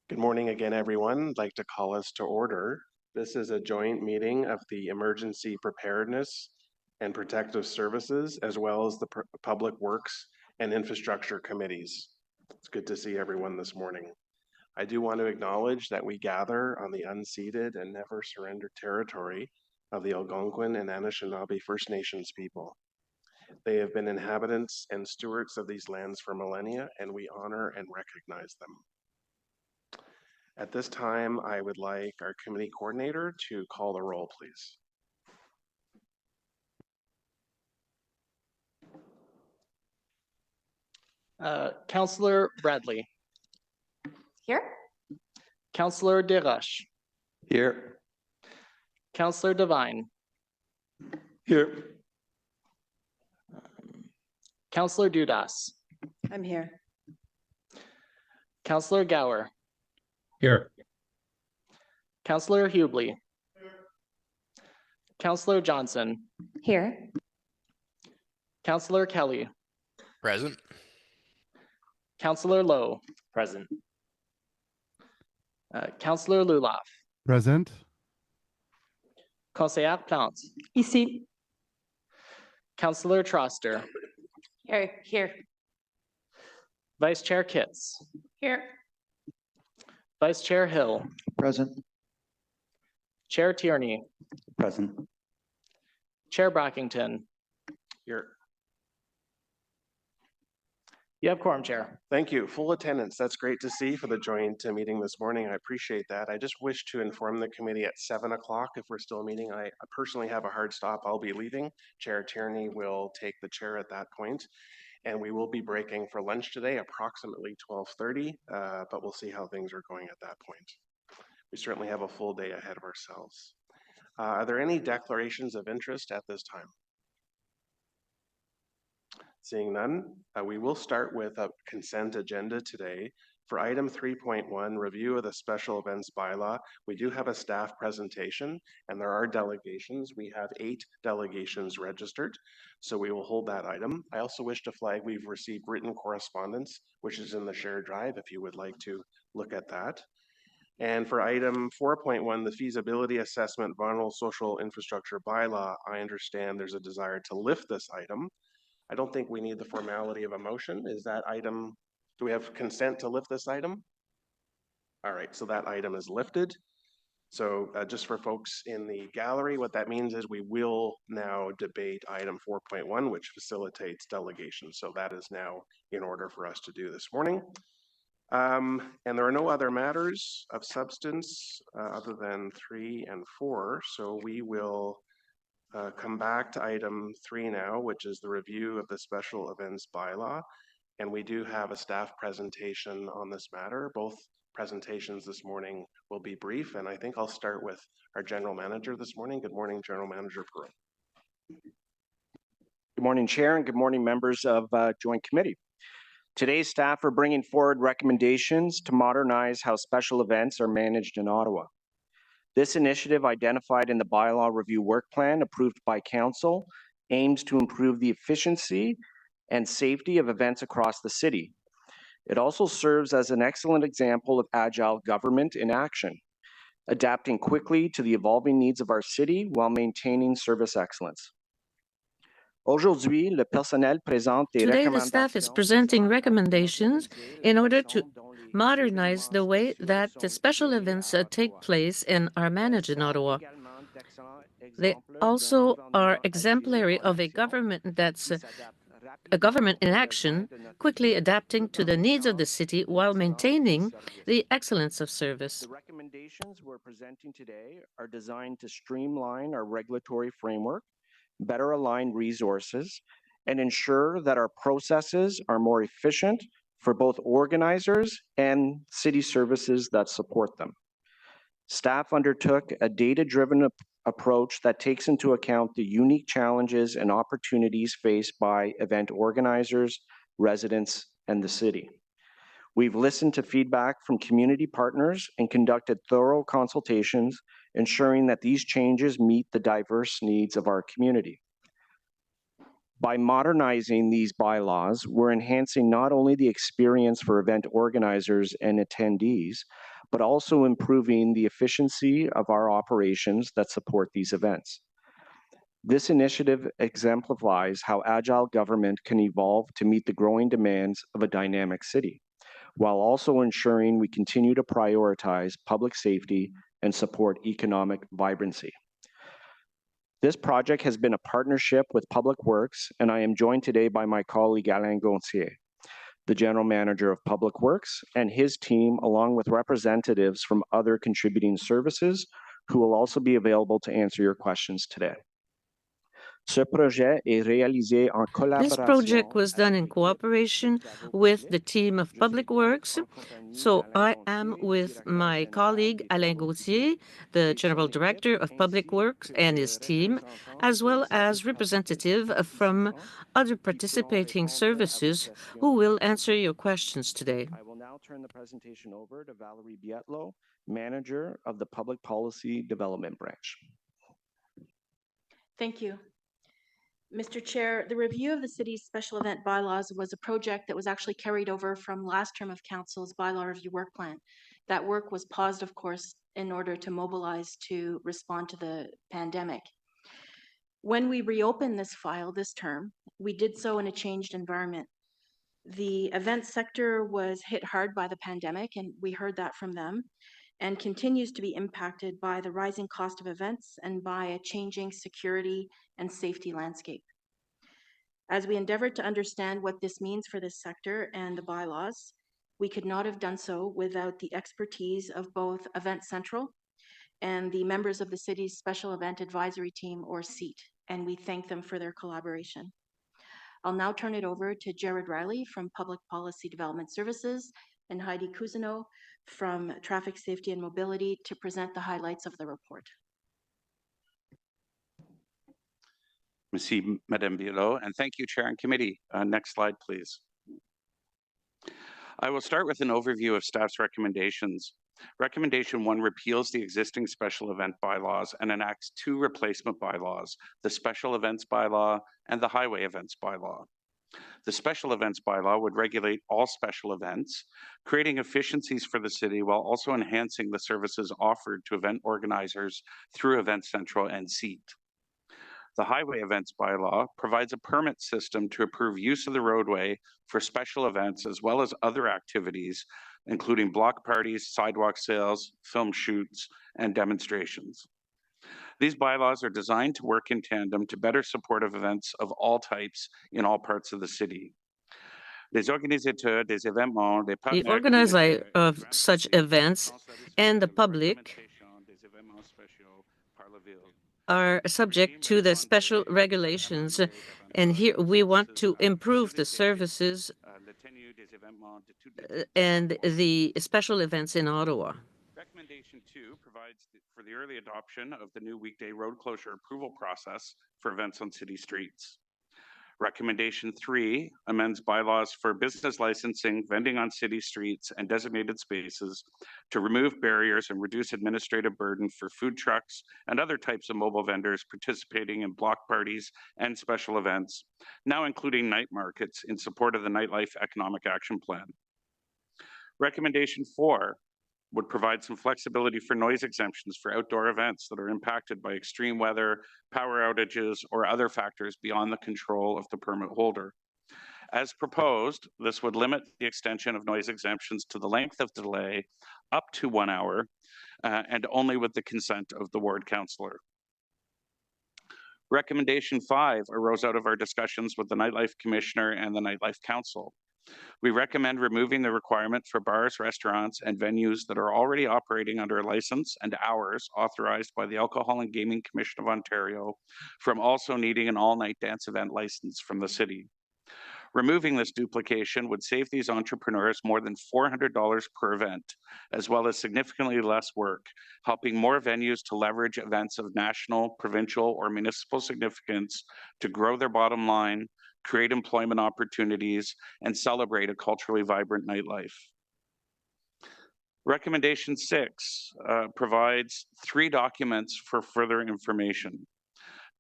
Good morning again, everyone. I'd like to call us to order. This is a joint meeting of the Emergency Preparedness and Protective Services, as well as the Public Works and Infrastructure Committees. It's good to see everyone this morning. I do want to acknowledge that we gather on the unceded and never surrendered territory of the Algonquin and Anishinaabe First Nations people. They have been inhabitants and stewards of these lands for millennia, and we honor and recognize them. At this time, I would like our committee coordinator to call the roll, please. Councillor Bradley. Here. Councillor Desroches. Here. Councillor Devine. Here. Councillor Dudas. I'm here. Councillor Gower. Here. Councillor Hubley. Councillor Johnson. Here. Councillor Kelly. Present. Councillor Lowe. Present. Councillor Lulaf. Present. Conseillère Plante. Ici. Councillor Troster. Here. Vice Chair Kitts. Here. Vice Chair Hill. Present. Chair Tierney. Present. Chair Brockington. Here. You have quorum, Chair. Thank you. Full attendance. That's great to see for the joint meeting this morning. I appreciate that. I just wish to inform the committee at 7 o'clock if we're still meeting. I personally have a hard stop. I'll be leaving. Chair Tierney will take the chair at that point. And we will be breaking for lunch today, approximately 12:30, but we'll see how things are going at that point. We certainly have a full day ahead of ourselves. Are there any declarations of interest at this time? Seeing none, we will start with a consent agenda today. For item 3.1, review of the special events bylaw, we do have a staff presentation and there are delegations. We have 8 delegations registered, so we will hold that item. I also wish to flag we've received written correspondence, which is in the shared drive if you would like to look at that. And for item 4.1, the feasibility assessment vulnerable social infrastructure bylaw, I understand there's a desire to lift this item. I don't think we need the formality of a motion. Is that item, do we have consent to lift this item? All right, so that item is lifted. So just for folks in the gallery, what that means is we will now debate item 4.1, which facilitates delegation. So that is now in order for us to do this morning. And there are no other matters of substance other than 3 and 4. So we will come back to item 3 now, which is the review of the special events bylaw. And we do have a staff presentation on this matter. Both presentations this morning will be brief, and I think I'll start with our general manager this morning. Good morning, General Manager Prot. Good morning, Chair, and good morning, members of Joint Committee. Today's staff are bringing forward recommendations to modernize how special events are managed in Ottawa. This initiative, identified in the bylaw review work plan approved by Council, aims to improve the efficiency and safety of events across the city. It also serves as an excellent example of agile government in action, adapting quickly to the evolving needs of our city while maintaining service excellence. Today, the staff is presenting recommendations in order to modernize the way that the special events take place and are managed in Ottawa. They also are exemplary of a government that's a government in action, quickly adapting to the needs of the city while maintaining the excellence of service. The recommendations we're presenting today are designed to streamline our regulatory framework, better align resources, and ensure that our processes are more efficient for both organizers and city services that support them. Staff undertook a data-driven approach that takes into account the unique challenges and opportunities faced by event organizers, residents, and the city. We've listened to feedback from community partners and conducted thorough consultations, ensuring that these changes meet the diverse needs of our community. By modernizing these bylaws, we're enhancing not only the experience for event organizers and attendees, but also improving the efficiency of our operations that support these events. This initiative exemplifies how agile government can evolve to meet the growing demands of a dynamic city, while also ensuring we continue to prioritize public safety and support economic vibrancy. This project has been a partnership with Public Works, and I am joined today by my colleague Alain Gontier, the General Manager of Public Works, and his team, along with representatives from other contributing services who will also be available to answer your questions today. This project was done in cooperation with the team of Public Works. So I am with my colleague Alain Gauthier, the General Director of Public Works, and his team, as well as representatives from other participating services who will answer your questions today. I will now turn the presentation over to Valerie Bietlo, Manager of the Public Policy Development Branch. Thank you. Mr. Chair, the review of the city's special event bylaws was a project that was actually carried over from last term of council's bylaw review work plan. That work was paused, of course, in order to mobilize to respond to the pandemic. When we reopened this file this term, we did so in a changed environment. The event sector was hit hard by the pandemic, and we heard that from them, and continues to be impacted by the rising cost of events and by a changing security and safety landscape. As we endeavored to understand what this means for this sector and the bylaws, we could not have done so without the expertise of both Event Central and the members of the city's Special Event Advisory Team, or SEAT, and we thank them for their collaboration. I'll now turn it over to Jared Riley from Public Policy Development Services and Heidi Cousineau from Traffic Safety and Mobility to present the highlights of the report. Merci, Madame Biello, and thank you, Chair and Committee. Next slide, please. I will start with an overview of staff's recommendations. Recommendation 1 repeals the existing special event bylaws and enacts 2 replacement bylaws, the Special Events Bylaw and the Highway Events Bylaw. The Special Events Bylaw would regulate all special events, creating efficiencies for the city while also enhancing the services offered to event organizers through Event Central and SEAT. The Highway Events Bylaw provides a permit system to approve use of the roadway for special events as well as other activities, including block parties, sidewalk sales, film shoots, and demonstrations. These bylaws are designed to work in tandem to better support events of all types in all parts of the city. The organizer of such events and the public are subject to the special regulations, and here we want to improve the services and the special events in Ottawa. Recommendation 2 provides for the early adoption of the new weekday road closure approval process for events on city streets. Recommendation 3 amends bylaws for business licensing, vending on city streets, and designated spaces to remove barriers and reduce administrative burden for food trucks and other types of mobile vendors participating in block parties and special events, now including night markets in support of the Nightlife Economic Action Plan. Recommendation 4 would provide some flexibility for noise exemptions for outdoor events that are impacted by extreme weather, power outages, or other factors beyond the control of the permit holder. As proposed, this would limit the extension of noise exemptions to the length of delay up to 1 hour and only with the consent of the ward councillor. Recommendation 5 arose out of our discussions with the Nightlife Commissioner and the Nightlife Council. We recommend removing the requirement for bars, restaurants, and venues that are already operating under a license and hours authorized by the Alcohol and Gaming Commission of Ontario from also needing an all-night dance event license from the city. Removing this duplication would save these entrepreneurs more than $400 per event, as well as significantly less work, helping more venues to leverage events of national, provincial, or municipal significance to grow their bottom line, create employment opportunities, and celebrate a culturally vibrant nightlife. Recommendation 6 provides 3 documents for further information.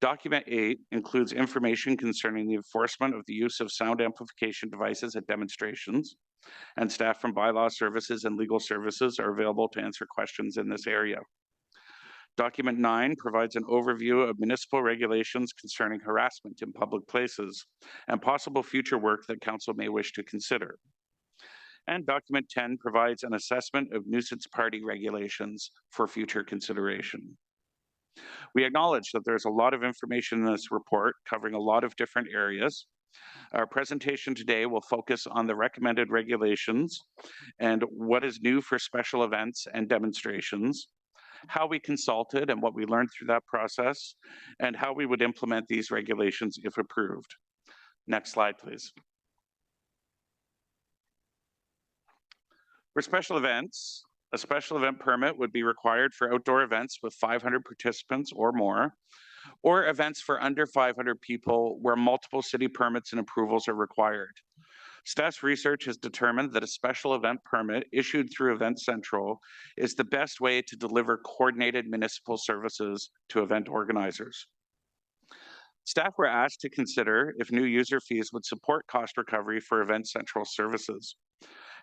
Document 8 includes information concerning the enforcement of the use of sound amplification devices at demonstrations. and staff from bylaw services and legal services are available to answer questions in this area. Document 9 provides an overview of municipal regulations concerning harassment in public places and possible future work that council may wish to consider. And document 10 provides an assessment of nuisance party regulations for future consideration. We acknowledge that there's a lot of information in this report covering a lot of different areas. Our presentation today will focus on the recommended regulations and what is new for special events and demonstrations, how we consulted and what we learned through that process, and how we would implement these regulations if approved. Next slide, please. For special events, a special event permit would be required for outdoor events with 500 participants or more, or events for under 500 people where multiple city permits and approvals are required. Staff's research has determined that a special event permit issued through Event Central is the best way to deliver coordinated municipal services to event organizers. Staff were asked to consider if new user fees would support cost recovery for Event Central services.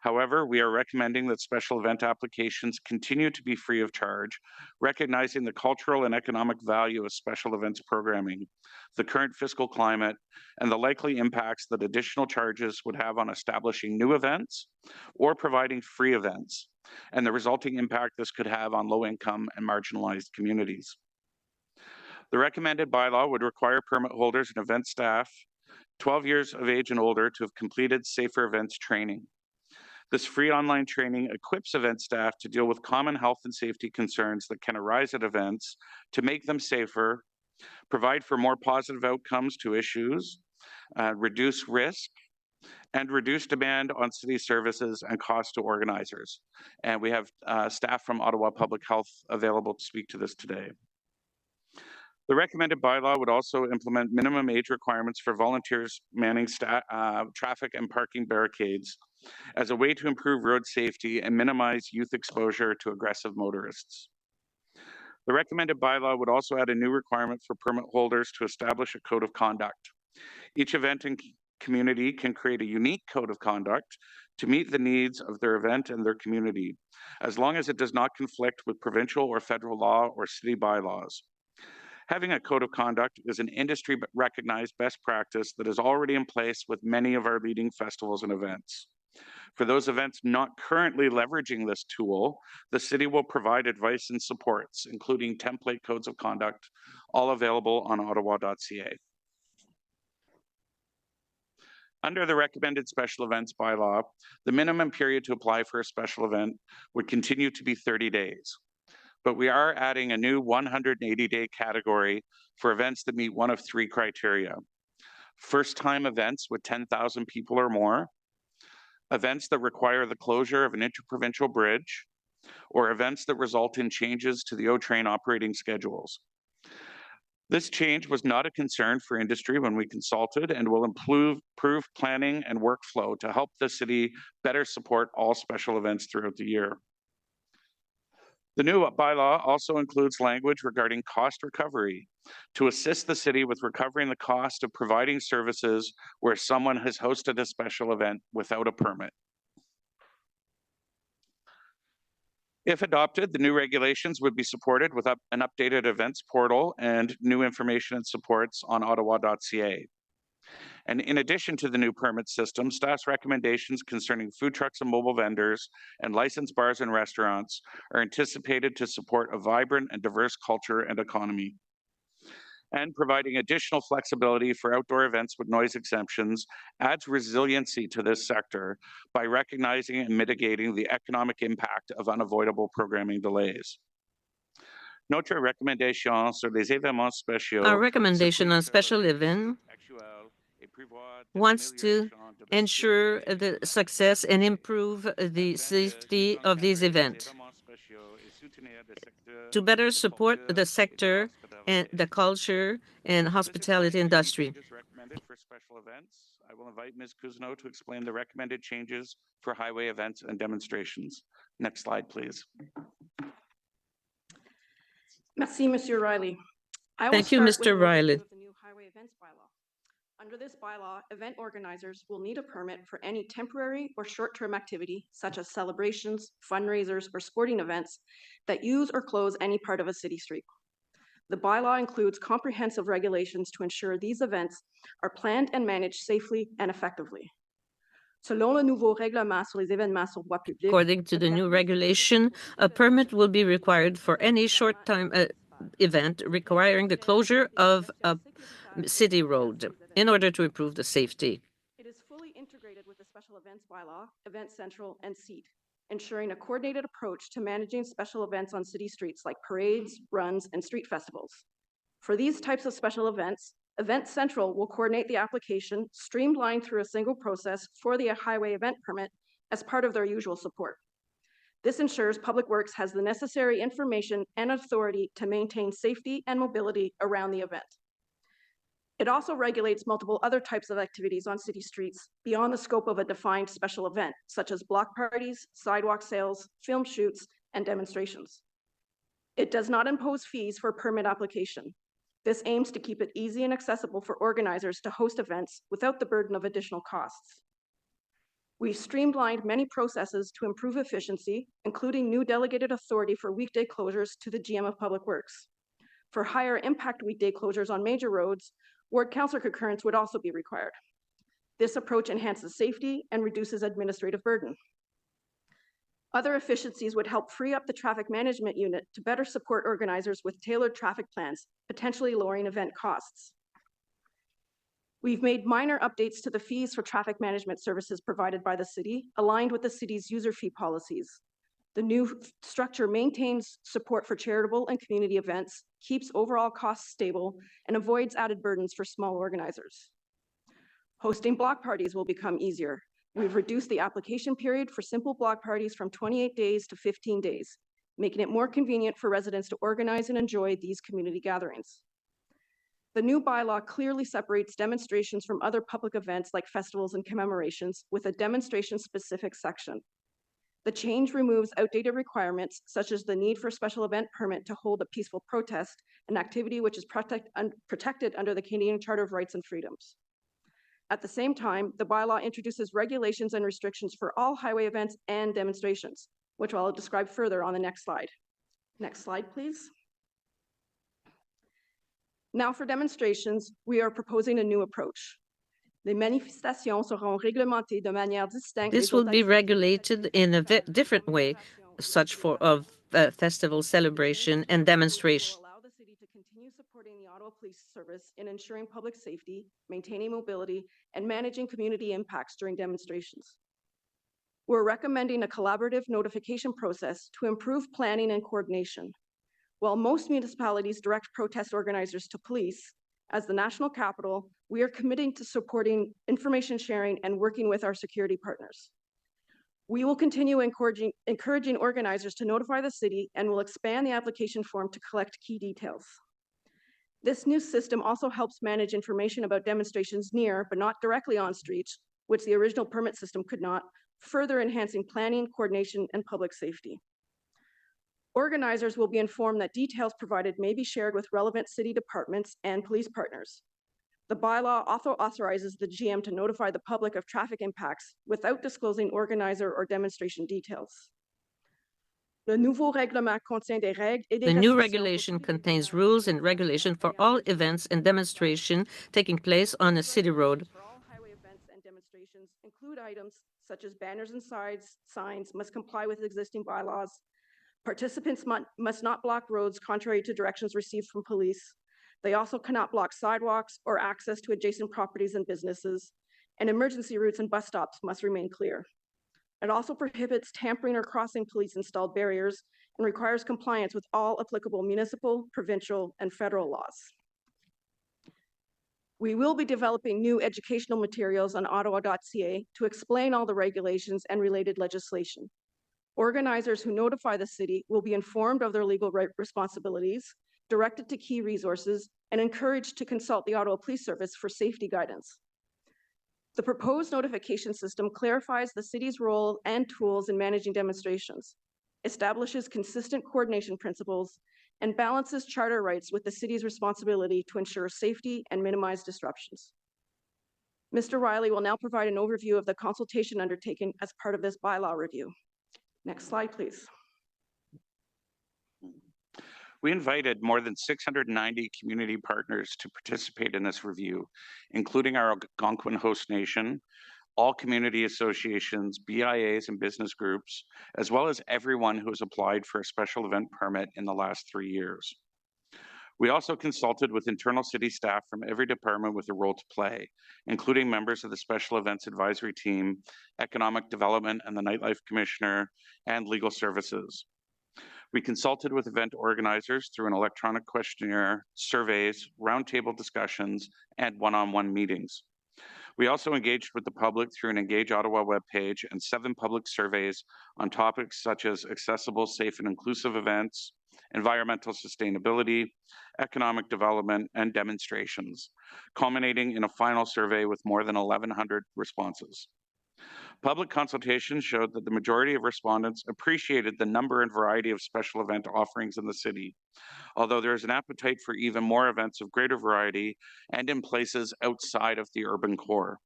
However, we are recommending that special event applications continue to be free of charge, recognizing the cultural and economic value of special events programming, the current fiscal climate, and the likely impacts that additional charges would have on establishing new events or providing free events, and the resulting impact this could have on low-income and marginalized communities. The recommended bylaw would require permit holders and event staff 12 years of age and older to have completed safer events training. This free online training equips event staff to deal with common health and safety concerns that can arise at events to make them safer, provide for more positive outcomes to issues, reduce risk, and reduce demand on city services and cost to organizers. And we have staff from Ottawa Public Health available to speak to this today. The recommended bylaw would also implement minimum age requirements for volunteers manning traffic and parking barricades as a way to improve road safety and minimize youth exposure to aggressive motorists. The recommended bylaw would also add a new requirement for permit holders to establish a code of conduct. Each event and community can create a unique code of conduct to meet the needs of their event and their community, as long as it does not conflict with provincial or federal law or city bylaws. Having a code of conduct is an industry-recognized best practice that is already in place with many of our leading festivals and events. For those events not currently leveraging this tool, the city will provide advice and supports, including template codes of conduct, all available on ottawa.ca. Under the recommended special events bylaw, the minimum period to apply for a special event would continue to be 30 days. But we are adding a new 180-day category for events that meet one of 3 criteria. First-time events with 10,000 people or more, events that require the closure of an interprovincial bridge, or events that result in changes to the O-Train operating schedules. This change was not a concern for industry when we consulted and will improve planning and workflow to help the city better support all special events throughout the year. The new bylaw also includes language regarding cost recovery to assist the city with recovering the cost of providing services where someone has hosted a special event without a permit. If adopted, the new regulations would be supported with an updated events portal and new information and supports on ottawa.ca. And in addition to the new permit system, staff's recommendations concerning food trucks and mobile vendors and licensed bars and restaurants are anticipated to support a vibrant and diverse culture and economy. And providing additional flexibility for outdoor events with noise exemptions adds resiliency to this sector by recognizing and mitigating the economic impact of unavoidable programming delays. Notre recommendation sur les événements spéciaux. Our recommendation on special event wants to ensure the success and improve the safety of these events, to better support the sector and the culture and hospitality industry. For special events, I will invite Ms. Cousineau to explain the recommended changes for highway events and demonstrations. Next slide, please. Merci, Monsieur Riley. Thank you, Mr. Riley. The new highway events bylaw. Under this bylaw, event organizers will need a permit for any temporary or short-term activity, such as celebrations, fundraisers, or sporting events that use or close any part of a city street. The bylaw includes comprehensive regulations to ensure these events are planned and managed safely and effectively. Selon le nouveau règlement sur les événements sur voie publique, According to the new regulation, a permit will be required for any short-time event requiring the closure of a city road in order to improve the safety. It is fully integrated with the Special Events Bylaw, Event Central, and SEAT, ensuring a coordinated approach to managing special events on city streets like parades, runs, and street festivals. For these types of special events, Event Central will coordinate the application, streamlined through a single process for the highway event permit as part of their usual support. This ensures Public Works has the necessary information and authority to maintain safety and mobility around the event. It also regulates multiple other types of activities on city streets beyond the scope of a defined special event, such as block parties, sidewalk sales, film shoots, and demonstrations. It does not impose fees for permit application. This aims to keep it easy and accessible for organizers to host events without the burden of additional costs. We've streamlined many processes to improve efficiency, including new delegated authority for weekday closures to the GM of Public Works. For higher impact weekday closures on major roads, Ward Council concurrence would also be required. This approach enhances safety and reduces administrative burden. Other efficiencies would help free up the traffic management unit to better support organizers with tailored traffic plans, potentially lowering event costs. We've made minor updates to the fees for traffic management services provided by the city, aligned with the city's user fee policies. The new structure maintains support for charitable and community events, keeps overall costs stable, and avoids added burdens for small organizers. Hosting block parties will become easier. We've reduced the application period for simple block parties from 28 days to 15 days, making it more convenient for residents to organize and enjoy these community gatherings. The new bylaw clearly separates demonstrations from other public events like festivals and commemorations with a demonstration-specific section. The change removes outdated requirements, such as the need for a special event permit to hold a peaceful protest, an activity which is protected under the Canadian Charter of Rights and Freedoms. At the same time, the bylaw introduces regulations and restrictions for all highway events and demonstrations, which I'll describe further on the next slide. Next slide, please. Now for demonstrations, we are proposing a new approach. Les manifestations seront réglementées de manière distincte. This will be regulated in a different way, such for festival, celebration, and demonstration. Allow the city to continue supporting the Ottawa Police Service in ensuring public safety, maintaining mobility, and managing community impacts during demonstrations. We're recommending a collaborative notification process to improve planning and coordination. While most municipalities direct protest organizers to police, as the national capital, we are committing to supporting information sharing and working with our security partners. We will continue encouraging organizers to notify the city and will expand the application form to collect key details. This new system also helps manage information about demonstrations near, but not directly on streets, which the original permit system could not, further enhancing planning, coordination, and public safety. Organizers will be informed that details provided may be shared with relevant city departments and police partners. The bylaw also authorizes the GM to notify the public of traffic impacts without disclosing organizer or demonstration details. The new regulation contains rules and regulations for all events and demonstrations taking place on a city road. For all highway events and demonstrations include items such as banners and signs must comply with existing bylaws. Participants must not block roads contrary to directions received from police. They also cannot block sidewalks or access to adjacent properties and businesses, and emergency routes and bus stops must remain clear. It also prohibits tampering or crossing police-installed barriers and requires compliance with all applicable municipal, provincial, and federal laws. We will be developing new educational materials on ottawa.ca to explain all the regulations and related legislation. Organizers who notify the city will be informed of their legal responsibilities, directed to key resources, and encouraged to consult the Ottawa Police Service for safety guidance. The proposed notification system clarifies the city's role and tools in managing demonstrations, establishes consistent coordination principles, and balances charter rights with the city's responsibility to ensure safety and minimize disruptions. Mr. Riley will now provide an overview of the consultation undertaken as part of this bylaw review. Next slide, please. We invited more than 690 community partners to participate in this review, including our Algonquin host nation, all community associations, BIAs, and business groups, as well as everyone who has applied for a special event permit in the last 3 years. We also consulted with internal city staff from every department with a role to play, including members of the Special Events Advisory Team, Economic Development and the Nightlife Commissioner, and Legal Services. We consulted with event organizers through an electronic questionnaire, surveys, roundtable discussions, and one-on-one meetings. We also engaged with the public through an Engage Ottawa webpage and 7 public surveys on topics such as accessible, safe, and inclusive events, environmental sustainability, economic development, and demonstrations, culminating in a final survey with more than 1,100 responses. Public consultation showed that the majority of respondents appreciated the number and variety of special event offerings in the city, although there is an appetite for even more events of greater variety and in places outside of the urban core.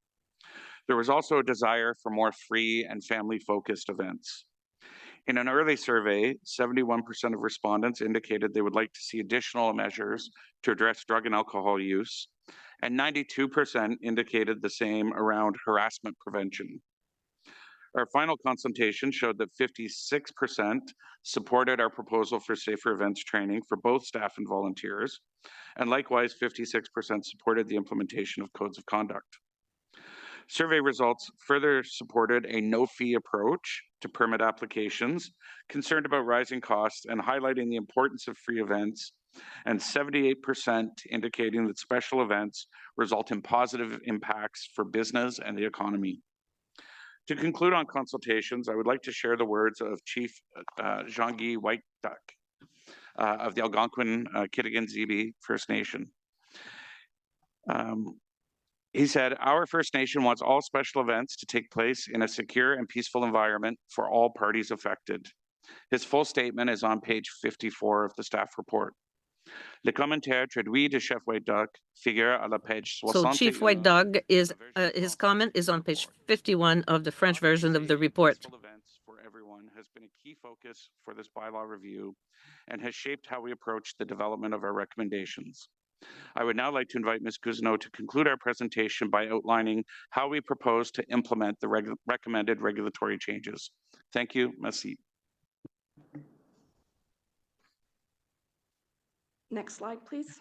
There was also a desire for more free and family-focused events. In an early survey, 71% of respondents indicated they would like to see additional measures to address drug and alcohol use, and 92% indicated the same around harassment prevention. Our final consultation showed that 56% supported our proposal for safer events training for both staff and volunteers, and likewise 56% supported the implementation of codes of conduct. Survey results further supported a no-fee approach to permit applications, concerned about rising costs and highlighting the importance of free events, and 78% indicating that special events result in positive impacts for business and the economy. To conclude on consultations, I would like to share the words of Chief Jean-Guy Whiteduck of the Algonquin Kitigan-Zibi First Nation. He said, "Our First Nation wants all special events to take place in a secure and peaceful environment for all parties affected." His full statement is on page 54 of the staff report. Le commentaire traduit de Chef Whiteduck figure à la page 61. So Chief Whiteduck is, his comment is on page 51 of the French version of the report. Peaceful events for everyone has been a key focus for this bylaw review and has shaped how we approach the development of our recommendations. I would now like to invite Ms. Cousineau to conclude our presentation by outlining how we propose to implement the recommended regulatory changes. Thank you. Merci. Next slide, please.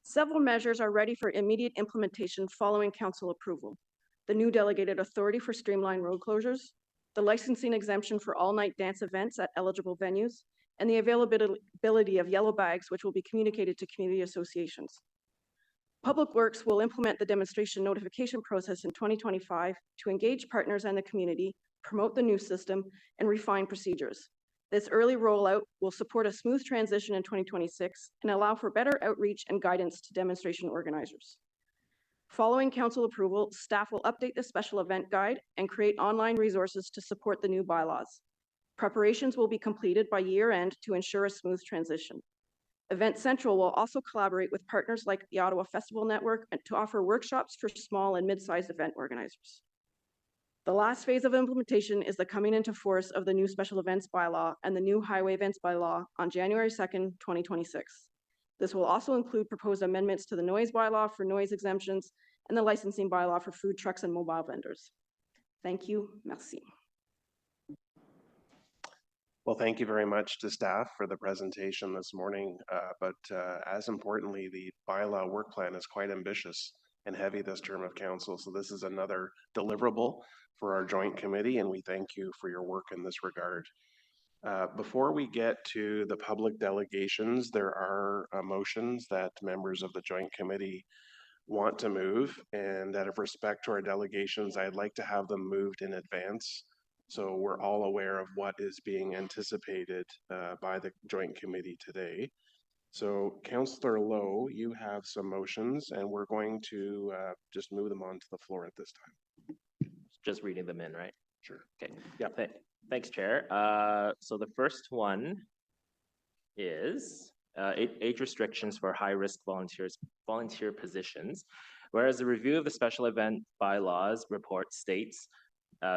Several measures are ready for immediate implementation following council approval. The new delegated authority for streamlined road closures, the licensing exemption for all-night dance events at eligible venues, and the availability of yellow bags, which will be communicated to community associations. Public Works will implement the demonstration notification process in 2025 to engage partners and the community, promote the new system, and refine procedures. This early rollout will support a smooth transition in 2026 and allow for better outreach and guidance to demonstration organizers. Following council approval, staff will update the special event guide and create online resources to support the new bylaws. Preparations will be completed by year end to ensure a smooth transition. Event Central will also collaborate with partners like the Ottawa Festival Network and to offer workshops for small and mid-sized event organizers. The last phase of implementation is the coming into force of the new special events bylaw and the new highway events bylaw on January 2nd, 2026. This will also include proposed amendments to the noise bylaw for noise exemptions and the licensing bylaw for food trucks and mobile vendors. Thank you. Merci. Well, thank you very much to staff for the presentation this morning. As importantly, the bylaw work plan is quite ambitious and heavy this term of council. So this is another deliverable for our joint committee, and we thank you for your work in this regard. Before we get to the public delegations, there are motions that members of the joint committee want to move, and out of respect to our delegations, I'd like to have them moved in advance so we're all aware of what is being anticipated by the joint committee today. So Councillor Lowe, you have some motions, and we're going to just move them onto the floor at this time. Just reading them in, right? Sure. Okay. Yeah. Thanks, Chair. So the first one is age restrictions for high-risk volunteer positions. Whereas the review of the special event bylaws report states,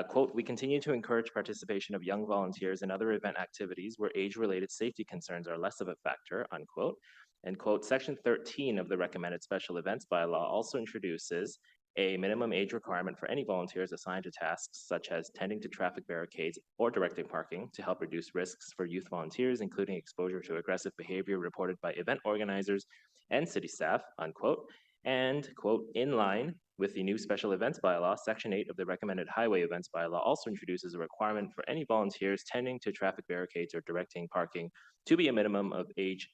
quote, we continue to encourage participation of young volunteers in other event activities where age-related safety concerns are less of a factor, unquote. And quote, section 13 of the recommended special events bylaw also introduces a minimum age requirement for any volunteers assigned to tasks such as tending to traffic barricades or directing parking to help reduce risks for youth volunteers, including exposure to aggressive behavior reported by event organizers and city staff, unquote. And quote, in line with the new special events bylaw, section 8 of the recommended highway events bylaw also introduces a requirement for any volunteers tending to traffic barricades or directing parking to be a minimum age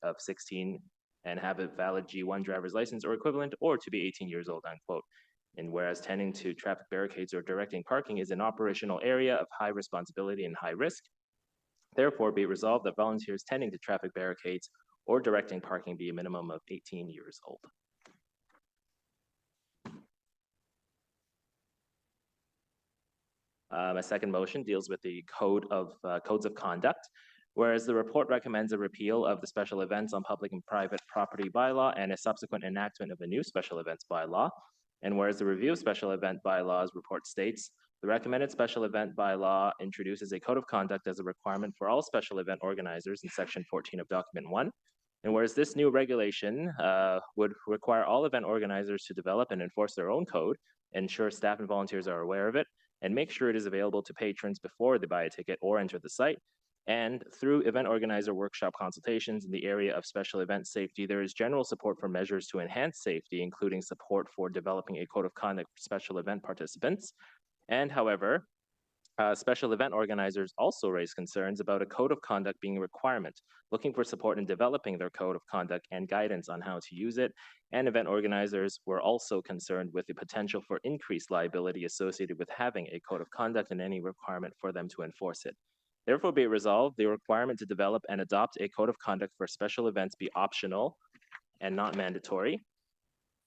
of 16 and have a valid G1 driver's license or equivalent, or to be 18 years old, unquote. And whereas tending to traffic barricades or directing parking is an operational area of high responsibility and high risk, therefore be it resolved that volunteers tending to traffic barricades or directing parking be a minimum of 18 years old. My second motion deals with the codes of conduct. Whereas the report recommends a repeal of the special events on public and private property bylaw and a subsequent enactment of a new special events bylaw. And whereas the review of special event bylaws report states, the recommended special event bylaw introduces a code of conduct as a requirement for all special event organizers in section 14 of document 1. And whereas this new regulation would require all event organizers to develop and enforce their own code, ensure staff and volunteers are aware of it, and make sure it is available to patrons before they buy a ticket or enter the site. And through event organizer workshop consultations in the area of special event safety, there is general support for measures to enhance safety, including support for developing a code of conduct for special event participants. And however, special event organizers also raise concerns about a code of conduct being a requirement, looking for support in developing their code of conduct and guidance on how to use it. And event organizers were also concerned with the potential for increased liability associated with having a code of conduct and any requirement for them to enforce it. Therefore, be it resolved, the requirement to develop and adopt a code of conduct for special events be optional and not mandatory.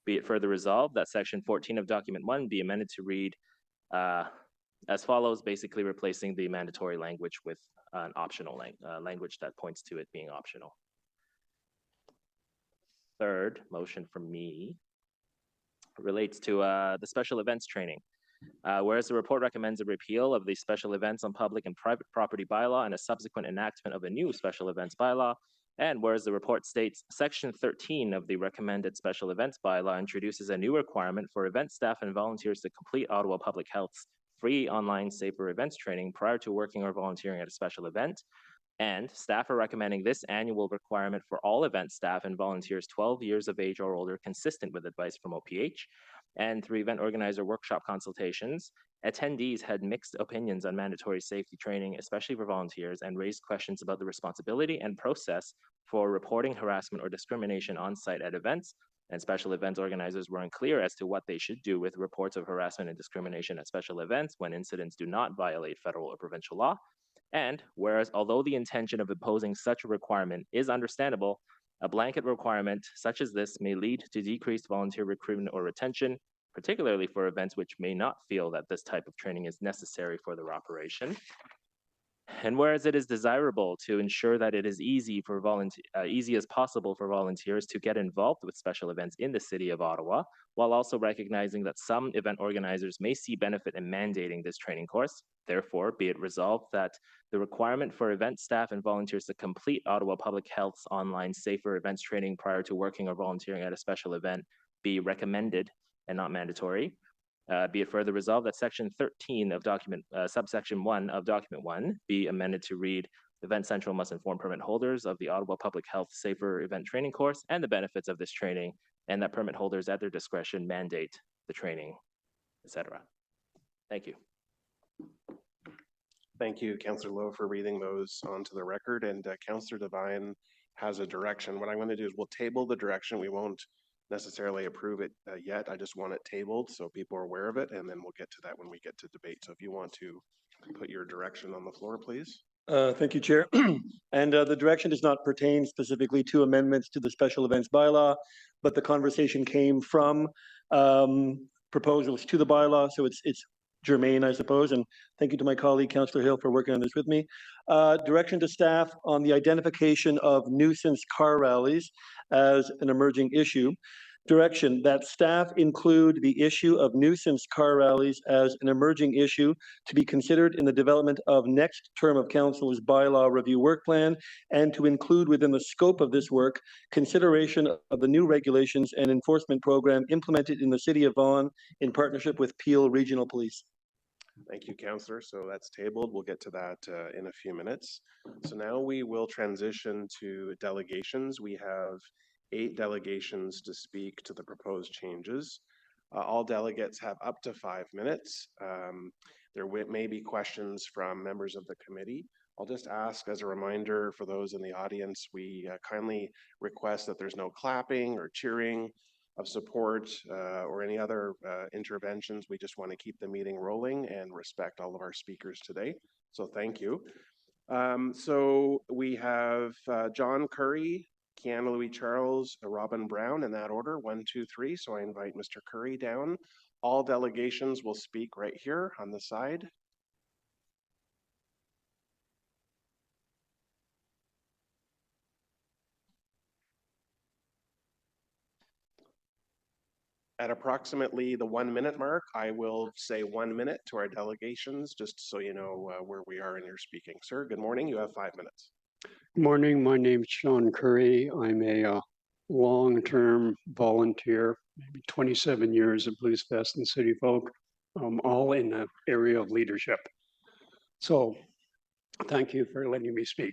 Be it further resolved that section 14 of document 1 be amended to read as follows, basically replacing the mandatory language with an optional language that points to it being optional. Third motion from me relates to the special events training. Whereas the report recommends a repeal of the special events on public and private property bylaw and a subsequent enactment of a new special events bylaw, and whereas the report states section 13 of the recommended special events bylaw introduces a new requirement for event staff and volunteers to complete Ottawa Public Health's free online safer events training prior to working or volunteering at a special event. And staff are recommending this annual requirement for all event staff and volunteers 12 years of age or older, consistent with advice from OPH. And through event organizer workshop consultations, attendees had mixed opinions on mandatory safety training, especially for volunteers, and raised questions about the responsibility and process for reporting harassment or discrimination on site at events. And special events organizers were unclear as to what they should do with reports of harassment and discrimination at special events when incidents do not violate federal or provincial law. And whereas although the intention of imposing such a requirement is understandable, a blanket requirement such as this may lead to decreased volunteer recruitment or retention, particularly for events which may not feel that this type of training is necessary for their operation. And whereas it is desirable to ensure that it is easy as possible for volunteers to get involved with special events in the City of Ottawa, while also recognizing that some event organizers may see benefit in mandating this training course, therefore, be it resolved that the requirement for event staff and volunteers to complete Ottawa Public Health's online safer events training prior to working or volunteering at a special event be recommended and not mandatory. Be it further resolved that section 13 of subsection 1 of document 1 be amended to read, Event Central must inform permit holders of the Ottawa Public Health Safer Event Training course and the benefits of this training, and that permit holders at their discretion mandate the training, etc. Thank you. Thank you, Councillor Lowe, for reading those onto the record, and Councillor Devine has a direction. What I'm going to do is we'll table the direction. We won't necessarily approve it yet. I just want it tabled so people are aware of it, and then we'll get to that when we get to debate. So if you want to put your direction on the floor, please. Thank you, Chair. And the direction does not pertain specifically to amendments to the special events bylaw, but the conversation came from proposals to the bylaw, so it's germane, I suppose. And thank you to my colleague, Councillor Hill, for working on this with me. Direction to staff on the identification of nuisance car rallies as an emerging issue. Direction that staff include the issue of nuisance car rallies as an emerging issue to be considered in the development of next term of council's bylaw review work plan, and to include within the scope of this work consideration of the new regulations and enforcement program implemented in the city of Vaughan in partnership with Peel Regional Police. Thank you, Councillor. So that's tabled. We'll get to that in a few minutes. So now we will transition to delegations. We have 8 delegations to speak to the proposed changes. All delegates have up to 5 minutes. There may be questions from members of the committee. I'll just ask as a reminder for those in the audience, we kindly request that there's no clapping or cheering of support or any other interventions. We just want to keep the meeting rolling and respect all of our speakers today. So thank you. So we have John Curry, Keanu Louis Charles, Robin Brown in that order, 1, 2, 3. So I invite Mr. Curry down. All delegations will speak right here on the side. At approximately the 1 minute mark, I will say 1 minute to our delegations, just so you know where we are in your speaking. Sir, good morning. You have 5 minutes. Good morning. My name is Sean Curry. I'm a long-term volunteer, maybe 27 years at Blues Fest and City Folk, all in the area of leadership. So thank you for letting me speak.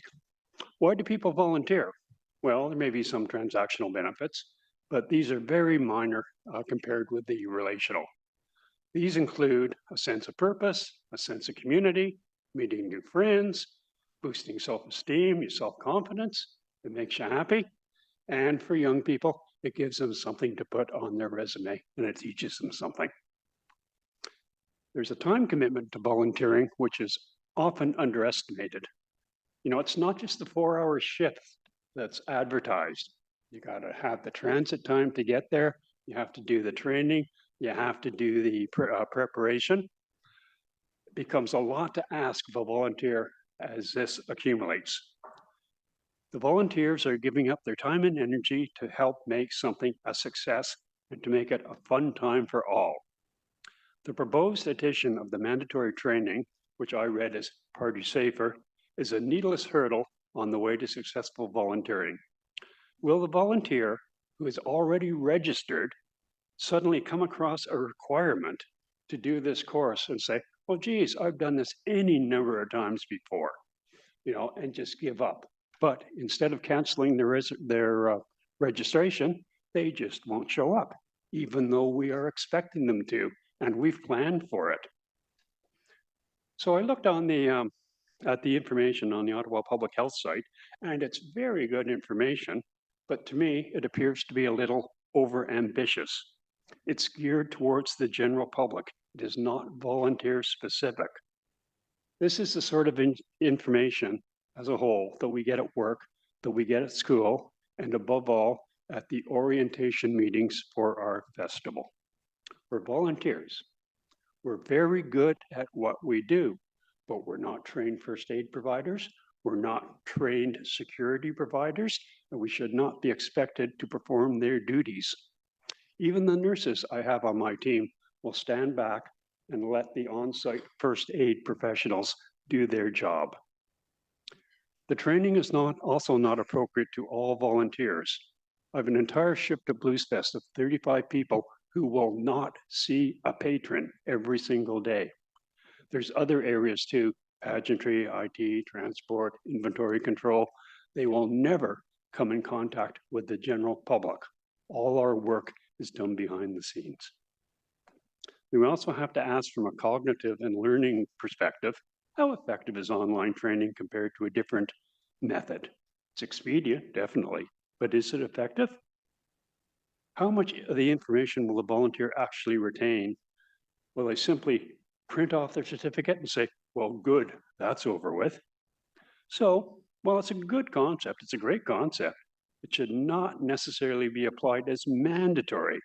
Why do people volunteer? Well, there may be some transactional benefits, but these are very minor compared with the relational. These include a sense of purpose, a sense of community, meeting new friends, boosting self-esteem, your self-confidence. It makes you happy. And for young people, it gives them something to put on their resume and it teaches them something. There's a time commitment to volunteering, which is often underestimated. You know, it's not just the 4-hour shift that's advertised. You got to have the transit time to get there. You have to do the training. You have to do the preparation. It becomes a lot to ask of a volunteer as this accumulates. The volunteers are giving up their time and energy to help make something a success and to make it a fun time for all. The proposed addition of the mandatory training, which I read as Party Safer, is a needless hurdle on the way to successful volunteering. Will the volunteer who is already registered suddenly come across a requirement to do this course and say, well, geez, I've done this any number of times before, you know, and just give up? But instead of canceling their registration, they just won't show up, even though we are expecting them to, and we've planned for it. So I looked on the at the information on the Ottawa Public Health site, and it's very good information, but to me, it appears to be a little overambitious. It's geared towards the general public. It is not volunteer specific. This is the sort of information as a whole that we get at work, that we get at school, and above all, at the orientation meetings for our festival. We're volunteers. We're very good at what we do, but we're not trained first aid providers. We're not trained security providers, and we should not be expected to perform their duties. Even the nurses I have on my team will stand back and let the on-site first aid professionals do their job. The training is also not appropriate to all volunteers. I have an entire shift at Blues Fest of 35 people who will not see a patron every single day. There's other areas too, pageantry, IT, transport, inventory control. They will never come in contact with the general public. All our work is done behind the scenes. We also have to ask from a cognitive and learning perspective, how effective is online training compared to a different method? It's expedient, definitely, but is it effective? How much of the information will the volunteer actually retain? Will they simply print off their certificate and say, well, good, that's over with? So, while it's a good concept, it's a great concept, it should not necessarily be applied as mandatory.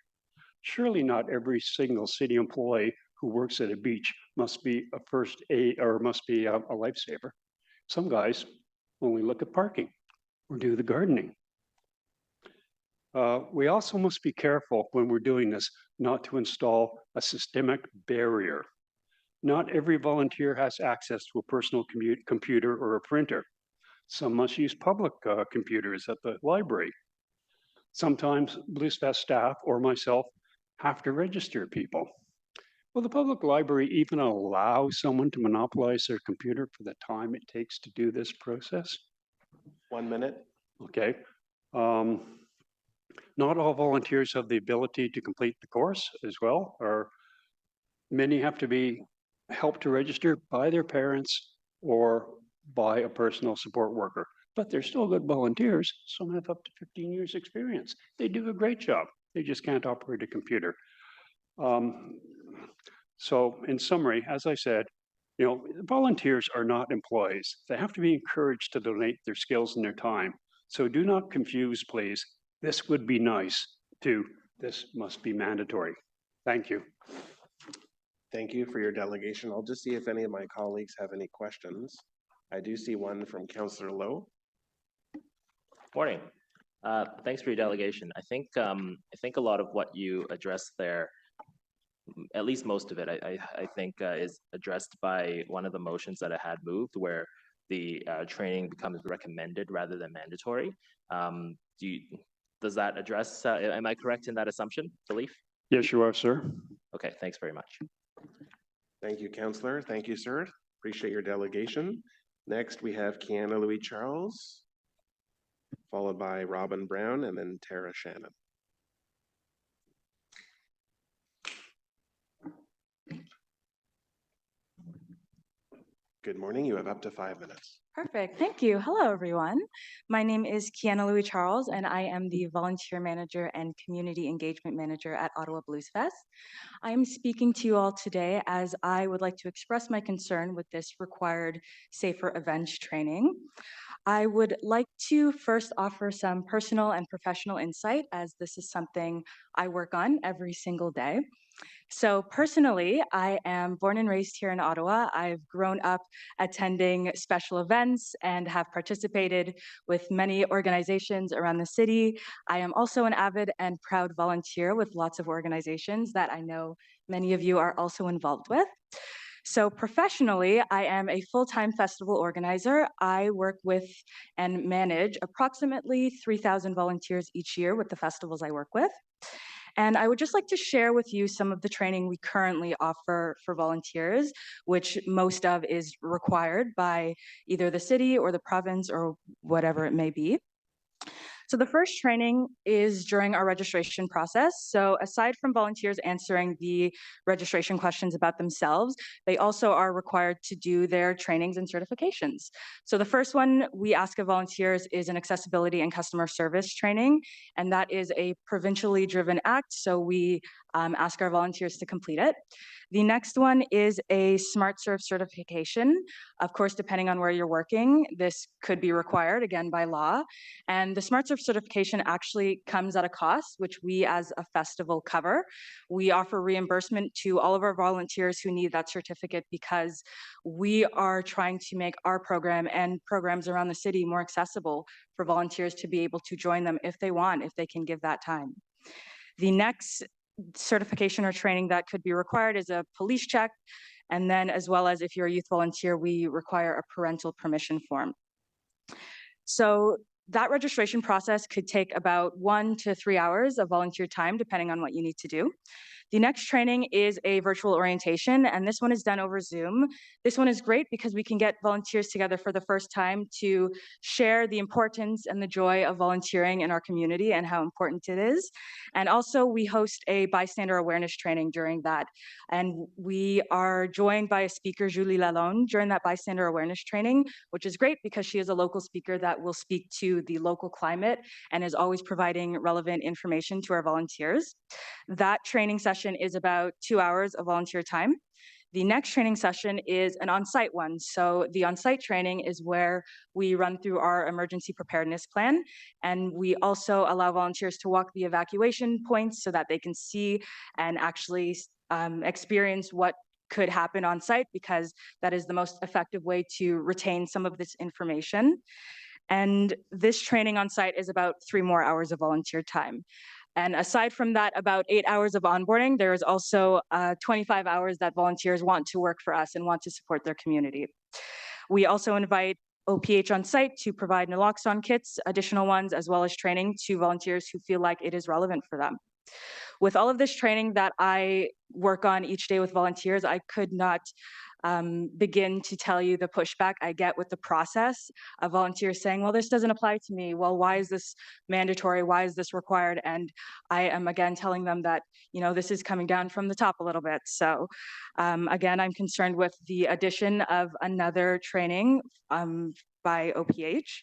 Surely not every single city employee who works at a beach must be a first aid or must be a lifesaver. Some guys only look at parking or do the gardening. We also must be careful when we're doing this not to install a systemic barrier. Not every volunteer has access to a personal computer or a printer. Some must use public computers at the library. Sometimes BluesFest staff or myself have to register people. Will the public library even allow someone to monopolize their computer for the time it takes to do this process? 1 minute. Okay. Not all volunteers have the ability to complete the course as well, or many have to be helped to register by their parents or by a personal support worker. But they're still good volunteers. Some have up to 15 years experience. They do a great job. They just can't operate a computer. So in summary, as I said, volunteers are not employees. They have to be encouraged to donate their skills and their time. So do not confuse, please. This would be nice to this must be mandatory. Thank you. Thank you for your delegation. I'll just see if any of my colleagues have any questions. I do see one from Councillor Lowe. Morning. Thanks for your delegation. I think a lot of what you addressed there, at least most of it, I think is addressed by one of the motions that I had moved, where the training becomes recommended rather than mandatory. Does that address? Am I correct in that assumption, belief? Yes, you are, sir. Okay, thanks very much. Thank you, Councillor. Thank you, sir. Appreciate your delegation. Next, we have Kiana Louis Charles, followed by Robin Brown, and then Tara Shannon. Good morning. You have up to 5 minutes. Perfect. Thank you. Hello, everyone. My name is Kiana Louis Charles, and I am the Volunteer Manager and Community Engagement Manager at Ottawa Blues Fest. I am speaking to you all today as I would like to express my concern with this required safer events training. I would like to first offer some personal and professional insight, as this is something I work on every single day. So personally, I am born and raised here in Ottawa. I've grown up attending special events and have participated with many organizations around the city. I am also an avid and proud volunteer with lots of organizations that I know many of you are also involved with. So professionally, I am a full-time festival organizer. I work with and manage approximately 3,000 volunteers each year with the festivals I work with. And I would just like to share with you some of the training we currently offer for volunteers, which most of is required by either the city or the province or whatever it may be. So the first training is during our registration process. So aside from volunteers answering the registration questions about themselves, they also are required to do their trainings and certifications. So the first one we ask of volunteers is an accessibility and customer service training, and that is a provincially driven act. So we ask our volunteers to complete it. The next one is a SmartServe certification. Of course, depending on where you're working, this could be required, again, by law. And the SmartServe certification actually comes at a cost, which we as a festival cover. We offer reimbursement to all of our volunteers who need that certificate because we are trying to make our program and programs around the city more accessible for volunteers to be able to join them if they want, if they can give that time. The next certification or training that could be required is a police check. And then as well as if you're a youth volunteer, we require a parental permission form. So that registration process could take about 1 to 3 hours of volunteer time, depending on what you need to do. The next training is a virtual orientation, and this one is done over Zoom. This one is great because we can get volunteers together for the first time to share the importance and the joy of volunteering in our community and how important it is. And also we host a bystander awareness training during that. And we are joined by a speaker, Julie Lalonde, during that bystander awareness training, which is great because she is a local speaker that will speak to the local climate and is always providing relevant information to our volunteers. That training session is about 2 hours of volunteer time. The next training session is an on-site one. So the on-site training is where we run through our emergency preparedness plan, and we also allow volunteers to walk the evacuation points so that they can see and actually experience what could happen on site, because that is the most effective way to retain some of this information. And this training on site is about 3 more hours of volunteer time. And aside from that, about 8 hours of onboarding, there is also 25 hours that volunteers want to work for us and want to support their community. We also invite OPH on site to provide naloxone kits, additional ones, as well as training to volunteers who feel like it is relevant for them. With all of this training that I work on each day with volunteers, I could not begin to tell you the pushback I get with the process of volunteers saying, well, this doesn't apply to me. Well, why is this mandatory? Why is this required? And I am again telling them that, you know, this is coming down from the top a little bit. So again, I'm concerned with the addition of another training by OPH.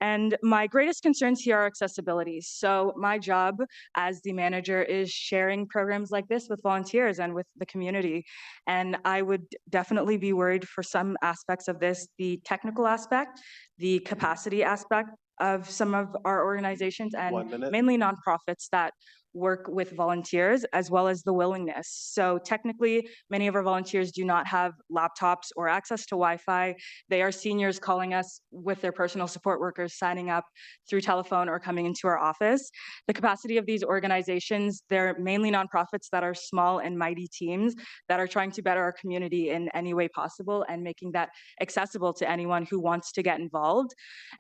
And my greatest concerns here are accessibility. So my job as the manager is sharing programs like this with volunteers and with the community. And I would definitely be worried for some aspects of this, the technical aspect, the capacity aspect of some of our organizations, and mainly nonprofits that work with volunteers, as well as the willingness. So technically, many of our volunteers do not have laptops or access to Wi-Fi. They are seniors calling us with their personal support workers, signing up through telephone or coming into our office. The capacity of these organizations, they're mainly nonprofits that are small and mighty teams that are trying to better our community in any way possible and making that accessible to anyone who wants to get involved.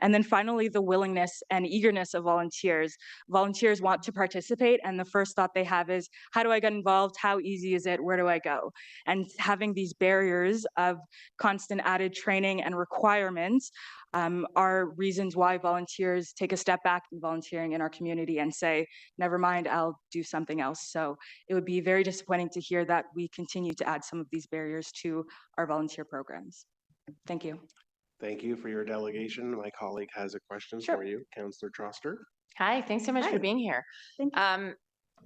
And then finally, the willingness and eagerness of volunteers. Volunteers want to participate, and the first thought they have is, how do I get involved? How easy is it? Where do I go? And having these barriers of constant added training and requirements are reasons why volunteers take a step back in volunteering in our community and say, never mind, I'll do something else. So it would be very disappointing to hear that we continue to add some of these barriers to our volunteer programs. Thank you. Thank you for your delegation. My colleague has a question for you, Councillor Troster. Hi, thanks so much for being here. Thank you.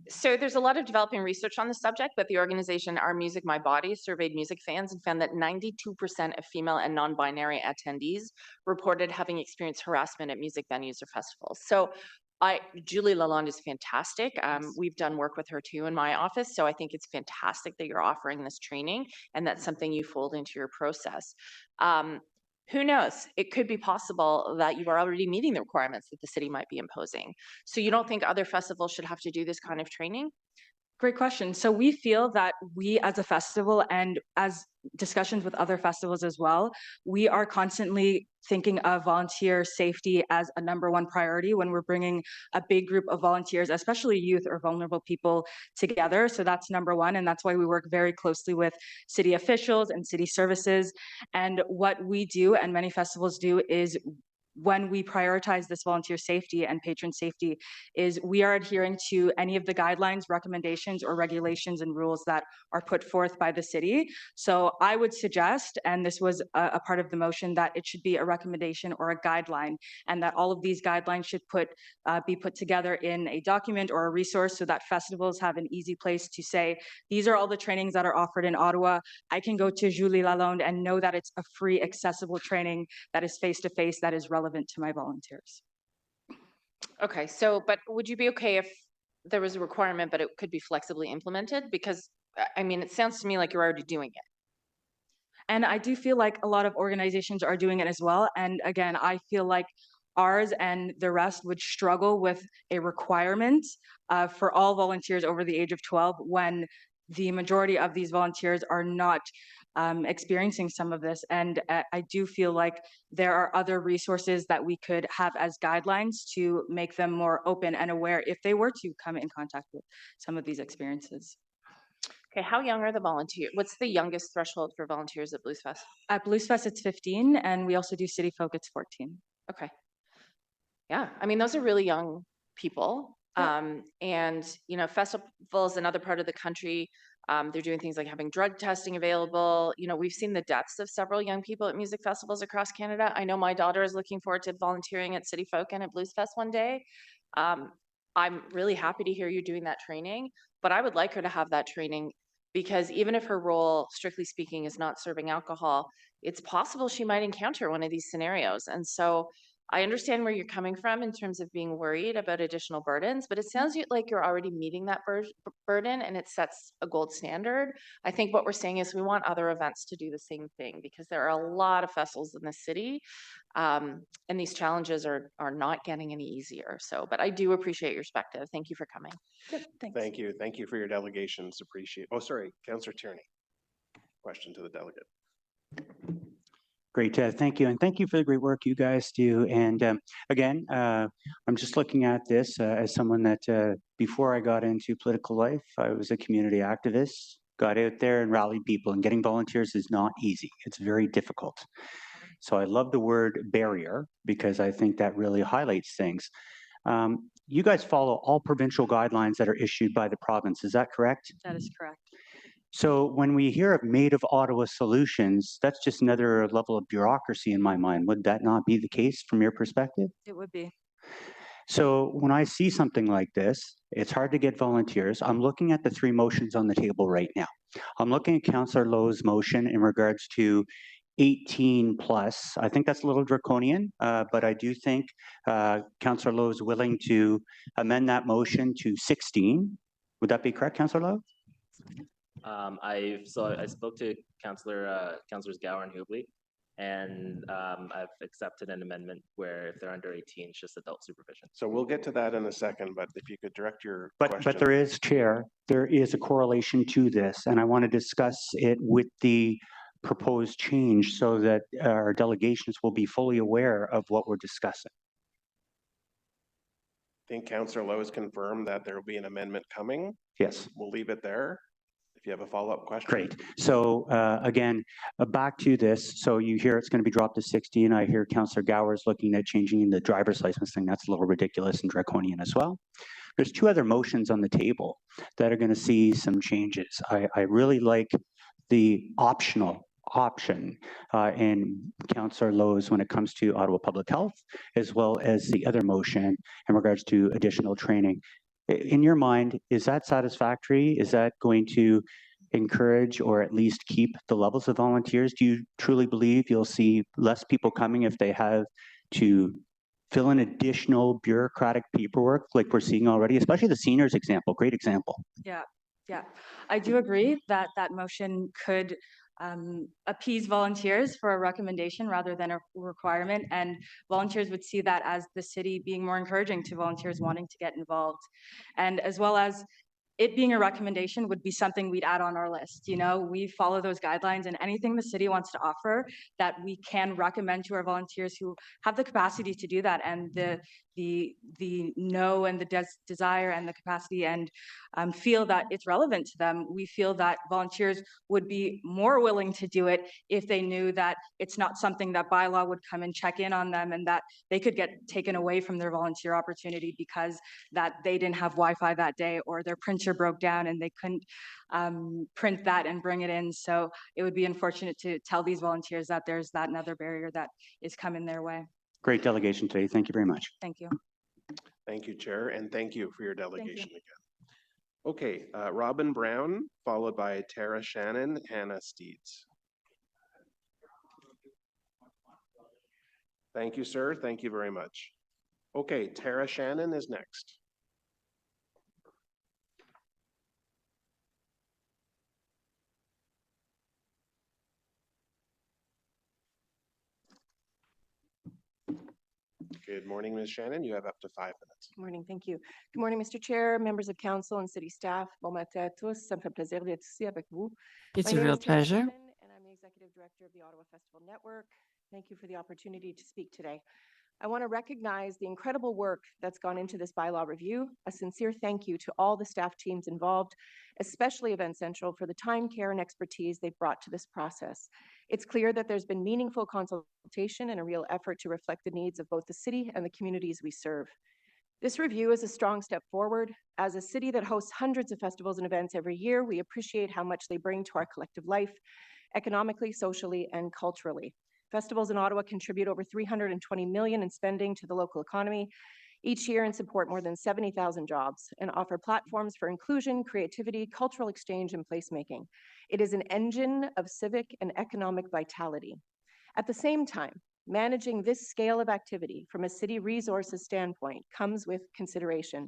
So there's a lot of developing research on the subject, but the organization Our Music, My Body surveyed music fans and found that 92% of female and non-binary attendees reported having experienced harassment at music venues or festivals. So Julie Lalonde is fantastic. We've done work with her too in my office, so I think it's fantastic that you're offering this training and that's something you fold into your process. Who knows? It could be possible that you are already meeting the requirements that the city might be imposing. So you don't think other festivals should have to do this kind of training? Great question. So we feel that we as a festival, and as discussions with other festivals as well, we are constantly thinking of volunteer safety as a #1 priority when we're bringing a big group of volunteers, especially youth or vulnerable people, together. So that's #1, and that's why we work very closely with city officials and city services. And what we do, and many festivals do, is when we prioritize this volunteer safety and patron safety, is we are adhering to any of the guidelines, recommendations, or regulations and rules that are put forth by the city. So I would suggest, and this was a part of the motion, that it should be a recommendation or a guideline, and that all of these guidelines should be put together in a document or a resource so that festivals have an easy place to say, these are all the trainings that are offered in Ottawa. I can go to Julie Lalonde and know that it's a free, accessible training that is face-to-face, that is relevant to my volunteers. Okay, so, but would you be okay if there was a requirement, but it could be flexibly implemented? Because, I mean, it sounds to me like you're already doing it. And I do feel like a lot of organizations are doing it as well. And again, I feel like ours and the rest would struggle with a requirement for all volunteers over the age of 12 when the majority of these volunteers are not experiencing some of this. And I do feel like there are other resources that we could have as guidelines to make them more open and aware if they were to come in contact with some of these experiences. Okay, how young are the volunteers? What's the youngest threshold for volunteers at Blues Fest? At Blues Fest, it's 15, and we also do City Folk, it's 14. Okay. Yeah, I mean, those are really young people. Yeah. And, you know, festivals in other part of the country, they're doing things like having drug testing available. You know, we've seen the deaths of several young people at music festivals across Canada. I know my daughter is looking forward to volunteering at City Folk and at Blues Fest one day. I'm really happy to hear you doing that training, but I would like her to have that training because even if her role, strictly speaking, is not serving alcohol, it's possible she might encounter one of these scenarios. And so I understand where you're coming from in terms of being worried about additional burdens, but it sounds like you're already meeting that burden and it sets a gold standard. I think what we're saying is we want other events to do the same thing because there are a lot of festivals in the city, and these challenges are not getting any easier. So, but I do appreciate your perspective. Thank you for coming. Yep, thanks. Thank you. Thank you for your delegations. Appreciate. Oh, sorry, Councillor Tierney. Question to the delegate. Great, thank you. And thank you for the great work you guys do. And again, I'm just looking at this as someone that before I got into political life, I was a community activist, got out there and rallied people, and getting volunteers is not easy. It's very difficult. So I love the word barrier because I think that really highlights things. You guys follow all provincial guidelines that are issued by the province, is that correct? That is correct. So when we hear of Made of Ottawa solutions, that's just another level of bureaucracy in my mind. Would that not be the case from your perspective? It would be. So when I see something like this, it's hard to get volunteers. I'm looking at the three motions on the table right now. I'm looking at Councillor Lowe's motion in regards to 18 plus. I think that's a little draconian, but I do think Councillor Lowe is willing to amend that motion to 16. Would that be correct, Councillor Lowe? I spoke to Councillors Gower and Hubley, and I've accepted an amendment where if they're under 18, it's just adult supervision. So we'll get to that in a second, but if you could direct your question. But there is, Chair, there is a correlation to this, and I want to discuss it with the proposed change so that our delegations will be fully aware of what we're discussing. I think Councillor Lowe has confirmed that there will be an amendment coming. Yes. We'll leave it there. If you have a follow-up question. Great. So again, back to this. So you hear it's going to be dropped to 60, and I hear Councillor Gower is looking at changing the driver's license thing. That's a little ridiculous and draconian as well. There's two other motions on the table that are going to see some changes. I really like the option in Councillor Lowe's when it comes to Ottawa Public Health, as well as the other motion in regards to additional training. In your mind, is that satisfactory? Is that going to encourage or at least keep the levels of volunteers? Do you truly believe you'll see less people coming if they have to fill in additional bureaucratic paperwork like we're seeing already, especially the seniors example, great example. Yeah. I do agree that that motion could appease volunteers for a recommendation rather than a requirement, and volunteers would see that as the city being more encouraging to volunteers wanting to get involved, and as well as it being a recommendation would be something we'd add on our list. You know, we follow those guidelines, and anything the city wants to offer that we can recommend to our volunteers who have the capacity to do that, and the know and the desire and the capacity, and feel that it's relevant to them. We feel that volunteers would be more willing to do it if they knew that it's not something that bylaw would come and check in on them, and that they could get taken away from their volunteer opportunity because that they didn't have Wi-Fi that day, or their printer broke down and they couldn't print that and bring it in. So it would be unfortunate to tell these volunteers that there's that another barrier that is coming their way. Great delegation today. Thank you very much. Thank you. Thank you, Chair, and thank you for your delegation again. Okay, Robin Brown, followed by Tara Shannon, Hannah Steeds. Thank you, sir. Thank you very much. Okay, Tara Shannon is next. Good morning, Ms. Shannon. You have up to 5 minutes. Good morning. Thank you. Good morning, Mr. Chair, members of council and city staff. Bon matin à tous. Ça me fait plaisir d'être ici avec vous. It's a real pleasure. And I'm the executive director of the Ottawa Festival Network. Thank you for the opportunity to speak today. I want to recognize the incredible work that's gone into this bylaw review. A sincere thank you to all the staff teams involved, especially Event Central, for the time, care, and expertise they've brought to this process. It's clear that there's been meaningful consultation and a real effort to reflect the needs of both the city and the communities we serve. This review is a strong step forward. As a city that hosts hundreds of festivals and events every year, we appreciate how much they bring to our collective life, economically, socially, and culturally. Festivals in Ottawa contribute over $320 million in spending to the local economy each year and support more than 70,000 jobs, and offer platforms for inclusion, creativity, cultural exchange, and placemaking. It is an engine of civic and economic vitality. At the same time, Managing this scale of activity from a city resources standpoint comes with consideration.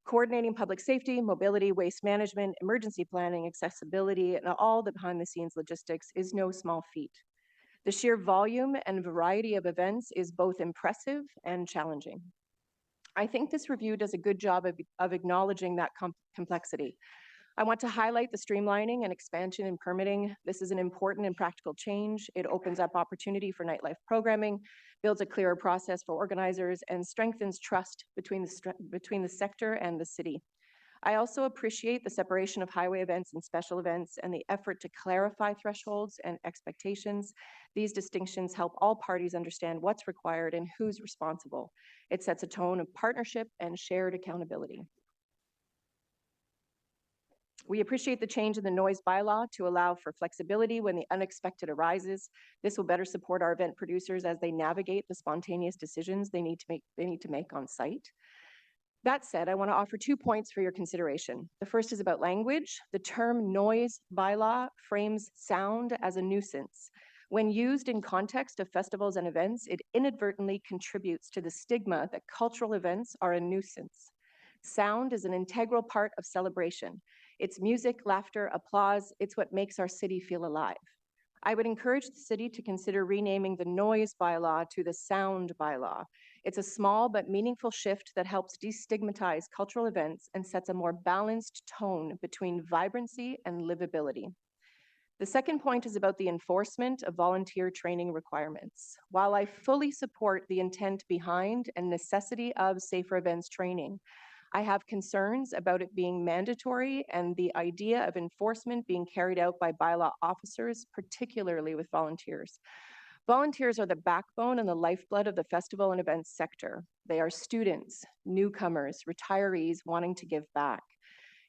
Coordinating public safety, mobility, waste management, emergency planning, accessibility, and all the behind-the-scenes logistics is no small feat. The sheer volume and variety of events is both impressive and challenging. I think this review does a good job of acknowledging that complexity. I want to highlight the streamlining and expansion in permitting. This is an important and practical change. It opens up opportunity for nightlife programming, builds a clearer process for organizers, and strengthens trust between the sector and the city. I also appreciate the separation of highway events and special events and the effort to clarify thresholds and expectations. These distinctions help all parties understand what's required and who's responsible. It sets a tone of partnership and shared accountability. We appreciate the change in the noise bylaw to allow for flexibility when the unexpected arises. This will better support our event producers as they navigate the spontaneous decisions they need to make on site. That said, I want to offer 2 points for your consideration. The first is about language. The term noise bylaw frames sound as a nuisance. When used in context of festivals and events, it inadvertently contributes to the stigma that cultural events are a nuisance. Sound is an integral part of celebration. It's music, laughter, applause. It's what makes our city feel alive. I would encourage the city to consider renaming the noise bylaw to the sound bylaw. It's a small but meaningful shift that helps destigmatize cultural events and sets a more balanced tone between vibrancy and livability. The second point is about the enforcement of volunteer training requirements. While I fully support the intent behind and necessity of safer events training, I have concerns about it being mandatory and the idea of enforcement being carried out by bylaw officers, particularly with volunteers. Volunteers are the backbone and the lifeblood of the festival and events sector. They are students, newcomers, retirees wanting to give back.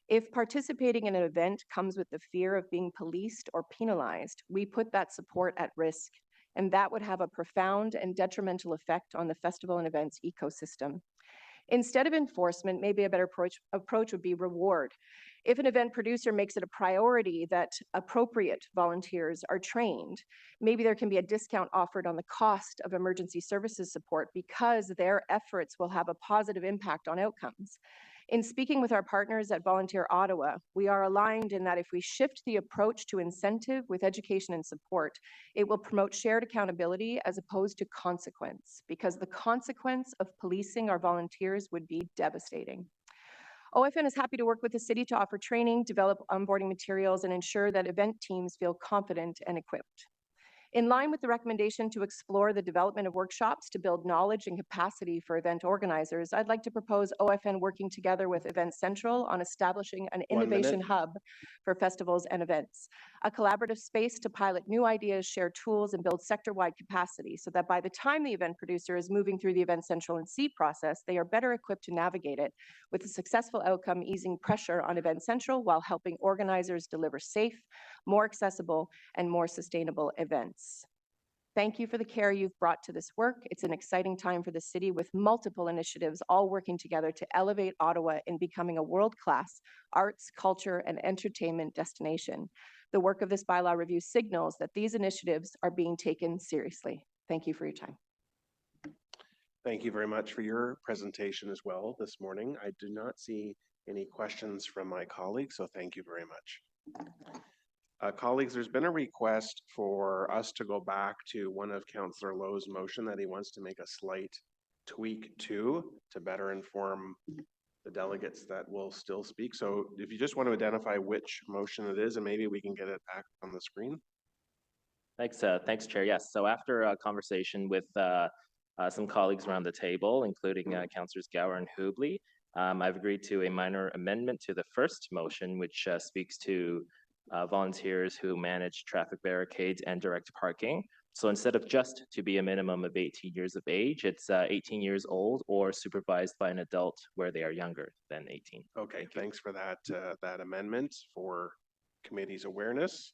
If participating in an event comes with the fear of being policed or penalized, we put that support at risk, and that would have a profound and detrimental effect on the festival and events ecosystem. Instead of enforcement, maybe a better approach would be reward. If an event producer makes it a priority that appropriate volunteers are trained, maybe there can be a discount offered on the cost of emergency services support because their efforts will have a positive impact on outcomes. In speaking with our partners at Volunteer Ottawa, we are aligned in that if we shift the approach to incentive with education and support, it will promote shared accountability as opposed to consequence, because the consequence of policing our volunteers would be devastating. OFN is happy to work with the city to offer training, develop onboarding materials, and ensure that event teams feel confident and equipped. In line with the recommendation to explore the development of workshops to build knowledge and capacity for event organizers, I'd like to propose OFN working together with Event Central on establishing an innovation hub for festivals and events, a collaborative space to pilot new ideas, share tools, and build sector-wide capacity so that by the time the event producer is moving through the Event Central and seed process, they are better equipped to navigate it, with a successful outcome easing pressure on Event Central while helping organizers deliver safe, more accessible, and more sustainable events. Thank you for the care you've brought to this work. It's an exciting time for the city with multiple initiatives all working together to elevate Ottawa in becoming a world-class arts, culture, and entertainment destination. The work of this bylaw review signals that these initiatives are being taken seriously. Thank you for your time. Thank you very much for your presentation as well this morning. I do not see any questions from my colleagues, so thank you very much. Colleagues, there's been a request for us to go back to one of Councillor Lowe's motion that he wants to make a slight tweak to better inform the delegates that will still speak. So if you just want to identify which motion it is, and maybe we can get it back on the screen. Thanks, Chair. Yes, so after a conversation with some colleagues around the table, including Councillors Gower and Hubley, I've agreed to a minor amendment to the first motion, which speaks to volunteers who manage traffic barricades and direct parking. So instead of just to be a minimum of 18 years of age, it's 18 years old or supervised by an adult where they are younger than 18. Okay, thanks for that, that amendment for committee's awareness.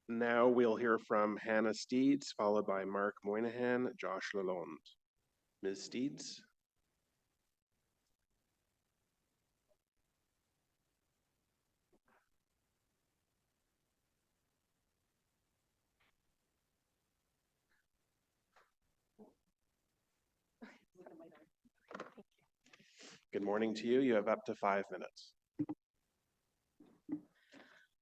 Now we'll hear from Hannah Steeds, followed by Mark Moynihan, Josh Lalonde. Ms. Steeds. Good morning to you. You have up to 5 minutes.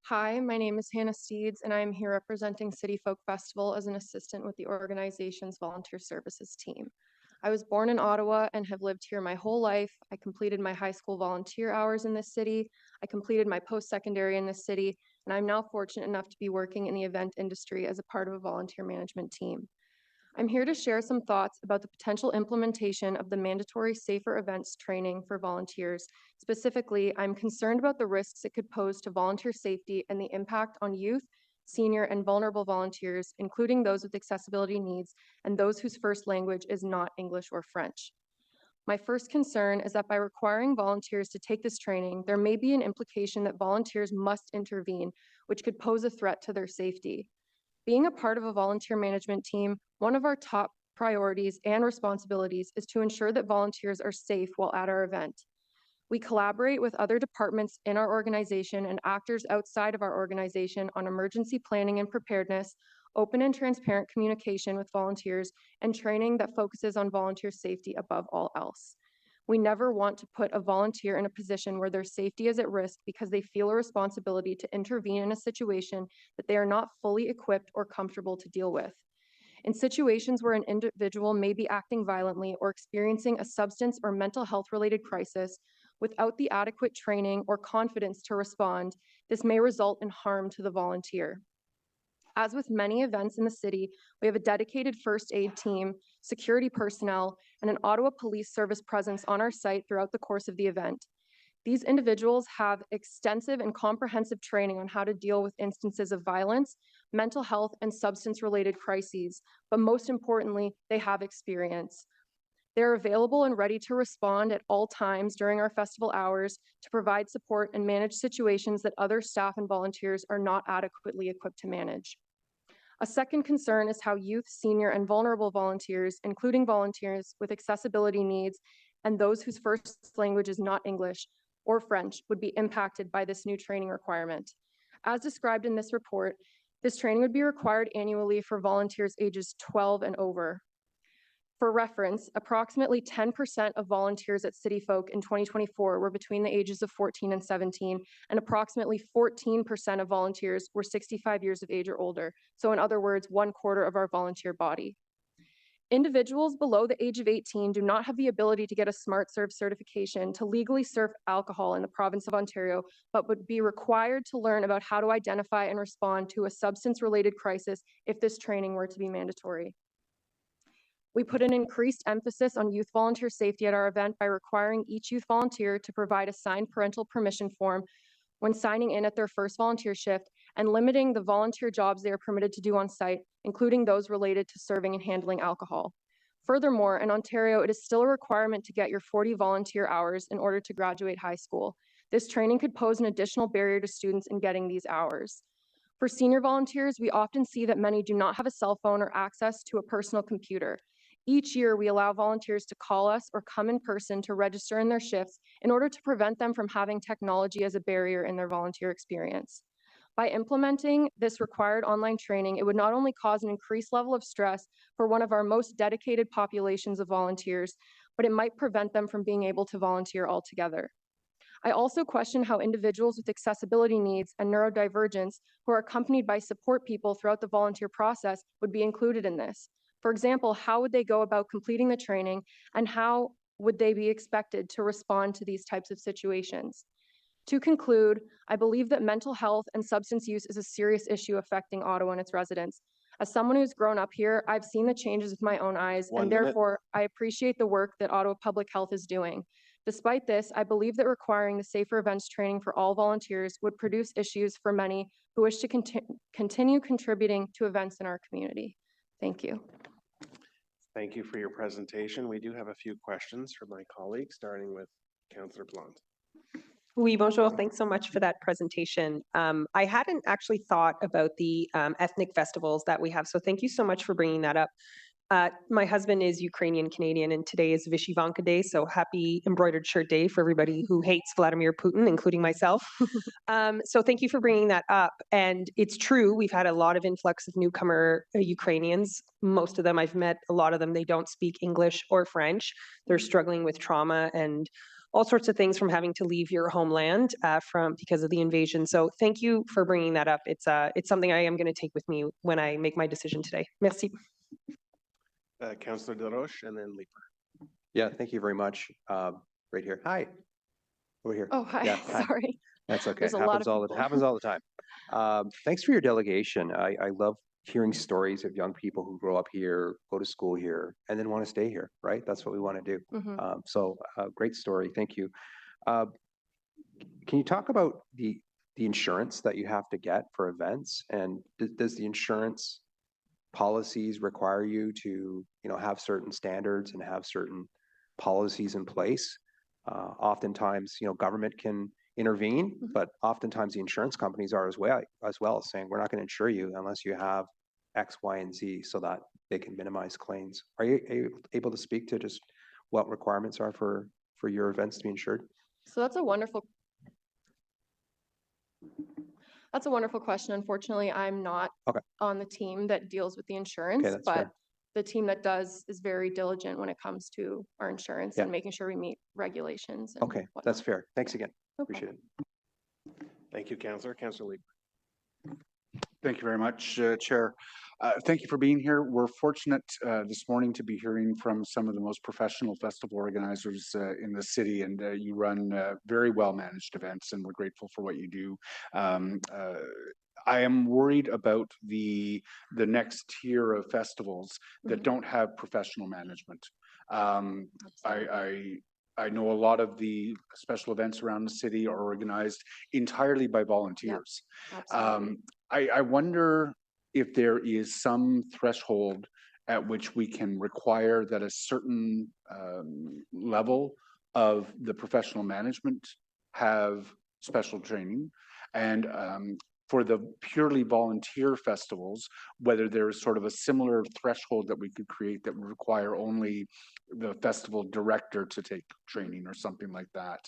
Hi, my name is Hannah Steeds, and I am here representing City Folk Festival as an assistant with the organization's volunteer services team. I was born in Ottawa and have lived here my whole life. I completed my high school volunteer hours in this city. I completed my post-secondary in this city, and I'm now fortunate enough to be working in the event industry as a part of a volunteer management team. I'm here to share some thoughts about the potential implementation of the mandatory safer events training for volunteers. Specifically, I'm concerned about the risks it could pose to volunteer safety and the impact on youth, senior, and vulnerable volunteers, including those with accessibility needs and those whose first language is not English or French. My first concern is that by requiring volunteers to take this training, there may be an implication that volunteers must intervene, which could pose a threat to their safety. Being a part of a volunteer management team, one of our top priorities and responsibilities is to ensure that volunteers are safe while at our event. We collaborate with other departments in our organization and actors outside of our organization on emergency planning and preparedness, open and transparent communication with volunteers, and training that focuses on volunteer safety above all else. We never want to put a volunteer in a position where their safety is at risk because they feel a responsibility to intervene in a situation that they are not fully equipped or comfortable to deal with. In situations where an individual may be acting violently or experiencing a substance or mental health related crisis without the adequate training or confidence to respond, this may result in harm to the volunteer. As with many events in the city, we have a dedicated first aid team, security personnel, and an Ottawa Police Service presence on our site throughout the course of the event. These individuals have extensive and comprehensive training on how to deal with instances of violence, mental health, and substance-related crises, but most importantly, they have experience. They're available and ready to respond at all times during our festival hours to provide support and manage situations that other staff and volunteers are not adequately equipped to manage. A second concern is how youth, senior, and vulnerable volunteers, including volunteers with accessibility needs and those whose first language is not English or French, would be impacted by this new training requirement. As described in this report, this training would be required annually for volunteers ages 12 and over. For reference, approximately 10% of volunteers at City Folk in 2024 were between the ages of 14 and 17, and approximately 14% of volunteers were 65 years of age or older. So in other words, 1/4 of our volunteer body. Individuals below the age of 18 do not have the ability to get a SmartServe certification to legally serve alcohol in the province of Ontario, but would be required to learn about how to identify and respond to a substance-related crisis if this training were to be mandatory. We put an increased emphasis on youth volunteer safety at our event by requiring each youth volunteer to provide a signed parental permission form when signing in at their first volunteer shift and limiting the volunteer jobs they are permitted to do on site, including those related to serving and handling alcohol. Furthermore, in Ontario, it is still a requirement to get your 40 volunteer hours in order to graduate high school. This training could pose an additional barrier to students in getting these hours. For senior volunteers, we often see that many do not have a cell phone or access to a personal computer. Each year, we allow volunteers to call us or come in person to register in their shifts in order to prevent them from having technology as a barrier in their volunteer experience. By implementing this required online training, it would not only cause an increased level of stress for one of our most dedicated populations of volunteers, but it might prevent them from being able to volunteer altogether. I also question how individuals with accessibility needs and neurodivergence who are accompanied by support people throughout the volunteer process would be included in this. For example, how would they go about completing the training, and how would they be expected to respond to these types of situations? To conclude, I believe that mental health and substance use is a serious issue affecting Ottawa and its residents. As someone who's grown up here, I've seen the changes with my own eyes, and therefore I appreciate the work that Ottawa Public Health is doing. Despite this, I believe that requiring the safer events training for all volunteers would produce issues for many who wish to continue contributing to events in our community. Thank you. Thank you for your presentation. We do have a few questions from my colleagues, starting with Councillor Plante. Oui, bonjour. Thanks so much for that presentation. I hadn't actually thought about the ethnic festivals that we have, so thank you so much for bringing that up. My husband is Ukrainian Canadian, and today is Vyshyvanka Day, so happy embroidered shirt day for everybody who hates Vladimir Putin, including myself. So thank you for bringing that up. And it's true, we've had a lot of influx of newcomer Ukrainians. Most of them I've met, a lot of them, they don't speak English or French. They're struggling with trauma and all sorts of things from having to leave your homeland because of the invasion. So thank you for bringing that up. It's something I am going to take with me when I make my decision today. Merci. Councillor DeRoche and then Leaper. Yeah, thank you very much. Right here. Hi. Over here. Oh, hi. Yeah, hi. Sorry. That's okay. There's a lot Happens of all the people. happens all the time. Thanks for your delegation. I love hearing stories of young people who grow up here, go to school here, and then want to stay here. Right? That's what we want to do. So great story. Thank you. Can you talk about the insurance that you have to get for events, and does the insurance policies require you to have certain standards and have certain policies in place? Oftentimes, government can intervene, but oftentimes the insurance companies are as well saying, we're not going to insure you unless you have X, Y, and Z, so that they can minimize claims. Are you able to speak to just what requirements are for your events to be insured? So that's a wonderful question. Unfortunately, I'm not on the team that deals with the insurance, but fair. the team that does is very diligent when it comes to our insurance and making sure we meet regulations. And Okay, whatnot. that's fair. Thanks again. No Appreciate it. Thank you, Councillor. Councillor Leaper. Thank you very much, Chair. Thank you for being here. We're fortunate this morning to be hearing from some of the most professional festival organizers in the city, and you run very well-managed events, and we're grateful for what you do. I am worried about the next tier of festivals that don't have professional management. I know a lot of the special events around the city are organized entirely by volunteers. I wonder if there is some threshold at which we can require that a certain level of the professional management have special training, and for the purely volunteer festivals, whether there is sort of a similar threshold that we could create that would require only the festival director to take training or something like that.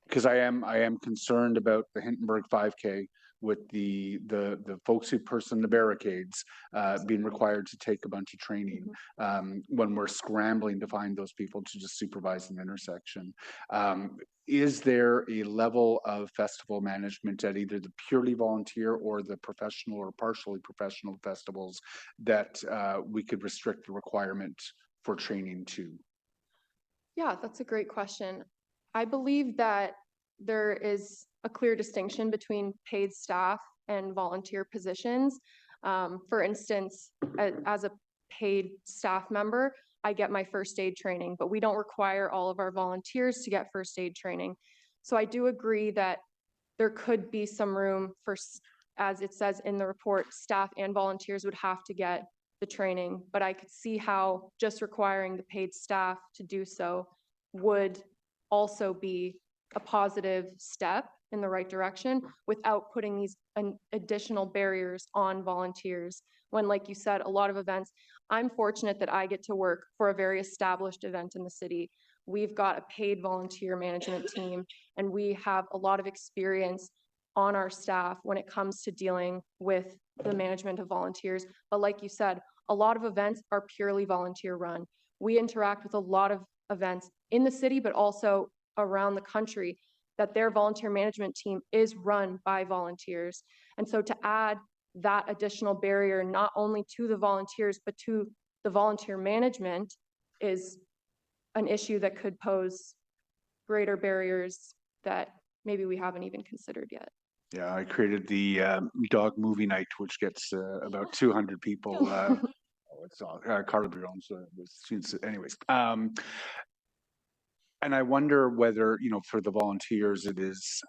Because I am concerned about the Hindenburg 5K with the folks who person the barricades being required to take a bunch of training when we're scrambling to find those people to just supervise an intersection. Is there a level of festival management at either the purely volunteer or the professional or partially professional festivals that we could restrict the requirement for training to? Yeah, that's a great question. I believe that there is a clear distinction between paid staff and volunteer positions. For instance, as a paid staff member, I get my first aid training, but we don't require all of our volunteers to get first aid training. So I do agree that there could be some room for, as it says in the report, staff and volunteers would have to get the training, but I could see how just requiring the paid staff to do so would also be a positive step in the right direction without putting these additional barriers on volunteers. When, like you said, a lot of events, I'm fortunate that I get to work for a very established event in the city. We've got a paid volunteer management team, and we have a lot of experience on our staff when it comes to dealing with the management of volunteers. But like you said, a lot of events are purely volunteer run. We interact with a lot of events in the city, but also around the country, that their volunteer management team is run by volunteers. And so to add that additional barrier, not only to the volunteers, but to the volunteer management, is an issue that could pose greater barriers that maybe we haven't even considered yet. Yeah, I created the dog movie night, which gets about 200 people. It's all Carla Brion's anyways. And I wonder whether, for the volunteers, it is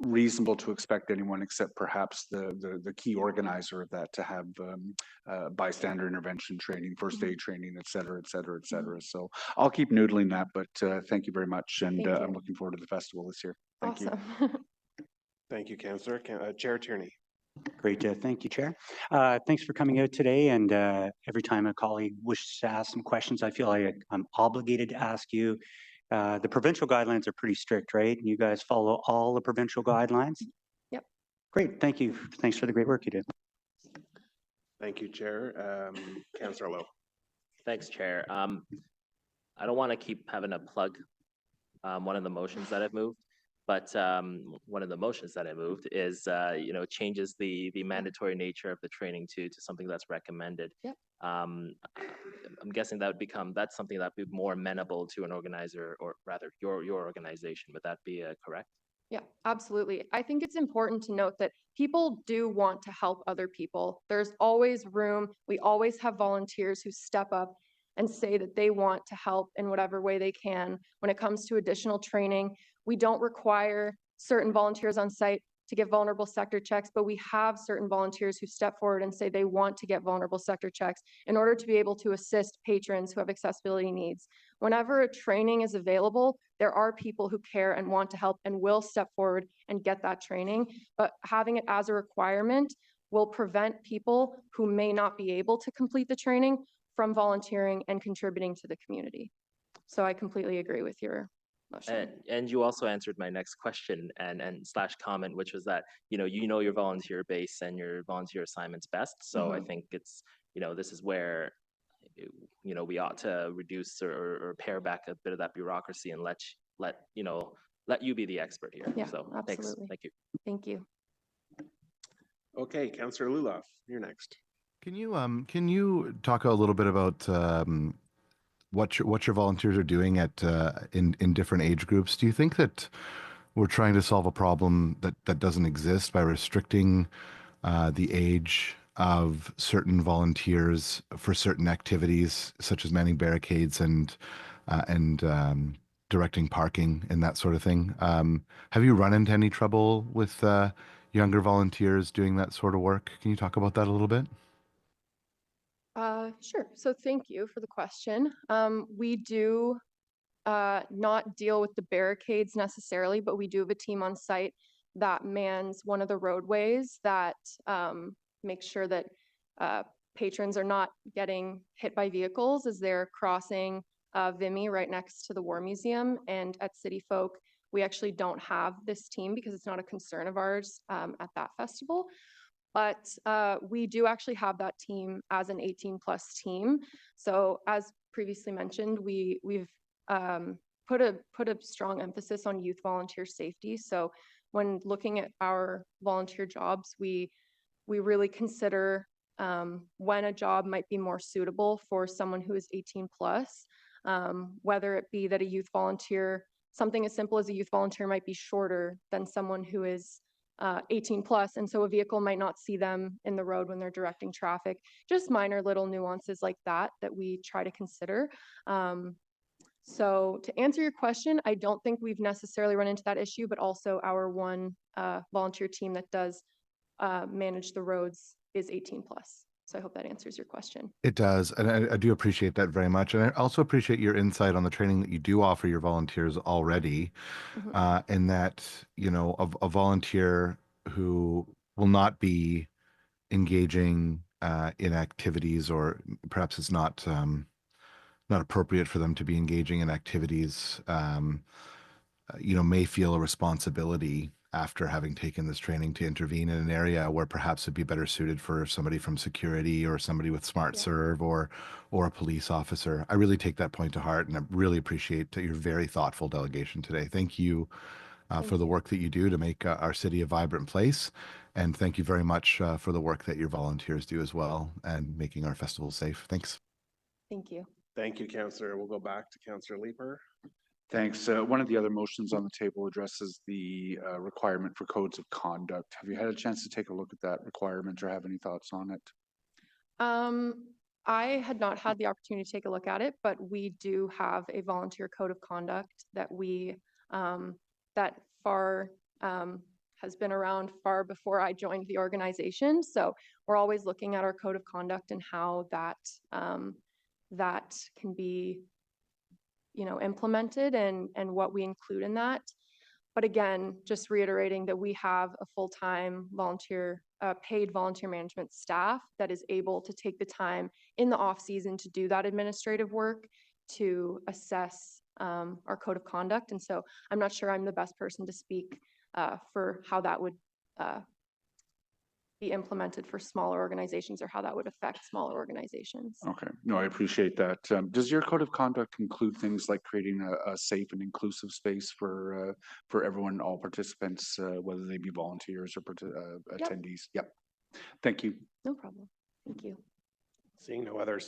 reasonable to expect anyone except perhaps the key organizer of that to have bystander intervention training, first aid training, et cetera, et cetera, et cetera. So I'll keep noodling that, but thank you very much. And I'm looking forward to the festival this year. Thank you. Thank you, Councillor. Chair Tierney. Great. Thank you, Chair. Thanks for coming out today. And every time a colleague wishes to ask some questions, I feel like I'm obligated to ask you. The provincial guidelines are pretty strict, right? You guys follow all the provincial guidelines? Yep. Great. Thank you. Thanks for the great work you do. Thank you, Chair. Councillor Lowe. Thanks, Chair. I don't want to keep having to plug one of the motions that I've moved, but one of the motions that I moved is, changes the mandatory nature of the training to something that's recommended. Yep. I'm guessing that's something that would be more amenable to an organizer, or rather your organization. Would that be correct? Yeah, absolutely. I think it's important to note that people do want to help other people. There's always room. We always have volunteers who step up and say that they want to help in whatever way they can. When it comes to additional training, we don't require certain volunteers on site to get vulnerable sector checks, but we have certain volunteers who step forward and say they want to get vulnerable sector checks in order to be able to assist patrons who have accessibility needs. Whenever a training is available, there are people who care and want to help and will step forward and get that training, but having it as a requirement will prevent people who may not be able to complete the training from volunteering and contributing to the community. So I completely agree with your motion. And you also answered my next question and slash comment, which was that, your volunteer base and your volunteer assignments best. So I think it's, this is where, we ought to reduce or pare back a bit of that bureaucracy and let you be the expert here. Yeah, So absolutely. thanks. Thank you. Thank you. Okay, Councillor Luloff, you're next. Can you talk a little bit about what your volunteers are doing at in different age groups? Do you think that we're trying to solve a problem that doesn't exist by restricting the age of certain volunteers for certain activities, such as manning barricades and directing parking and that sort of thing? Have you run into any trouble with younger volunteers doing that sort of work? Can you talk about that a little bit? Sure. So thank you for the question. We do not deal with the barricades necessarily, but we do have a team on site that mans one of the roadways that makes sure that patrons are not getting hit by vehicles as they're crossing Vimy right next to the War Museum. And at City Folk, we actually don't have this team because it's not a concern of ours at that festival. But we do actually have that team as an 18+ team. So as previously mentioned, we've put a strong emphasis on youth volunteer safety. So when looking at our volunteer jobs, we really consider when a job might be more suitable for someone who is 18+, whether it be that a youth volunteer, something as simple as a youth volunteer might be shorter than someone who is 18+, and so a vehicle might not see them in the road when they're directing traffic. Just minor little nuances like that we try to consider. So to answer your question, I don't think we've necessarily run into that issue, but also our one volunteer team that does manage the roads is 18+. So I hope that answers your question. It does, and I do appreciate that very much. And I also appreciate your insight on the training that you do offer your volunteers already, and that, a volunteer who will not be engaging in activities, or perhaps it's not appropriate for them to be engaging in activities, may feel a responsibility after having taken this training to intervene in an area where perhaps it'd be better suited for somebody from security or somebody with Smart Serve or a police officer. I really take that point to heart, and I really appreciate your very thoughtful delegation today. Thank you for the work that you do to make our city a vibrant place. And thank you very much for the work that your volunteers do as well and making our festival safe. Thanks. Thank you. Thank you, Councillor. We'll go back to Councillor Leeper. Thanks. One of the other motions on the table addresses the requirement for codes of conduct. Have you had a chance to take a look at that requirement or have any thoughts on it? I had not had the opportunity to take a look at it, but we do have a volunteer code of conduct that has been around far before I joined the organization. So we're always looking at our code of conduct and how that can be implemented and what we include in that. But again, just reiterating that we have a full-time paid volunteer management staff that is able to take the time in the off season to do that administrative work to assess our code of conduct. And so I'm not sure I'm the best person to speak for how that would be implemented for smaller organizations or how that would affect smaller organizations. Okay, no, I appreciate that. Does your code of conduct include things like creating a safe and inclusive space for everyone, all participants, whether they be volunteers or attendees? Yep. Thank you. No problem. Thank you. Seeing no other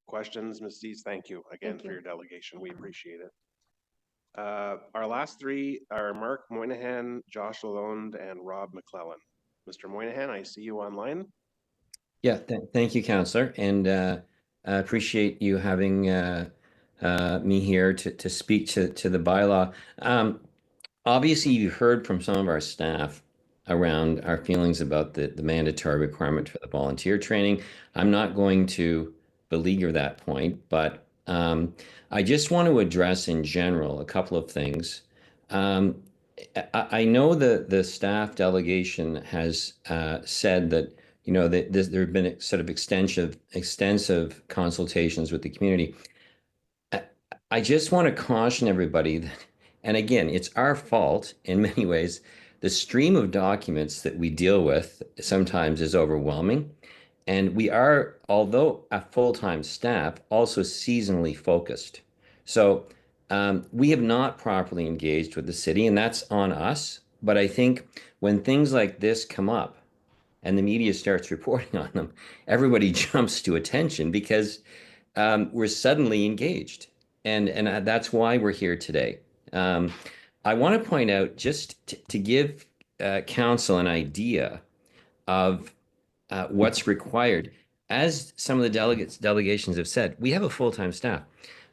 questions, Ms. Dees, thank you again Thank for you. your delegation. We appreciate it. Our last three are Mark Moynihan, Josh Lalonde, and Rob McClellan. Mr. Moynihan, I see you online. Yeah, thank you, Councillor, and I appreciate you having me here to speak to the bylaw. Obviously, you heard from some of our staff around our feelings about the mandatory requirement for the volunteer training. I'm not going to beleaguer that point, but I just want to address in general a couple of things. I know the staff delegation has said that that there have been sort of extensive consultations with the community. I just want to caution everybody that, and again, it's our fault in many ways. The stream of documents that we deal with sometimes is overwhelming. And we are, although a full-time staff, also seasonally focused. So we have not properly engaged with the city, and that's on us. But I think when things like this come up and the media starts reporting on them, everybody jumps to attention because we're suddenly engaged. And that's why we're here today. I want to point out, just to give council an idea of what's required. As some of the delegations have said, we have a full-time staff.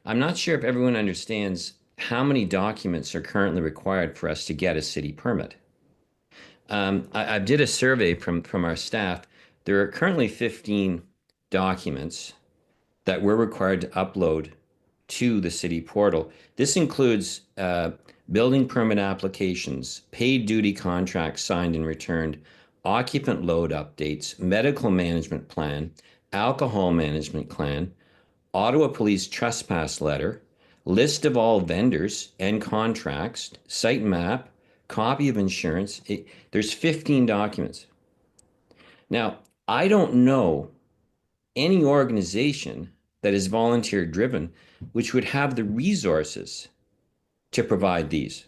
I'm not sure if everyone understands how many documents are currently required for us to get a city permit. I did a survey from our staff. There are currently 15 documents that we're required to upload to the city portal. This includes building permit applications, paid duty contracts signed and returned, occupant load updates, medical management plan, alcohol management plan, Ottawa Police trespass letter, list of all vendors and contracts, site map, copy of insurance. There's 15 documents. Now, I don't know any organization that is volunteer driven which would have the resources to provide these.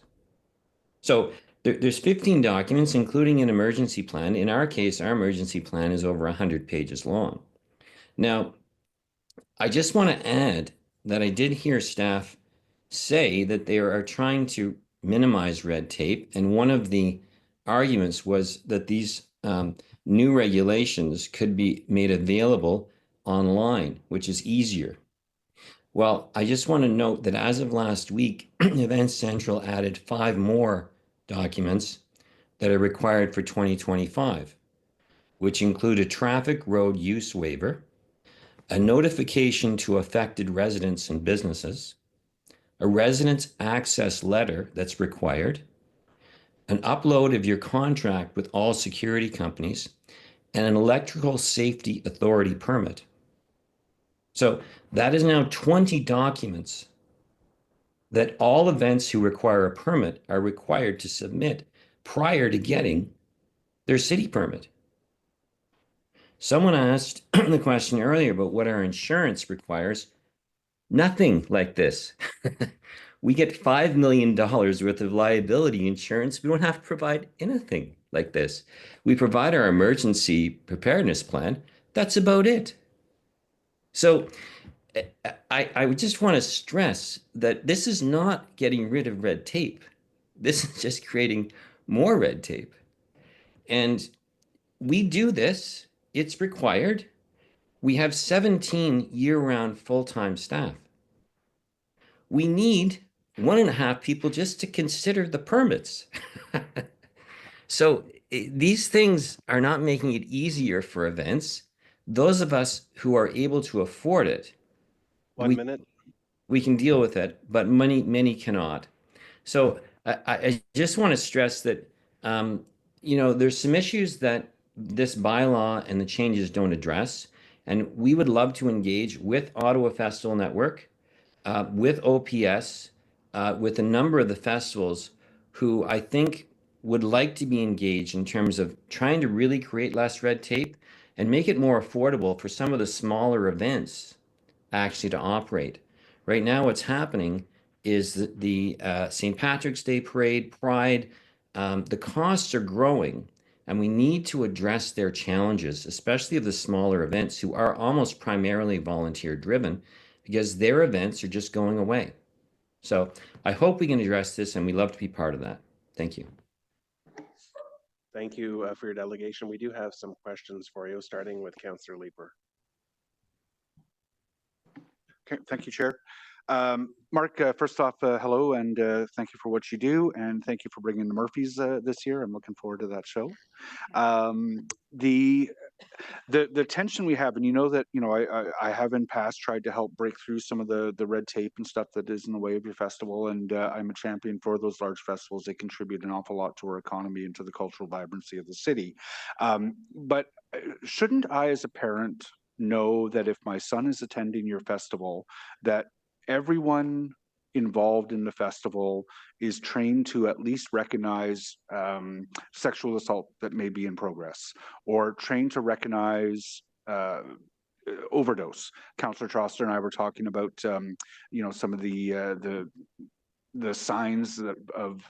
So there's 15 documents, including an emergency plan. In our case, our emergency plan is over 100 pages long. Now, I just want to add that I did hear staff say that they are trying to minimize red tape. And one of the arguments was that these new regulations could be made available online, which is easier. Well, I just want to note that as of last week, Events Central added 5 more documents that are required for 2025, which include a traffic road use waiver, a notification to affected residents and businesses, a residence access letter that's required, an upload of your contract with all security companies, and an electrical safety authority permit. So that is now 20 documents that all events who require a permit are required to submit prior to getting their city permit. Someone asked the question earlier about what our insurance requires. Nothing like this. We get $5 million worth of liability insurance. We don't have to provide anything like this. We provide our emergency preparedness plan. That's about it. So I would just want to stress that this is not getting rid of red tape. This is just creating more red tape. And we do this. It's required. We have 17 year-round full-time staff. We need 1.5 people just to consider the permits. So these things are not making it easier for events. Those of us who are able to afford it, we can deal with it, but many cannot. So I just want to stress that, there's some issues that this bylaw and the changes don't address. And we would love to engage with Ottawa Festival Network, with OPS, with a number of the festivals who I think would like to be engaged in terms of trying to really create less red tape and make it more affordable for some of the smaller events actually to operate. Right now, what's happening is that the St. Patrick's Day Parade, Pride, the costs are growing, and we need to address their challenges, especially of the smaller events who are almost primarily volunteer driven, because their events are just going away. So I hope we can address this, and we'd love to be part of that. Thank you. Thank you for your delegation. We do have some questions for you, starting with Councillor Leeper. Okay, thank you, Chair. Mark, first off, hello, and thank you for what you do, and thank you for bringing the Murphys this year. I'm looking forward to that show. The tension we have, and you know that I have in past tried to help break through some of the red tape and stuff that is in the way of your festival, and I'm a champion for those large festivals. They contribute an awful lot to our economy and to the cultural vibrancy of the city. But shouldn't I, as a parent, know that if my son is attending your festival, that everyone involved in the festival is trained to at least recognize sexual assault that may be in progress, or trained to recognize overdose? Councillor Troster and I were talking about some of the signs of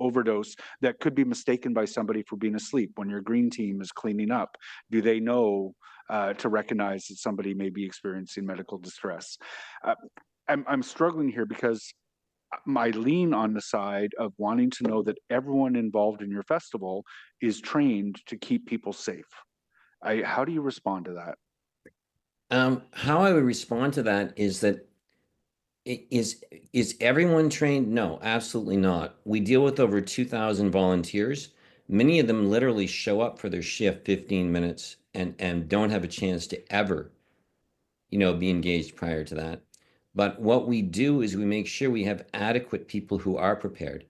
overdose that could be mistaken by somebody for being asleep when your green team is cleaning up. Do they know to recognize that somebody may be experiencing medical distress? I'm struggling here because I lean on the side of wanting to know that everyone involved in your festival is trained to keep people safe. How do you respond to that? How I would respond to that is that is everyone trained? No, absolutely not. We deal with over 2,000 volunteers. Many of them literally show up for their shift 15 minutes and don't have a chance to ever, be engaged prior to that. But what we do is we make sure we have adequate people who are prepared.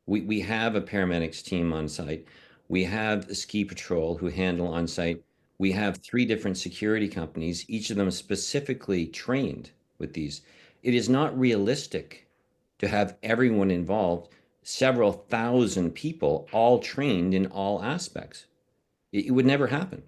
We have a paramedics team on site. We have a ski patrol who handle on site. We have 3 different security companies, each of them specifically trained with these. It is not realistic to have everyone involved, several thousand people, all trained in all aspects. It would never happen.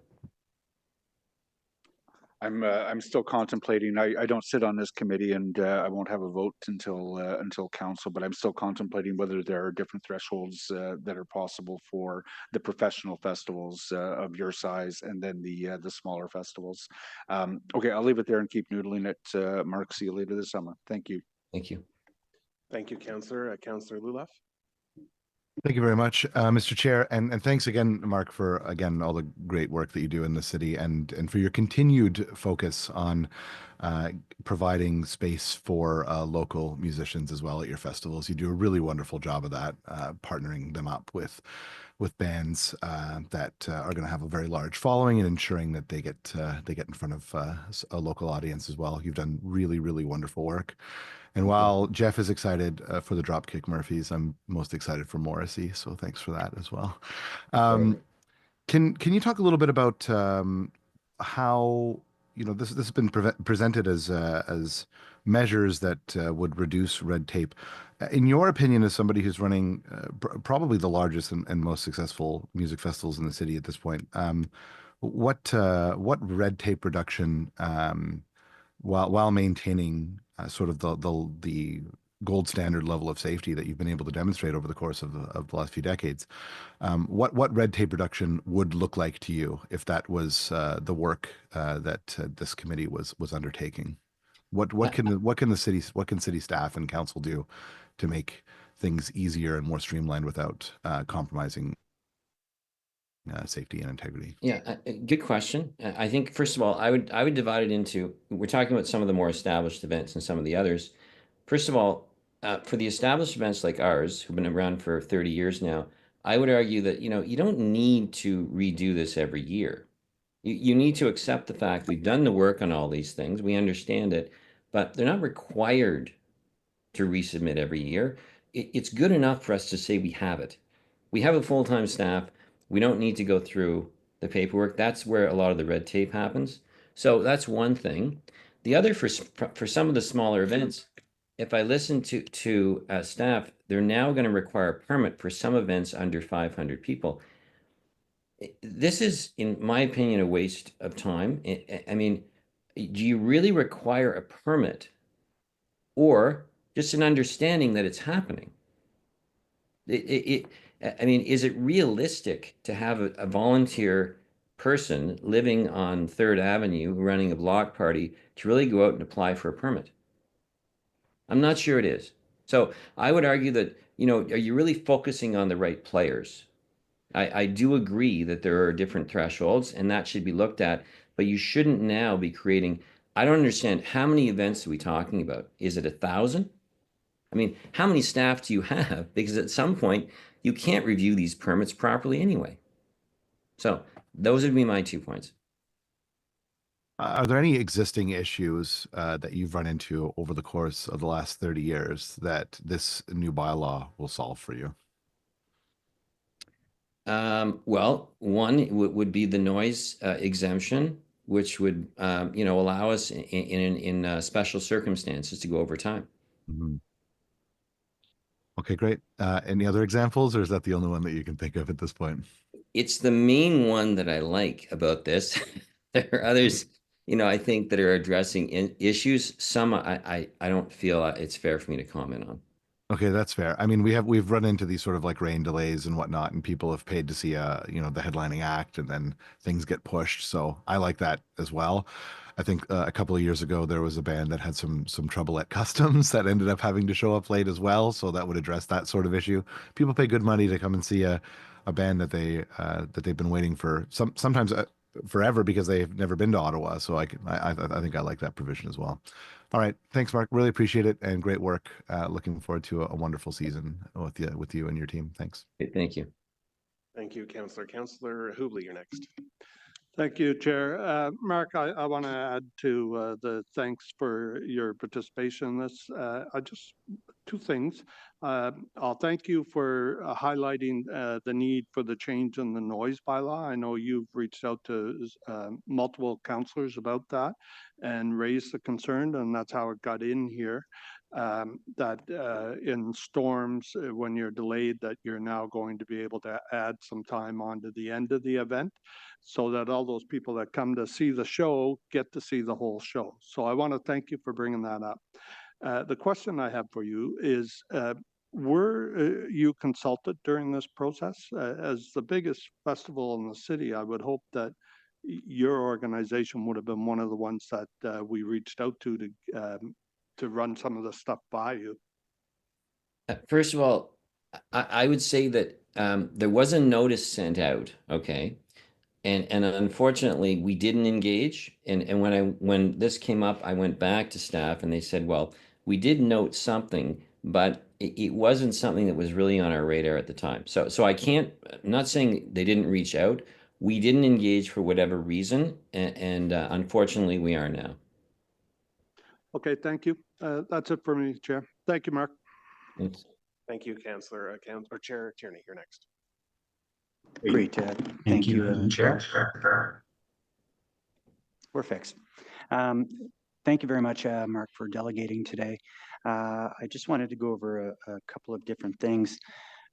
I'm still contemplating. I don't sit on this committee, and I won't have a vote until council. But I'm still contemplating whether there are different thresholds that are possible for the professional festivals of your size, and then the smaller festivals. Okay, I'll leave it there and keep noodling it. Mark, see you later this summer. Thank you. Thank you. Thank you, Councillor. Councillor Lulaf. Thank you very much, Mr. Chair, and thanks again, Mark, for again all the great work that you do in the city, and for your continued focus on providing space for local musicians as well at your festivals. You do a really wonderful job of that, partnering them up with bands that are going to have a very large following, and ensuring that they get in front of a local audience as well. You've done really, really wonderful work. And while Jeff is excited for the Dropkick Murphys, I'm most excited for Morrissey. So thanks for that as well. Can you talk a little bit about how this has been presented as measures that would reduce red tape? In your opinion, as somebody who's running probably the largest and most successful music festivals in the city at this point, what red tape reduction, while maintaining sort of the gold standard level of safety that you've been able to demonstrate over the course of the last few decades, what red tape reduction would look like to you if that was the work that this committee was undertaking? What can city staff and council do to make things easier and more streamlined without compromising safety and integrity? Yeah, good question. I think first of all, I would divide it into, we're talking about some of the more established events and some of the others. First of all, for the established events like ours, who've been around for 30 years now, I would argue that you don't need to redo this every year. You need to accept the fact we've done the work on all these things. We understand it, but they're not required to resubmit every year. It's good enough for us to say we have it. We have a full-time staff. We don't need to go through the paperwork. That's where a lot of the red tape happens. So that's one thing. The other, for some of the smaller events, if I listen to staff, they're now going to require a permit for some events under 500 people. This is, in my opinion, a waste of time. I mean, do you really require a permit or just an understanding that it's happening? I mean, is it realistic to have a volunteer person living on 3rd Avenue running a block party to really go out and apply for a permit? I'm not sure it is. So I would argue that, are you really focusing on the right players? I do agree that there are different thresholds and that should be looked at, but you shouldn't now be creating, I don't understand, how many events are we talking about? Is it 1,000? I mean, how many staff do you have? Because at some point, you can't review these permits properly anyway. So those would be my 2 points. Are there any existing issues that you've run into over the course of the last 30 years that this new bylaw will solve for you? Well, one would be the noise exemption, which would, allow us in special circumstances to go over time. Mm-hmm. Okay, great. Any other examples, or is that the only one that you can think of at this point? It's the main one that I like about this. There are others, I think that are addressing issues. Some I don't feel it's fair for me to comment on. Okay, that's fair. I mean, we've run into these sort of like rain delays and whatnot, and people have paid to see the headlining act, and then things get pushed. So I like that as well. I think a couple of years ago there was a band that had some trouble at customs that ended up having to show up late as well. So that would address that sort of issue. People pay good money to come and see a band that they've been waiting for sometimes forever because they've never been to Ottawa. So I think I like that provision as well. All right. Thanks, Mark. Really appreciate it and great work. Looking forward to a wonderful season with you and your team. Thanks. Thank you. Thank you, Councillor. Councillor Hubley, you're next. Thank you, Chair. Mark, I want to add to the thanks for your participation in this. Just 2 things. I'll thank you for highlighting the need for the change in the noise bylaw. I know you've reached out to multiple councillors about that and raised the concern, and that's how it got in here. That in storms, when you're delayed, that you're now going to be able to add some time onto the end of the event so that all those people that come to see the show get to see the whole show. So I want to thank you for bringing that up. The question I have for you is, were you consulted during this process? As the biggest festival in the city, I would hope that your organization would have been one of the ones that we reached out to run some of the stuff by you. First of all, I would say that there was a notice sent out, okay? And unfortunately, we didn't engage. And when this came up, I went back to staff and they said, well, we did note something, but it wasn't something that was really on our radar at the time. So I'm not saying they didn't reach out. We didn't engage for whatever reason. And unfortunately, we are now. Okay, thank you. That's it for me, Chair. Thank you, Mark. Thanks. Thank you, Councillor. Chair Tierney, you're next. Great. Thank you, Chair. We're fixed. Thank you very much, Mark, for delegating today. I just wanted to go over a couple of different things.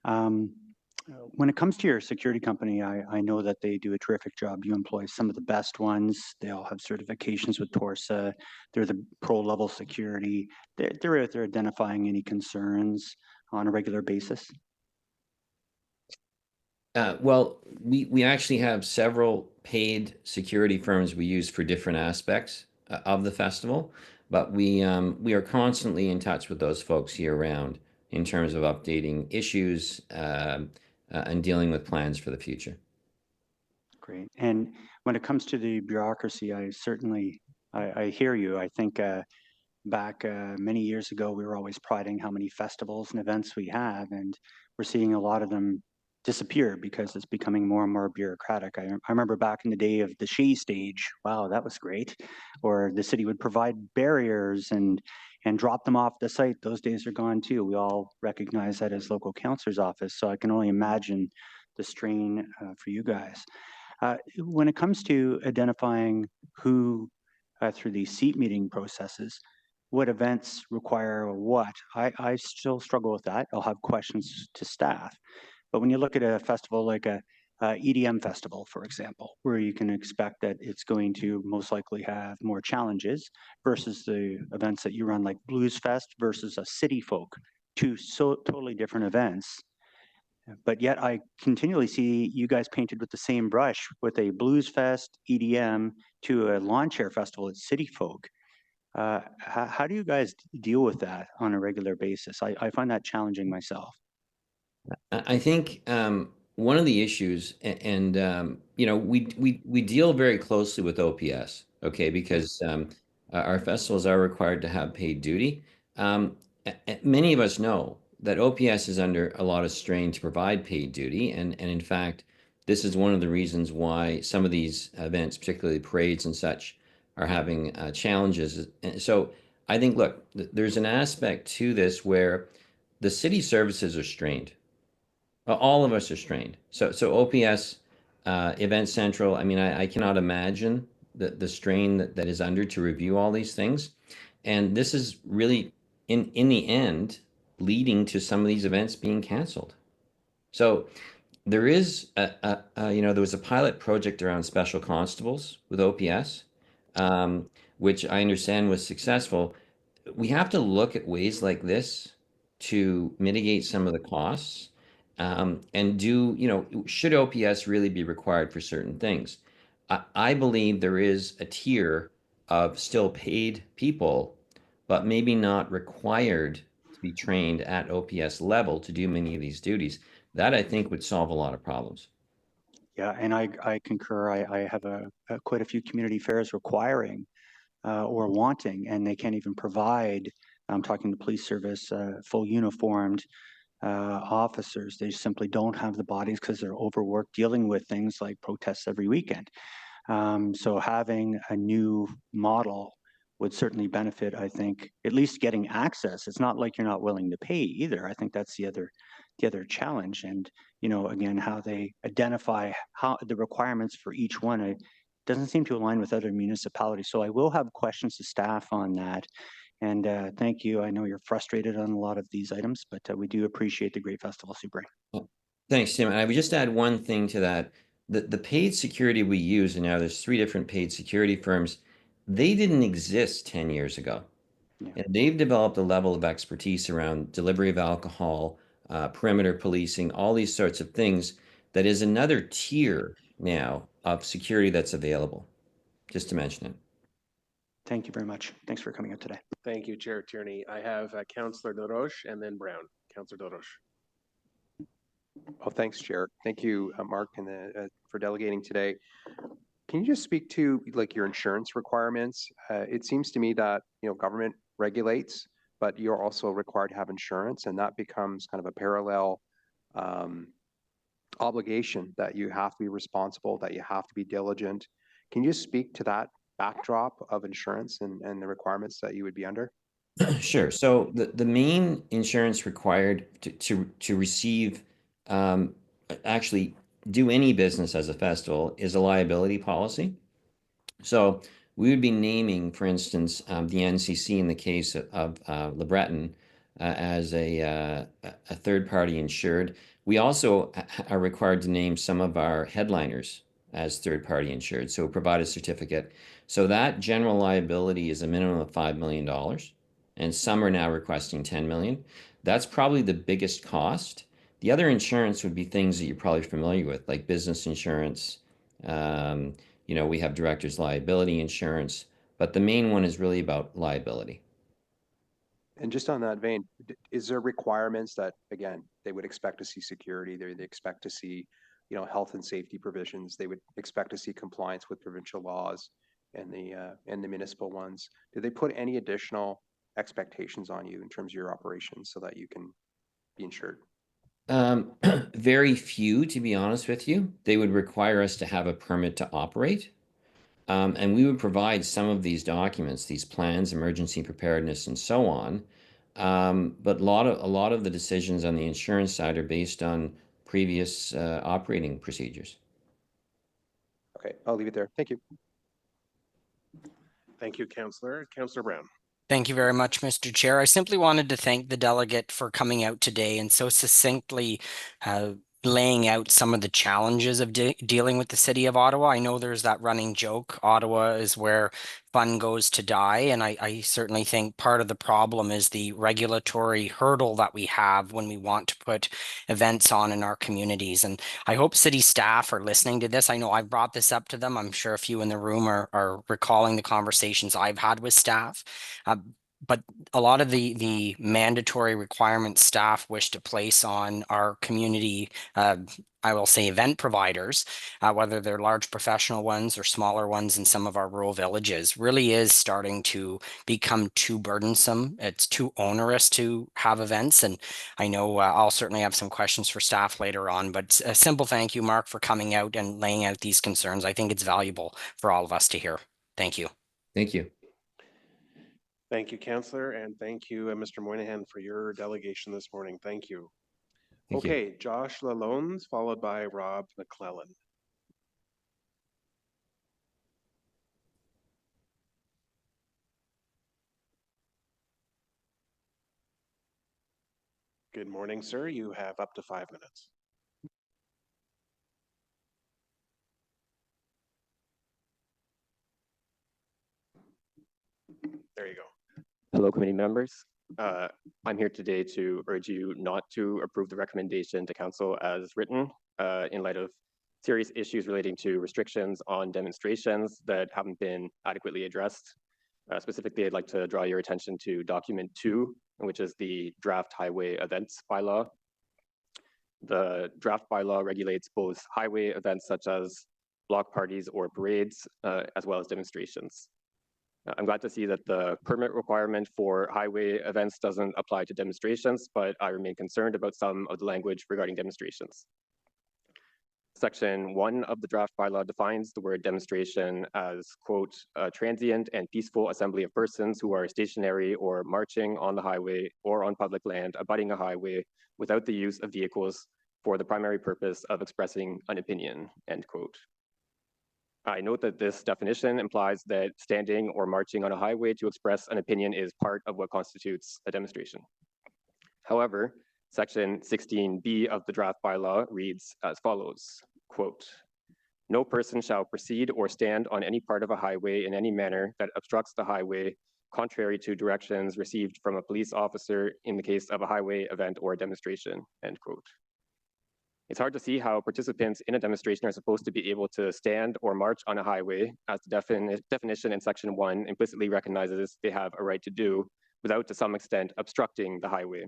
When it comes to your security company, I know that they do a terrific job. You employ some of the best ones. They all have certifications with TORSA. They're the pro-level security. They're out there identifying any concerns on a regular basis. Well, we actually have several paid security firms we use for different aspects of the festival, but we are constantly in touch with those folks year round in terms of updating issues and dealing with plans for the future. Great. And when it comes to the bureaucracy, I hear you. I think back many years ago, we were always priding how many festivals and events we have, and we're seeing a lot of them disappear because it's becoming more and more bureaucratic. I remember back in the day of the Shea stage, wow, that was great. Or the city would provide barriers and drop them off the site. Those days are gone too. We all recognize that as local councilor's office. So I can only imagine the strain for you guys. When it comes to identifying who through these seat meeting processes, what events require what. I still struggle with that. I'll have questions to staff. But when you look at a festival like a EDM festival, for example, where you can expect that it's going to most likely have more challenges versus the events that you run like Blues Fest versus a City Folk, two totally different events. But yet I continually see you guys painted with the same brush with a Blues Fest, EDM, to a lawn chair festival at City Folk. How do you guys deal with that on a regular basis? I find that challenging myself. I think one of the issues, and you know, we deal very closely with OPS, okay, because our festivals are required to have paid duty. Many of us know that OPS is under a lot of strain to provide paid duty, and in fact, this is one of the reasons why some of these events, particularly parades and such, are having challenges. And so I think, look, there's an aspect to this where the city services are strained. All of us are strained. So OPS, Event Central, I mean, I cannot imagine the strain that is under to review all these things. And this is really, in the end, leading to some of these events being canceled. So there is you know, there was a pilot project around special constables with OPS, which I understand was successful. We have to look at ways like this to mitigate some of the costs, and do, you know, should OPS really be required for certain things? I believe there is a tier of still paid people, but maybe not required to be trained at OPS level to do many of these duties. That I think would solve a lot of problems. Yeah, and I concur. I have quite a few community fairs requiring or wanting, and they can't even provide. I'm talking the police service, full uniformed officers. They simply don't have the bodies because they're overworked dealing with things like protests every weekend. So having a new model would certainly benefit, I think, at least getting access. It's not like you're not willing to pay either. I think that's the other challenge. And, you know, again, how they identify how the requirements for each one, it doesn't seem to align with other municipalities. So I will have questions to staff on that. And thank you. I know you're frustrated on a lot of these items, but we do appreciate the great festival, Super. Thanks, Tim. And I would just add one thing to that. The paid security we use, and now there's 3 different paid security firms, they didn't exist 10 years ago. Yeah. And they've developed a level of expertise around delivery of alcohol, perimeter policing, all these sorts of things that is another tier now of security that's available, just to mention it. Thank you very much. Thanks for coming out today. Thank you, Chair Tierney. I have Councillor Dorosh and then Brown. Councillor Dorosh. Oh, thanks, Chair. Thank you, Mark, and for delegating today. Can you just speak to like your insurance requirements? It seems to me that, you know, government regulates, but you're also required to have insurance, and that becomes kind of a parallel obligation that you have to be responsible, that you have to be diligent. Can you just speak to that backdrop of insurance and the requirements that you would be under? Sure. So the main insurance required to receive, actually do any business as a festival is a liability policy. So we would be naming, for instance, the NCC in the case of Le Breton as a third-party insured. We also are required to name some of our headliners as third-party insured, so provide a certificate. So that general liability is a minimum of $5 million, and some are now requesting 10 million. That's probably the biggest cost. The other insurance would be things that you're probably familiar with, like business insurance. You know, we have director's liability insurance, but the main one is really about liability. And just on that vein, is there requirements that, again, they would expect to see security, they expect to see, you know, health and safety provisions, they would expect to see compliance with provincial laws and the municipal ones? Do they put any additional expectations on you in terms of your operations so that you can be insured? Very few, to be honest with you. They would require us to have a permit to operate. And we would provide some of these documents, these plans, emergency preparedness, and so on. But a lot of the decisions on the insurance side are based on previous operating procedures. Okay, I'll leave it there. Thank you. Thank you, Councillor. Councillor Brown. Thank you very much, Mr. Chair. I simply wanted to thank the delegate for coming out today and so succinctly laying out some of the challenges of dealing with the city of Ottawa. I know there's that running joke, Ottawa is where fun goes to die. And I certainly think part of the problem is the regulatory hurdle that we have when we want to put events on in our communities. And I hope city staff are listening to this. I know I've brought this up to them. I'm sure a few in the room are recalling the conversations I've had with staff. But a lot of the mandatory requirements staff wish to place on our community, I will say event providers, whether they're large professional ones or smaller ones in some of our rural villages, really is starting to become too burdensome. It's too onerous to have events. And I know I'll certainly have some questions for staff later on, but a simple thank you, Mark, for coming out and laying out these concerns. I think it's valuable for all of us to hear. Thank you. Thank you. Thank you, Councillor, and thank you, Mr. Moynihan, for your delegation this morning. Thank you. Thank you. Okay, Josh Lalonde, followed by Rob McClellan. Good morning, sir. You have up to 5 minutes. There you go. Hello, committee members. I'm here today to urge you not to approve the recommendation to council as written in light of serious issues relating to restrictions on demonstrations that haven't been adequately addressed. Specifically, I'd like to draw your attention to document 2, which is the draft highway events bylaw. The draft bylaw regulates both highway events such as block parties or parades, as well as demonstrations. I'm glad to see that the permit requirement for highway events doesn't apply to demonstrations, but I remain concerned about some of the language regarding demonstrations. Section 1 of the draft bylaw defines the word demonstration as, quote, a transient and peaceful assembly of persons who are stationary or marching on the highway or on public land abutting a highway without the use of vehicles for the primary purpose of expressing an opinion, end quote. I note that this definition implies that standing or marching on a highway to express an opinion is part of what constitutes a demonstration. However, Section 16B of the draft bylaw reads as follows, quote, no person shall proceed or stand on any part of a highway in any manner that obstructs the highway contrary to directions received from a police officer in the case of a highway event or a demonstration, end quote. It's hard to see how participants in a demonstration are supposed to be able to stand or march on a highway, as the definition in Section 1 implicitly recognizes they have a right to do, without to some extent obstructing the highway.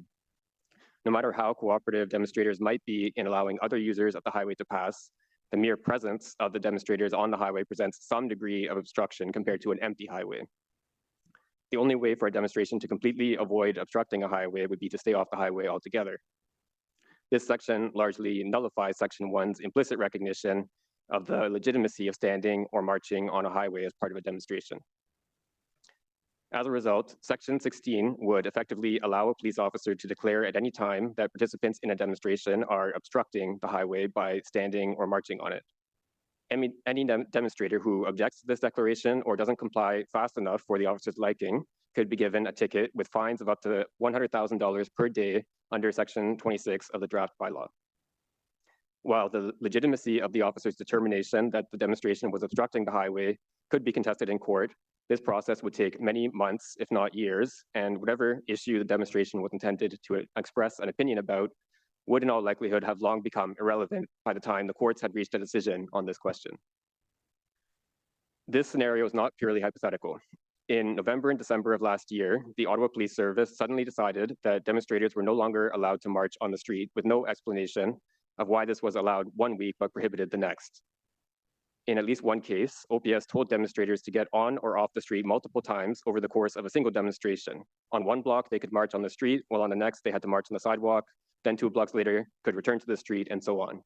No matter how cooperative demonstrators might be in allowing other users of the highway to pass, the mere presence of the demonstrators on the highway presents some degree of obstruction compared to an empty highway. The only way for a demonstration to completely avoid obstructing a highway would be to stay off the highway altogether. This section largely nullifies Section 1's implicit recognition of the legitimacy of standing or marching on a highway as part of a demonstration. As a result, Section 16 would effectively allow a police officer to declare at any time that participants in a demonstration are obstructing the highway by standing or marching on it. Any demonstrator who objects to this declaration or doesn't comply fast enough for the officer's liking could be given a ticket with fines of up to $100,000 per day under Section 26 of the draft bylaw. While the legitimacy of the officer's determination that the demonstration was obstructing the highway could be contested in court, this process would take many months, if not years, and whatever issue the demonstration was intended to express an opinion about would in all likelihood have long become irrelevant by the time the courts had reached a decision on this question. This scenario is not purely hypothetical. In November and December of last year, the Ottawa Police Service suddenly decided that demonstrators were no longer allowed to march on the street with no explanation of why this was allowed one week but prohibited the next. In at least one case, OPS told demonstrators to get on or off the street multiple times over the course of a single demonstration. On one block, they could march on the street, while on the next, they had to march on the sidewalk, then 2 blocks later, could return to the street, and so on.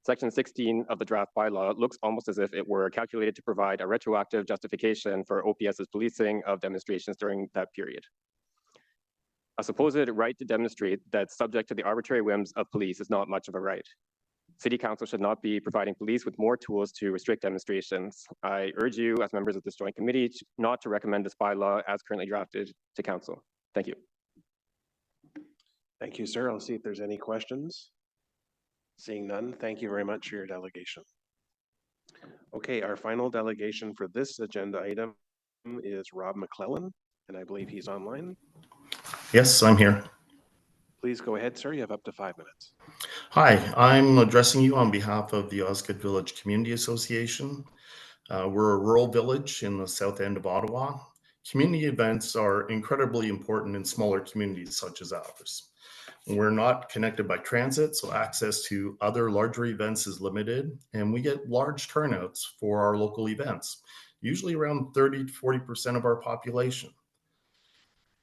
Section 16 of the draft bylaw looks almost as if it were calculated to provide a retroactive justification for OPS's policing of demonstrations during that period. A supposed right to demonstrate that's subject to the arbitrary whims of police is not much of a right. City Council should not be providing police with more tools to restrict demonstrations. I urge you as members of this joint committee not to recommend this bylaw as currently drafted to Council. Thank you. Thank you, sir. I'll see if there's any questions. Seeing none, thank you very much for your delegation. Okay, our final delegation for this agenda item is Rob McClellan, and I believe he's online. Yes, I'm here. Please go ahead, sir. You have up to 5 minutes. Hi, I'm addressing you on behalf of the Osgoode Village Community Association. We're a rural village in the south end of Ottawa. Community events are incredibly important in smaller communities such as ours. We're not connected by transit, so access to other larger events is limited, and we get large turnouts for our local events, usually around 30 to 40% of our population.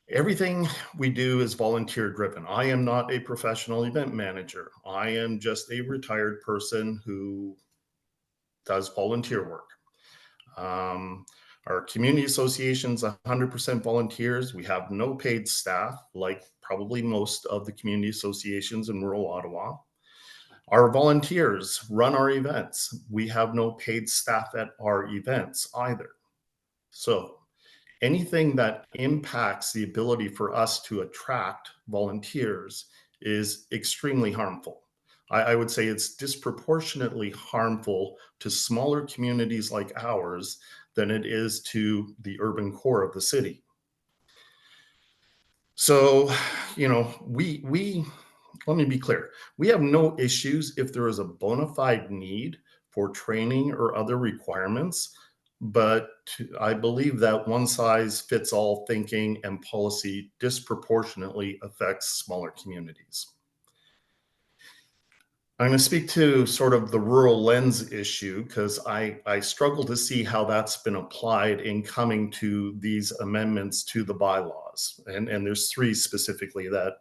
Everything we do is volunteer driven. I am not a professional event manager. I am just a retired person who does volunteer work. Our community association's 100% volunteers. We have no paid staff, like probably most of the community associations in rural Ottawa. Our volunteers run our events. We have no paid staff at our events either. So anything that impacts the ability for us to attract volunteers is extremely harmful. I would say it's disproportionately harmful to smaller communities like ours than it is to the urban core of the city. So, you know, let me be clear. We have no issues if there is a bona fide need for training or other requirements, but I believe that one size fits all thinking and policy disproportionately affects smaller communities. I'm going to speak to sort of the rural lens issue because I struggle to see how that's been applied in coming to these amendments to the bylaws. And there's three specifically that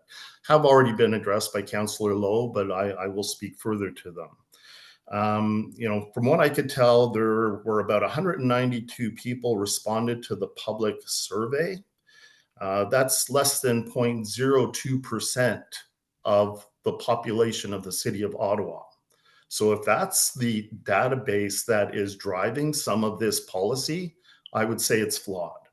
have already been addressed by Councillor Lowe, but I will speak further to them. You know, from what I could tell, there were about 192 people responded to the public survey. That's less than 0.02% of the population of the city of Ottawa. So if that's the database that is driving some of this policy, I would say it's flawed.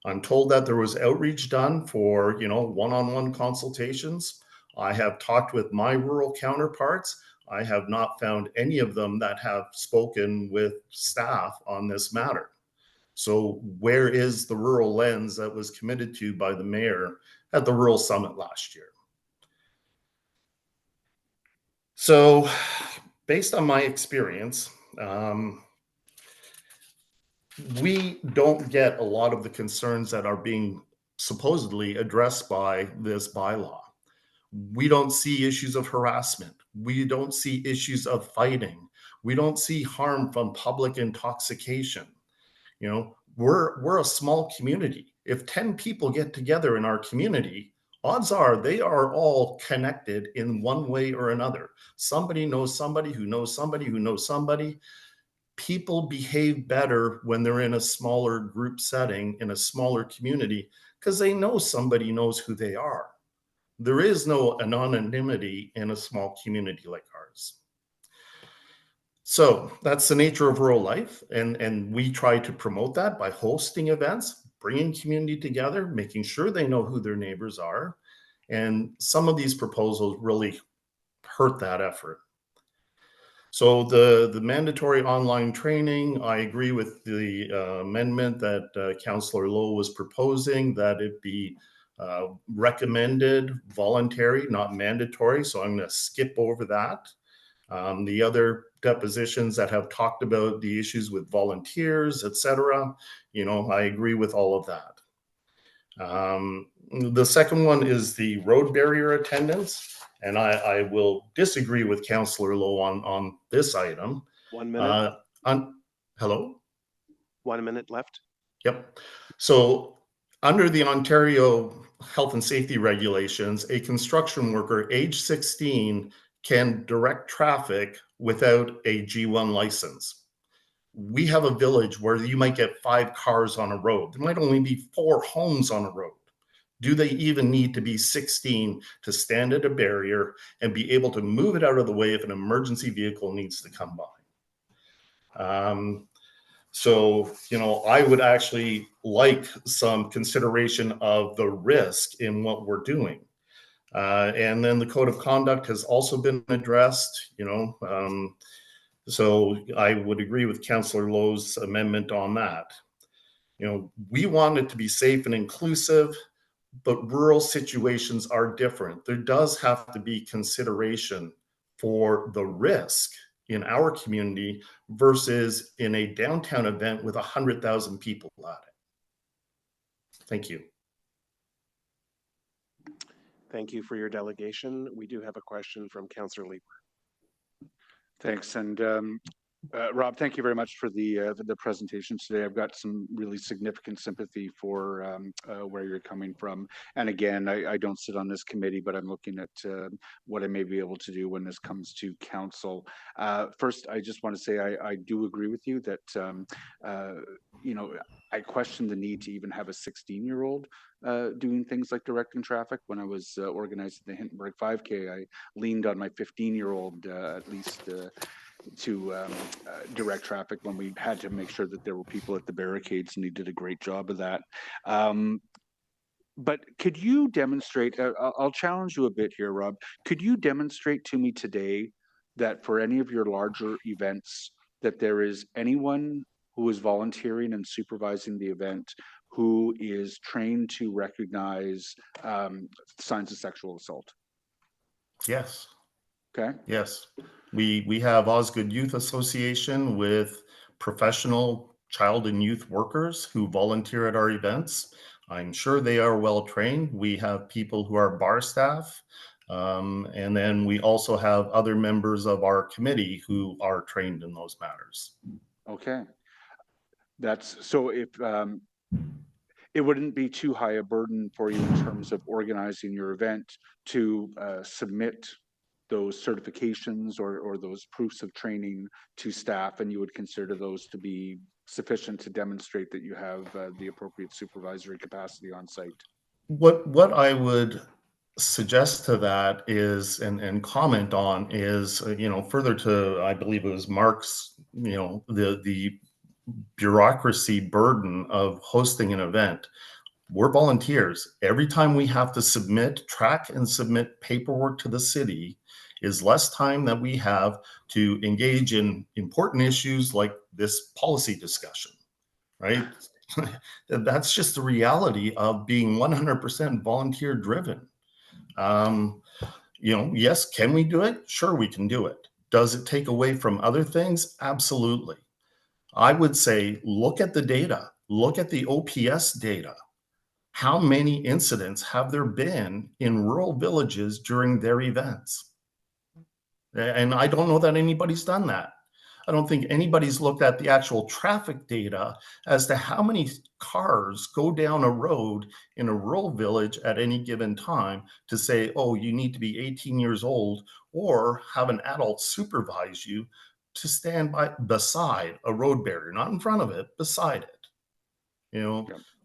I'm told that there was outreach done for, you know, one-on-one consultations. I have talked with my rural counterparts. I have not found any of them that have spoken with staff on this matter. So where is the rural lens that was committed to by the mayor at the Rural Summit last year? So based on my experience, we don't get a lot of the concerns that are being supposedly addressed by this bylaw. We don't see issues of harassment. We don't see issues of fighting. We don't see harm from public intoxication. You know, we're a small community. If 10 people get together in our community, odds are they are all connected in one way or another. Somebody knows somebody who knows somebody who knows somebody. People behave better when they're in a smaller group setting, in a smaller community, because they know somebody knows who they are. There is no anonymity in a small community like ours. So that's the nature of rural life. And we try to promote that by hosting events, bringing community together, making sure they know who their neighbors are. And some of these proposals really hurt that effort. So the mandatory online training, I agree with the amendment that Councillor Lowe was proposing, that it be recommended voluntary, not mandatory. So I'm going to skip over that. The other depositions that have talked about the issues with volunteers, etc., you know, I agree with all of that. The second one is the road barrier attendance, and I will disagree with Councillor Lowe on this item. 1 minute. Hello? 1 minute left. Yep. So under the Ontario health and safety regulations, a construction worker age 16 can direct traffic without a G1 license. We have a village where you might get 5 cars on a road. There might only be 4 homes on a road. Do they even need to be 16 to stand at a barrier and be able to move it out of the way if an emergency vehicle needs to come by? So, I would actually like some consideration of the risk in what we're doing. And then the code of conduct has also been addressed, so I would agree with Councillor Lowe's amendment on that. We want it to be safe and inclusive, but rural situations are different. There does have to be consideration for the risk in our community versus in a downtown event with 100,000 people at it. Thank you. Thank you for your delegation. We do have a question from Councillor Leeper. Thanks. And Rob, thank you very much for the presentation today. I've got some really significant sympathy for where you're coming from. And again, I don't sit on this committee, but I'm looking at what I may be able to do when this comes to council. First, I just want to say I do agree with you that, I question the need to even have a 16-year-old doing things like directing traffic. When I was organizing the Hindenburg 5K, I leaned on my 15-year-old at least to direct traffic when we had to make sure that there were people at the barricades, and he did a great job of that. But could you demonstrate, I'll challenge you a bit here, Rob, could you demonstrate to me today that for any of your larger events, that there is anyone who is volunteering and supervising the event who is trained to recognize signs of sexual assault? Yes. Okay. Yes. We have Osgood Youth Association with professional child and youth workers who volunteer at our events. I'm sure they are well trained. We have people who are bar staff. And then we also have other members of our committee who are trained in those matters. Okay. That's so if it wouldn't be too high a burden for you in terms of organizing your event to submit those certifications or those proofs of training to staff, and you would consider those to be sufficient to demonstrate that you have the appropriate supervisory capacity on site. What I would suggest to that is and comment on is further to, I believe it was Mark's, the bureaucracy burden of hosting an event. We're volunteers. Every time we have to track and submit paperwork to the city is less time that we have to engage in important issues like this policy discussion, right? That's just the reality of being 100% volunteer driven. Yes, can we do it? Sure, we can do it. Does it take away from other things? Absolutely. I would say, look at the data, look at the OPS data. How many incidents have there been in rural villages during their events? And I don't know that anybody's done that. I don't think anybody's looked at the actual traffic data as to how many cars go down a road in a rural village at any given time to say, oh, you need to be 18 years old, or have an adult supervise you to stand beside a road barrier, not in front of it, beside it.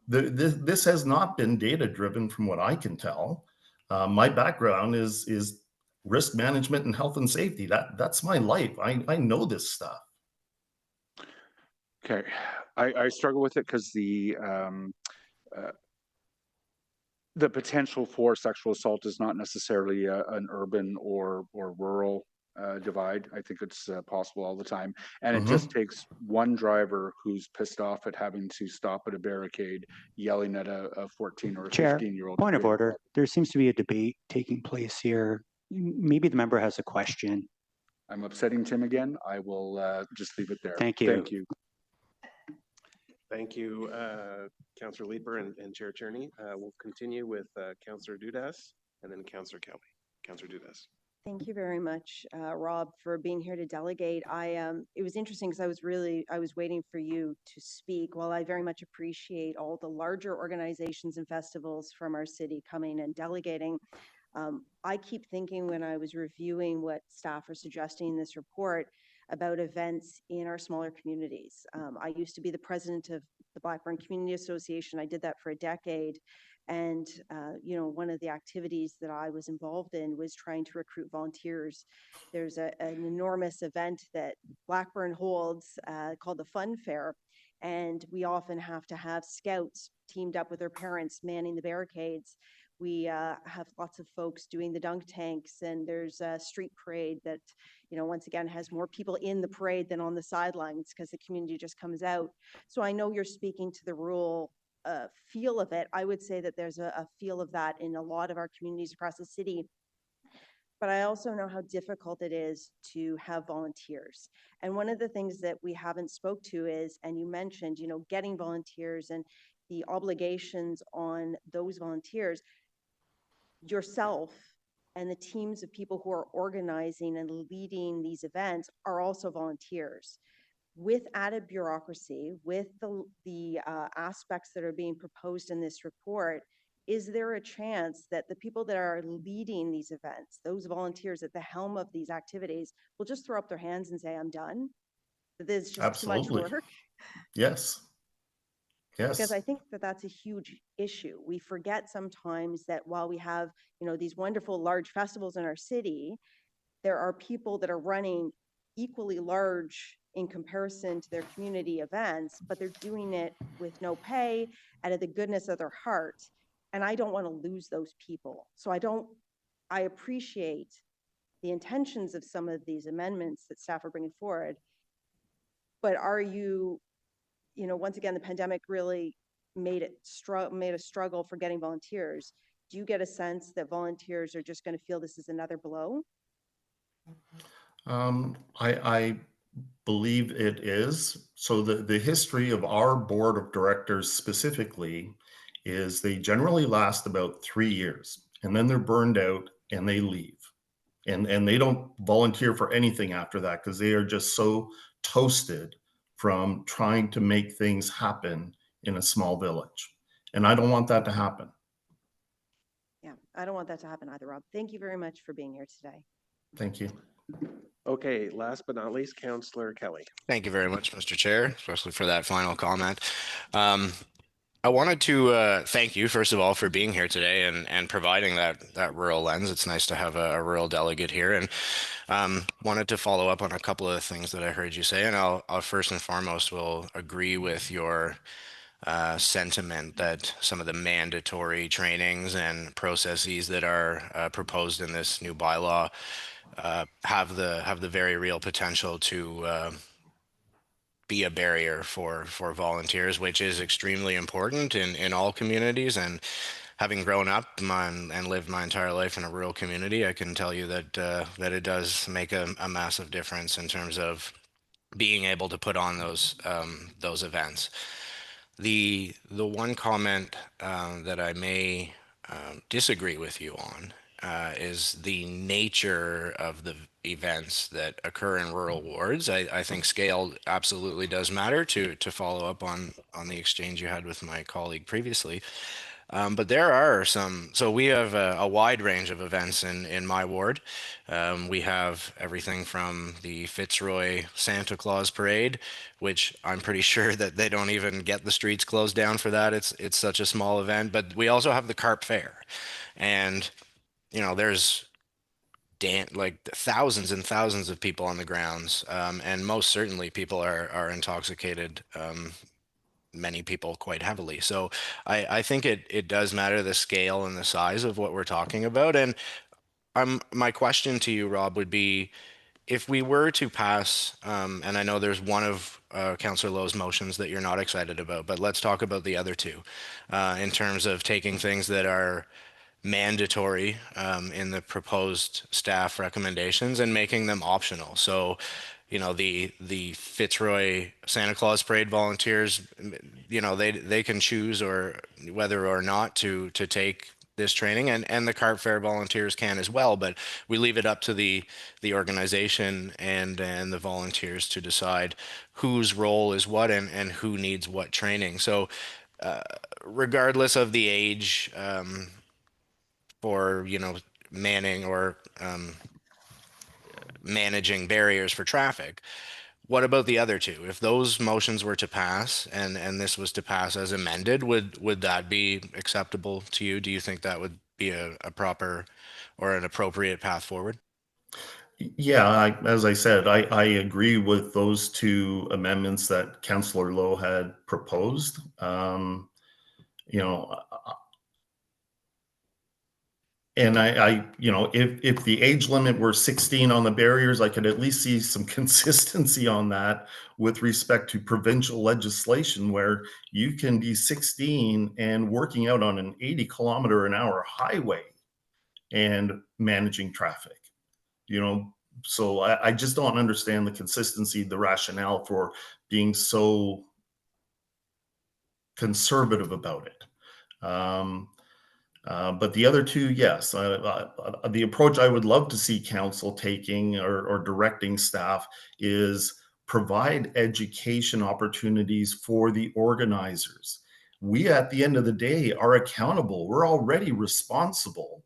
This has not been data driven from what I can tell. My background is risk management and health and safety. That's my life. I know this stuff. Okay, I struggle with it because the potential for sexual assault is not necessarily an urban or rural divide. I think it's possible all the time. And it just takes one driver who's pissed off at having to stop at a barricade, yelling at a 14 or a 15-year-old. Point of order. There seems to be a debate taking place here. Maybe the member has a question. I'm upsetting Tim again. I will just leave it there. Thank you. Thank you. Thank you, Councillor Leeper and Chair Cherney. We'll continue with Councillor Dudas and then Councillor Kelly. Councillor Dudas. Thank you very much, Rob, for being here to delegate. It was interesting because I was waiting for you to speak. While I very much appreciate all the larger organizations and festivals from our city coming and delegating, I keep thinking when I was reviewing what staff are suggesting in this report about events in our smaller communities. I used to be the president of the Blackburn Community Association. I did that for a decade. And, one of the activities that I was involved in was trying to recruit volunteers. There's an enormous event that Blackburn holds called the Fun Fair. And we often have to have scouts teamed up with their parents manning the barricades. We have lots of folks doing the dunk tanks, and there's a street parade that, once again, has more people in the parade than on the sidelines because the community just comes out. So I know you're speaking to the rural feel of it. I would say that there's a feel of that in a lot of our communities across the city. But I also know how difficult it is to have volunteers. And one of the things that we haven't spoke to is, and you mentioned, getting volunteers and the obligations on those volunteers. Yourself and the teams of people who are organizing and leading these events are also volunteers. With added bureaucracy, with the aspects that are being proposed in this report, is there a chance that the people that are leading these events, those volunteers at the helm of these activities, will just throw up their hands and say, I'm done? That there's just Absolutely. too much work? Yes. Yes. Because I think that that's a huge issue. We forget sometimes that while we have, these wonderful large festivals in our city, there are people that are running equally large in comparison to their community events, but they're doing it with no pay out of the goodness of their heart. And I don't want to lose those people. So I appreciate the intentions of some of these amendments that staff are bringing forward. But are you, once again, the pandemic really made a struggle for getting volunteers. Do you get a sense that volunteers are just going to feel this is another blow? I believe it is. So the history of our board of directors specifically is they generally last about 3 years, and then they're burned out and they leave. And they don't volunteer for anything after that because they are just so toasted from trying to make things happen in a small village. And I don't want that to happen. Yeah, I don't want that to happen either, Rob. Thank you very much for being here today. Thank you. Okay, last but not least, Councillor Kelly. Thank you very much, Mr. Chair, especially for that final comment. I wanted to thank you, first of all, for being here today and providing that rural lens. It's nice to have a rural delegate here, and wanted to follow up on a couple of things that I heard you say. And I'll first and foremost will agree with your sentiment that some of the mandatory trainings and processes that are proposed in this new bylaw have the very real potential to be a barrier for volunteers, which is extremely important in all communities. And having grown up and lived my entire life in a rural community, I can tell you that that it does make a massive difference in terms of being able to put on those events. The one comment that I may disagree with you on is the nature of the events that occur in rural wards. I think scale absolutely does matter, to follow up on the exchange you had with my colleague previously. But there are so we have a wide range of events in my ward. We have everything from the Fitzroy Santa Claus Parade, which I'm pretty sure that they don't even get the streets closed down for that. It's such a small event. But we also have the Carp Fair, and there's like thousands and thousands of people on the grounds, and most certainly people are intoxicated. Many people quite heavily. So I think it does matter, the scale and the size of what we're talking about. And my question to you, Rob, would be, if we were to pass, and I know there's one of Councillor Lowe's motions that you're not excited about, but let's talk about the other two in terms of taking things that are mandatory in the proposed staff recommendations and making them optional. So, the Fitzroy Santa Claus Parade volunteers, they can choose or whether or not to take this training, and the Carp Fair volunteers can as well. But we leave it up to the organization and the volunteers to decide whose role is what and who needs what training. So, regardless of the age, for manning or managing barriers for traffic, what about the other two? If those motions were to pass and this was to pass as amended, would that be acceptable to you? Do you think that would be a proper or an appropriate path forward? Yeah, as I said, I agree with those two amendments that Councillor Lowe had proposed. You know, and if the age limit were 16 on the barriers, I could at least see some consistency on that with respect to provincial legislation where you can be 16 and working out on an 80-kilometer-an-hour highway and managing traffic. So I just don't understand the consistency, the rationale for being so conservative about it. But the other two, yes, the approach I would love to see council taking or directing staff is provide education opportunities for the organizers. We, at the end of the day, are accountable. We're already responsible.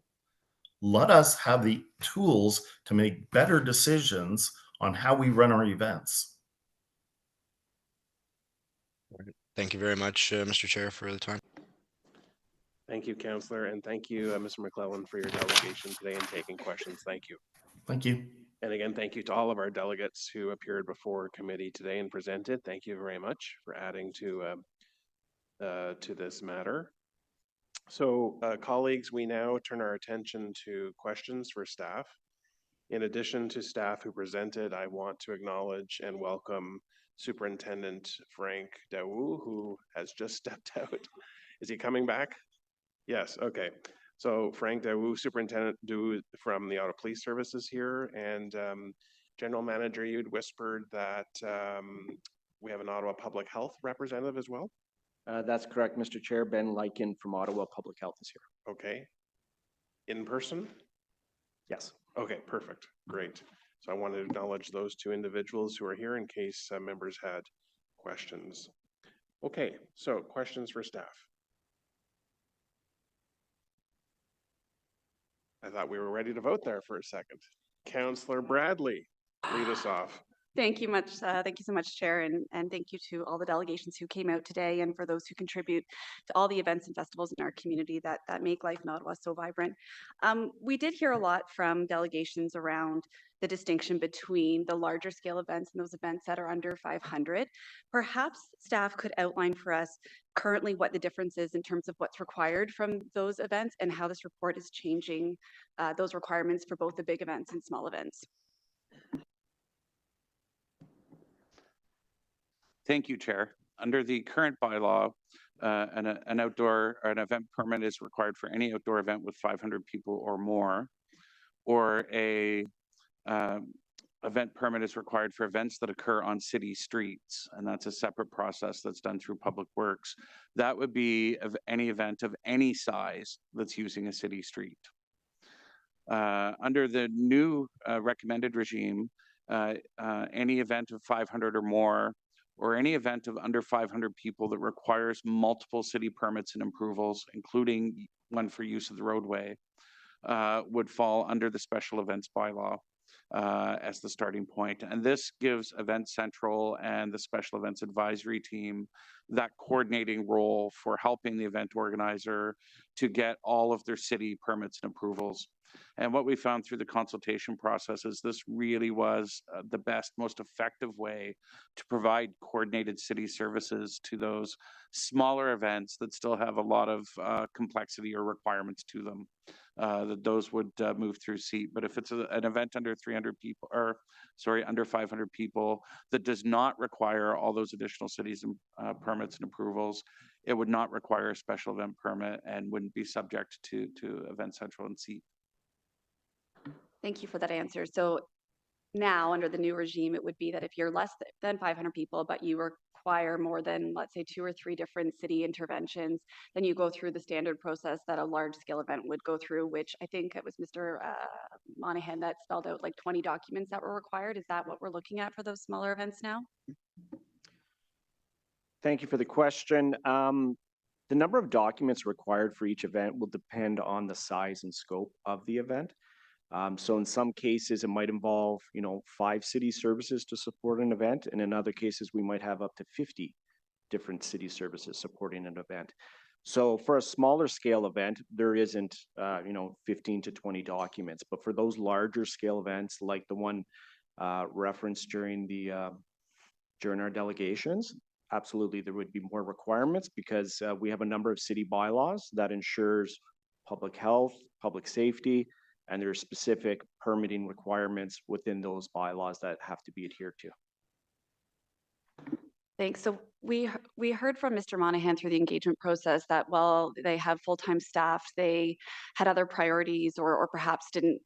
Let us have the tools to make better decisions on how we run our events. Thank you very much, Mr. Chair, for the time. Thank you, Councillor, and thank you, Mr. McClellan, for your delegation today and taking questions. Thank you. Thank you. And again, thank you to all of our delegates who appeared before committee today and presented. Thank you very much for adding to this matter. So, colleagues, we now turn our attention to questions for staff. In addition to staff who presented, I want to acknowledge and welcome Superintendent Frank Daou, who has just stepped out. Is he coming back? Yes, okay. So Frank Daou, Superintendent Daou from the Ottawa Police Services here, and General Manager, you'd whispered that we have an Ottawa Public Health representative as well? That's correct, Mr. Chair. Ben Lykin from Ottawa Public Health is here. Okay. In person? Yes. Okay, perfect. Great. So I want to acknowledge those two individuals who are here in case members had questions. Okay, so questions for staff. I thought we were ready to vote there for a second. Councillor Bradley, lead us off. Thank you much. Thank you so much, Chair, and thank you to all the delegations who came out today and for those who contribute to all the events and festivals in our community that make life in Ottawa so vibrant. We did hear a lot from delegations around the distinction between the larger scale events and those events that are under 500. Perhaps staff could outline for us currently what the difference is in terms of what's required from those events and how this report is changing those requirements for both the big events and small events. Thank you, Chair. Under the current bylaw, an event permit is required for any outdoor event with 500 people or more, or a event permit is required for events that occur on city streets, and that's a separate process that's done through Public Works. That would be of any event of any size that's using a city street. Under the new recommended regime, any event of 500 or more, or any event of under 500 people that requires multiple city permits and approvals, including one for use of the roadway, would fall under the special events bylaw as the starting point. And this gives Event Central and the Special Events Advisory Team that coordinating role for helping the event organizer to get all of their city permits and approvals. And what we found through the consultation process is this really was the best, most effective way to provide coordinated city services to those smaller events that still have a lot of complexity or requirements to them. That those would move through SEAT. But if it's an event under 300 people, or sorry, under 500 people that does not require all those additional cities and permits and approvals, it would not require a special event permit and wouldn't be subject to Event Central and SEAT. Thank you for that answer. So now under the new regime, it would be that if you're less than 500 people, but you require more than, let's say, 2 or 3 different city interventions, then you go through the standard process that a large scale event would go through, which I think it was Mr. Monahan that spelled out like 20 documents that were required. Is that what we're looking at for those smaller events now? Thank you for the question. The number of documents required for each event will depend on the size and scope of the event. So in some cases, it might involve, 5 city services to support an event, and in other cases, we might have up to 50 different city services supporting an event. So for a smaller scale event, there isn't, 15 to 20 documents, but for those larger scale events, like the one referenced during our delegations, absolutely, there would be more requirements because we have a number of city bylaws that ensures public health, public safety, and there are specific permitting requirements within those bylaws that have to be adhered to. Thanks. So we heard from Mr. Monahan through the engagement process that while they have full-time staff, they had other priorities or perhaps didn't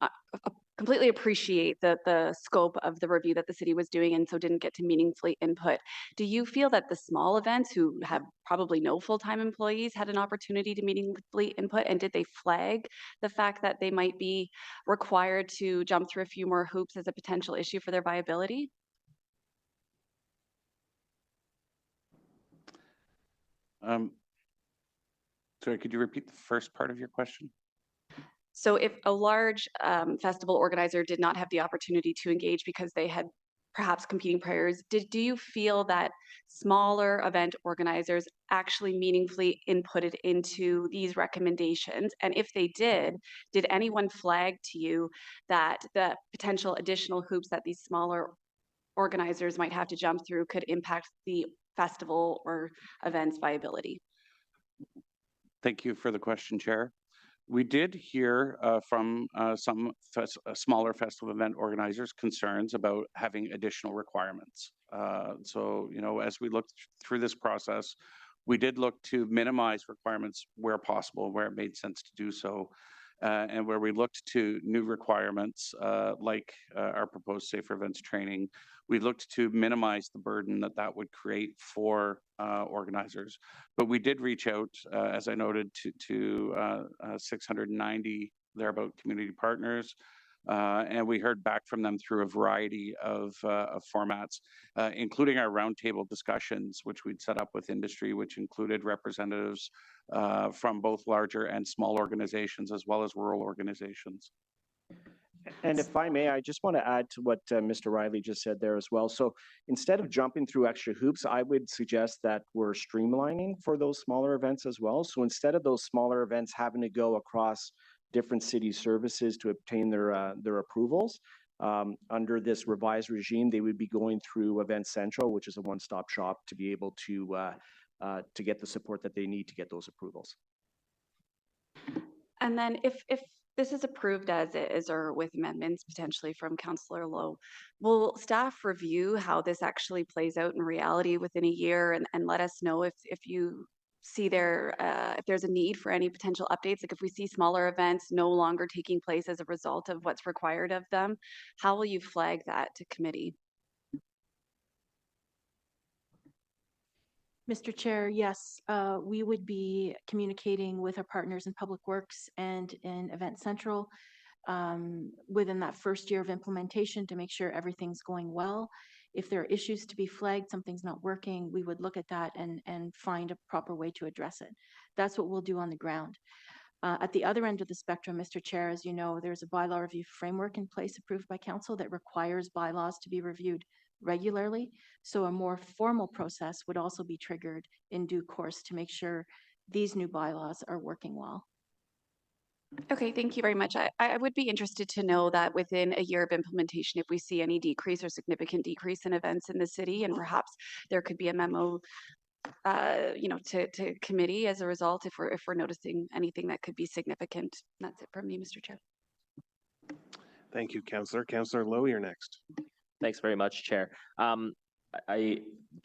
completely appreciate the scope of the review that the city was doing and so didn't get to meaningfully input. Do you feel that the small events who have probably no full-time employees had an opportunity to meaningfully input, and did they flag the fact that they might be required to jump through a few more hoops as a potential issue for their viability? Sorry, could you repeat the first part of your question? So if a large festival organizer did not have the opportunity to engage because they had perhaps competing priorities, do you feel that smaller event organizers actually meaningfully inputted into these recommendations? And if they did anyone flag to you that the potential additional hoops that these smaller organizers might have to jump through could impact the festival or event's viability? Thank you for the question, Chair. We did hear from some smaller festival event organizers concerns about having additional requirements. So, as we looked through this process, we did look to minimize requirements where possible, where it made sense to do so. And where we looked to new requirements, like our proposed safer events training, we looked to minimize the burden that would create for organizers. But we did reach out, as I noted, to 690 thereabout community partners. And we heard back from them through a variety of formats, including our roundtable discussions, which we'd set up with industry, which included representatives from both larger and small organizations, as well as rural organizations. And if I may, I just want to add to what Mr. Riley just said there as well. So instead of jumping through extra hoops, I would suggest that we're streamlining for those smaller events as well. So instead of those smaller events having to go across different city services to obtain their approvals, under this revised regime, they would be going through Event Central, which is a one-stop shop, to be able to get the support that they need to get those approvals. And then if this is approved as is or with amendments potentially from Councillor Lowe, will staff review how this actually plays out in reality within a year and let us know if you see if there's a need for any potential updates? Like if we see smaller events no longer taking place as a result of what's required of them, how will you flag that to committee? Mr. Chair, yes, we would be communicating with our partners in Public Works and in Event Central within that first year of implementation to make sure everything's going well. If there are issues to be flagged, something's not working, we would look at that and find a proper way to address it. That's what we'll do on the ground. At the other end of the spectrum, Mr. Chair, as you know, there's a bylaw review framework in place approved by Council that requires bylaws to be reviewed regularly. So a more formal process would also be triggered in due course to make sure these new bylaws are working well. Okay, thank you very much. I would be interested to know that within a year of implementation, if we see any decrease or significant decrease in events in the city, and perhaps there could be a memo to committee as a result if we're noticing anything that could be significant. That's it from me, Mr. Chair. Thank you, Councillor. Councillor Lowe, you're next. Thanks very much, Chair.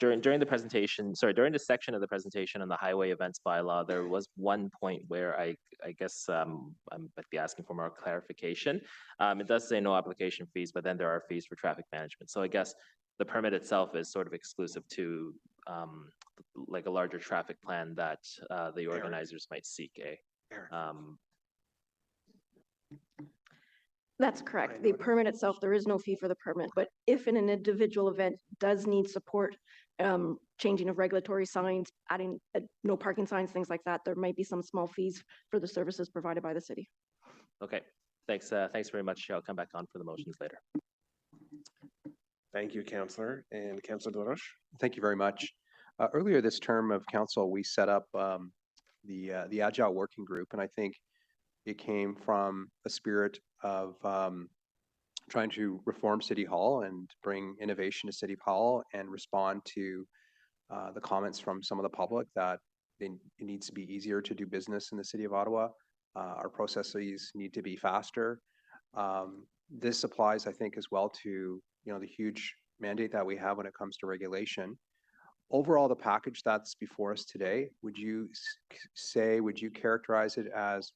During the presentation, during the section of the presentation on the highway events bylaw, there was one point where I guess I might be asking for more clarification. It does say no application fees, but then there are fees for traffic management. So I guess the permit itself is sort of exclusive to like a larger traffic plan that the organizers might seek. That's correct. The permit itself, there is no fee for the permit, but if an individual event does need support, changing of regulatory signs, adding no parking signs, things like that, there might be some small fees for the services provided by the city. Okay, Thanks, thanks very much. I'll come back on for the motions later. Thank you, Councillor. And Councillor Dorosh? Thank you very much. Earlier this term of council, we set up the Agile Working Group, and I think it came from a spirit of trying to reform City Hall and bring innovation to City Hall and respond to the comments from some of the public that it needs to be easier to do business in the City of Ottawa. Our processes need to be faster. This applies, I think, as well to the huge mandate that we have when it comes to regulation. Overall, the package that's before us today, would you characterize it as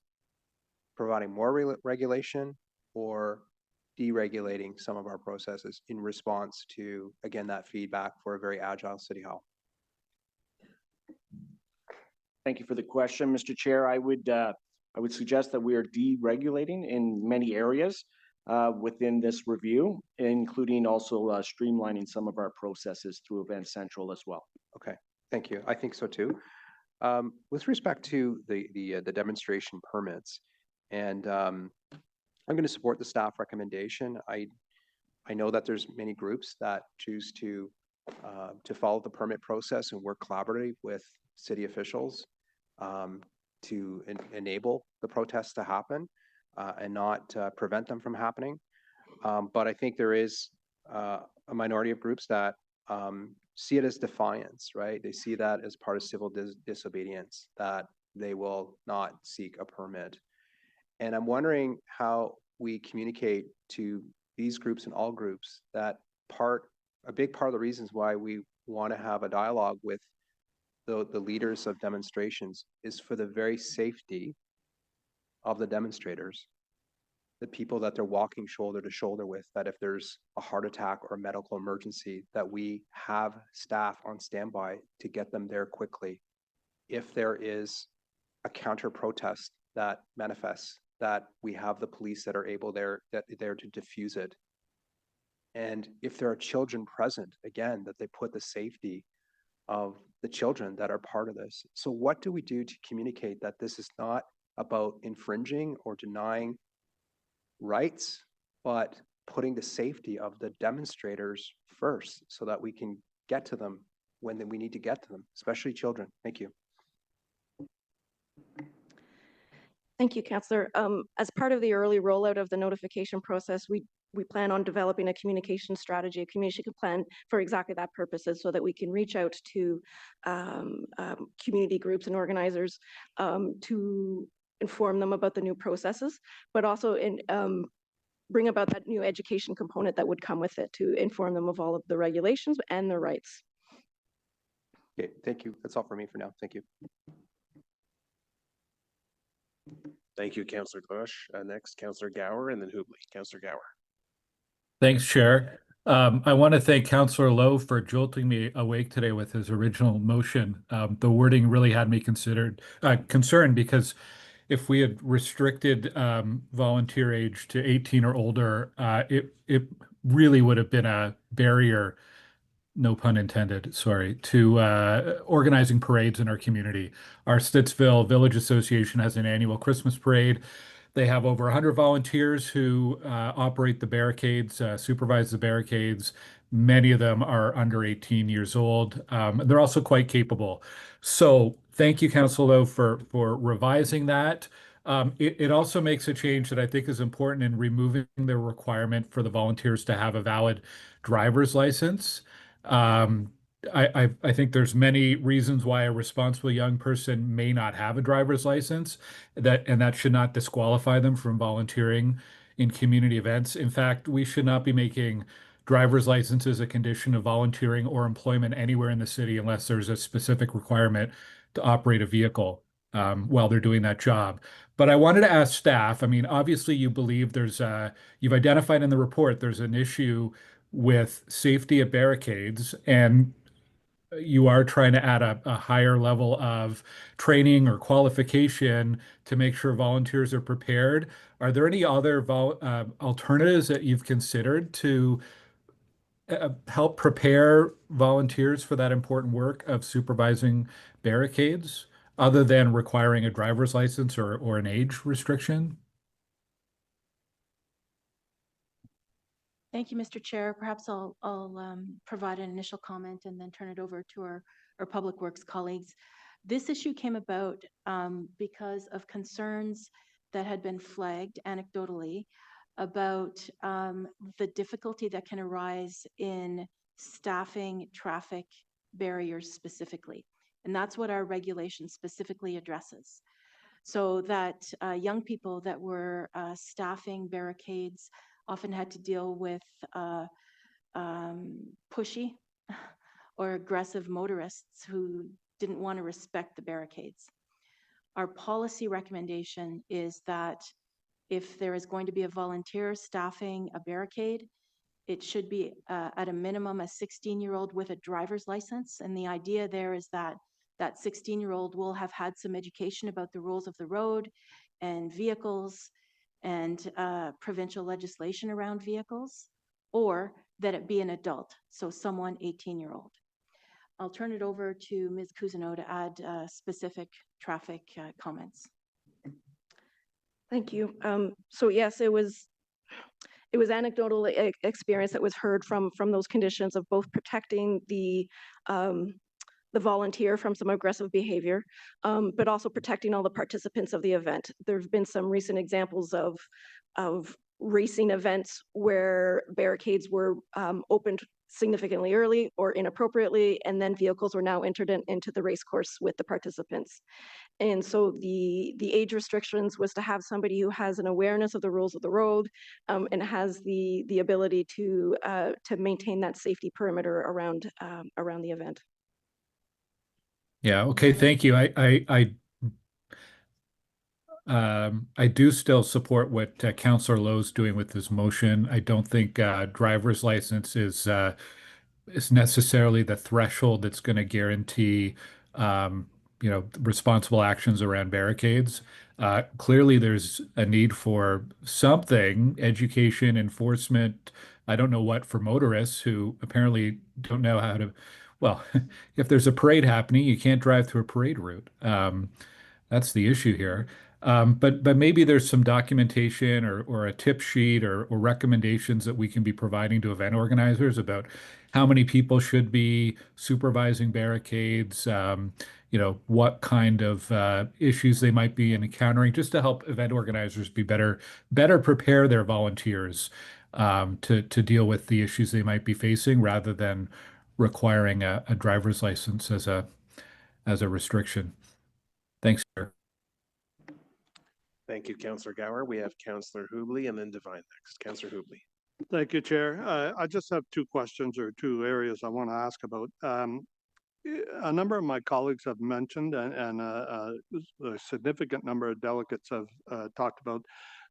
providing more regulation or deregulating some of our processes in response to, again, that feedback for a very agile City Hall? Thank you for the question, Mr. Chair. I would suggest that we are deregulating in many areas within this review, including also streamlining some of our processes through Event Central as well. Okay, thank you. I think so too. With respect to the demonstration permits, and I'm going to support the staff recommendation. I know that there's many groups that choose to follow the permit process and work collaboratively with city officials to enable the protests to happen and not prevent them from happening. But I think there is a minority of groups that see it as defiance, right? They see that as part of civil disobedience, that they will not seek a permit. And I'm wondering how we communicate to these groups and all groups that a big part of the reasons why we want to have a dialogue with the leaders of demonstrations is for the very safety of the demonstrators, the people that they're walking shoulder to shoulder with, that if there's a heart attack or a medical emergency, that we have staff on standby to get them there quickly. If there is a counter protest that manifests, that we have the police that are able there to diffuse it. And if there are children present, again, that they put the safety of the children that are part of this. So what do we do to communicate that this is not about infringing or denying rights, but putting the safety of the demonstrators first so that we can get to them when we need to get to them, especially children? Thank you. Thank you, Councillor. As part of the early rollout of the notification process, we plan on developing a communication strategy, a communication plan for exactly that purposes, so that we can reach out to community groups and organizers to inform them about the new processes, but also bring about that new education component that would come with it to inform them of all of the regulations and their rights. Okay, thank you. That's all for me for now. Thank you. Thank you, Councillor Dorosh. Next, Councillor Gower, and then Hubley. Councillor Gower. Thanks, Chair. I want to thank Councillor Lowe for jolting me awake today with his original motion. The wording really had me concerned because if we had restricted volunteer age to 18 or older, it really would have been a barrier, no pun intended, sorry, to organizing parades in our community. Our Stittsville Village Association has an annual Christmas parade. They have over 100 volunteers who operate the barricades, supervise the barricades. Many of them are under 18 years old. They're also quite capable. So thank you, Council Lowe, for revising that. It also makes a change that I think is important in removing the requirement for the volunteers to have a valid driver's license. I think there's many reasons why a responsible young person may not have a driver's license, and that should not disqualify them from volunteering in community events. In fact, we should not be making driver's licenses a condition of volunteering or employment anywhere in the city unless there's a specific requirement to operate a vehicle while they're doing that job. But I wanted to ask staff, I mean, obviously you believe you've identified in the report there's an issue with safety at barricades, and you are trying to add a higher level of training or qualification to make sure volunteers are prepared. Are there any other alternatives that you've considered to help prepare volunteers for that important work of supervising barricades, other than requiring a driver's license or an age restriction? Thank you, Mr. Chair. Perhaps I'll provide an initial comment and then turn it over to our Public Works colleagues. This issue came about because of concerns that had been flagged anecdotally about the difficulty that can arise in staffing traffic barriers specifically. And that's what our regulation specifically addresses. So that young people that were staffing barricades often had to deal with pushy or aggressive motorists who didn't want to respect the barricades. Our policy recommendation is that if there is going to be a volunteer staffing a barricade, it should be at a minimum a 16-year-old with a driver's license. And the idea there is that that 16-year-old will have had some education about the rules of the road and vehicles and provincial legislation around vehicles, or that it be an adult, so someone 18-year-old. I'll turn it over to Ms. Cousineau to add specific traffic comments. Thank you. So yes, it was anecdotal experience that was heard from those conditions of both protecting the volunteer from some aggressive behavior, but also protecting all the participants of the event. There have been some recent examples of racing events where barricades were opened significantly early or inappropriately, and then vehicles were now entered into the race course with the participants. And so the age restrictions was to have somebody who has an awareness of the rules of the road and has the ability to maintain that safety perimeter around the event. Yeah, okay, thank you. I do still support what Councillor Lowe's doing with this motion. I don't think driver's license is necessarily the threshold that's going to guarantee responsible actions around barricades. Clearly, there's a need for something, education, enforcement, I don't know what, for motorists who apparently don't know how to, well, if there's a parade happening, you can't drive through a parade route. That's the issue here. But maybe there's some documentation or a tip sheet or recommendations that we can be providing to event organizers about how many people should be supervising barricades, what kind of issues they might be encountering, just to help event organizers be better prepare their volunteers to deal with the issues they might be facing, rather than requiring a driver's license as a restriction. Thanks, sir. Thank you, Councillor Gower. We have Councillor Hubley and then Devine next. Councillor Hubley. Thank you, Chair. I just have two questions or two areas I want to ask about. A number of my colleagues have mentioned, and a significant number of delegates have talked about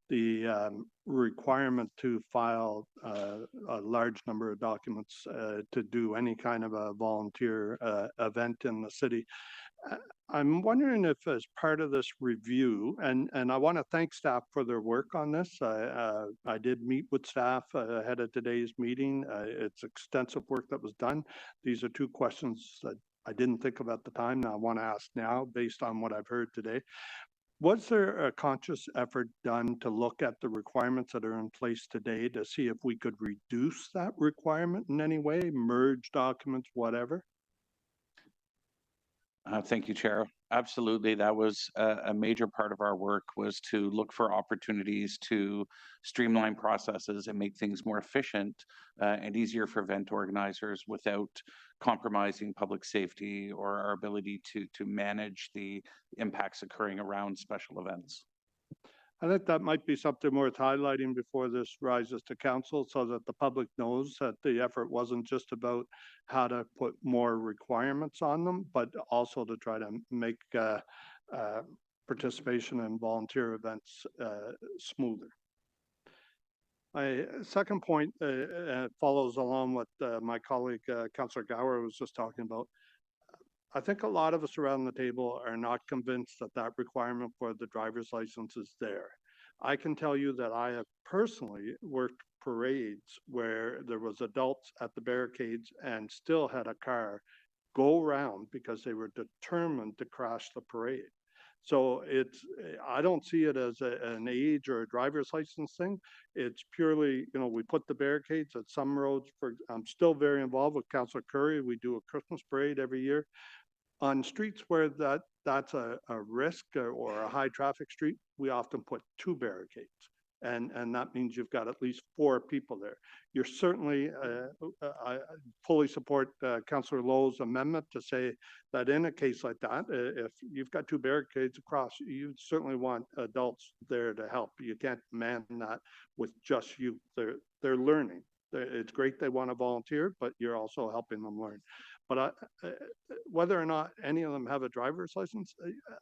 the requirement to file a large number of documents to do any kind of a volunteer event in the city. I'm wondering if, as part of this review, and I want to thank staff for their work on this. I did meet with staff ahead of today's meeting. It's extensive work that was done. These are two questions that I didn't think of at the time, and I want to ask now based on what I've heard today. Was there a conscious effort done to look at the requirements that are in place today to see if we could reduce that requirement in any way, merge documents, whatever? Thank you, Chair. Absolutely. That was a major part of our work, was to look for opportunities to streamline processes and make things more efficient and easier for event organizers without compromising public safety or our ability to manage the impacts occurring around special events. I think that might be something worth highlighting before this rises to council, so that the public knows that the effort wasn't just about how to put more requirements on them, but also to try to make participation in volunteer events smoother. My second point follows along what my colleague Councillor Gower was just talking about. I think a lot of us around the table are not convinced that that requirement for the driver's license is there. I can tell you that I have personally worked parades where there was adults at the barricades and still had a car go around because they were determined to crash the parade. So I don't see it as an age or a driver's license thing. It's purely, we put the barricades at some roads. I'm still very involved with Councillor Curry. We do a Christmas parade every year. On streets where that's a risk or a high traffic street, we often put 2 barricades. And that means you've got at least 4 people there. You're certainly, I fully support Councillor Lowe's amendment to say that in a case like that, if you've got 2 barricades across, you certainly want adults there to help. You can't man that with just you. They're learning. It's great they want to volunteer, but you're also helping them learn. But whether or not any of them have a driver's license,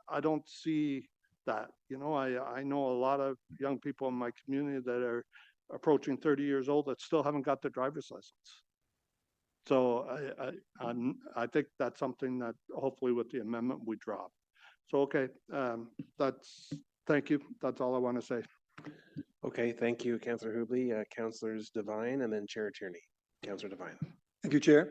I don't see that. I know a lot of young people in my community that are approaching 30 years old that still haven't got their driver's license. So I think that's something that hopefully with the amendment we drop. So, okay, thank you. That's all I want to say. Okay, thank you, Councillor Hubley. Councillors Devine and then Chair Tierney. Councillor Devine. Thank you, Chair.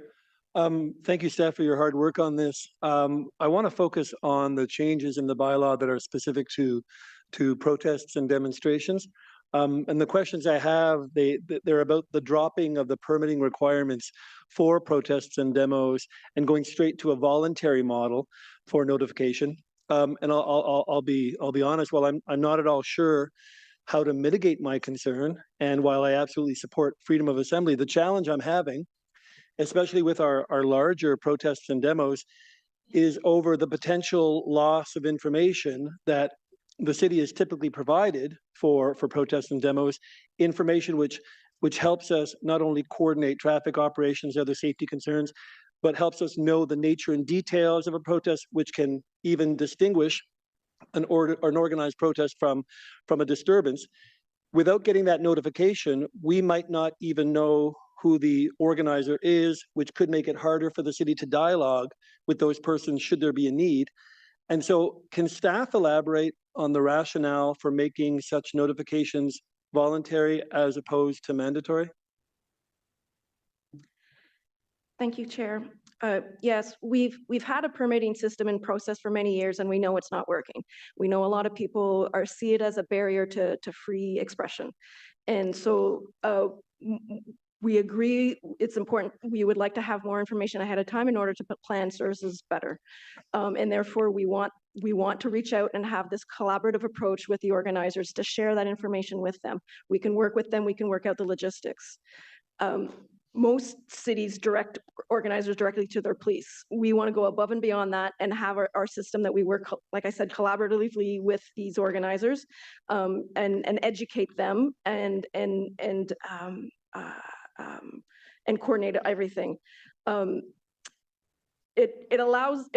Thank you, staff, for your hard work on this. I want to focus on the changes in the bylaw that are specific to protests and demonstrations. And the questions I have, they're about the dropping of the permitting requirements for protests and demos and going straight to a voluntary model for notification. And I'll be honest, while I'm not at all sure how to mitigate my concern, and while I absolutely support freedom of assembly, the challenge I'm having, especially with our larger protests and demos, is over the potential loss of information that the city is typically provided for protests and demos, information which helps us not only coordinate traffic operations, other safety concerns, but helps us know the nature and details of a protest, which can even distinguish an organized protest from a disturbance. Without getting that notification, we might not even know who the organizer is, which could make it harder for the city to dialogue with those persons should there be a need. And so can staff elaborate on the rationale for making such notifications voluntary as opposed to mandatory? Thank you, Chair. Yes, we've had a permitting system in process for many years, and we know it's not working. We know a lot of people see it as a barrier to free expression. And so we agree it's important. We would like to have more information ahead of time in order to plan services better. And therefore, we want to reach out and have this collaborative approach with the organizers to share that information with them. We can work with them. We can work out the logistics. Most cities direct organizers directly to their police. We want to go above and beyond that and have our system that we work, like I said, collaboratively with these organizers and educate them and coordinate everything. It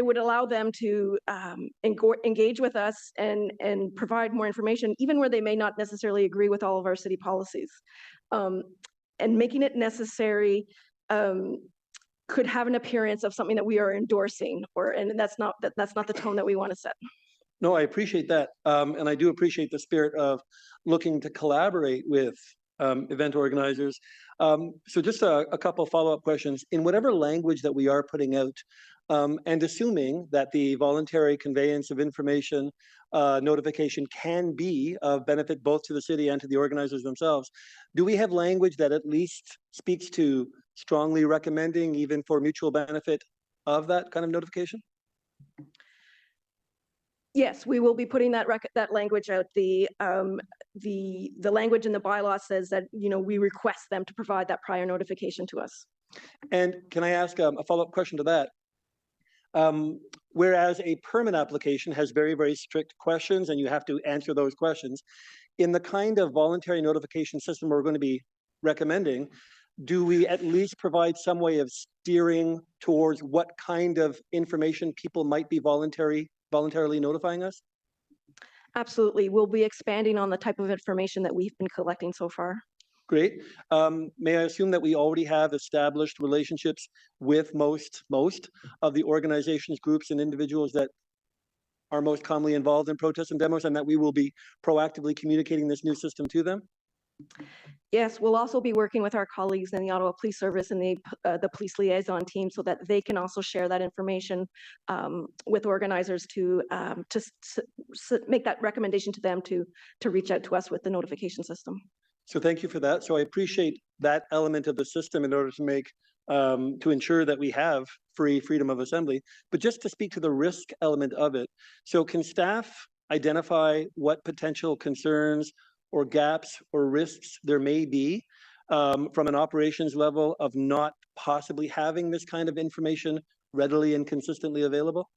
would allow them to engage with us and provide more information, even where they may not necessarily agree with all of our city policies. And making it necessary could have an appearance of something that we are endorsing, and that's not the tone that we want to set. No, I appreciate that, and I do appreciate the spirit of looking to collaborate with event organizers. So just a couple of follow-up questions. In whatever language that we are putting out, and assuming that the voluntary conveyance of information notification can be of benefit both to the city and to the organizers themselves, do we have language that at least speaks to strongly recommending, even for mutual benefit, of that kind of notification? Yes, we will be putting that language out. The language in the bylaw says that we request them to provide that prior notification to us. And can I ask a follow-up question to that? Whereas a permit application has very, very strict questions and you have to answer those questions, in the kind of voluntary notification system we're going to be recommending, do we at least provide some way of steering towards what kind of information people might be voluntarily notifying us? Absolutely. We'll be expanding on the type of information that we've been collecting so far. Great. May I assume that we already have established relationships with most of the organizations, groups, and individuals that are most commonly involved in protests and demos, and that we will be proactively communicating this new system to them? Yes, we'll also be working with our colleagues in the Ottawa Police Service and the police liaison team so that they can also share that information with organizers to make that recommendation to them to reach out to us with the notification system. So thank you for that. So I appreciate that element of the system in order to make to ensure that we have freedom of assembly. But just to speak to the risk element of it, so can staff identify what potential concerns or gaps or risks there may be from an operations level of not possibly having this kind of information readily and consistently available?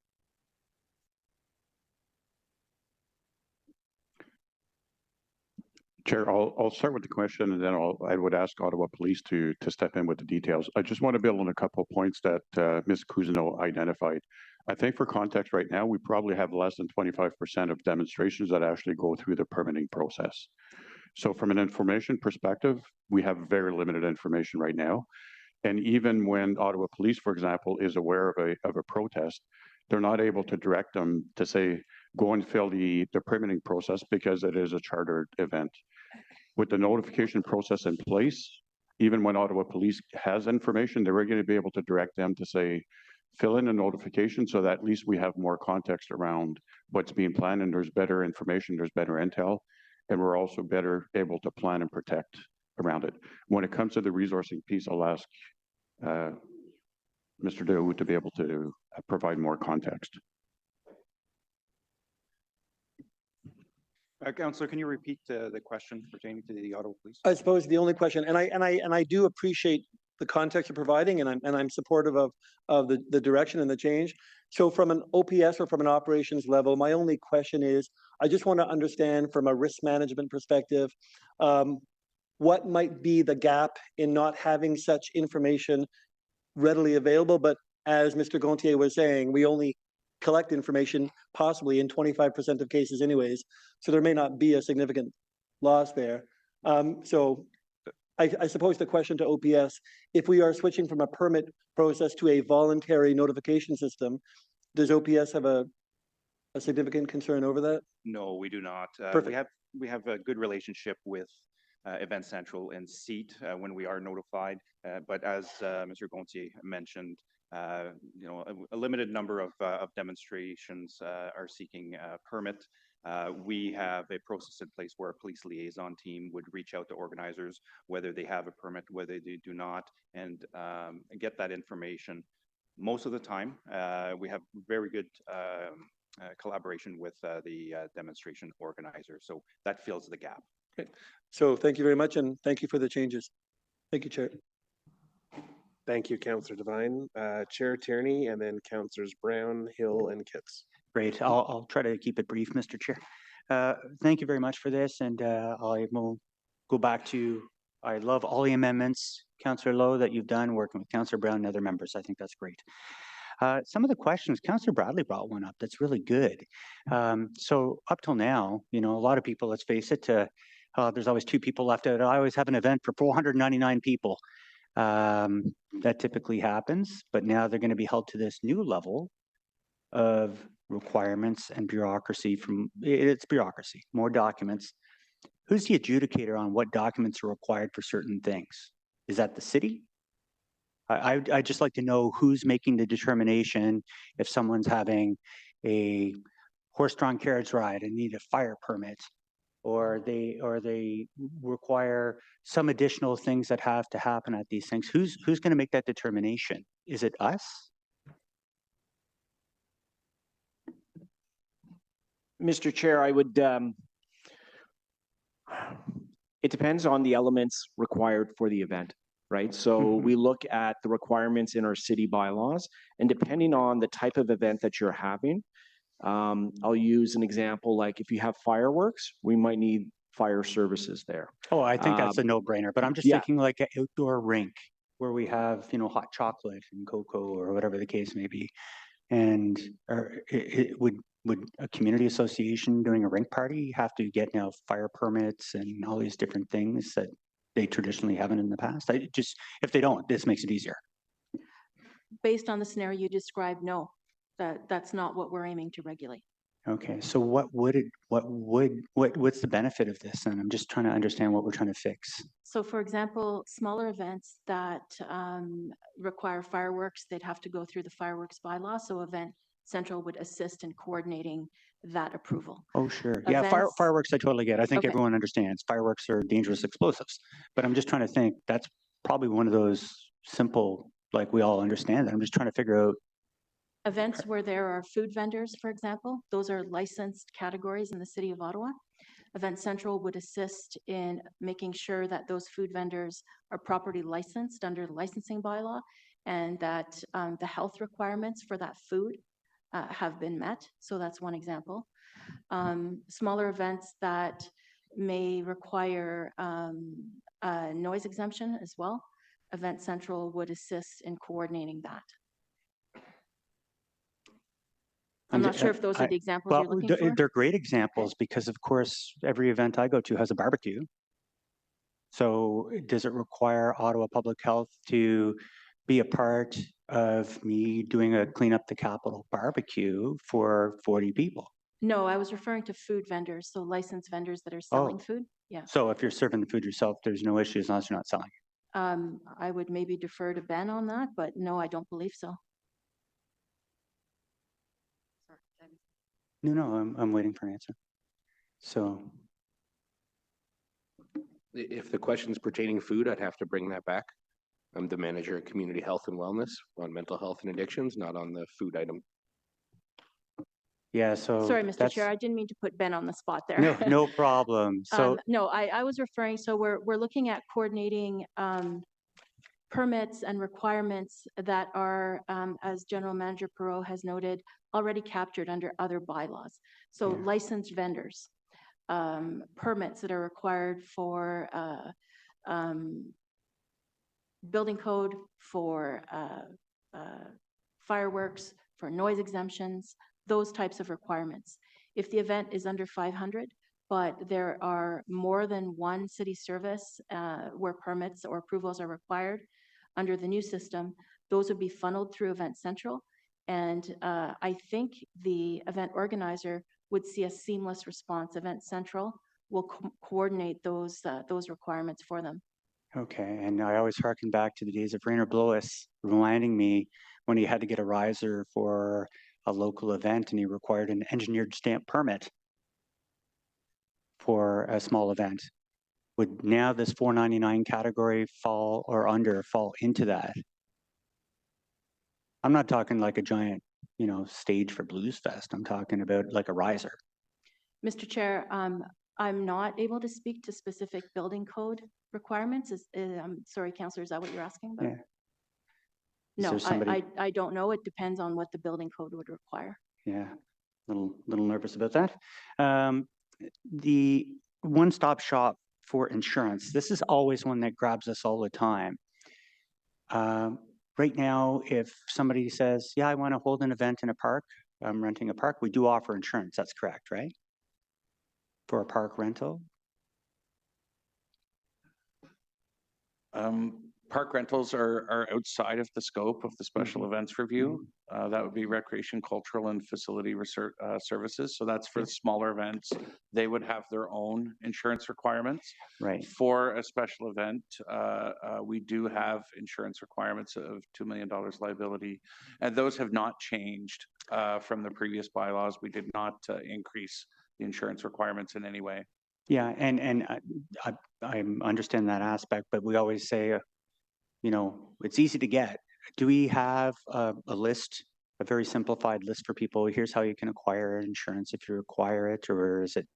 Chair, I'll start with the question, and then I would ask Ottawa Police to step in with the details. I just want to build on a couple of points that Ms. Cousineau identified. I think for context right now, we probably have less than 25% of demonstrations that actually go through the permitting process. So from an information perspective, we have very limited information right now. And even when Ottawa Police, for example, is aware of a protest, they're not able to direct them to say, go and fill the permitting process because it is a chartered event. With the notification process in place, even when Ottawa Police has information, they're going to be able to direct them to say, fill in a notification so that at least we have more context around what's being planned and there's better information, there's better intel, and we're also better able to plan and protect around it. When it comes to the resourcing piece, I'll ask Mr. Daoud to be able to provide more context. Councillor, can you repeat the question pertaining to the Ottawa Police? I suppose the only question, and I do appreciate the context you're providing, and I'm supportive of the direction and the change. So from an OPS or from an operations level, my only question is, I just want to understand from a risk management perspective, what might be the gap in not having such information readily available, but as Mr. Gontier was saying, we only collect information possibly in 25% of cases anyways, so there may not be a significant loss there. So I suppose the question to OPS, if we are switching from a permit process to a voluntary notification system, does OPS have a significant concern over that? No, we do not. We have a good relationship with Event Central and SEAT when we are notified. But as Mr. Gontier mentioned, you know, a limited number of demonstrations are seeking a permit. We have a process in place where a police liaison team would reach out to organizers, whether they have a permit, whether they do not, and get that information. Most of the time, we have very good collaboration with the demonstration organizer, so that fills the gap. Okay. So thank you very much, and thank you for the changes. Thank you, Chair. Thank you, Councillor Devine. Chair Tierney, and then Councillors Brown, Hill, and Kitts. Great. I'll try to keep it brief, Mr. Chair. Thank you very much for this, and I will go back to, I love all the amendments, Councillor Lowe, that you've done working with Councillor Brown and other members. I think that's great. Some of the questions, Councillor Bradley brought one up that's really good. So up till now, you know, a lot of people, let's face it, there's always 2 people left out. I always have an event for 499 people. That typically happens, but now they're going to be held to this new level of requirements and bureaucracy. It's bureaucracy, more documents. Who's the adjudicator on what documents are required for certain things? Is that the city? I'd just like to know who's making the determination if someone's having a horse-drawn carriage ride and need a fire permit, or they require some additional things that have to happen at these things. Who's going to make that determination? Is it us? Mr. Chair, I would, it depends on the elements required for the event, right? So we look at the requirements in our city bylaws, and depending on the type of event that you're having, I'll use an example, like if you have fireworks, we might need fire services there. Oh, I think that's a no-brainer, but I'm just thinking like an outdoor rink where we have, you know, hot chocolate and cocoa or whatever the case may be. And would a community association doing a rink party have to get now fire permits and all these different things that they traditionally haven't in the past? If they don't, this makes it easier. Based on the scenario you described, no, that's not what we're aiming to regulate. Okay, so what's the benefit of this? And I'm just trying to understand what we're trying to fix. So for example, smaller events that require fireworks, they'd have to go through the fireworks bylaw. So Event Central would assist in coordinating that approval. Oh, sure. Yeah, Events- fireworks I totally get. I think Okay. everyone understands fireworks are dangerous explosives. But I'm just trying to think, that's probably one of those simple, like we all understand that. I'm just trying to figure out. Events where there are food vendors, for example, those are licensed categories in the city of Ottawa. Event Central would assist in making sure that those food vendors are properly licensed under the licensing bylaw and that the health requirements for that food have been met. So that's one example. Smaller events that may require a noise exemption as well. Event Central would assist in coordinating that. I'm not sure if those are the examples you're looking for. They're great examples because, of course, every event I go to has a barbecue. So does it require Ottawa Public Health to be a part of me doing a clean up the Capitol barbecue for 40 people? No, I was referring to food vendors, so licensed vendors that are selling food. Yeah. So if you're serving the food yourself, there's no issue as long as you're not selling it. I would maybe defer to Ben on that, but no, I don't believe so. No, I'm waiting for an answer. So if the question's pertaining food, I'd have to bring that back. I'm the manager of community health and wellness on mental health and addictions, not on the food item. yeah, so Sorry, Mr. Chair, I didn't mean to put Ben on the spot there. No problem. So no, I was referring, so we're looking at coordinating permits and requirements that are, as General Manager Perot has noted, already captured under other bylaws. So licensed vendors, permits that are required for building code, for fireworks, for noise exemptions, those types of requirements. If the event is under 500, but there are more than one city service where permits or approvals are required under the new system, those would be funneled through Event Central. And I think the event organizer would see a seamless response. Event Central will coordinate those requirements for them. okay, and I always harken back to the days of Rainer Blois reminding me when he had to get a riser for a local event and he required an engineered stamp permit for a small event. Would now this 499 category fall into that? I'm not talking like a giant, stage for Blues Fest. I'm talking about like a riser. Mr. Chair, I'm not able to speak to specific building code requirements. I'm sorry, Councillor, is that what you're asking about? Yeah. No, I don't know. It depends on what the building code would require. Yeah, little nervous about that. The one-stop shop for insurance. This is always one that grabs us all the time. Right now, if somebody says, yeah, I want to hold an event in a park, I'm renting a park, we do offer insurance. That's correct, right? For a park rental? Park rentals are outside of the scope of the special events review. That would be recreation, cultural, and facility research services. So that's for the smaller events. They would have their own insurance requirements. Right. For a special event, we do have insurance requirements of $2 million liability, and those have not changed from the previous bylaws. We did not increase the insurance requirements in any way. Yeah, and I understand that aspect, but we always say, it's easy to get. Do we have a list, a very simplified list for people? Here's how you can acquire insurance if you require it, or is it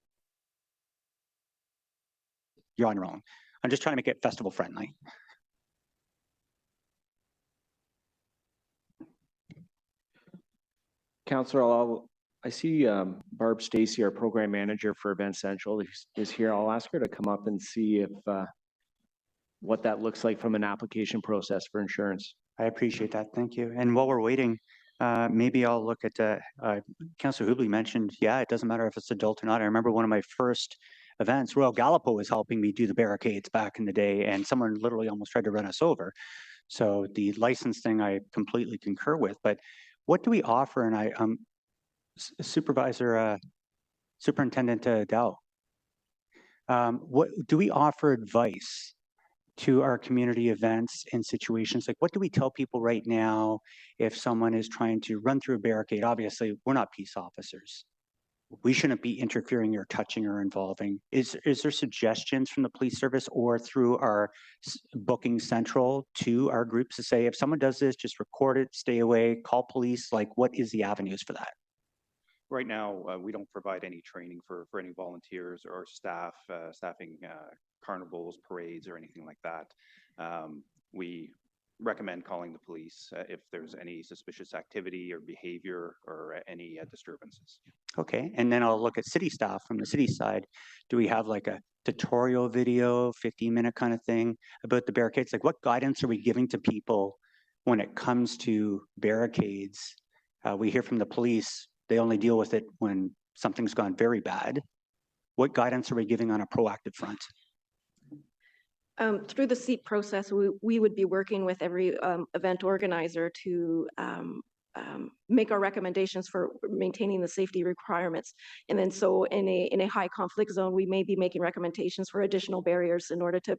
you're on your own? I'm just trying to make it festival friendly. Councillor, I see Barb Stacy, our program manager for Event Central, is here. I'll ask her to come up and see if what that looks like from an application process for insurance. I appreciate that. Thank you. And while we're waiting, maybe I'll look at, Councillor Hubley mentioned, yeah, it doesn't matter if it's adult or not. I remember one of my first events, Royal Gallipo was helping me do the barricades back in the day, and someone literally almost tried to run us over. So the license thing I completely concur with, but what do we offer? And Superintendent Dow, what do we offer advice to our community events in situations like what do we tell people right now if someone is trying to run through a barricade? Obviously, we're not peace officers. We shouldn't be interfering or touching or involving. Is there suggestions from the police service or through our booking central to our groups to say if someone does this, just record it, stay away, call police? Like, what is the avenues for that? Right now, we don't provide any training for any volunteers or staff staffing carnivals, parades, or anything like that. We recommend calling the police if there's any suspicious activity or behavior or any disturbances. Okay, and then I'll look at city staff from the city side. Do we have like a tutorial video, 15-minute kind of thing about the barricades? Like what guidance are we giving to people when it comes to barricades? We hear from the police, they only deal with it when something's gone very bad. What guidance are we giving on a proactive front? Through the SEAT process, we would be working with every event organizer to make our recommendations for maintaining the safety requirements. And then so in a high conflict zone, we may be making recommendations for additional barriers in order to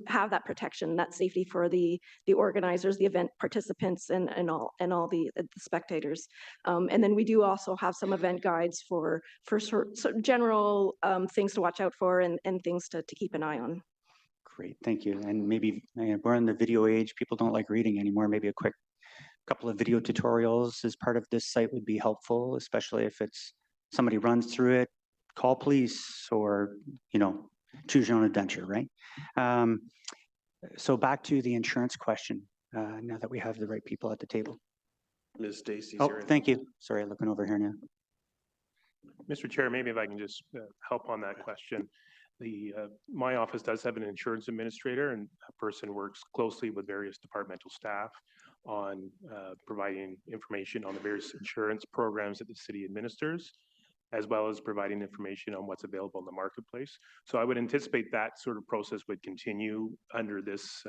have that protection, that safety for the organizers, the event participants, and all the spectators. And then we do also have some event guides for general things to watch out for and things to keep an eye on. Great, thank you. And maybe we're in the video age, people don't like reading anymore. Maybe a quick couple of video tutorials as part of this site would be helpful, especially if it's somebody runs through it, call police or, choose your own adventure, right? So back to the insurance question, now that we have the right people at the table. Ms. Stacy. Oh, thank you. Sorry, looking over here now. Mr. Chair, maybe if I can just help on that question. My office does have an insurance administrator, and a person works closely with various departmental staff on providing information on the various insurance programs that the city administers, as well as providing information on what's available in the marketplace. So I would anticipate that sort of process would continue under this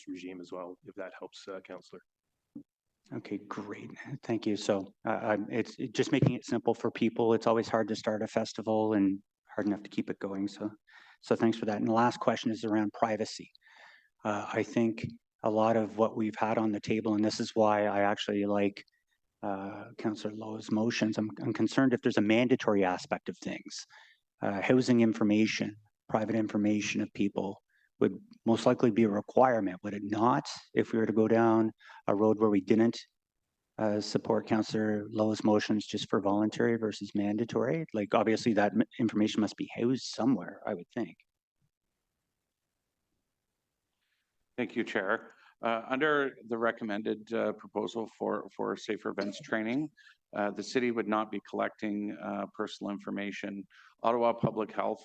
regime as well, if that helps, Councillor. Okay, great. Thank you. So it's just making it simple for people. It's always hard to start a festival and hard enough to keep it going. So thanks for that. And the last question is around privacy. I think a lot of what we've had on the table, and this is why I actually like Councillor Lowe's motions. I'm concerned if there's a mandatory aspect of things. Housing information, private information of people would most likely be a requirement, would it not? If we were to go down a road where we didn't support Councillor Lowe's motions just for voluntary versus mandatory. Like obviously that information must be housed somewhere, I would think. Thank you, Chair. Under the recommended proposal for safer events training, the city would not be collecting personal information. Ottawa Public Health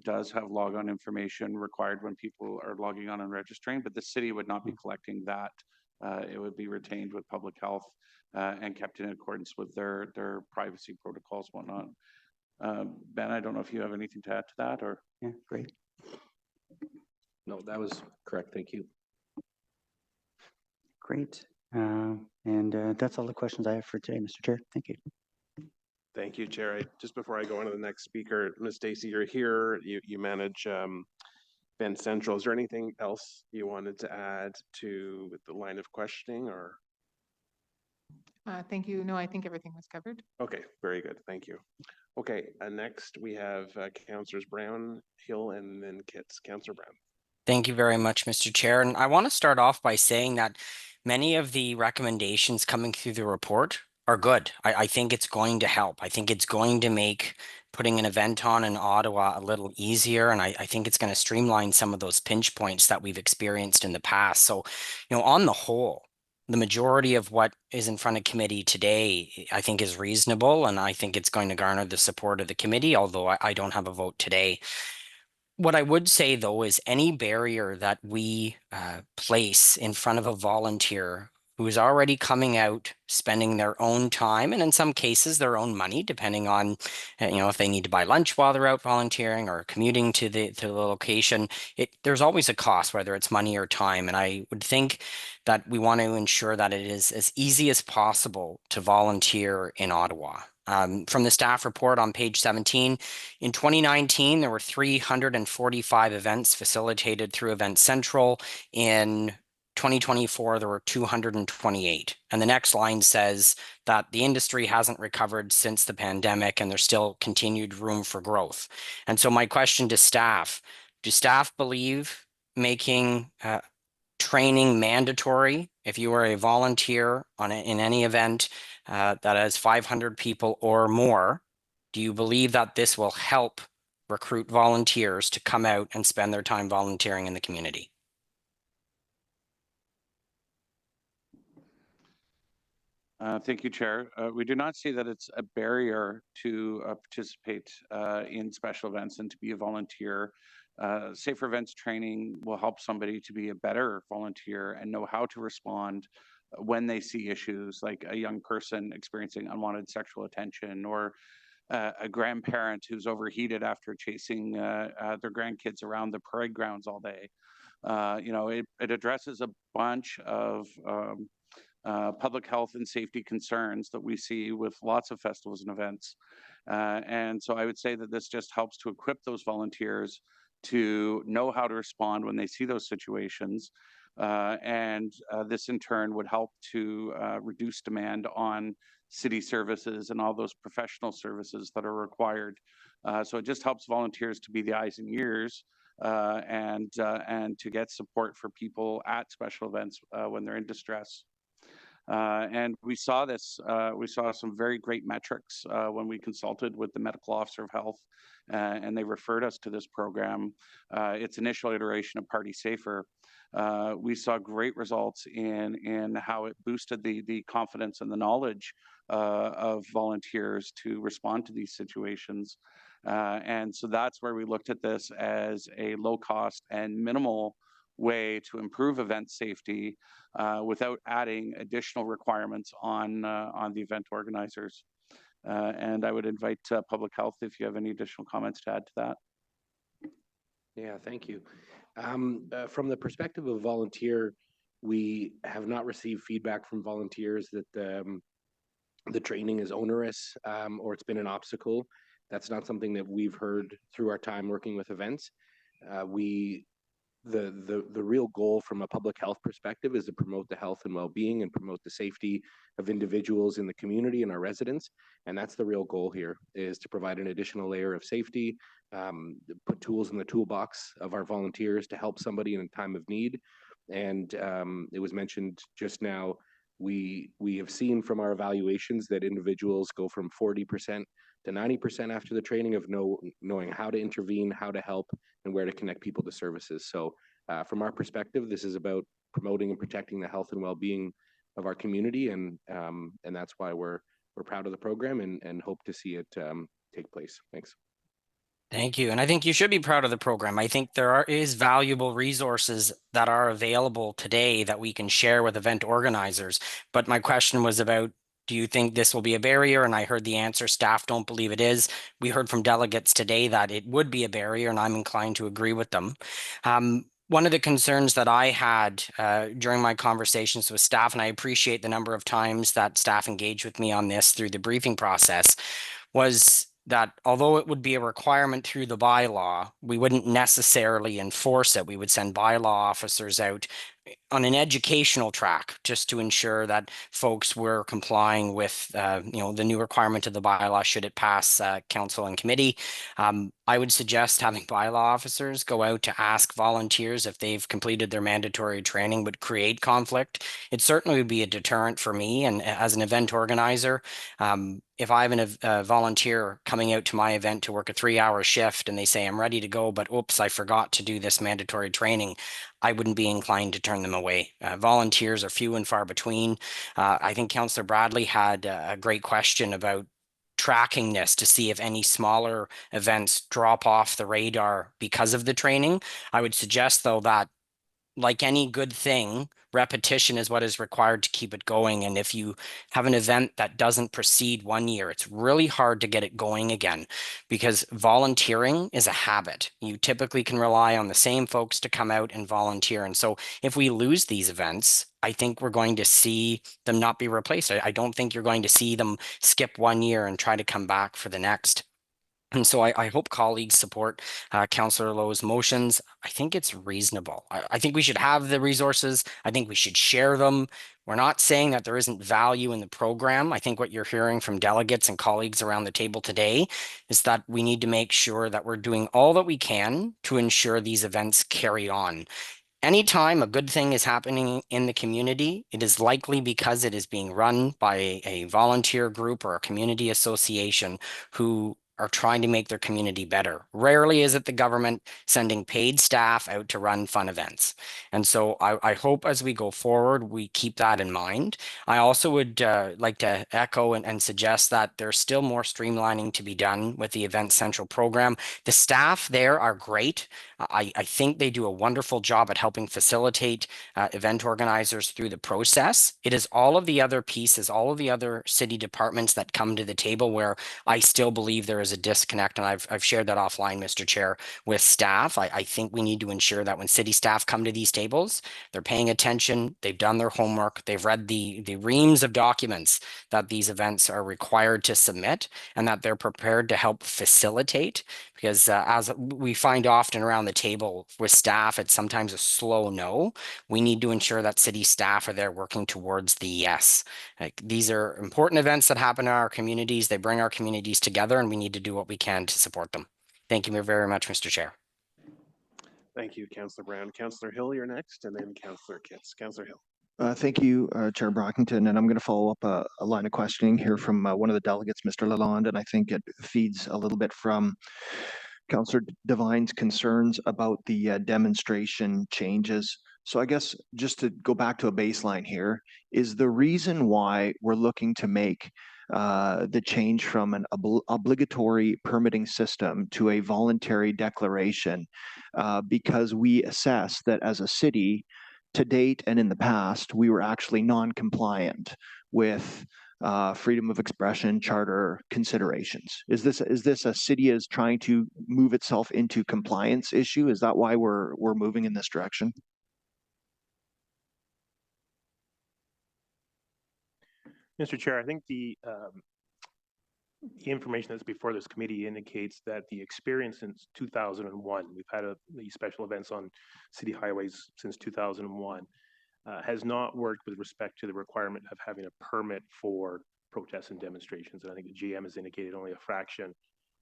does have logon information required when people are logging on and registering, but the city would not be collecting that. It would be retained with public health and kept in accordance with their privacy protocols, whatnot. Ben, I don't know if you have anything to add to that, or? Yeah, great. No, that was correct. Thank you. Great. That's all the questions I have for today, Mr. Chair. Thank you. Thank you, Chair. Just before I go on to the next speaker, Ms. Stacy, you're here. You manage Event Central. Is there anything else you wanted to add to the line of questioning, or? Thank you. No, I think everything was covered. Okay, very good. Thank you. Okay, next we have Councillors Brown, Hill, and then Kitts. Councillor Brown. Thank you very much, Mr. Chair. And I want to start off by saying that many of the recommendations coming through the report are good. I think it's going to help. I think it's going to make putting an event on in Ottawa a little easier. And I think it's going to streamline some of those pinch points that we've experienced in the past. So, on the whole, the majority of what is in front of committee today, I think is reasonable. And I think it's going to garner the support of the committee, although I don't have a vote today. What I would say, though, is any barrier that we place in front of a volunteer who is already coming out, spending their own time, and in some cases their own money, depending on, if they need to buy lunch while they're out volunteering or commuting to the location, there's always a cost, whether it's money or time. And I would think that we want to ensure that it is as easy as possible to volunteer in Ottawa. From the staff report on page 17, in 2019, there were 345 events facilitated through Event Central. In 2024, there were 228. And the next line says that the industry hasn't recovered since the pandemic and there's still continued room for growth. And so my question to staff, do staff believe making training mandatory if you are a volunteer in any event that has 500 people or more? Do you believe that this will help recruit volunteers to come out and spend their time volunteering in the community? Thank you, Chair. We do not see that it's a barrier to participate in special events and to be a volunteer. Safer events training will help somebody to be a better volunteer and know how to respond when they see issues like a young person experiencing unwanted sexual attention, or a grandparent who's overheated after chasing their grandkids around the parade grounds all day. It addresses a bunch of public health and safety concerns that we see with lots of festivals and events. And so I would say that this just helps to equip those volunteers to know how to respond when they see those situations. And this in turn would help to reduce demand on city services and all those professional services that are required. So it just helps volunteers to be the eyes and ears and to get support for people at special events when they're in distress. And we saw some very great metrics when we consulted with the medical officer of health, and they referred us to this program, its initial iteration of Party Safer. We saw great results in how it boosted the confidence and the knowledge of volunteers to respond to these situations. And so that's where we looked at this as a low cost and minimal way to improve event safety without adding additional requirements on the event organizers. And I would invite public health if you have any additional comments to add to that. Yeah, thank you. From the perspective of volunteer, we have not received feedback from volunteers that the training is onerous or it's been an obstacle. That's not something that we've heard through our time working with events. The real goal from a public health perspective is to promote the health and well-being and promote the safety of individuals in the community and our residents. And that's the real goal here, is to provide an additional layer of safety, put tools in the toolbox of our volunteers to help somebody in a time of need. And it was mentioned just now, we have seen from our evaluations that individuals go from 40% to 90% after the training of knowing how to intervene, how to help, and where to connect people to services. So from our perspective, this is about promoting and protecting the health and well-being of our community, and that's why we're proud of the program and hope to see it take place. Thanks. Thank you. And I think you should be proud of the program. I think there is valuable resources that are available today that we can share with event organizers. But my question was about, do you think this will be a barrier? And I heard the answer, staff don't believe it is. We heard from delegates today that it would be a barrier, and I'm inclined to agree with them. One of the concerns that I had during my conversations with staff, and I appreciate the number of times that staff engaged with me on this through the briefing process, was that although it would be a requirement through the bylaw, we wouldn't necessarily enforce it. We would send bylaw officers out on an educational track just to ensure that folks were complying with the new requirement of the bylaw should it pass council and committee. I would suggest having bylaw officers go out to ask volunteers if they've completed their mandatory training would create conflict. It certainly would be a deterrent for me, and as an event organizer, if I have a volunteer coming out to my event to work a 3-hour shift and they say I'm ready to go, but oops, I forgot to do this mandatory training, I wouldn't be inclined to turn them away. Volunteers are few and far between. I think Councillor Bradley had a great question about tracking this to see if any smaller events drop off the radar because of the training. I would suggest, though, that like any good thing, repetition is what is required to keep it going. And if you have an event that doesn't proceed 1 year, it's really hard to get it going again, because volunteering is a habit. You typically can rely on the same folks to come out and volunteer. And so if we lose these events, I think we're going to see them not be replaced. I don't think you're going to see them skip 1 year and try to come back for the next. And so I hope colleagues support Councillor Lowe's motions. I think it's reasonable. I think we should have the resources. I think we should share them. We're not saying that there isn't value in the program. I think what you're hearing from delegates and colleagues around the table today is that we need to make sure that we're doing all that we can to ensure these events carry on. Anytime a good thing is happening in the community, it is likely because it is being run by a volunteer group or a community association who are trying to make their community better. Rarely is it the government sending paid staff out to run fun events. And so I hope as we go forward, we keep that in mind. I also would like to echo and suggest that there's still more streamlining to be done with the Event Central program. The staff there are great. I think they do a wonderful job at helping facilitate event organizers through the process. It is all of the other pieces, all of the other city departments that come to the table where I still believe there is a disconnect, and I've shared that offline, Mr. Chair, with staff. I think we need to ensure that when city staff come to these tables, they're paying attention, they've done their homework, they've read the reams of documents that these events are required to submit, and that they're prepared to help facilitate. Because as we find often around the table with staff, it's sometimes a slow no. We need to ensure that city staff are there working towards the yes. Like, these are important events that happen in our communities. They bring our communities together, and we need to do what we can to support them. Thank you very much, Mr. Chair. Thank you, Councillor Brown. Councillor Hill, you're next, and then Councillor Kitts. Councillor Hill. Thank you, Chair Brockington, and I'm going to follow up a line of questioning here from one of the delegates, Mr. Lalonde, and I think it feeds a little bit from Councillor Devine's concerns about the demonstration changes. So I guess just to go back to a baseline here, is the reason why we're looking to make the change from an obligatory permitting system to a voluntary declaration because we assess that as a city, to date and in the past, we were actually non-compliant with freedom of expression charter considerations. Is this a city is trying to move itself into compliance issue? Is that why we're moving in this direction? Mr. Chair, I think the information that's before this committee indicates that the experience since 2001, we've had these special events on city highways since 2001, has not worked with respect to the requirement of having a permit for protests and demonstrations. And I think the GM has indicated only a fraction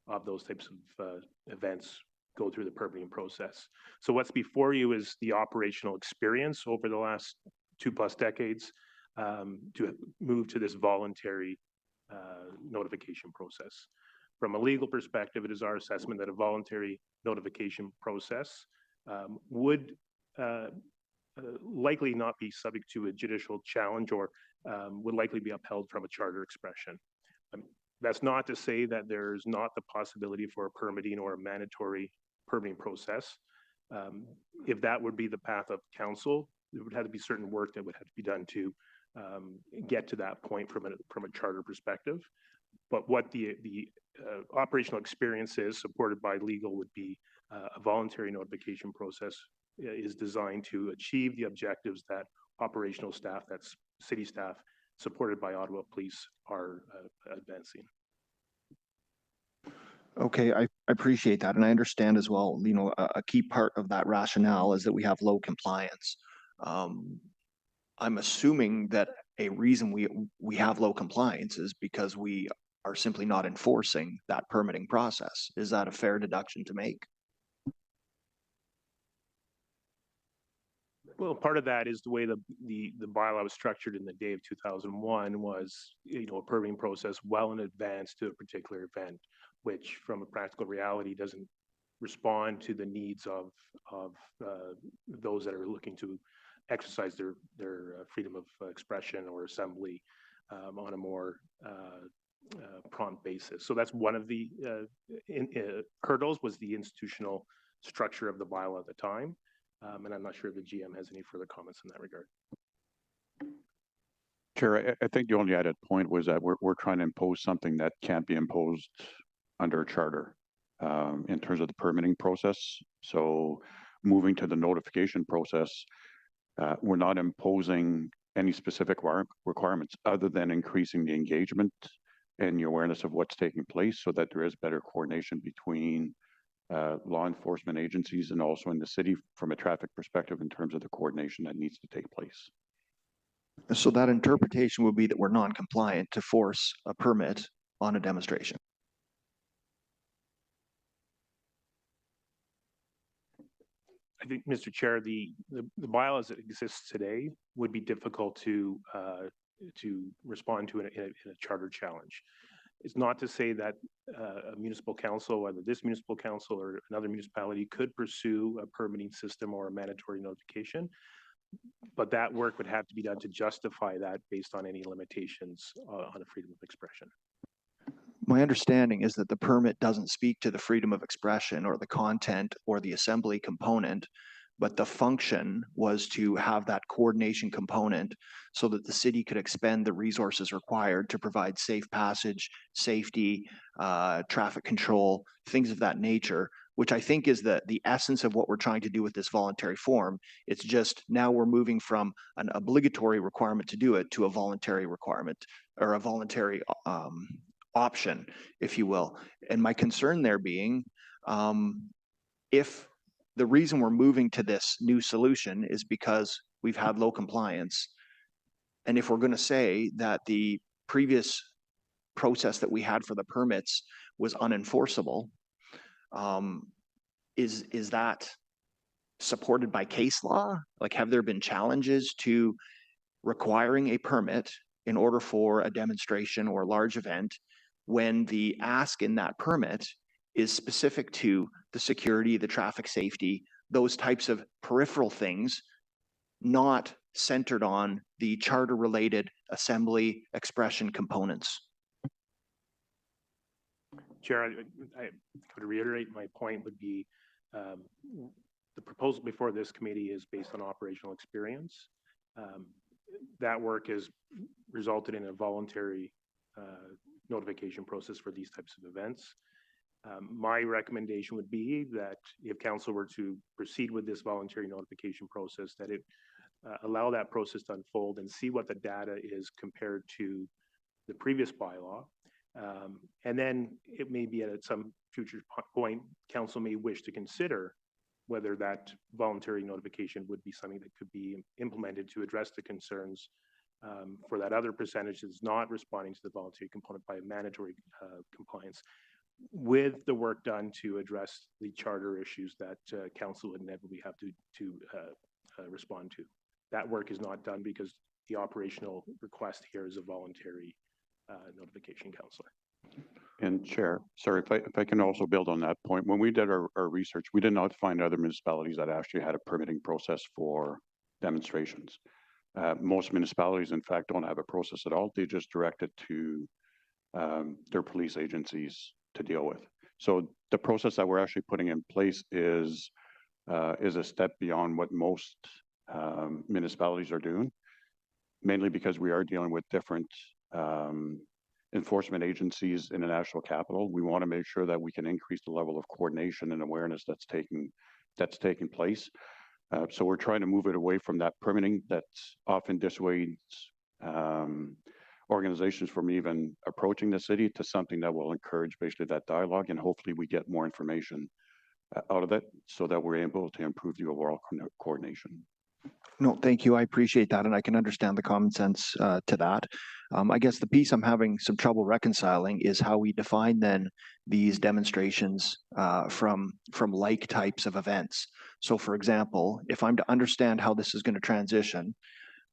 of those types of events go through the permitting process. So what's before you is the operational experience over the last 2+ decades to move to this voluntary notification process. From a legal perspective, it is our assessment that a voluntary notification process would likely not be subject to a judicial challenge or would likely be upheld from a charter expression. That's not to say that there's not the possibility for a permitting or a mandatory permitting process. If that would be the path of council, there would have to be certain work that would have to be done to get to that point from a charter perspective. But what the operational experience is supported by legal would be a voluntary notification process is designed to achieve the objectives that operational staff, that's city staff, supported by Ottawa Police, are advancing. Okay, I appreciate that, and I understand as well. You know, a key part of that rationale is that we have low compliance. I'm assuming that a reason we have low compliance is because we are simply not enforcing that permitting process. Is that a fair deduction to make? Well, part of that is the way the bylaw was structured in the day of 2001 was, you know, a permitting process well in advance to a particular event, which from a practical reality doesn't respond to the needs of those that are looking to exercise their freedom of expression or assembly on a more prompt basis. So that's one of the hurdles was the institutional structure of the bylaw at the time. And I'm not sure if the GM has any further comments in that regard. Chair, I think the only added point was that we're trying to impose something that can't be imposed under a charter in terms of the permitting process. So moving to the notification process, we're not imposing any specific requirements other than increasing the engagement and the awareness of what's taking place so that there is better coordination between law enforcement agencies and also in the city from a traffic perspective in terms of the coordination that needs to take place. So that interpretation would be that we're non-compliant to force a permit on a demonstration. I think, Mr. Chair, the bylaws that exists today would be difficult to respond to in a charter challenge. It's not to say that a municipal council, whether this municipal council or another municipality, could pursue a permitting system or a mandatory notification, but that work would have to be done to justify that based on any limitations on the freedom of expression. My understanding is that the permit doesn't speak to the freedom of expression or the content or the assembly component, but the function was to have that coordination component so that the city could expend the resources required to provide safe passage, safety, traffic control, things of that nature, which I think is the essence of what we're trying to do with this voluntary form. It's just now we're moving from an obligatory requirement to do it to a voluntary requirement or a voluntary option, if you will. And my concern there being, if the reason we're moving to this new solution is because we've had low compliance, and if we're going to say that the previous process that we had for the permits was unenforceable, is that supported by case law? Like, have there been challenges to requiring a permit in order for a demonstration or a large event when the ask in that permit is specific to the security, the traffic safety, those types of peripheral things, not centered on the charter-related assembly expression components? Chair, I would reiterate my point would be the proposal before this committee is based on operational experience. That work has resulted in a voluntary notification process for these types of events. My recommendation would be that if council were to proceed with this voluntary notification process, that it allow that process to unfold and see what the data is compared to the previous bylaw. And then it may be at some future point, council may wish to consider whether that voluntary notification would be something that could be implemented to address the concerns for that other percentage that's not responding to the voluntary component by a mandatory compliance, with the work done to address the charter issues that council would inevitably have to respond to. That work is not done because the operational request here is a voluntary notification, Councillor. And Chair, sorry, if I can also build on that point. When we did our research, we did not find other municipalities that actually had a permitting process for demonstrations. Most municipalities, in fact, don't have a process at all. They just direct it to their police agencies to deal with. So the process that we're actually putting in place is a step beyond what most municipalities are doing, mainly because we are dealing with different enforcement agencies in the national capital. We want to make sure that we can increase the level of coordination and awareness that's taking place. So we're trying to move it away from that permitting that often dissuades organizations from even approaching the city to something that will encourage basically that dialogue, and hopefully we get more information out of it so that we're able to improve the overall coordination. No, thank you. I appreciate that, and I can understand the common sense to that. I guess the piece I'm having some trouble reconciling is how we define then these demonstrations from like types of events. So, for example, if I'm to understand how this is going to transition,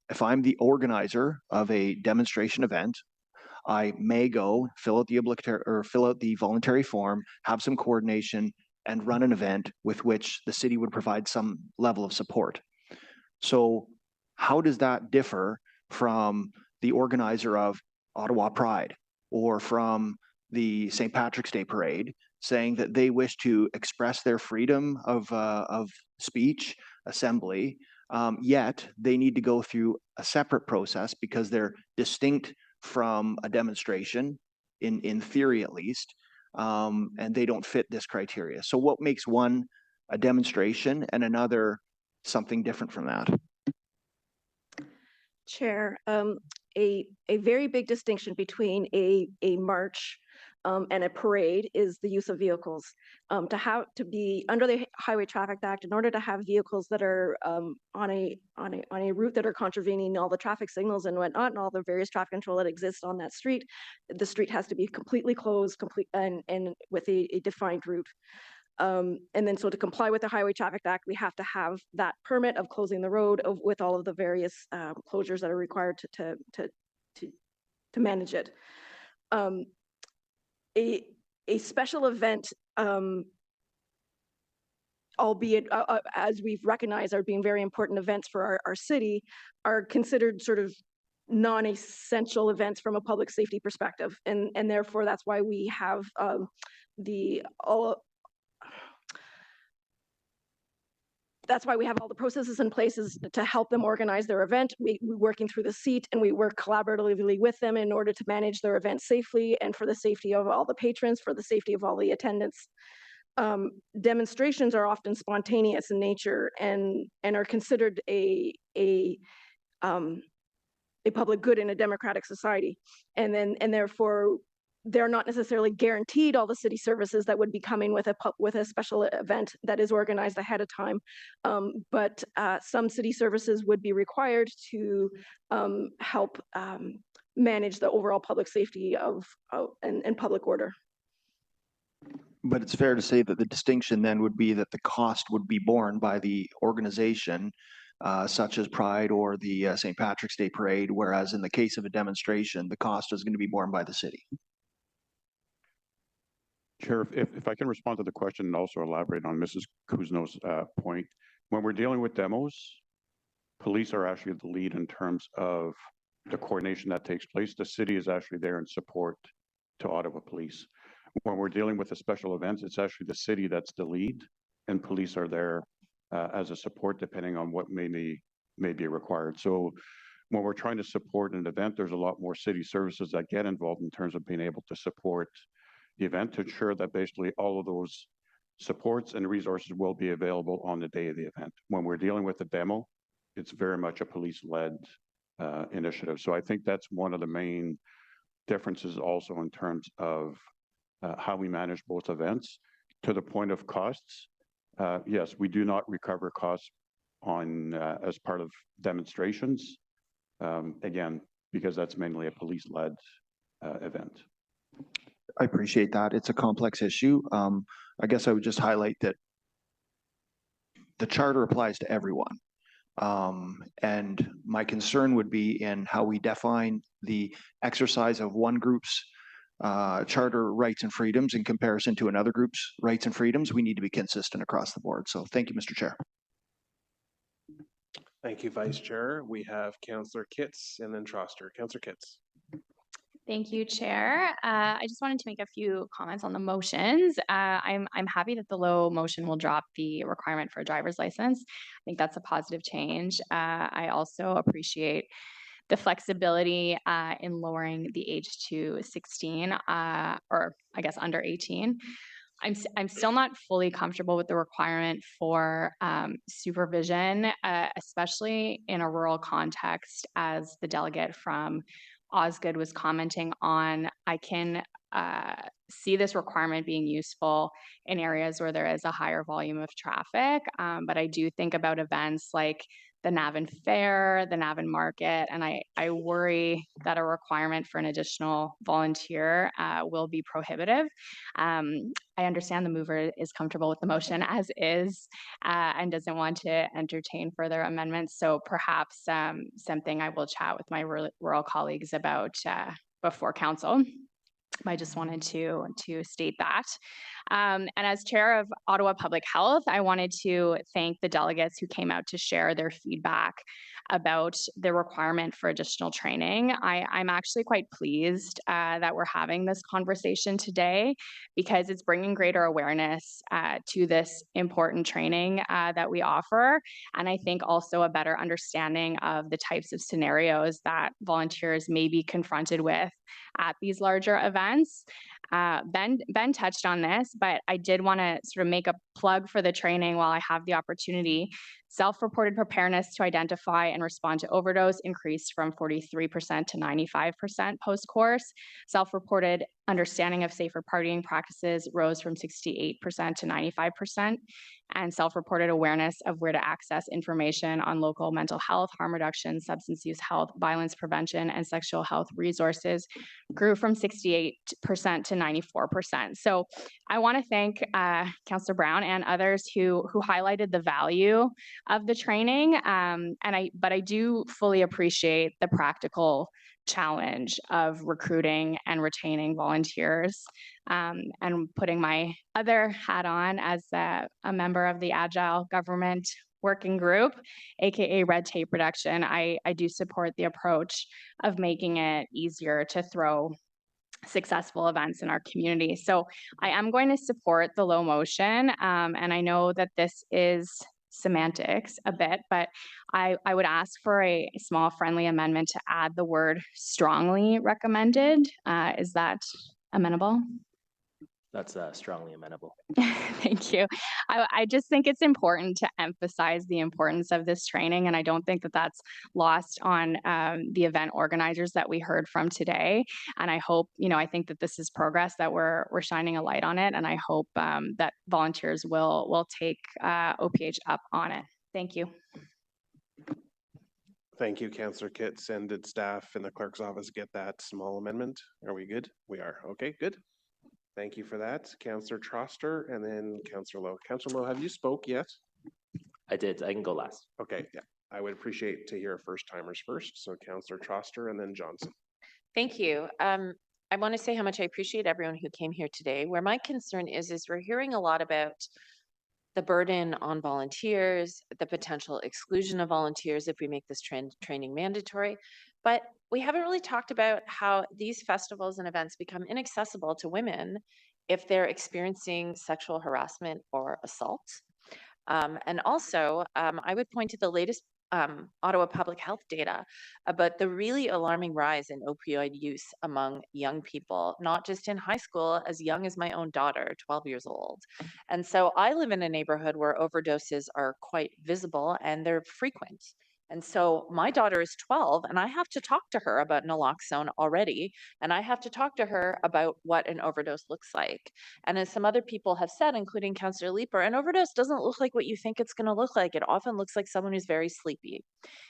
if I'm the organizer of a demonstration event, I may go fill out the voluntary form, have some coordination, and run an event with which the city would provide some level of support. So how does that differ from the organizer of Ottawa Pride or from the St. Patrick's Day Parade saying that they wish to express their freedom of speech assembly. Yet they need to go through a separate process because they're distinct from a demonstration, in theory at least, and they don't fit this criteria. So what makes one a demonstration and another something different from that? Chair, a very big distinction between a march and a parade is the use of vehicles. To be under the Highway Traffic Act, in order to have vehicles that are on a route that are contravening all the traffic signals and whatnot, and all the various traffic control that exists on that street, the street has to be completely closed, and with a defined route. And then so to comply with the Highway Traffic Act, we have to have that permit of closing the road with all of the various closures that are required to manage it. A special event, albeit as we've recognized are being very important events for our city, are considered sort of non-essential events from a public safety perspective, and therefore that's why we have that's why we have all the processes in place to help them organize their event. We're working through the seat, and we work collaboratively with them in order to manage their event safely and for the safety of all the patrons, for the safety of all the attendants. Demonstrations are often spontaneous in nature and are considered a public good in a democratic society, and therefore they're not necessarily guaranteed all the city services that would be coming with a special event that is organized ahead of time. But some city services would be required to help manage the overall public safety and public order. But it's fair to say that the distinction then would be that the cost would be borne by the organization, such as Pride or the St. Patrick's Day Parade, whereas in the case of a demonstration, the cost is going to be borne by the city. Chair, if I can respond to the question and also elaborate on Mrs. Kuzno's point. When we're dealing with demos, police are actually the lead in terms of the coordination that takes place. The city is actually there in support to Ottawa Police. When we're dealing with the special events, it's actually the city that's the lead, and police are there as a support depending on what may be required. So when we're trying to support an event, there's a lot more city services that get involved in terms of being able to support the event to ensure that basically all of those supports and resources will be available on the day of the event. When we're dealing with a demo, it's very much a police-led initiative. So I think that's one of the main differences also in terms of how we manage both events. To the point of costs, yes, we do not recover costs on as part of demonstrations, again, because that's mainly a police-led event. I appreciate that. It's a complex issue. I guess I would just highlight that the charter applies to everyone. And my concern would be in how we define the exercise of one group's charter rights and freedoms in comparison to another group's rights and freedoms. We need to be consistent across the board. So thank you, Mr. Chair. Thank you, Vice Chair. We have Councillor Kitts and then Troster. Councillor Kitts. Thank you, Chair. I just wanted to make a few comments on the motions. I'm happy that the low motion will drop the requirement for a driver's license. I think that's a positive change. I also appreciate the flexibility in lowering the age to 16, or I guess under 18. I'm still not fully comfortable with the requirement for supervision, especially in a rural context, as the delegate from Osgood was commenting on. I can see this requirement being useful in areas where there is a higher volume of traffic, but I do think about events like the Navan Fair, the Navan Market, and I worry that a requirement for an additional volunteer will be prohibitive. I understand the mover is comfortable with the motion as is and doesn't want to entertain further amendments. So perhaps something I will chat with my rural colleagues about before council. I just wanted to state that. And as chair of Ottawa Public Health, I wanted to thank the delegates who came out to share their feedback about the requirement for additional training. I'm actually quite pleased that we're having this conversation today because it's bringing greater awareness to this important training that we offer. And I think also a better understanding of the types of scenarios that volunteers may be confronted with at these larger events. Ben touched on this, but I did want to sort of make a plug for the training while I have the opportunity. Self-reported preparedness to identify and respond to overdose increased from 43% to 95% post-course. Self-reported understanding of safer partying practices rose from 68% to 95%. And self-reported awareness of where to access information on local mental health, harm reduction, substance use health, violence prevention, and sexual health resources grew from 68% to 94%. So I want to thank Councillor Brown and others who highlighted the value of the training. But I do fully appreciate the practical challenge of recruiting and retaining volunteers, and putting my other hat on as a member of the Agile Government Working Group, aka Red Tape Reduction. I do support the approach of making it easier to throw successful events in our community. So I am going to support the low motion, and I know that this is semantics a bit, but I would ask for a small friendly amendment to add the word strongly recommended. Is that amenable? That's strongly amenable. Thank you. I just think it's important to emphasize the importance of this training, and I don't think that that's lost on the event organizers that we heard from today. And I hope, I think that this is progress, that we're shining a light on it, and I hope that volunteers will take OPH up on it. Thank you. Thank you, Councillor Kitts. And did staff in the clerk's office get that small amendment? Are we good? We are. Okay, good. Thank you for that. Councillor Troster and then Councillor Lowe. Councillor Lowe, have you spoke yet? I did. I can go last. Okay, yeah. I would appreciate to hear first timers first. So Councillor Troster and then Johnson. Thank you. I want to say how much I appreciate everyone who came here today. Where my concern is we're hearing a lot about the burden on volunteers, the potential exclusion of volunteers if we make this training mandatory. But we haven't really talked about how these festivals and events become inaccessible to women if they're experiencing sexual harassment or assault. And also, I would point to the latest Ottawa Public Health data about the really alarming rise in opioid use among young people, not just in high school, as young as my own daughter, 12 years old. And so I live in a neighborhood where overdoses are quite visible and they're frequent. And so my daughter is 12 and I have to talk to her about naloxone already. And I have to talk to her about what an overdose looks like. And as some other people have said, including Councillor Leeper, an overdose doesn't look like what you think it's going to look like. It often looks like someone who's very sleepy.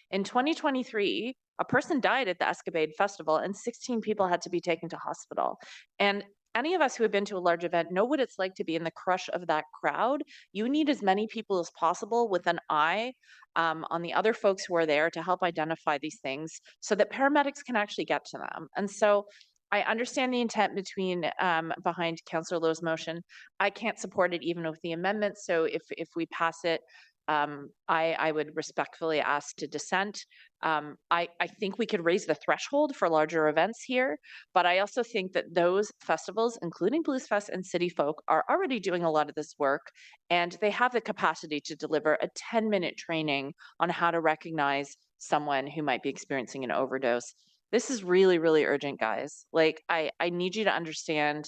In 2023, a person died at the Escapade Festival and 16 people had to be taken to hospital. And any of us who have been to a large event know what it's like to be in the crush of that crowd. You need as many people as possible with an eye on the other folks who are there to help identify these things so that paramedics can actually get to them. And so I understand the intent behind Councillor Lowe's motion. I can't support it even with the amendment. So if we pass it, I would respectfully ask to dissent. I think we could raise the threshold for larger events here, but I also think that those festivals, including Blues Fest and City Folk, are already doing a lot of this work, and they have the capacity to deliver a 10-minute training on how to recognize someone who might be experiencing an overdose. This is really, really urgent, guys. Like, I need you to understand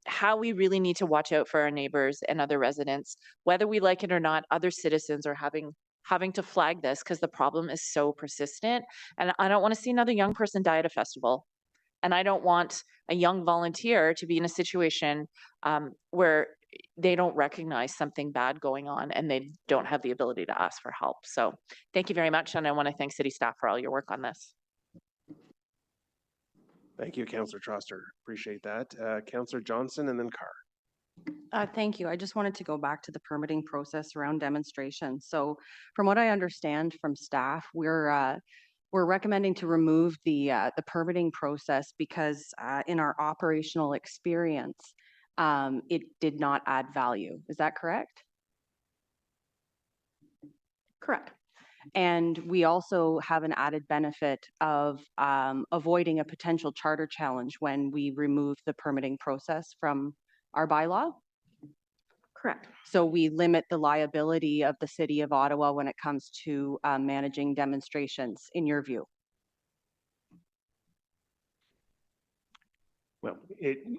how we really need to watch out for our neighbors and other residents. Whether we like it or not, other citizens are having to flag this because the problem is so persistent. And I don't want to see another young person die at a festival. And I don't want a young volunteer to be in a situation where they don't recognize something bad going on and they don't have the ability to ask for help. So thank you very much. And I want to thank city staff for all your work on this. Thank you, Councillor Troster. Appreciate that. Councillor Johnson and then Carr. Thank you. I just wanted to go back to the permitting process around demonstrations. So from what I understand from staff, we're We're recommending to remove the permitting process because in our operational experience, it did not add value. Is that correct? Correct. And we also have an added benefit of avoiding a potential charter challenge when we remove the permitting process from our bylaw. Correct. So we limit the liability of the city of Ottawa when it comes to managing demonstrations, in your view. Well,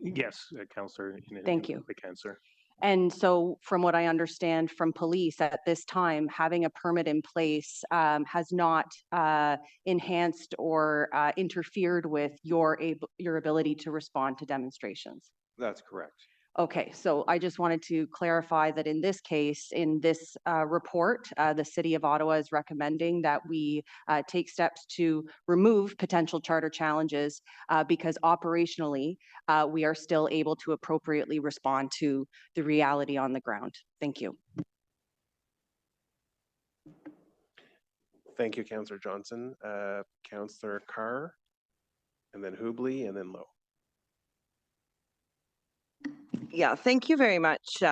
yes, Councillor. Thank you. Quick answer. And so from what I understand from police at this time, having a permit in place has not enhanced or interfered with your ability to respond to demonstrations. That's correct. Okay, so I just wanted to clarify that in this case, in this report, the City of Ottawa is recommending that we take steps to remove potential charter challenges because operationally, we are still able to appropriately respond to the reality on the ground. Thank you. Thank you, Councillor Johnson. Councillor Carr, and then Hubley, and then Lowe. Yeah, thank you very much,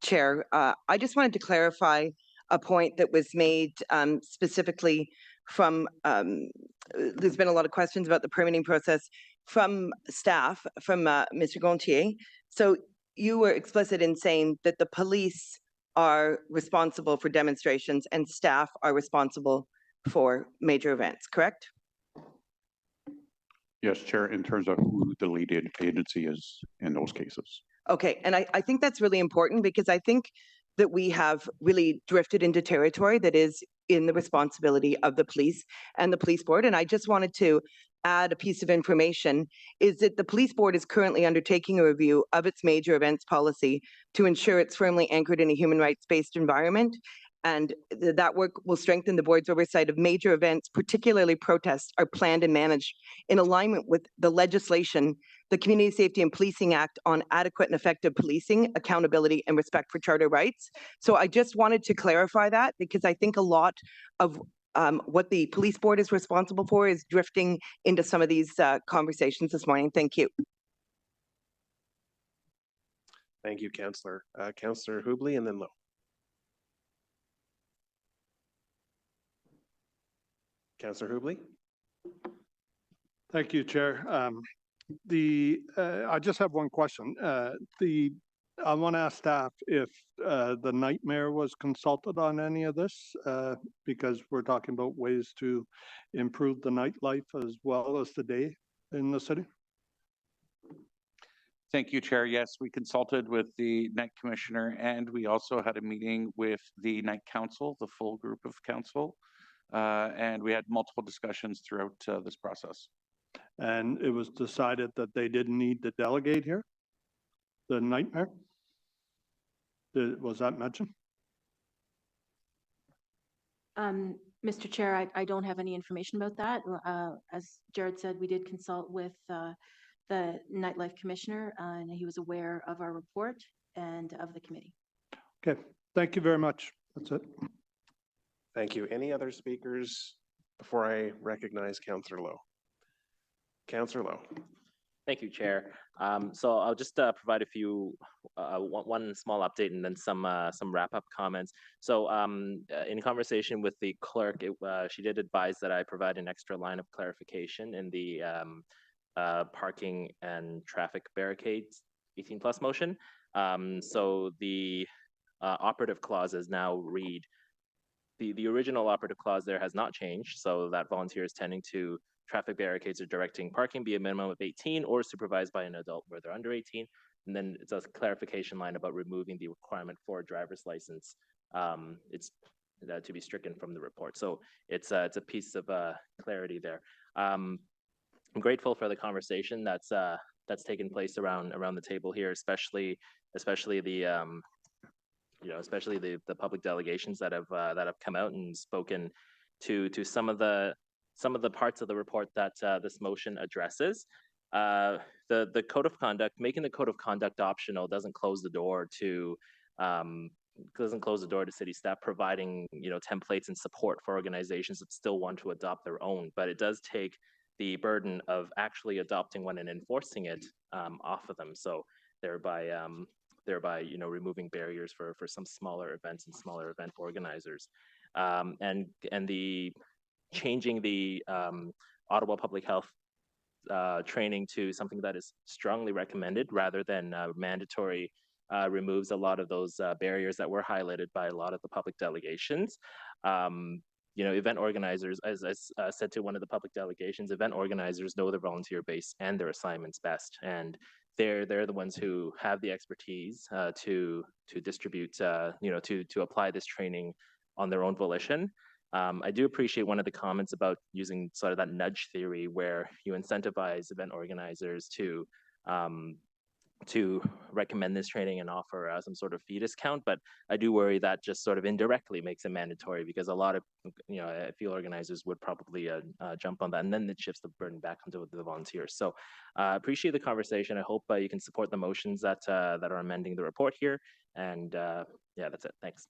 Chair. I just wanted to clarify a point that was made specifically from, there's been a lot of questions about the permitting process from staff, from Mr. Gontier. So you were explicit in saying that the police are responsible for demonstrations and staff are responsible for major events, correct? Yes, Chair, in terms of who the lead agency is in those cases. Okay, and I think that's really important because I think that we have really drifted into territory that is in the responsibility of the police and the police board. And I just wanted to add a piece of information is that the police board is currently undertaking a review of its major events policy to ensure it's firmly anchored in a human rights-based environment. And that work will strengthen the board's oversight of major events, particularly protests, are planned and managed in alignment with the legislation, the Community Safety and Policing Act on adequate and effective policing, accountability, and respect for charter rights. So I just wanted to clarify that because I think a lot of what the police board is responsible for is drifting into some of these conversations this morning. Thank you. Thank you, Councillor. Councillor Hubley, and then Lowe. Councillor Hubley. Thank you, Chair. I just have one question. I want to ask staff if the nightmare was consulted on any of this, because we're talking about ways to improve the nightlife as well as the day in the city. Thank you, Chair. Yes, we consulted with the night commissioner and we also had a meeting with the night council, the full group of council. And we had multiple discussions throughout this process. And it was decided that they didn't need to delegate here? The nightmare? Was that mentioned? Mr. Chair, I don't have any information about that. As Jared said, we did consult with the Nightlife Commissioner and he was aware of our report and of the committee. Okay, thank you very much. That's it. Thank you. Any other speakers before I recognize Councillor Lowe? Councillor Lowe. Thank you, Chair. So I'll just provide a few, one small update and then some wrap-up comments. So in conversation with the clerk, she did advise that I provide an extra line of clarification in the parking and traffic barricades 18+ motion. So the operative clauses now read, the original operative clause there has not changed, so that volunteers tending to traffic barricades or directing parking be a minimum of 18 or supervised by an adult where they're under 18. And then it's a clarification line about removing the requirement for a driver's license. It's to be stricken from the report. So it's a piece of clarity there. I'm grateful for the conversation that's taken place around the table here, especially the especially the public delegations that have come out and spoken to some of the parts of the report that this motion addresses. The code of conduct, making the code of conduct optional doesn't close the door to doesn't close the door to city staff providing, templates and support for organizations that still want to adopt their own, but it does take the burden of actually adopting one and enforcing it off of them. So thereby, removing barriers for some smaller events and smaller event organizers, and the changing the Ottawa Public Health training to something that is strongly recommended rather than mandatory removes a lot of those barriers that were highlighted by a lot of the public delegations. Event organizers, as I said to one of the public delegations, event organizers know their volunteer base and their assignments best, and they're the ones who have the expertise to distribute, to apply this training on their own volition. I do appreciate one of the comments about using sort of that nudge theory where you incentivize event organizers to recommend this training and offer some sort of fee discount, but I do worry that just sort of indirectly makes it mandatory because a lot of, I feel organizers would probably jump on that, and then it shifts the burden back onto the volunteers. So appreciate the conversation. I hope you can support the motions that are amending the report here, and yeah, that's it. Thanks.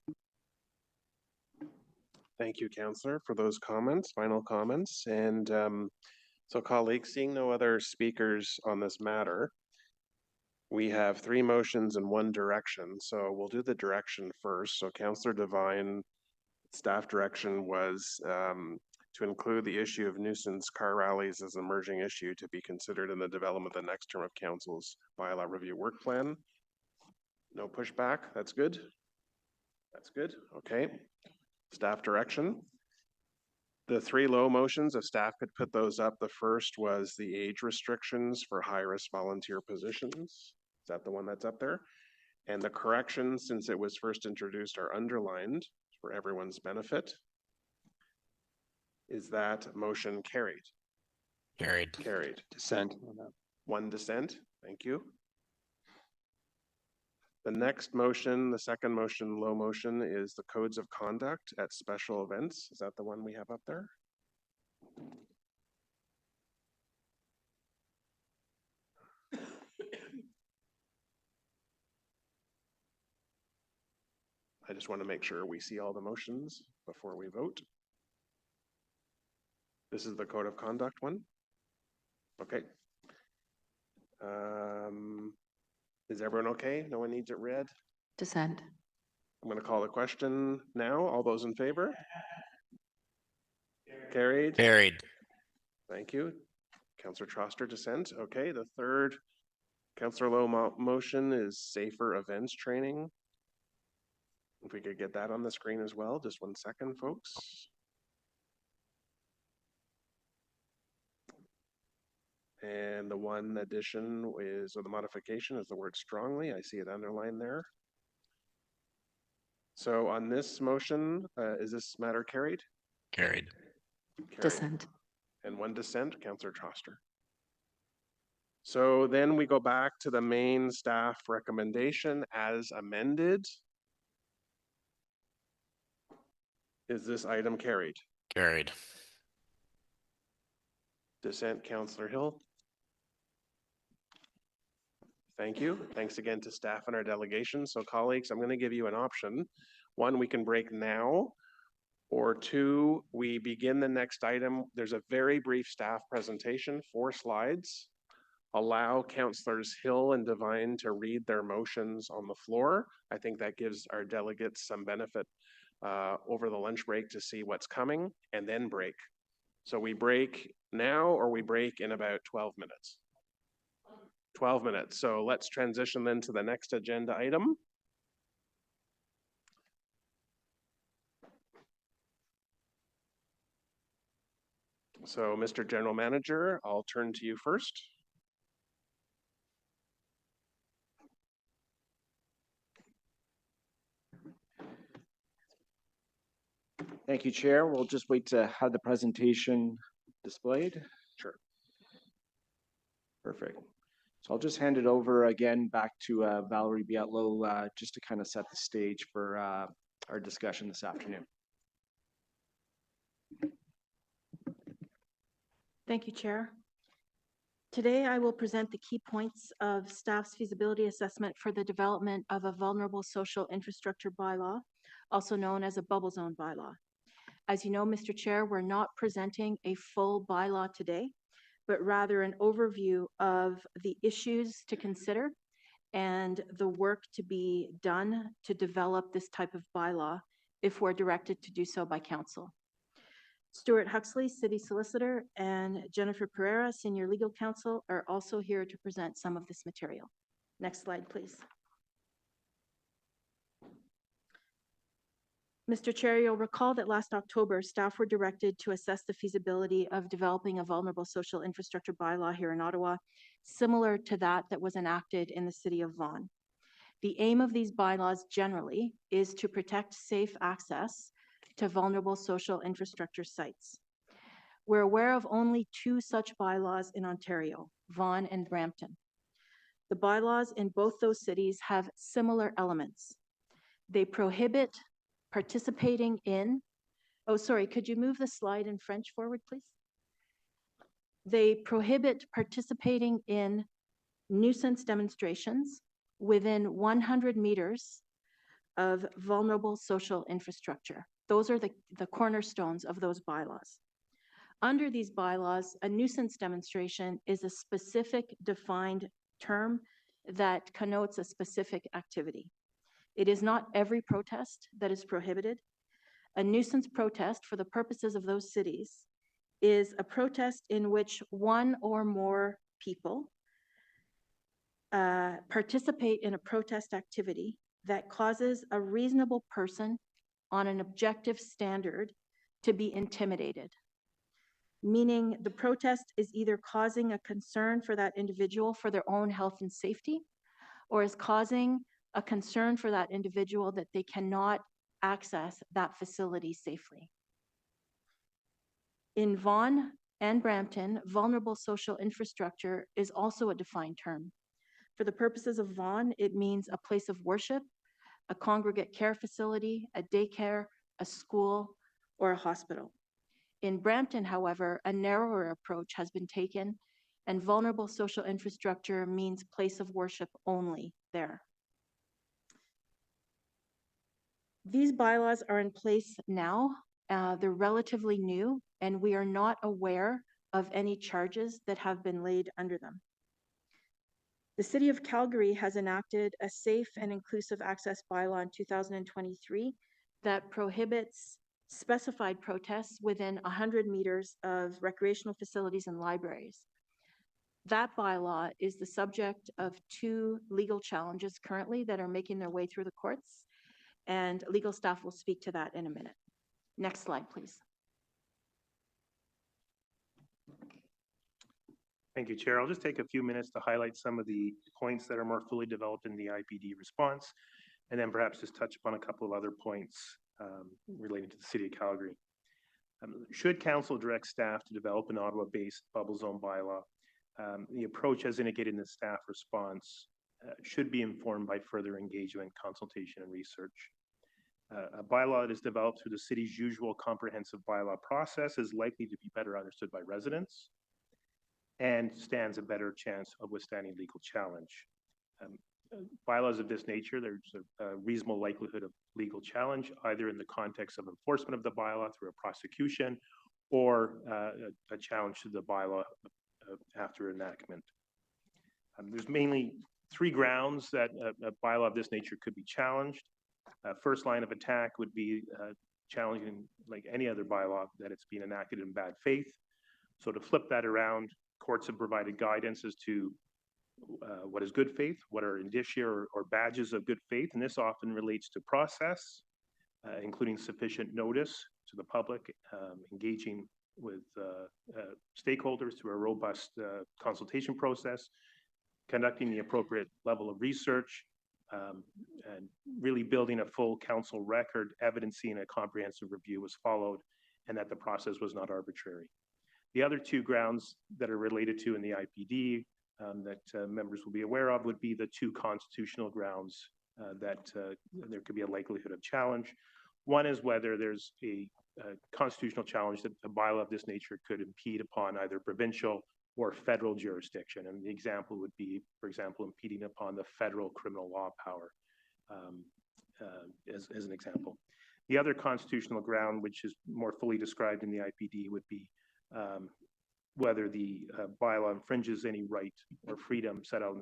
Thank you, Councillor, for those comments, final comments. And so colleagues, seeing no other speakers on this matter, we have 3 motions in one direction. So we'll do the direction first. So Councillor Devine, staff direction was to include the issue of nuisance car rallies as an emerging issue to be considered in the development of the next term of Council's bylaw review work plan. No pushback, that's good. That's good, okay. Staff direction. The 3 low motions, if staff could put those up, the first was the age restrictions for high-risk volunteer positions. Is that the one that's up there? And the corrections, since it was first introduced, are underlined for everyone's benefit. Is that motion carried? Carried. Carried. Dissent. 1 dissent, thank you. The next motion, the second motion, low motion, is the codes of conduct at special events. Is that the one we have up there? I just want to make sure we see all the motions before we vote. This is the code of conduct one. Okay. Is everyone okay? No one needs it read? Dissent. I'm going to call the question now. All those in favor? Carried? Carried. Thank you. Councillor Troster, dissent. Okay, the third Councillor Lowe motion is safer events training. If we could get that on the screen as well. Just 1 second, folks. And the one addition is, or the modification is the word strongly. I see it underlined there. So on this motion, is this matter carried? Carried. Carried. Dissent. And 1 dissent, Councillor Troster. So then we go back to the main staff recommendation as amended. Is this item carried? Carried. Dissent, Councillor Hill. Thank you. Thanks again to staff and our delegation. So colleagues, I'm going to give you an option. 1, we can break now, or 2, we begin the next item. There's a very brief staff presentation, 4 slides. Allow Councillors Hill and Devine to read their motions on the floor. I think that gives our delegates some benefit over the lunch break to see what's coming, and then break. So we break now, or we break in about 12 minutes. 12 minutes. So let's transition then to the next agenda item. So Mr. General Manager, I'll turn to you first. Thank you, Chair. We'll just wait to have the presentation displayed. Sure. Perfect. So I'll just hand it over again back to Valerie Bietlow just to kind of set the stage for our discussion this afternoon. Thank you, Chair. Today, I will present the key points of staff's feasibility assessment for the development of a vulnerable social infrastructure bylaw, also known as a bubble zone bylaw. As you know, Mr. Chair, we're not presenting a full bylaw today, but rather an overview of the issues to consider and the work to be done to develop this type of bylaw if we're directed to do so by council. Stuart Huxley, City Solicitor, and Jennifer Pereira, Senior Legal Counsel, are also here to present some of this material. Next slide, please. Mr. Chair, you'll recall that last October, staff were directed to assess the feasibility of developing a vulnerable social infrastructure bylaw here in Ottawa, similar to that was enacted in the city of Vaughan. The aim of these bylaws generally is to protect safe access to vulnerable social infrastructure sites. We're aware of only 2 such bylaws in Ontario, Vaughan and Brampton. The bylaws in both those cities have similar elements. They prohibit participating in, could you move the slide in French forward, please? They prohibit participating in nuisance demonstrations within 100 meters of vulnerable social infrastructure. Those are the cornerstones of those bylaws. Under these bylaws, a nuisance demonstration is a specific defined term that connotes a specific activity. It is not every protest that is prohibited. A nuisance protest, for the purposes of those cities, is a protest in which one or more people participate in a protest activity that causes a reasonable person on an objective standard to be intimidated, meaning the protest is either causing a concern for that individual for their own health and safety, or is causing a concern for that individual that they cannot access that facility safely. In Vaughan and Brampton, vulnerable social infrastructure is also a defined term. For the purposes of Vaughan, it means a place of worship, a congregate care facility, a daycare, a school, or a hospital. In Brampton, however, a narrower approach has been taken, and vulnerable social infrastructure means place of worship only there. These bylaws are in place now. They're relatively new, and we are not aware of any charges that have been laid under them. The City of Calgary has enacted a safe and inclusive access bylaw in 2023 that prohibits specified protests within 100 meters of recreational facilities and libraries. That bylaw is the subject of 2 legal challenges currently that are making their way through the courts, and legal staff will speak to that in a minute. Next slide, please. Thank you, Chair. I'll just take a few minutes to highlight some of the points that are more fully developed in the IPD response, and then perhaps just touch upon a couple of other points relating to the City of Calgary. Should Council direct staff to develop an Ottawa-based bubble zone bylaw, the approach as indicated in the staff response should be informed by further engagement, consultation, and research. A bylaw that is developed through the city's usual comprehensive bylaw process is likely to be better understood by residents and stands a better chance of withstanding legal challenge. Bylaws of this nature, there's a reasonable likelihood of legal challenge, either in the context of enforcement of the bylaw through a prosecution or a challenge to the bylaw after enactment. There's mainly 3 grounds that a bylaw of this nature could be challenged. First line of attack would be challenging, like any other bylaw, that it's being enacted in bad faith. So to flip that around, courts have provided guidance as to what is good faith, what are indicia or badges of good faith, and this often relates to process, including sufficient notice to the public, engaging with stakeholders through a robust consultation process, conducting the appropriate level of research, and really building a full council record evidencing a comprehensive review was followed and that the process was not arbitrary. The other 2 grounds that are related to in the IPD that members will be aware of would be the 2 constitutional grounds that there could be a likelihood of challenge. One is whether there's a constitutional challenge that a bylaw of this nature could impede upon either provincial or federal jurisdiction. And the example would be, for example, impeding upon the federal criminal law power, as an example. The other constitutional ground, which is more fully described in the IPD, would be whether the bylaw infringes any right or freedom set out in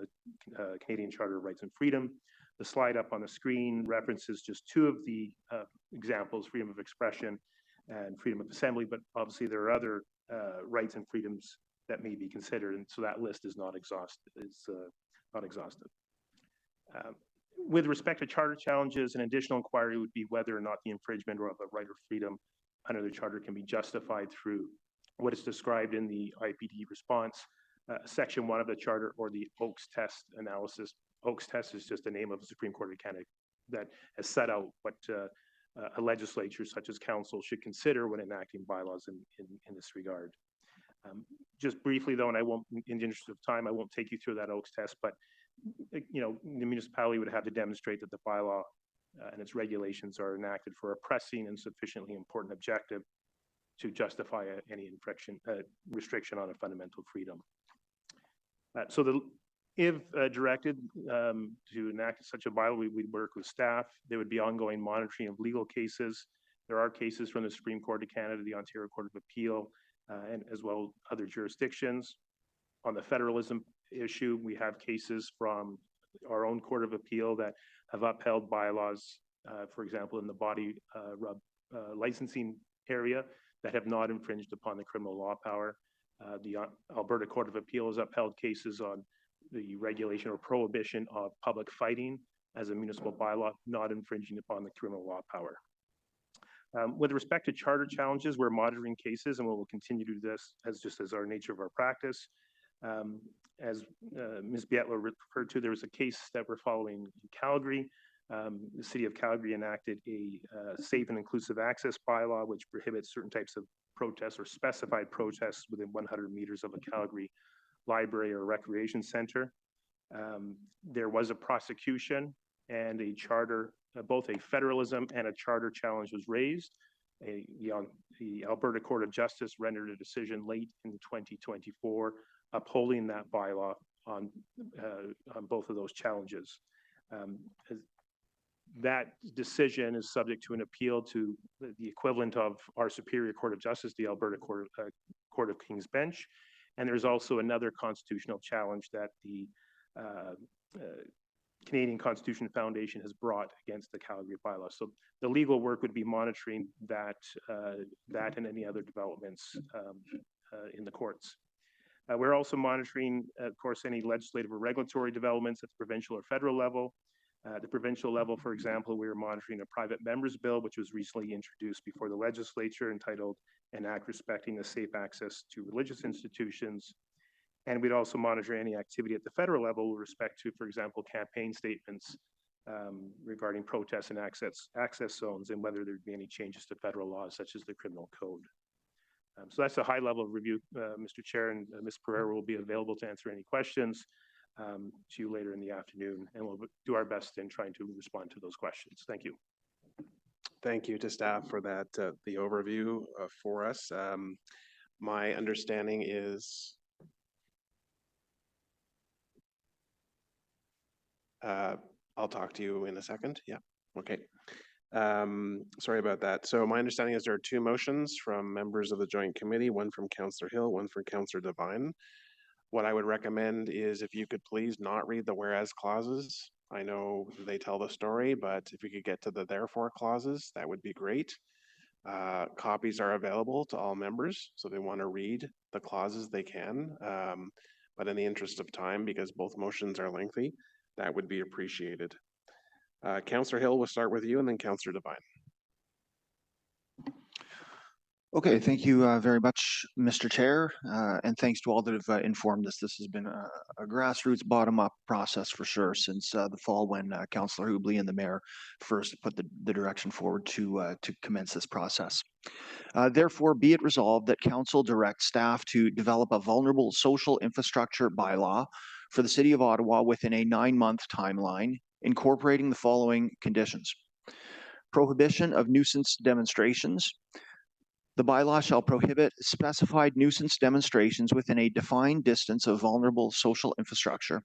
the Canadian Charter of Rights and Freedom. The slide up on the screen references just two of the examples, freedom of expression and freedom of assembly, but obviously there are other rights and freedoms that may be considered, and so that list is not exhaustive. With respect to charter challenges, an additional inquiry would be whether or not the infringement of a right or freedom under the charter can be justified through what is described in the IPD response, section 1 of the charter, or the Oakes test analysis. Oakes test is just the name of the Supreme Court of Canada that has set out what a legislature such as council should consider when enacting bylaws in this regard. Just briefly though, and I won't, in the interest of time, I won't take you through that Oakes test, but you know, the municipality would have to demonstrate that the bylaw and its regulations are enacted for a pressing and sufficiently important objective to justify any restriction on a fundamental freedom. If directed to enact such a bylaw, we'd work with staff. There would be ongoing monitoring of legal cases. There are cases from the Supreme Court of Canada, the Ontario Court of Appeal, and as well other jurisdictions. On the federalism issue, we have cases from our own Court of Appeal that have upheld bylaws, for example, in the body rub licensing area that have not infringed upon the criminal law power. The Alberta Court of Appeal has upheld cases on the regulation or prohibition of public fighting as a municipal bylaw, not infringing upon the criminal law power. With respect to charter challenges, we're monitoring cases and we will continue to do this as our nature of our practice. As Ms. Bietler referred to, there was a case that we're following in Calgary. The City of Calgary enacted a safe and inclusive access bylaw, which prohibits certain types of protests or specified protests within 100 meters of a Calgary library or recreation center. There was a prosecution and a charter, both a federalism and a charter challenge was raised. The Alberta Court of Justice rendered a decision late in 2024 upholding that bylaw on both of those challenges. That decision is subject to an appeal to the equivalent of our Superior Court of Justice, the Alberta Court of King's Bench. And there's also another constitutional challenge that the Canadian Constitution Foundation has brought against the Calgary bylaw. So the legal work would be monitoring that and any other developments in the courts. We're also monitoring, of course, any legislative or regulatory developments at the provincial or federal level. At the provincial level, for example, we are monitoring a private member's bill, which was recently introduced before the legislature, entitled An Act Respecting the Safe Access to Religious Institutions. And we'd also monitor any activity at the federal level with respect to, for example, campaign statements regarding protests and access zones, and whether there'd be any changes to federal laws, such as the criminal code. So that's a high level review, Mr. Chair, and Ms. Pereira will be available to answer any questions to you later in the afternoon, and we'll do our best in trying to respond to those questions. Thank you. Thank you to staff for that, the overview for us. My understanding is I'll talk to you in a second. Yeah, okay. Sorry about that. So my understanding is there are two motions from members of the Joint Committee, one from Councillor Hill, one from Councillor Devine. What I would recommend is if you could please not read the whereas clauses. I know they tell the story, but if you could get to the therefore clauses, that would be great. Copies are available to all members, so they want to read the clauses they can. But in the interest of time, because both motions are lengthy, that would be appreciated. Councillor Hill, we'll start with you, and then Councillor Devine. Okay, thank you very much, Mr. Chair, and thanks to all that have informed us. This has been a grassroots bottom-up process for sure since the fall when Councillor Hubley and the Mayor first put the direction forward to commence this process. Therefore, be it resolved that Council directs staff to develop a vulnerable social infrastructure bylaw for the City of Ottawa within a 9-month timeline, incorporating the following conditions: prohibition of nuisance demonstrations, The bylaw shall prohibit specified nuisance demonstrations within a defined distance of vulnerable social infrastructure.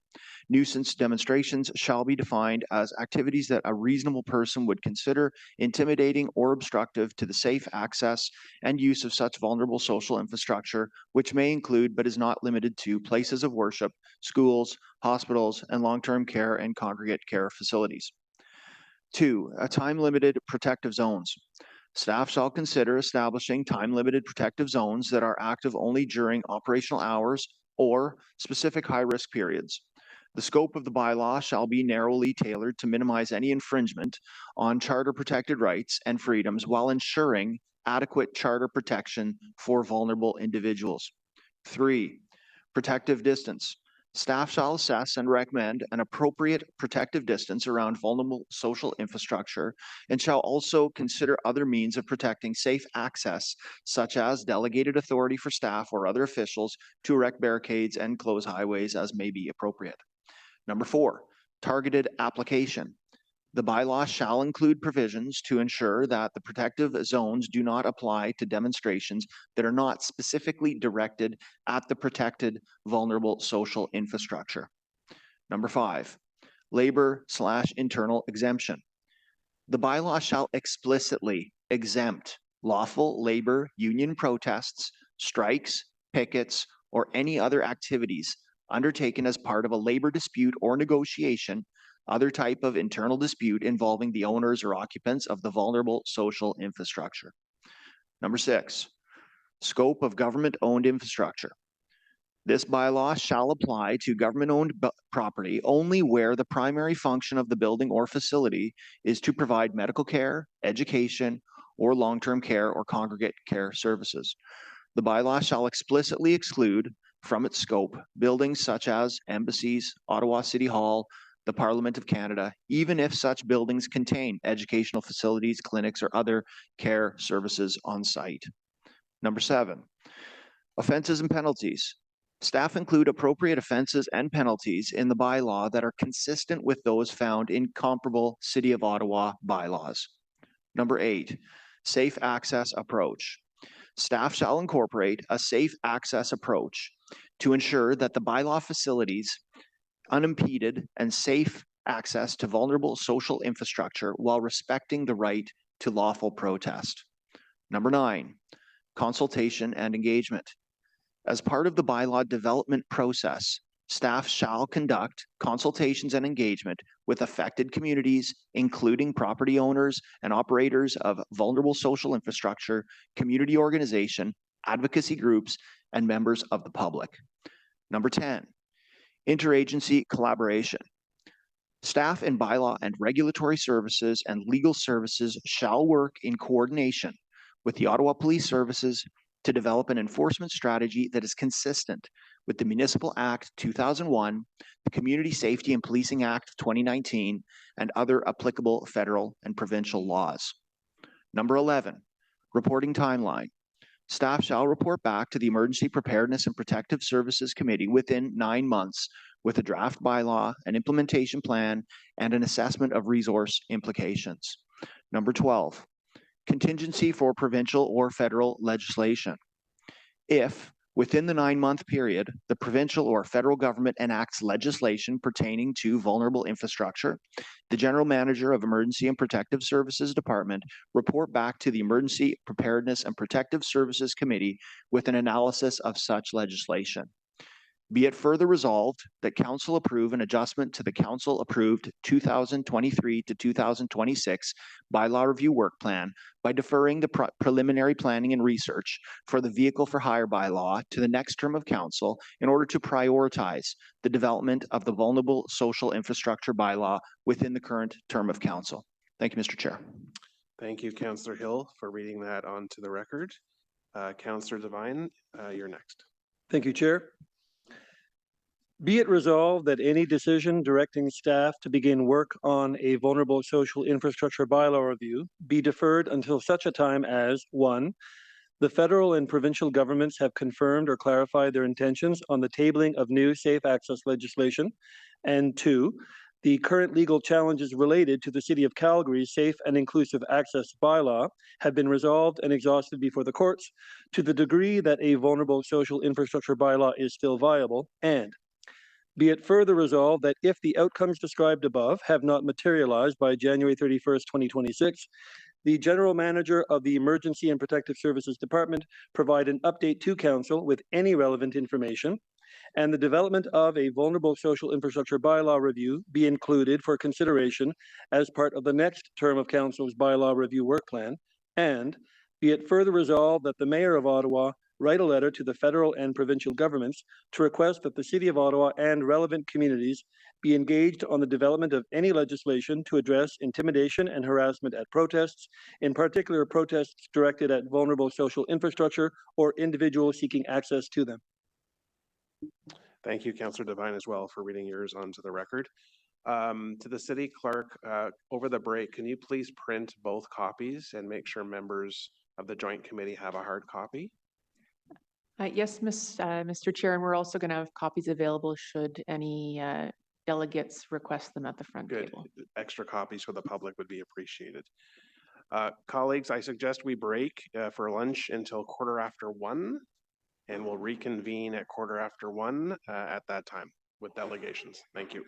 Nuisance demonstrations shall be defined as activities that a reasonable person would consider intimidating or obstructive to the safe access and use of such vulnerable social infrastructure, which may include but is not limited to places of worship, schools, hospitals, and long-term care and congregate care facilities. 2, time-limited protective zones. Staff shall consider establishing time-limited protective zones that are active only during operational hours or specific high-risk periods. The scope of the bylaw shall be narrowly tailored to minimize any infringement on charter-protected rights and freedoms while ensuring adequate charter protection for vulnerable individuals. 3, protective distance. Staff shall assess and recommend an appropriate protective distance around vulnerable social infrastructure and shall also consider other means of protecting safe access, such as delegated authority for staff or other officials to erect barricades and close highways as may be appropriate. Number 4, targeted application. The bylaw shall include provisions to ensure that the protective zones do not apply to demonstrations that are not specifically directed at the protected vulnerable social infrastructure. Number 5, labor/internal exemption. The bylaw shall explicitly exempt lawful labor union protests, strikes, pickets, or any other activities undertaken as part of a labor dispute or negotiation, other type of internal dispute involving the owners or occupants of the vulnerable social infrastructure. Number 6, scope of government-owned infrastructure. This bylaw shall apply to government-owned property only where the primary function of the building or facility is to provide medical care, education, or long-term care or congregate care services. The bylaw shall explicitly exclude from its scope buildings such as embassies, Ottawa City Hall, the Parliament of Canada, even if such buildings contain educational facilities, clinics, or other care services on site. Number 7, offenses and penalties. Staff include appropriate offenses and penalties in the bylaw that are consistent with those found in comparable City of Ottawa bylaws. Number 8, safe access approach. Staff shall incorporate a safe access approach to ensure that the bylaw facilities unimpeded and safe access to vulnerable social infrastructure while respecting the right to lawful protest. Number 9, consultation and engagement. As part of the bylaw development process, staff shall conduct consultations and engagement with affected communities, including property owners and operators of vulnerable social infrastructure, community organization, advocacy groups, and members of the public. Number 10, interagency collaboration. Staff in bylaw and regulatory services and legal services shall work in coordination with the Ottawa Police Services to develop an enforcement strategy that is consistent with the Municipal Act 2001, the Community Safety and Policing Act 2019, and other applicable federal and provincial laws. Number 11, reporting timeline. Staff shall report back to the Emergency Preparedness and Protective Services Committee within 9 months with a draft bylaw, an implementation plan, and an assessment of resource implications. Number 12, contingency for provincial or federal legislation. If, within the 9-month period, the provincial or federal government enacts legislation pertaining to vulnerable infrastructure, the General Manager of Emergency and Protective Services Department report back to the Emergency Preparedness and Protective Services Committee with an analysis of such legislation. Be it further resolved that Council approve an adjustment to the Council-approved 2023 to 2026 bylaw review work plan by deferring the preliminary planning and research for the Vehicle for Hire bylaw to the next term of Council in order to prioritize the development of the vulnerable social infrastructure bylaw within the current term of Council. Thank you, Mr. Chair. Thank you, Councillor Hill, for reading that onto the record. Councillor Devine, you're next. Thank you, Chair. Be it resolved that any decision directing staff to begin work on a vulnerable social infrastructure bylaw review be deferred until such a time as 1, the federal and provincial governments have confirmed or clarified their intentions on the tabling of new safe access legislation, and 2, the current legal challenges related to the City of Calgary's Safe and Inclusive Access bylaw have been resolved and exhausted before the courts to the degree that a vulnerable social infrastructure bylaw is still viable, and be it further resolved that if the outcomes described above have not materialized by January 31st, 2026, the General Manager of the Emergency and Protective Services Department provide an update to Council with any relevant information, and the development of a vulnerable social infrastructure bylaw review be included for consideration as part of the next term of Council's bylaw review work plan, and be it further resolved that the Mayor of Ottawa write a letter to the federal and provincial governments to request that the City of Ottawa and relevant communities be engaged on the development of any legislation to address intimidation and harassment at protests, in particular protests directed at vulnerable social infrastructure or individuals seeking access to them. Thank you, Councillor Devine, as well, for reading yours onto the record. To the city clerk, over the break, can you please print both copies and make sure members of the joint committee have a hard copy? Yes, Mr. Chair, and we're also going to have copies available should any delegates request them at the front Good. table. Extra copies for the public would be appreciated. Colleagues, I suggest we break for lunch until 1:15, and we'll reconvene at 1:15 at that time with delegations. Thank you.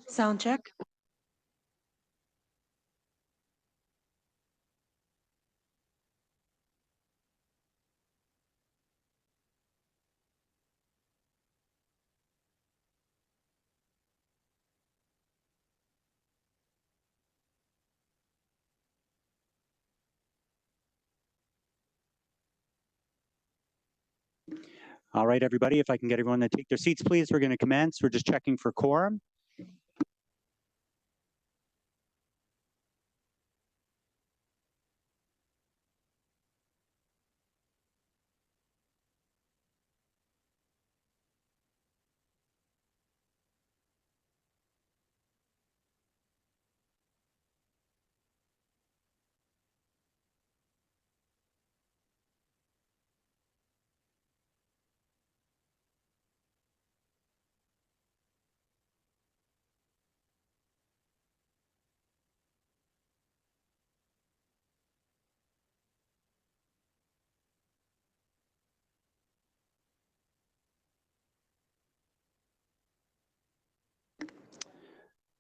Sound check. All right, everybody, if I can get everyone to take their seats, please, we're going to commence. We're just checking for quorum.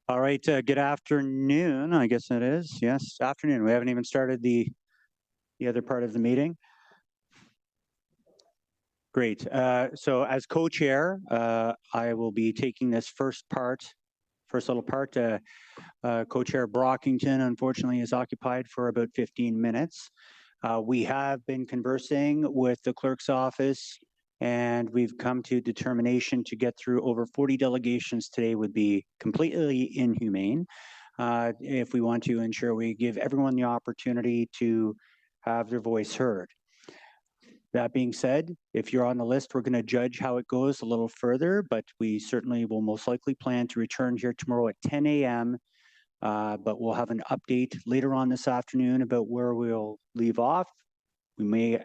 All right, good afternoon, I guess it is. Yes, afternoon. We haven't even started the other part of the meeting. Great. So as co-chair, I will be taking this first little part. Co-chair Brockington, unfortunately, is occupied for about 15 minutes. We have been conversing with the clerk's office, and we've come to determination to get through over 40 delegations today would be completely inhumane. If we want to ensure we give everyone the opportunity to have their voice heard. That being said, if you're on the list, we're going to judge how it goes a little further, but we certainly will most likely plan to return here tomorrow at 10 a.m. But we'll have an update later on this afternoon about where we'll leave off. We may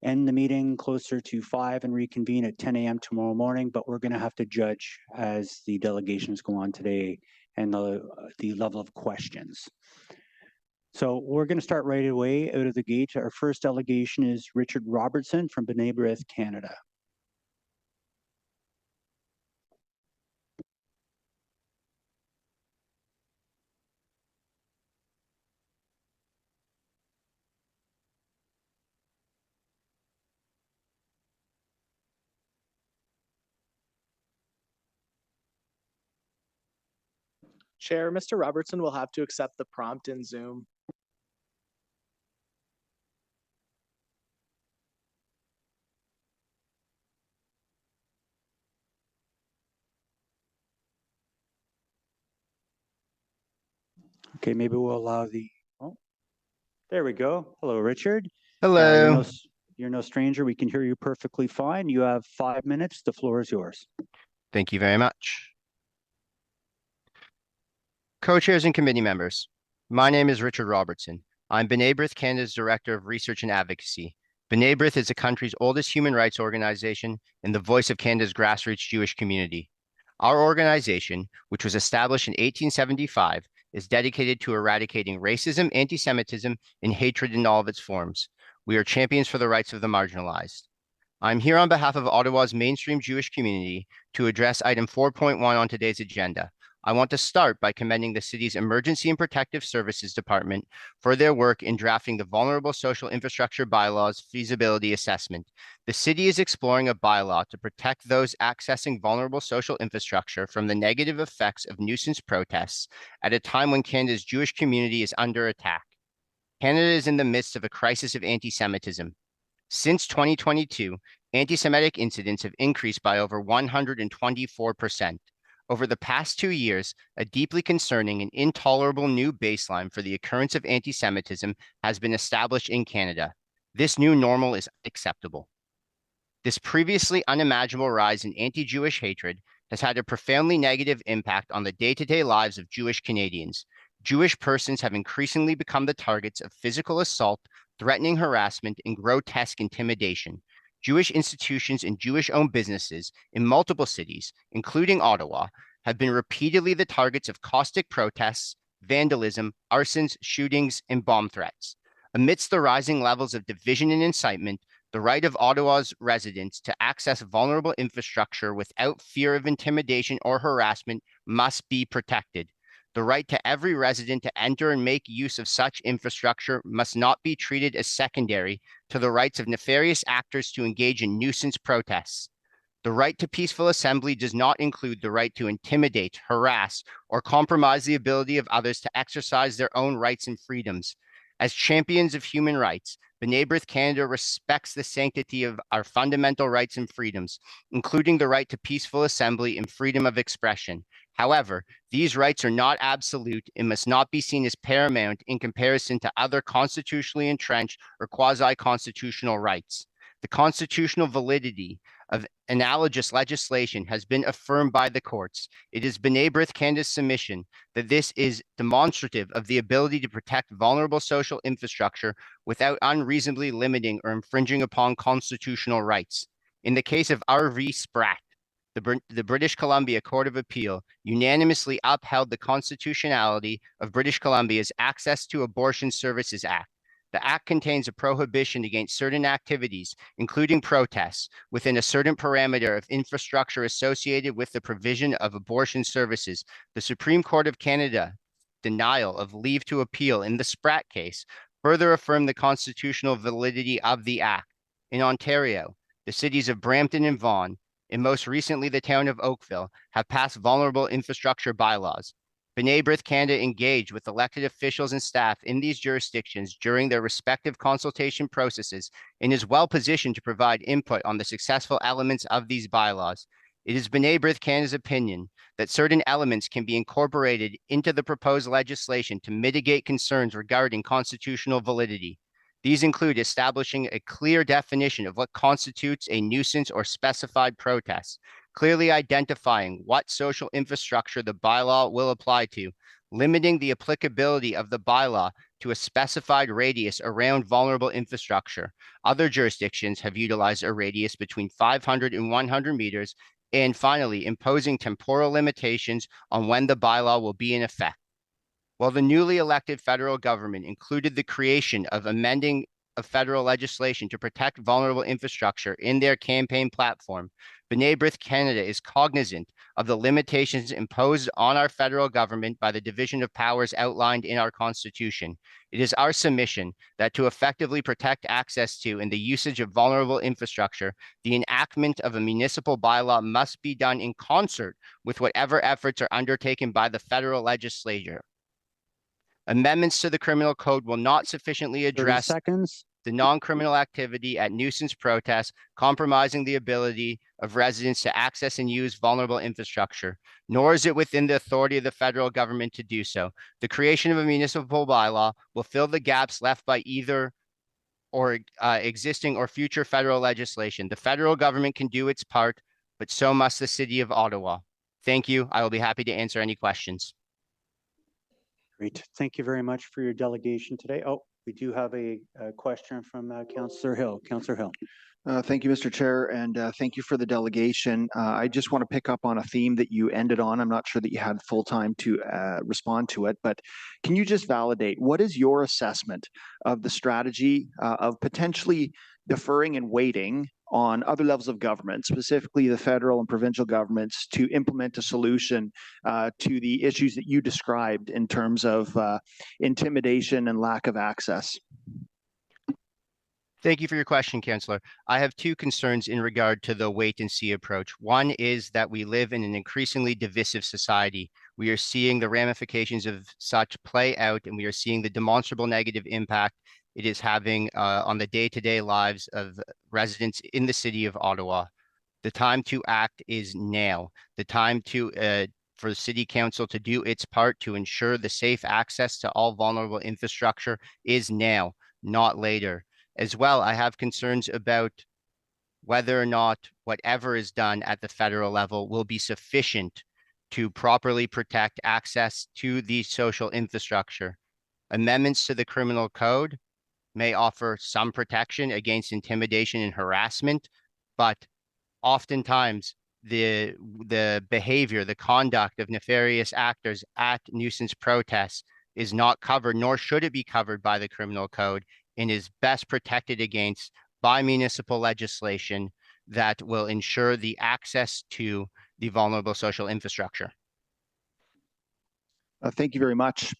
end the meeting closer to 5 and reconvene at 10 a.m. tomorrow morning, but we're going to have to judge as the delegations go on today and the level of questions. So we're going to start right away out of the gate. Our first delegation is Richard Robertson from B'nai B'rith, Canada. Chair, Mr. Robertson will have to accept the prompt in Zoom. Okay, maybe we'll allow oh, there we go. Hello, Richard. Hello. You're no stranger. We can hear you perfectly fine. You have 5 minutes. The floor is yours. Thank you very much. Co-chairs and committee members, my name is Richard Robertson. I'm B'nai B'rith Canada's Director of Research and Advocacy. B'nai B'rith is the country's oldest human rights organization and the voice of Canada's grassroots Jewish community. Our organization, which was established in 1875, is dedicated to eradicating racism, anti-Semitism, and hatred in all of its forms. We are champions for the rights of the marginalized. I'm here on behalf of Ottawa's mainstream Jewish community to address item 4.1 on today's agenda. I want to start by commending the city's Emergency and Protective Services Department for their work in drafting the Vulnerable Social Infrastructure Bylaw's feasibility assessment. The city is exploring a bylaw to protect those accessing vulnerable social infrastructure from the negative effects of nuisance protests at a time when Canada's Jewish community is under attack. Canada is in the midst of a crisis of anti-Semitism. Since 2022, anti-Semitic incidents have increased by over 124%. Over the past 2 years, a deeply concerning and intolerable new baseline for the occurrence of anti-Semitism has been established in Canada. This new normal is unacceptable. This previously unimaginable rise in anti-Jewish hatred has had a profoundly negative impact on the day-to-day lives of Jewish Canadians. Jewish persons have increasingly become the targets of physical assault, threatening harassment, and grotesque intimidation. Jewish institutions and Jewish-owned businesses in multiple cities, including Ottawa, have been repeatedly the targets of caustic protests, vandalism, arsons, shootings, and bomb threats. Amidst the rising levels of division and incitement, The right of Ottawa's residents to access vulnerable infrastructure without fear of intimidation or harassment must be protected. The right to every resident to enter and make use of such infrastructure must not be treated as secondary to the rights of nefarious actors to engage in nuisance protests. The right to peaceful assembly does not include the right to intimidate, harass, or compromise the ability of others to exercise their own rights and freedoms. As champions of human rights, B'nai B'rith Canada respects the sanctity of our fundamental rights and freedoms, including the right to peaceful assembly and freedom of expression. However, these rights are not absolute and must not be seen as paramount in comparison to other constitutionally entrenched or quasi-constitutional rights. The constitutional validity of analogous legislation has been affirmed by the courts. It is B'nai B'rith Canada's submission that this is demonstrative of the ability to protect vulnerable social infrastructure without unreasonably limiting or infringing upon constitutional rights. In the case of R.V. Spratt, the British Columbia Court of Appeal unanimously upheld the constitutionality of British Columbia's Access to Abortion Services Act. The Act contains a prohibition against certain activities, including protests, within a certain parameter of infrastructure associated with the provision of abortion services. The Supreme Court of Canada denial of leave to appeal in the Spratt case further affirmed the constitutional validity of the Act. In Ontario, the cities of Brampton and Vaughan, and most recently the town of Oakville, have passed vulnerable infrastructure bylaws. B'nai B'rith Canada engaged with elected officials and staff in these jurisdictions during their respective consultation processes and is well positioned to provide input on the successful elements of these bylaws. It is B'nai B'rith Canada's opinion that certain elements can be incorporated into the proposed legislation to mitigate concerns regarding constitutional validity. These include establishing a clear definition of what constitutes a nuisance or specified protest, clearly identifying what social infrastructure the bylaw will apply to, limiting the applicability of the bylaw to a specified radius around vulnerable infrastructure. Other jurisdictions have utilized a radius between 500 and 100 meters, and finally, imposing temporal limitations on when the bylaw will be in effect. While the newly elected federal government included the creation of amending of federal legislation to protect vulnerable infrastructure in their campaign platform, B'nai B'rith Canada is cognizant of the limitations imposed on our federal government by the division of powers outlined in our Constitution. It is our submission that to effectively protect access to and the usage of vulnerable infrastructure, the enactment of a municipal bylaw must be done in concert with whatever efforts are undertaken by the federal legislature. Amendments to the criminal code will not sufficiently address the non-criminal activity at nuisance protests, compromising the ability of residents to access and use vulnerable infrastructure, nor is it within the authority of the federal government to do so. The creation of a municipal bylaw will fill the gaps left by either or existing or future federal legislation. The federal government can do its part, but so must the City of Ottawa. Thank you. I will be happy to answer any questions. Great. Thank you very much for your delegation today. Oh, we do have a question from Councillor Hill. Councillor Hill. Thank you, Mr. Chair, and thank you for the delegation. I just want to pick up on a theme that you ended on. I'm not sure that you had full time to respond to it, but can you just validate what is your assessment of the strategy of potentially deferring and waiting on other levels of government, specifically the federal and provincial governments, to implement a solution to the issues that you described in terms of intimidation and lack of access? Thank you for your question, Councillor. I have two concerns in regard to the wait and see approach. One is that we live in an increasingly divisive society. We are seeing the ramifications of such play out, and we are seeing the demonstrable negative impact it is having on the day-to-day lives of residents in the City of Ottawa. The time to act is now. The time to for the City Council to do its part to ensure the safe access to all vulnerable infrastructure is now, not later. As well, I have concerns about whether or not whatever is done at the federal level will be sufficient to properly protect access to the social infrastructure. Amendments to the criminal code may offer some protection against intimidation and harassment, but oftentimes the behavior, the conduct of nefarious actors at nuisance protests is not covered, nor should it be covered by the criminal code, and is best protected against by municipal legislation that will ensure the access to the vulnerable social infrastructure. Thank you very much.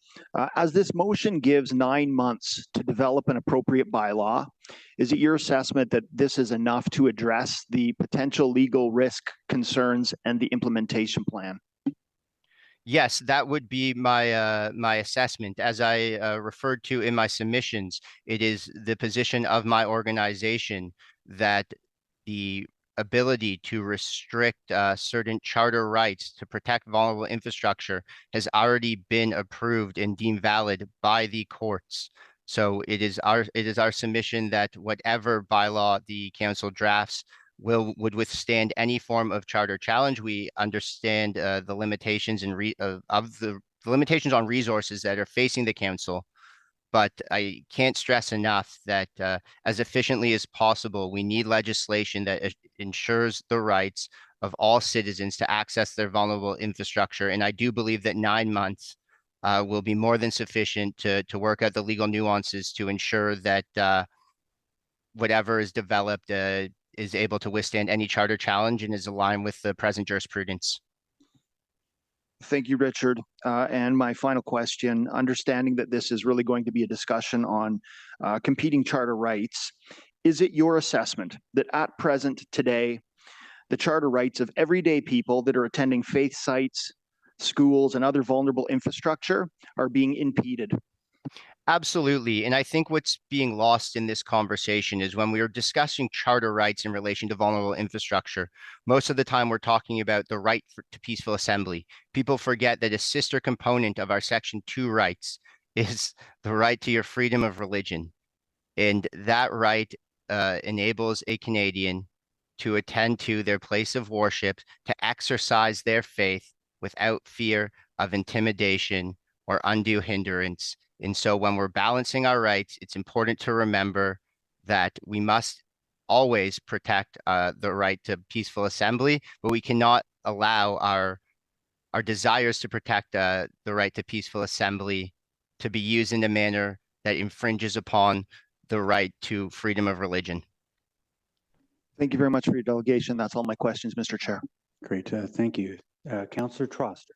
As this motion gives 9 months to develop an appropriate bylaw, is it your assessment that this is enough to address the potential legal risk concerns and the implementation plan? Yes, that would be my my assessment. As I referred to in my submissions, it is the position of my organization that the ability to restrict certain charter rights to protect vulnerable infrastructure has already been approved and deemed valid by the courts. So it is our submission that whatever bylaw the council drafts would withstand any form of charter challenge. We understand the limitations and the limitations on resources that are facing the council, but I can't stress enough that as efficiently as possible, we need legislation that ensures the rights of all citizens to access their vulnerable infrastructure. And I do believe that 9 months will be more than sufficient to work out the legal nuances to ensure that whatever is developed is able to withstand any charter challenge and is aligned with the present jurisprudence. Thank you, Richard. And my final question, understanding that this is really going to be a discussion on competing charter rights, is it your assessment that at present today, the charter rights of everyday people that are attending faith sites, schools, and other vulnerable infrastructure are being impeded? Absolutely. And I think what's being lost in this conversation is when we are discussing charter rights in relation to vulnerable infrastructure, most of the time we're talking about the right to peaceful assembly. People forget that a sister component of our Section 2 rights is the right to your freedom of religion. And that right enables a Canadian to attend to their place of worship, to exercise their faith without fear of intimidation or undue hindrance. And so when we're balancing our rights, it's important to remember that we must always protect the right to peaceful assembly, but we cannot allow our desires to protect the right to peaceful assembly to be used in a manner that infringes upon the right to freedom of religion. Thank you very much for your delegation. That's all my questions, Mr. Chair. Great, thank you. Councillor Troster.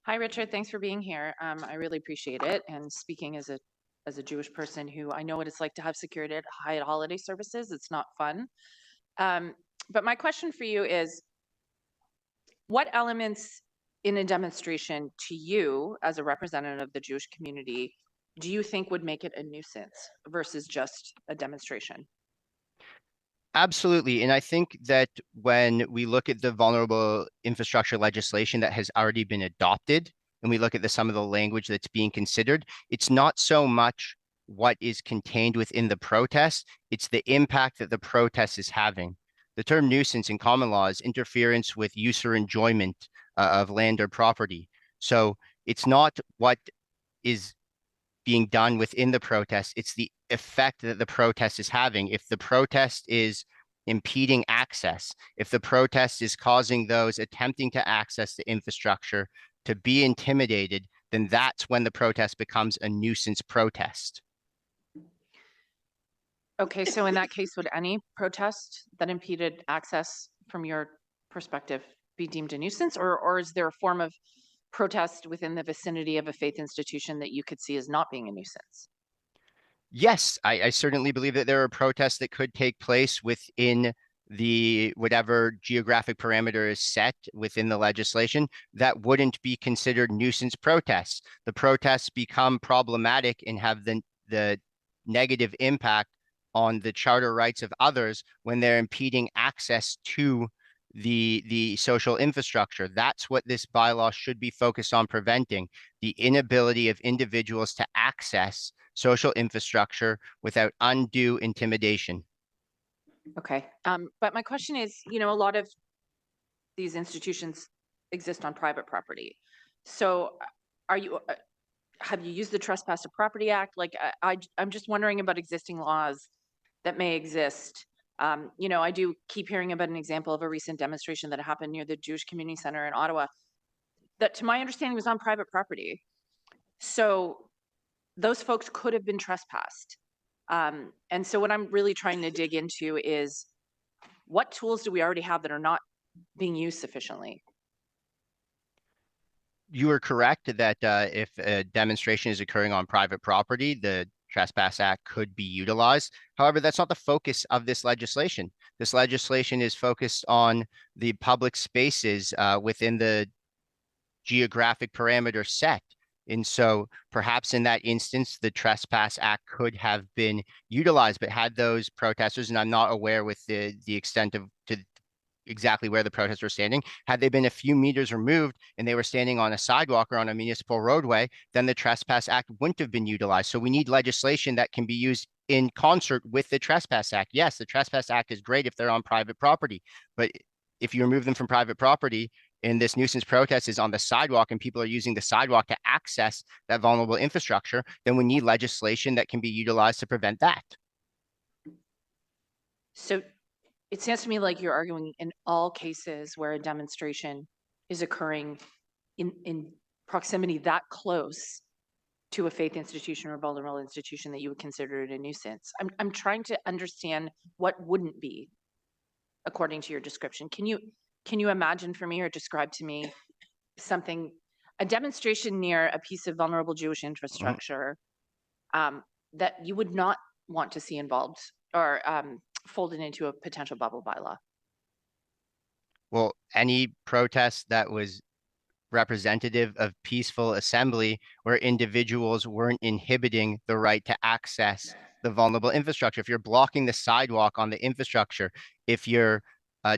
Hi, Richard. Thanks for being here. I really appreciate it. And speaking as a Jewish person who I know what it's like to have security at holiday services, it's not fun. But my question for you is, what elements in a demonstration to you as a representative of the Jewish community do you think would make it a nuisance versus just a demonstration? Absolutely. And I think that when we look at the vulnerable infrastructure legislation that has already been adopted, and we look at some of the language that's being considered, it's not so much what is contained within the protest, it's the impact that the protest is having. The term nuisance in common law is interference with use or enjoyment of land or property. So it's not what is being done within the protest, it's the effect that the protest is having. If the protest is impeding access, if the protest is causing those attempting to access the infrastructure to be intimidated, then that's when the protest becomes a nuisance protest. Okay, so in that case, would any protest that impeded access from your perspective be deemed a nuisance, or is there a form of protest within the vicinity of a faith institution that you could see as not being a nuisance? Yes, I certainly believe that there are protests that could take place within the whatever geographic parameter is set within the legislation that wouldn't be considered nuisance protests. The protests become problematic and have the negative impact on the charter rights of others when they're impeding access to the social infrastructure. That's what this bylaw should be focused on preventing, the inability of individuals to access social infrastructure without undue intimidation. Okay, but my question is, you know, a lot of these institutions exist on private property. So have you used the Trespass to Property Act? Like, I'm just wondering about existing laws that may exist. You know, I do keep hearing about an example of a recent demonstration that happened near the Jewish Community Center in Ottawa that, to my understanding, was on private property. So those folks could have been trespassed. And so what I'm really trying to dig into is what tools do we already have that are not being used sufficiently? You are correct that if a demonstration is occurring on private property, the Trespass Act could be utilized. However, that's not the focus of this legislation. This legislation is focused on the public spaces within the geographic parameter set. And so perhaps in that instance, the Trespass Act could have been utilized, but had those protesters, and I'm not aware with the extent of to exactly where the protesters were standing, had they been a few meters removed and they were standing on a sidewalk or on a municipal roadway, then the Trespass Act wouldn't have been utilized. So we need legislation that can be used in concert with the Trespass Act. Yes, the Trespass Act is great if they're on private property, but if you remove them from private property and this nuisance protest is on the sidewalk and people are using the sidewalk to access that vulnerable infrastructure, then we need legislation that can be utilized to prevent that. So it sounds to me like you're arguing in all cases where a demonstration is occurring in proximity that close to a faith institution or vulnerable institution that you would consider it a nuisance. I'm trying to understand what wouldn't be according to your description. Can you imagine for me or describe to me something, a demonstration near a piece of vulnerable Jewish infrastructure that you would not want to see involved or folded into a potential bubble bylaw? Well, any protest that was representative of peaceful assembly where individuals weren't inhibiting the right to access the vulnerable infrastructure. If you're blocking the sidewalk on the infrastructure, if you're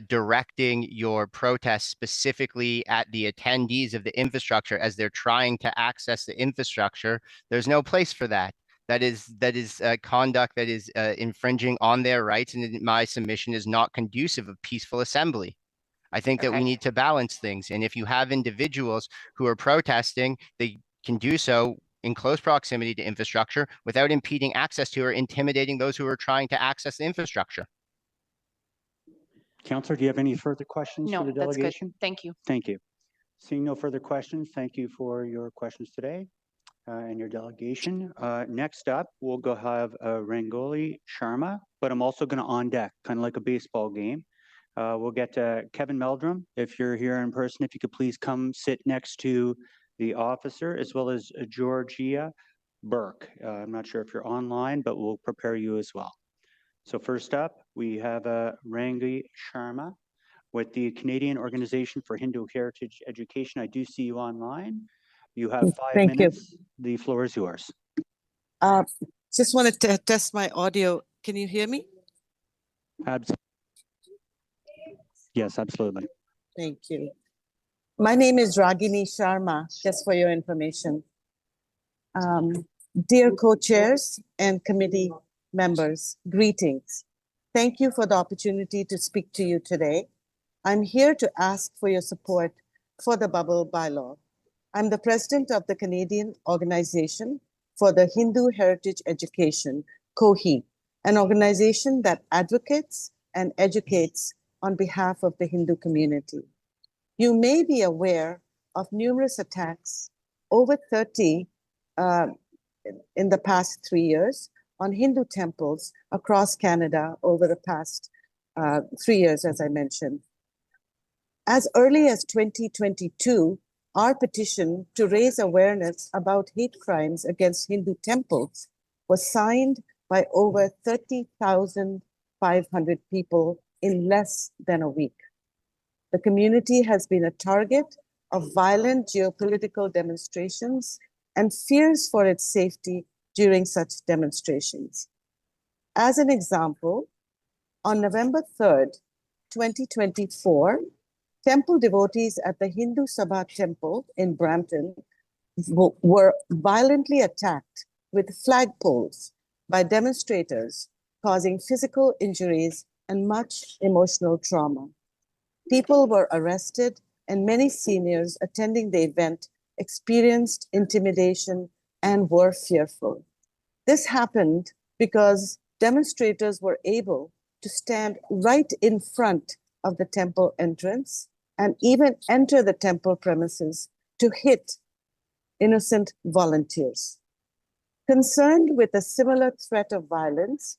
directing your protest specifically at the attendees of the infrastructure as they're trying to access the infrastructure, there's no place for that. That is conduct that is infringing on their rights, and my submission is not conducive of peaceful assembly. I think that we need to balance things. And if you have individuals who are protesting, they can do so in close proximity to infrastructure without impeding access to or intimidating those who are trying to access the infrastructure. Councillor, do you have any further questions No, for the that's delegation? good. Thank you. Thank you. Seeing no further questions, thank you for your questions today and your delegation. Next up, we'll go have Rangoli Sharma, but I'm also going to on deck, kind of like a baseball game. We'll get Kevin Meldrum, if you're here in person, if you could please come sit next to the officer, as well as Georgia Burke. I'm not sure if you're online, but we'll prepare you as well. So first up, we have Rangi Sharma with the Canadian Organization for Hindu Heritage Education. I do see you online. You have 5 minutes. The floor is yours. Just wanted to test my audio. Can you hear me? Yes, absolutely. Thank you. My name is Ragini Sharma, just for your information. Dear co-chairs and committee members, greetings. Thank you for the opportunity to speak to you today. I'm here to ask for your support for the bubble bylaw. I'm the president of the Canadian Organization for the Hindu Heritage Education, COHE, an organization that advocates and educates on behalf of the Hindu community. You may be aware of numerous attacks, over 30 in the past 3 years, on Hindu temples across Canada over the past 3 years, as I mentioned. As early as 2022, our petition to raise awareness about hate crimes against Hindu temples was signed by over 30,500 people in less than a week. The community has been a target of violent geopolitical demonstrations and fears for its safety during such demonstrations. As an example, on November 3rd, 2024, temple devotees at the Hindu Sabha temple in Brampton were violently attacked with flagpoles by demonstrators, causing physical injuries and much emotional trauma. People were arrested, and many seniors attending the event experienced intimidation and were fearful. This happened because demonstrators were able to stand right in front of the temple entrance and even enter the temple premises to hit innocent volunteers. Concerned with a similar threat of violence,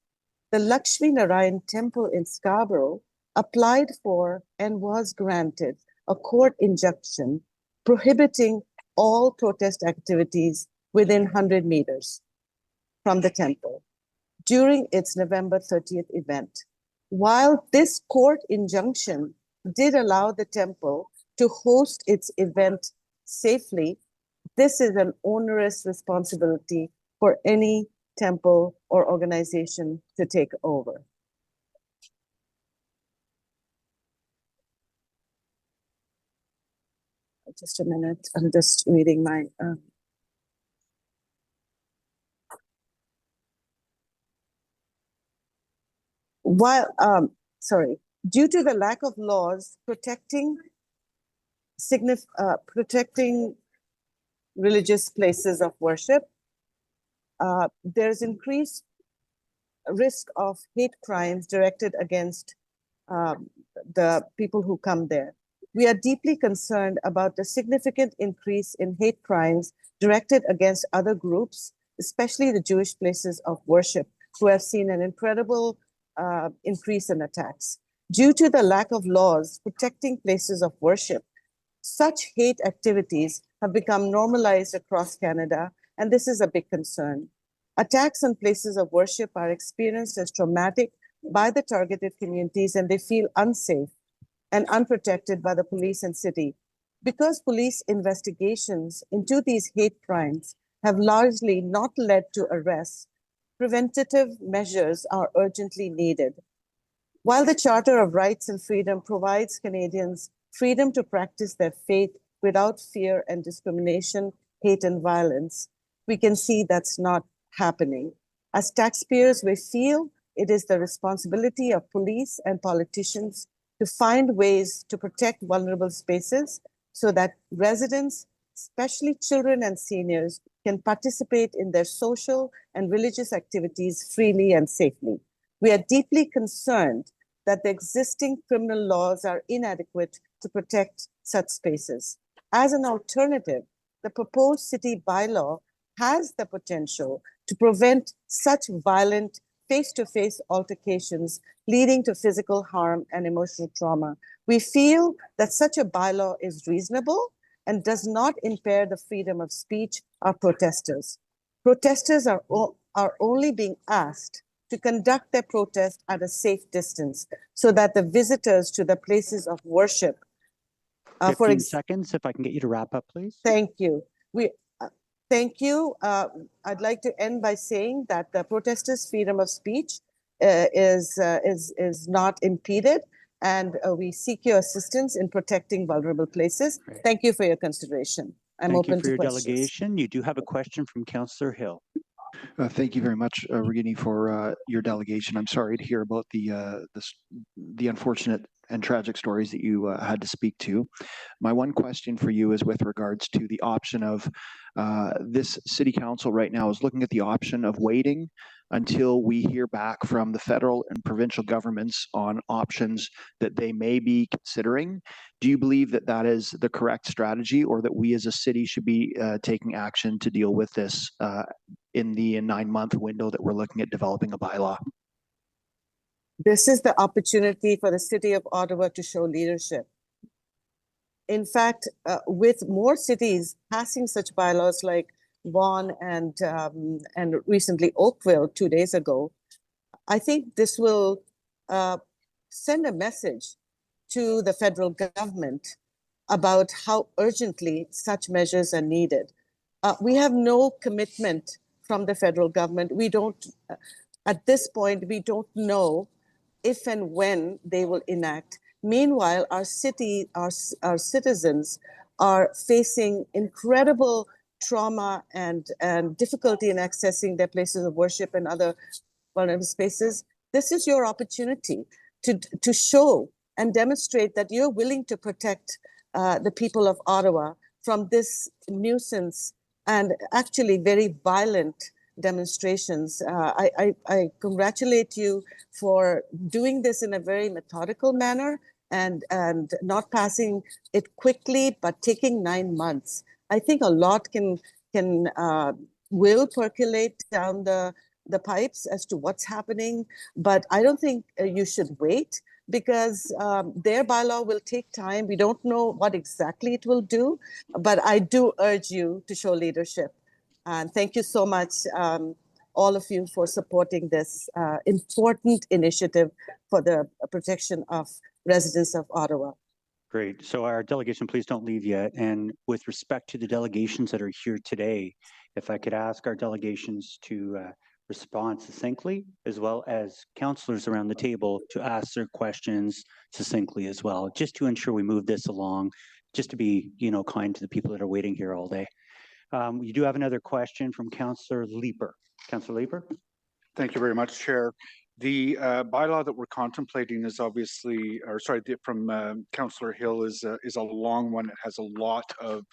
the Lakshmi Narayan Temple in Scarborough applied for and was granted a court injunction prohibiting all protest activities within 100 meters from the temple during its November 30th event. While this court injunction did allow the temple to host its event safely, this is an onerous responsibility for any temple or organization to take over. Just a minute, I'm just reading my. Due to the lack of laws protecting religious places of worship, there's increased risk of hate crimes directed against the people who come there. We are deeply concerned about the significant increase in hate crimes directed against other groups, especially the Jewish places of worship, who have seen an incredible increase in attacks. Due to the lack of laws protecting places of worship, such hate activities have become normalized across Canada, and this is a big concern. Attacks on places of worship are experienced as traumatic by the targeted communities, and they feel unsafe and unprotected by the police and city. Because police investigations into these hate crimes have largely not led to arrests, preventative measures are urgently needed. While the Charter of Rights and Freedom provides Canadians freedom to practice their faith without fear and discrimination, hate, and violence, we can see that's not happening. As taxpayers, we feel it is the responsibility of police and politicians to find ways to protect vulnerable spaces so that residents, especially children and seniors, can participate in their social and religious activities freely and safely. We are deeply concerned that the existing criminal laws are inadequate to protect such spaces. As an alternative, the proposed city bylaw has the potential to prevent such violent face-to-face altercations leading to physical harm and emotional trauma. We feel that such a bylaw is reasonable and does not impair the freedom of speech of protesters. Protesters are only being asked to conduct their protest at a safe distance so that the visitors to the places of worship 15 seconds, if I can get you to wrap up, please. Thank you. Thank you. I'd like to end by saying that the protesters' freedom of speech is not impeded, and we seek your assistance in protecting vulnerable places. Great. Thank you for your consideration. I'm open to questions. Thank you for your delegation. You do have a question from Councillor Hill. Thank you very much, Regini, for your delegation. I'm sorry to hear about the unfortunate and tragic stories that you had to speak to. My one question for you is with regards to the option of this city council right now is looking at the option of waiting until we hear back from the federal and provincial governments on options that they may be considering. Do you believe that that is the correct strategy, or that we as a city should be taking action to deal with this in the 9-month window that we're looking at developing a bylaw? This is the opportunity for the city of Ottawa to show leadership. In fact, with more cities passing such bylaws like Vaughan and recently Oakville 2 days ago, I think this will send a message to the federal government about how urgently such measures are needed. We have no commitment from the federal government. We don't, at this point, we don't know if and when they will enact. Meanwhile, our city, our citizens are facing incredible trauma and difficulty in accessing their places of worship and other vulnerable spaces. This is your opportunity to show and demonstrate that you're willing to protect the people of Ottawa from this nuisance and actually very violent demonstrations. I congratulate you for doing this in a very methodical manner and not passing it quickly, but taking 9 months. I think a lot can will percolate down the pipes as to what's happening, but I don't think you should wait because their bylaw will take time. We don't know what exactly it will do, but I do urge you to show leadership. And thank you so much, all of you, for supporting this important initiative for the protection of residents of Ottawa. Great. So our delegation, please don't leave yet. And with respect to the delegations that are here today, if I could ask our delegations to respond succinctly, as well as councillors around the table to ask their questions succinctly as well, just to ensure we move this along, just to be, kind to the people that are waiting here all day. You do have another question from Councillor Leeper. Councillor Leeper? Thank you very much, Chair. The bylaw that we're contemplating is obviously, from Councillor Hill is a long one. It has a lot of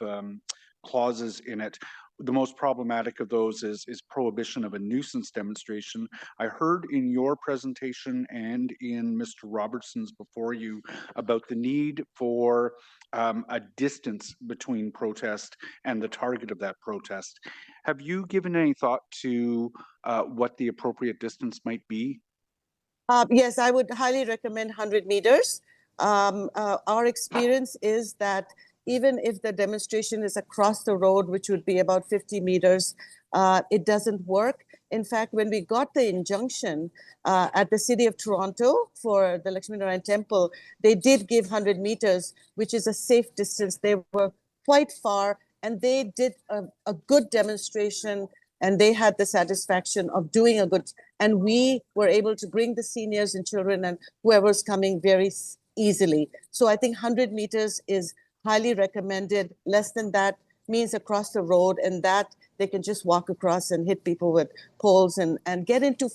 clauses in it. The most problematic of those is prohibition of a nuisance demonstration. I heard in your presentation and in Mr. Robertson's before you about the need for a distance between protest and the target of that protest. Have you given any thought to what the appropriate distance might be? Yes, I would highly recommend 100 meters. Our experience is that even if the demonstration is across the road, which would be about 50 meters, it doesn't work. In fact, when we got the injunction at the City of Toronto for the Lakshmi Narayan Temple, they did give 100 meters, which is a safe distance. They were quite far, and they did a good demonstration, and they had the satisfaction of doing a good, and we were able to bring the seniors and children and whoever's coming very easily. So I think 100 meters is highly recommended. Less than that means across the road, and that they can just walk across and hit people with poles and get into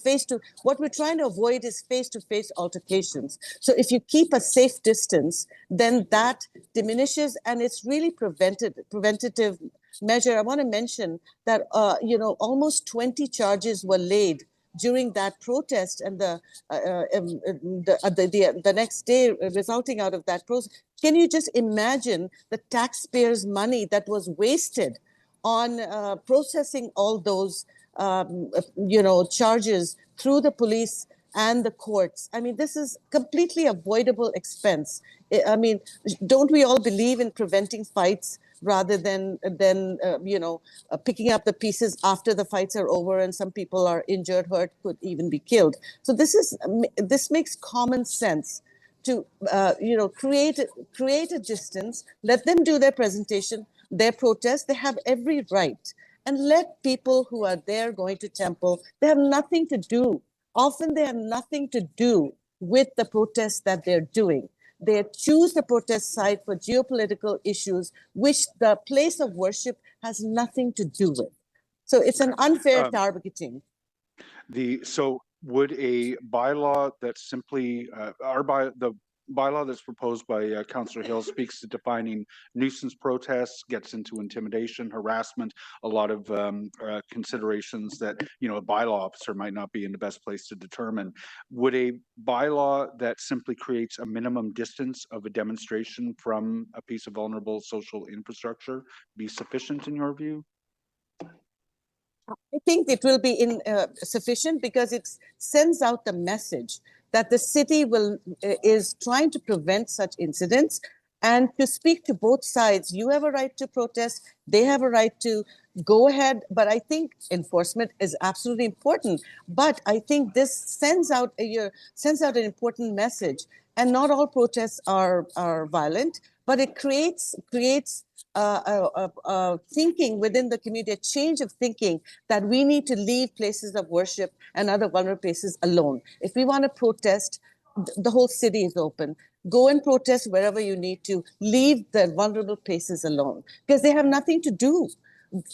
what we're trying to avoid is face-to-face altercations. So if you keep a safe distance, then that diminishes, and it's really preventative measure. I want to mention that almost 20 charges were laid during that protest, and the next day resulting out of that process. Can you just imagine the taxpayers' money that was wasted on processing all those charges through the police and the courts? I mean, this is completely avoidable expense. I mean, don't we all believe in preventing fights rather than picking up the pieces after the fights are over and some people are injured, hurt, could even be killed? So this makes common sense to create a distance, let them do their presentation, their protest. They have every right, and let people who are there going to temple, they have nothing to do. Often they have nothing to do with the protests that they're doing. They choose the protest site for geopolitical issues, which the place of worship has nothing to do with. So it's an unfair targeting. So would a bylaw that simply, the bylaw that's proposed by Councillor Hill speaks to defining nuisance protests, gets into intimidation, harassment, a lot of considerations that a bylaw officer might not be in the best place to determine. Would a bylaw that simply creates a minimum distance of a demonstration from a piece of vulnerable social infrastructure be sufficient in your view? I think it will be sufficient because it sends out the message that the city is trying to prevent such incidents, and to speak to both sides. You have a right to protest, they have a right to go ahead, but I think enforcement is absolutely important. But I think this sends out an important message, and not all protests are violent, but it creates thinking within the community, a change of thinking that we need to leave places of worship and other vulnerable places alone. If we want to protest, the whole city is open. Go and protest wherever you need to. Leave the vulnerable places alone because they have nothing to do.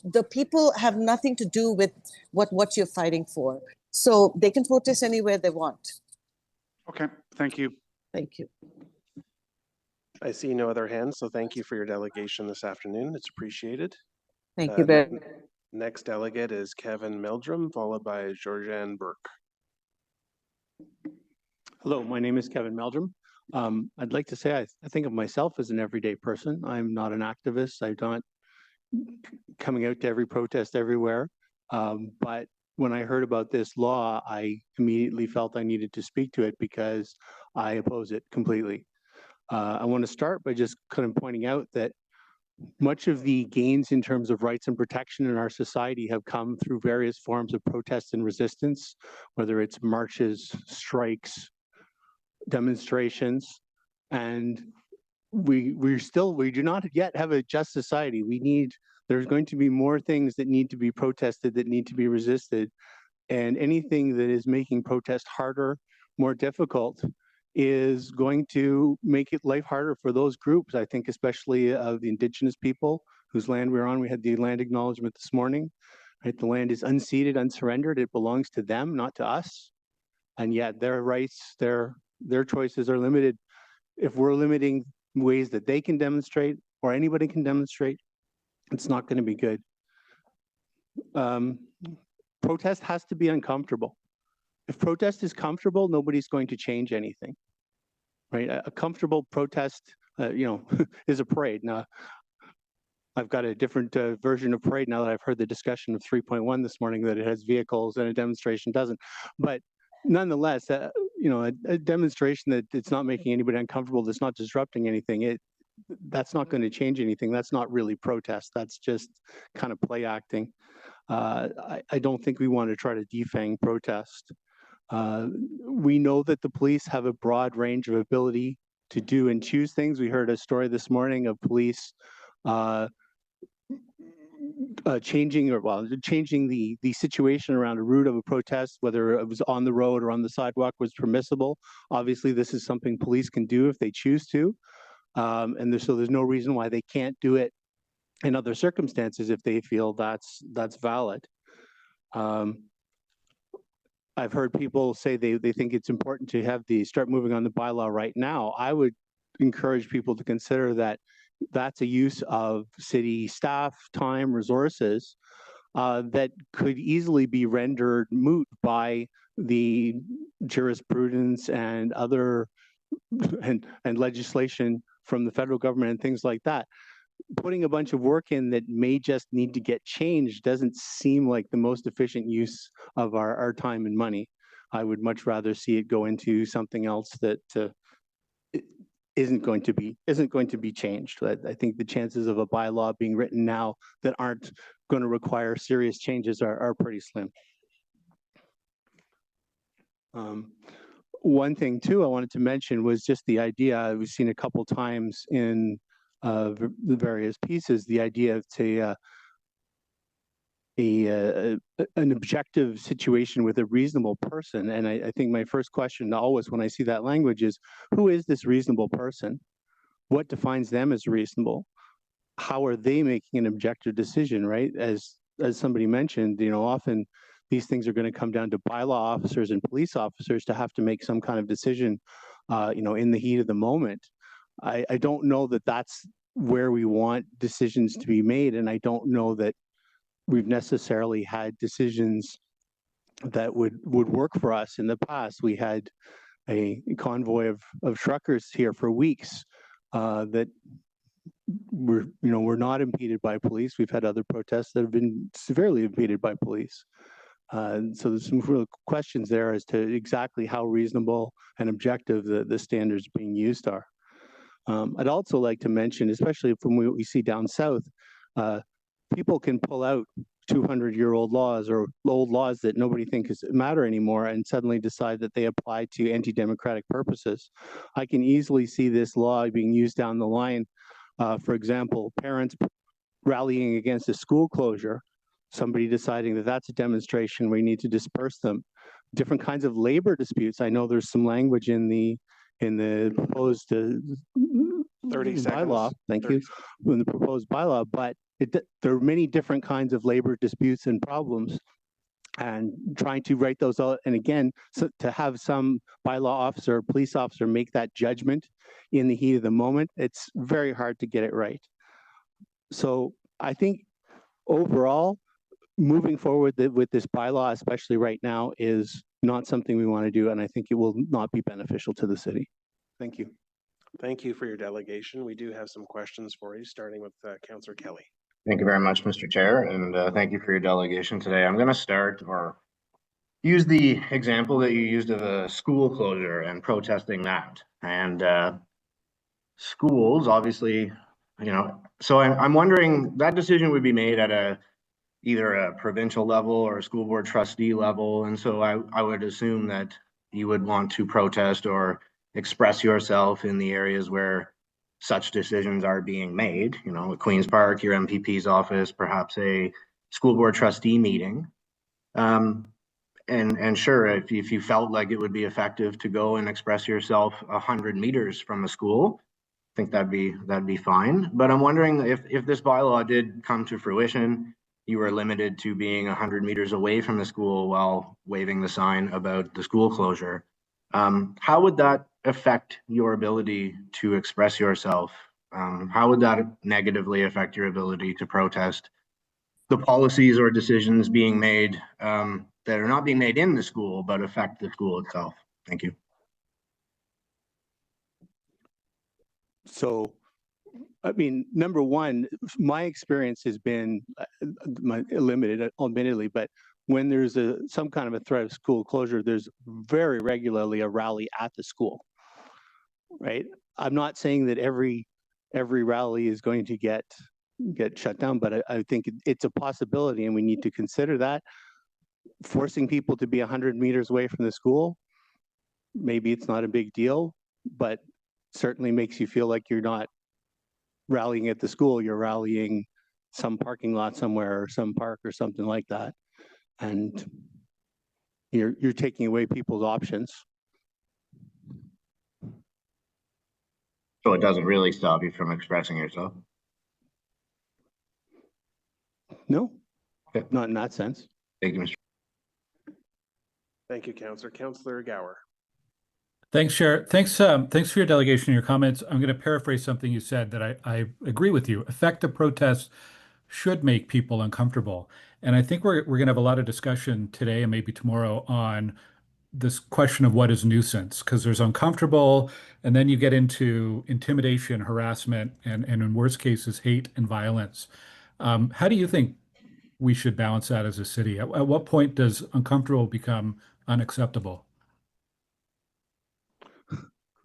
The people have nothing to do with what you're fighting for. So they can protest anywhere they want. Okay, thank you. Thank you. I see no other hands, so thank you for your delegation this afternoon. It's appreciated. Thank you very much. Next delegate is Kevin Meldrum, followed by Georgianne Burke. Hello, my name is Kevin Meldrum. I'd like to say I think of myself as an everyday person. I'm not an activist. I'm not coming out to every protest everywhere. But when I heard about this law, I immediately felt I needed to speak to it because I oppose it completely. I want to start by just kind of pointing out that much of the gains in terms of rights and protection in our society have come through various forms of protest and resistance, whether it's marches, strikes, demonstrations, and we do not yet have a just society. There's going to be more things that need to be protested, that need to be resisted, and anything that is making protest harder, more difficult, is going to make life harder for those groups. I think especially of the Indigenous people whose land we're on. We had the land acknowledgement this morning. Right? The land is unceded, unsurrendered. It belongs to them, not to us. And yet their rights, their choices are limited. If we're limiting ways that they can demonstrate or anybody can demonstrate, it's not going to be good. Protest has to be uncomfortable. If protest is comfortable, nobody's going to change anything, right? A comfortable protest, is a parade. Now, I've got a different version of parade now that I've heard the discussion of 3.1 this morning, that it has vehicles and a demonstration doesn't. But nonetheless, a demonstration that it's not making anybody uncomfortable, that's not disrupting anything, that's not going to change anything. That's not really protest. That's just kind of play acting. I don't think we want to try to defang protest. We know that the police have a broad range of ability to do and choose things. We heard a story this morning of police changing the situation around a route of a protest, whether it was on the road or on the sidewalk, was permissible. Obviously, this is something police can do if they choose to. So there's no reason why they can't do it in other circumstances if they feel that's valid. I've heard people say they think it's important to start moving on the bylaw right now. I would encourage people to consider that that's a use of city staff, time, resources that could easily be rendered moot by the jurisprudence and other and legislation from the federal government and things like that. Putting a bunch of work in that may just need to get changed doesn't seem like the most efficient use of our time and money. I would much rather see it go into something else that isn't going to be changed. I think the chances of a bylaw being written now that aren't going to require serious changes are pretty slim. One thing too I wanted to mention was just the idea we've seen a couple times in the various pieces, the idea of an objective situation with a reasonable person. And I think my first question always when I see that language is, who is this reasonable person? What defines them as reasonable? How are they making an objective decision, right? As somebody mentioned, often these things are going to come down to bylaw officers and police officers to have to make some kind of decision, in the heat of the moment. I don't know that that's where we want decisions to be made, and I don't know that we've necessarily had decisions that would work for us in the past. We had a convoy of truckers here for weeks that were not impeded by police. We've had other protests that have been severely impeded by police. So there's some real questions there as to exactly how reasonable and objective the standards being used are. I'd also like to mention, especially from what we see down south, people can pull out 200-year-old laws or old laws that nobody thinks matter anymore and suddenly decide that they apply to anti-democratic purposes. I can easily see this law being used down the line. For example, parents rallying against a school closure, somebody deciding that that's a demonstration, we need to disperse them. Different kinds of labor disputes. I know there's some language in the proposed 30 bylaw, seconds. thank you, in the proposed bylaw, but there are many different kinds of labor disputes and problems, and trying to write those out, and again, so to have some bylaw officer or police officer make that judgment in the heat of the moment, it's very hard to get it right. So I think overall, moving forward with this bylaw, especially right now, is not something we want to do, and I think it will not be beneficial to the city. Thank you. Thank you for your delegation. We do have some questions for you, starting with Councillor Kelly. Thank you very much, Mr. Chair, and thank you for your delegation today. I'm going to start or use the example that you used of a school closure and protesting that. And schools, obviously, so I'm wondering that decision would be made at either a provincial level or a school board trustee level. And so I would assume that you would want to protest or express yourself in the areas where such decisions are being made, at Queen's Park, your MPP's office, perhaps a school board trustee meeting. And sure, if you felt like it would be effective to go and express yourself 100 meters from a school, I think that'd be fine. But I'm wondering if this bylaw did come to fruition, you were limited to being 100 meters away from the school while waving the sign about the school closure. How would that affect your ability to express yourself? How would that negatively affect your ability to protest the policies or decisions being made that are not being made in the school, but affect the school itself? Thank you. So, I mean, number one, my experience has been limited, admittedly, but when there's some kind of a threat of school closure, there's very regularly a rally at the school, right? I'm not saying that every rally is going to get shut down, but I think it's a possibility, and we need to consider that. Forcing people to be 100 meters away from the school, maybe it's not a big deal, but certainly makes you feel like you're not rallying at the school, you're rallying some parking lot somewhere or some park or something like that. And you're taking away people's options. So it doesn't really stop you from expressing yourself? No, okay. Not in that sense. Thank you, Mr. Thank you, Councillor. Councillor Gower. Thanks, Chair. Thanks for your delegation and your comments. I'm going to paraphrase something you said that I agree with you. Effective protests should make people uncomfortable. And I think we're going to have a lot of discussion today and maybe tomorrow on this question of what is nuisance, because there's uncomfortable, and then you get into intimidation, harassment, and in worst cases, hate and violence. How do you think we should balance that as a city? At what point does uncomfortable become unacceptable?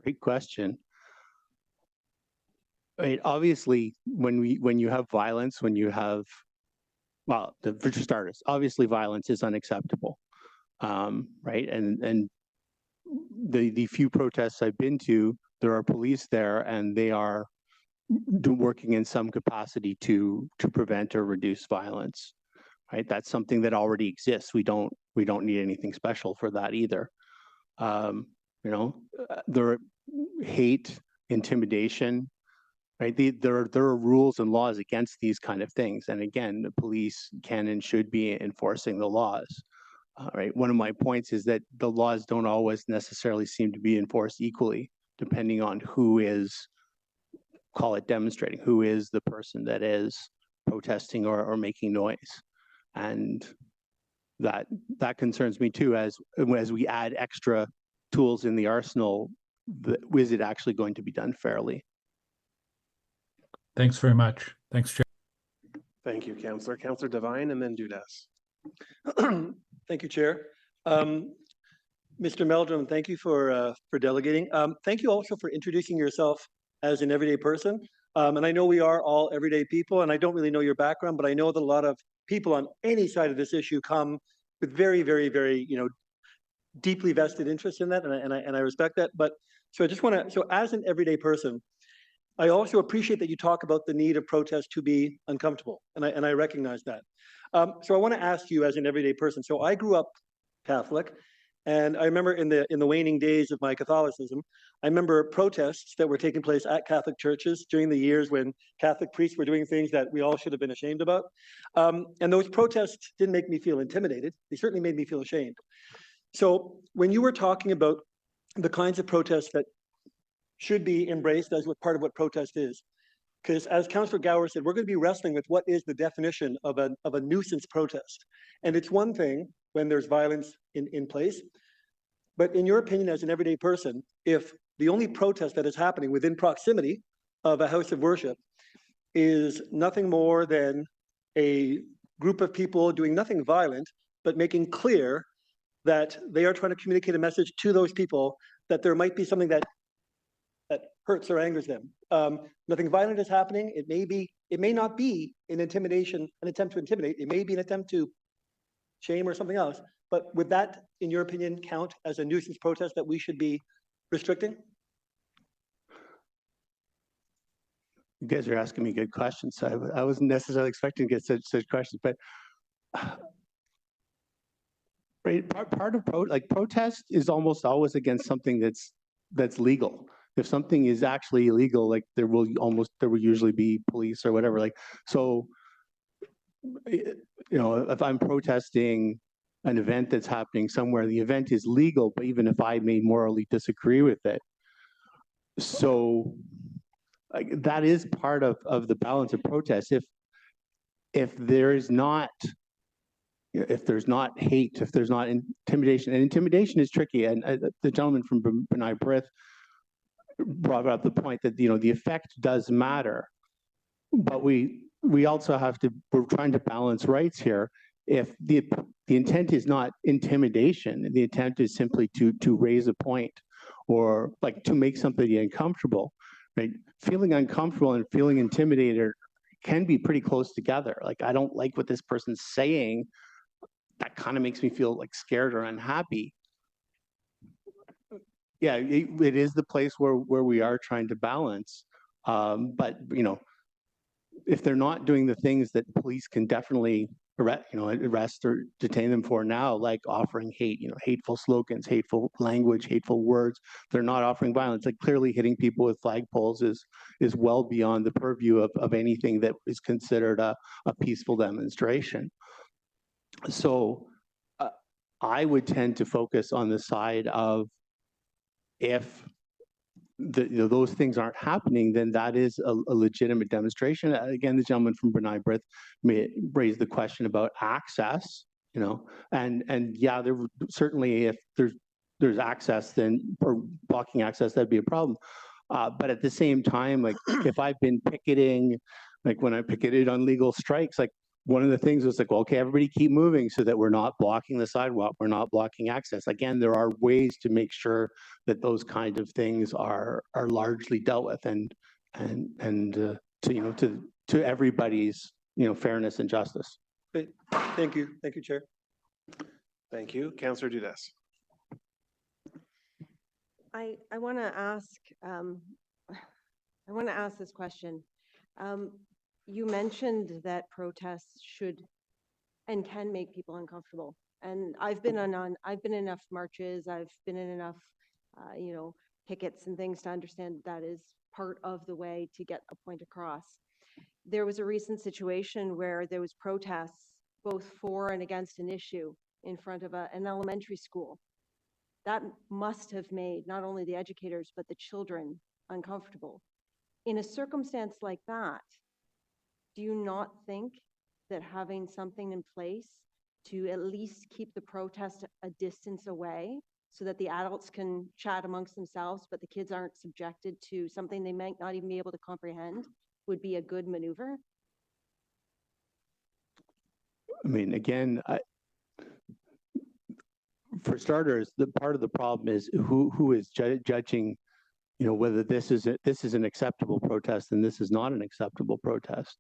Great question. I mean, obviously, when you have violence, for starters, obviously violence is unacceptable, right? And the few protests I've been to, there are police there, and they are working in some capacity to prevent or reduce violence, right? That's something that already exists. We don't need anything special for that either. There are hate, intimidation, right? There are rules and laws against these kind of things. And again, the police can and should be enforcing the laws, right? One of my points is that the laws don't always necessarily seem to be enforced equally, depending on who is, call it demonstrating, who is the person that is protesting or making noise. And that concerns me too, as we add extra tools in the arsenal, is it actually going to be done fairly? Thanks very much. Thanks, Chair. Thank you, Councillor. Councillor Devine and then Dudas. Thank you, Chair. Mr. Meldrum, thank you for delegating. Thank you also for introducing yourself as an everyday person. And I know we are all everyday people, and I don't really know your background, but I know that a lot of people on any side of this issue come with very, very, very, deeply vested interest in that, and I respect that. But so I just want to, so as an everyday person, I also appreciate that you talk about the need of protest to be uncomfortable, and I recognize that. So I want to ask you as an everyday person. So I grew up Catholic, and I remember in the waning days of my Catholicism, I remember protests that were taking place at Catholic churches during the years when Catholic priests were doing things that we all should have been ashamed about. And those protests didn't make me feel intimidated. They certainly made me feel ashamed. So when you were talking about the kinds of protests that should be embraced as part of what protest is, because as Councillor Gower said, we're going to be wrestling with what is the definition of a nuisance protest. And it's one thing when there's violence in place, but in your opinion as an everyday person, if the only protest that is happening within proximity of a house of worship is nothing more than a group of people doing nothing violent, but making clear that they are trying to communicate a message to those people that there might be something that hurts or angers them. Nothing violent is happening. It may not be an intimidation, an attempt to intimidate. It may be an attempt to shame or something else. But would that, in your opinion, count as a nuisance protest that we should be restricting? You guys are asking me good questions. So I wasn't necessarily expecting to get such questions, but right, part of protest is almost always against something that's legal. If something is actually illegal, like there will usually be police or whatever. Like, so, you know, if I'm protesting an event that's happening somewhere, the event is legal, but even if I may morally disagree with it. So that is part of the balance of protest. If there's not hate, if there's not intimidation, and intimidation is tricky. And the gentleman from Benai Brith brought up the point that, you know, the effect does matter, but we also have to, we're trying to balance rights here. If the intent is not intimidation, the intent is simply to raise a point or like to make somebody uncomfortable, right? Feeling uncomfortable and feeling intimidated can be pretty close together. Like, I don't like what this person's saying. That kind of makes me feel like scared or unhappy. Yeah, it is the place where we are trying to balance. But, you know, if they're not doing the things that police can definitely arrest or detain them for now, like offering hate, you know, hateful slogans, hateful language, hateful words, they're not offering violence. Like, clearly hitting people with flagpoles is well beyond the purview of anything that is considered a peaceful demonstration. So I would tend to focus on the side of, if those things aren't happening, then that is a legitimate demonstration. Again, the gentleman from Benai Brith raised the question about access, you know, and yeah, there certainly, if there's access, then, or blocking access, that'd be a problem. But at the same time, like, if I've been picketing, like when I picketed on legal strikes, like, one of the things was like, well, okay, everybody keep moving so that we're not blocking the sidewalk, we're not blocking access. Again, there are ways to make sure that those kind of things are largely dealt with, and to, you know, to everybody's, you know, fairness and justice. Great. Thank you, Chair. Thank you, Councillor Dudas. I want to ask this question. You mentioned that protests should and can make people uncomfortable. And I've been in enough marches, I've been in enough, you know, pickets and things to understand that is part of the way to get a point across. There was a recent situation where there was protests both for and against an issue in front of an elementary school. That must have made not only the educators, but the children uncomfortable. In a circumstance like that, do you not think that having something in place to at least keep the protest a distance away so that the adults can chat amongst themselves, but the kids aren't subjected to something they might not even be able to comprehend, would be a good maneuver? I mean, again, for starters, the part of the problem is who is judging, you know, whether this is an acceptable protest and this is not an acceptable protest.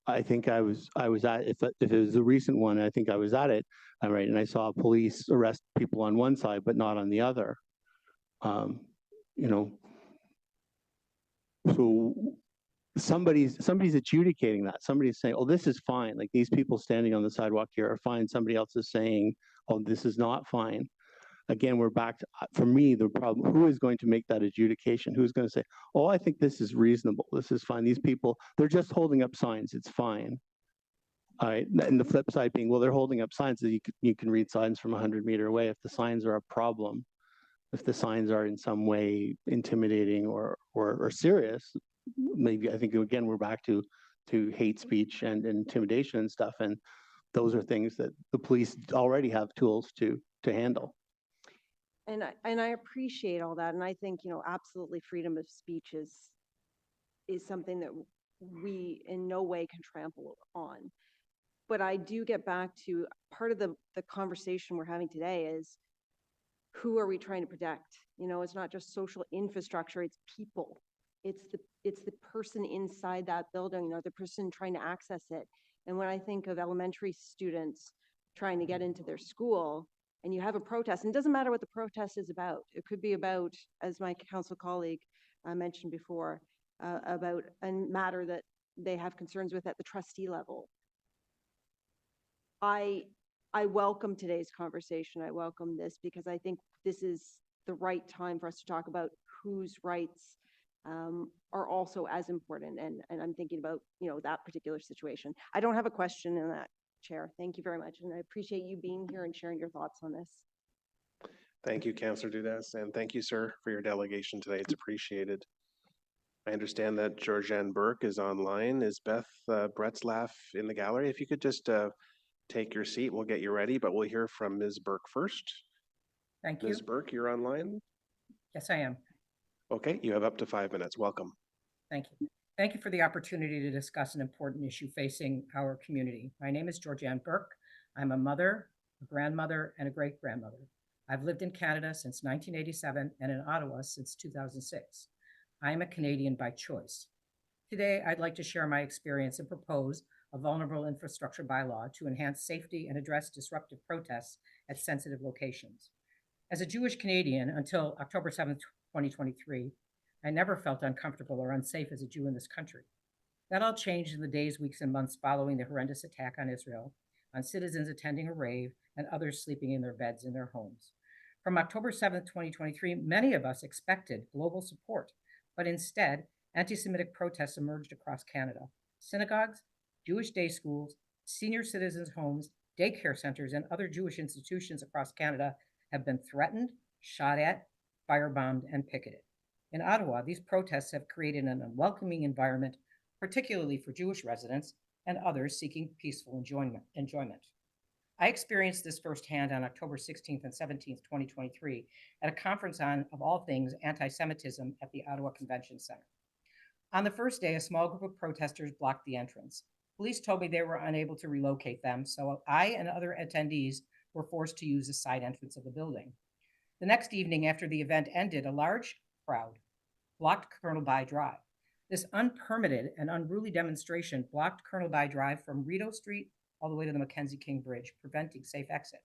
I think I was at, if it was a recent one, I think I was at it, right, and I saw police arrest people on one side but not on the other. You know, so somebody's adjudicating that. Somebody's saying, oh, this is fine. Like, these people standing on the sidewalk here are fine. Somebody else is saying, oh, this is not fine. Again, we're back to, for me, the problem, who is going to make that adjudication? Who's going to say, oh, I think this is reasonable, this is fine. These people, they're just holding up signs, it's fine. All right, and the flip side being, well, they're holding up signs that you can read signs from 100 meters away. If the signs are a problem, if the signs are in some way intimidating or serious, maybe, I think, again, we're back to hate speech and intimidation and stuff. And those are things that the police already have tools to handle. And I appreciate all that. And I think, you know, absolutely freedom of speech is is something that we in no way can trample on. But I do get back to part of the conversation we're having today is, who are we trying to protect? You know, it's not just social infrastructure, it's people. It's the person inside that building, you know, the person trying to access it. And when I think of elementary students trying to get into their school and you have a protest, and it doesn't matter what the protest is about. It could be about, as my council colleague mentioned before, about a matter that they have concerns with at the trustee level. I welcome today's conversation. I welcome this because I think this is the right time for us to talk about whose rights are also as important. And I'm thinking about, you know, that particular situation. I don't have a question in that, Chair. Thank you very much. And I appreciate you being here and sharing your thoughts on this. Thank you, Councillor Dudas, and thank you, sir, for your delegation today. It's appreciated. I understand that Georgianne Burke is online. Is Beth Bretzlaff in the gallery? If you could just take your seat, we'll get you ready, but we'll hear from Ms. Burke first. Thank you. Ms. Burke, you're online? Yes, I am. Okay, you have up to 5 minutes. Welcome. Thank you. Thank you for the opportunity to discuss an important issue facing our community. My name is Georgianne Burke. I'm a mother, a grandmother, and a great-grandmother. I've lived in Canada since 1987 and in Ottawa since 2006. I am a Canadian by choice. Today, I'd like to share my experience and propose a vulnerable infrastructure bylaw to enhance safety and address disruptive protests at sensitive locations. As a Jewish Canadian until October 7th, 2023, I never felt uncomfortable or unsafe as a Jew in this country. That all changed in the days, weeks, and months following the horrendous attack on Israel, on citizens attending a rave, and others sleeping in their beds in their homes. From October 7th, 2023, many of us expected global support, but instead, anti-Semitic protests emerged across Canada. Synagogues, Jewish day schools, senior citizens' homes, daycare centers, and other Jewish institutions across Canada have been threatened, shot at, firebombed, and picketed. In Ottawa, these protests have created an unwelcoming environment, particularly for Jewish residents and others seeking peaceful enjoyment. I experienced this firsthand on October 16th and 17th, 2023, at a conference on, of all things, anti-Semitism at the Ottawa Convention Center. On the first day, a small group of protesters blocked the entrance. Police told me they were unable to relocate them, so I and other attendees were forced to use the side entrance of the building. The next evening, after the event ended, a large crowd blocked Colonel By Drive. This unpermitted and unruly demonstration blocked Colonel By Drive from Rideau Street all the way to the Mackenzie King Bridge, preventing safe exit.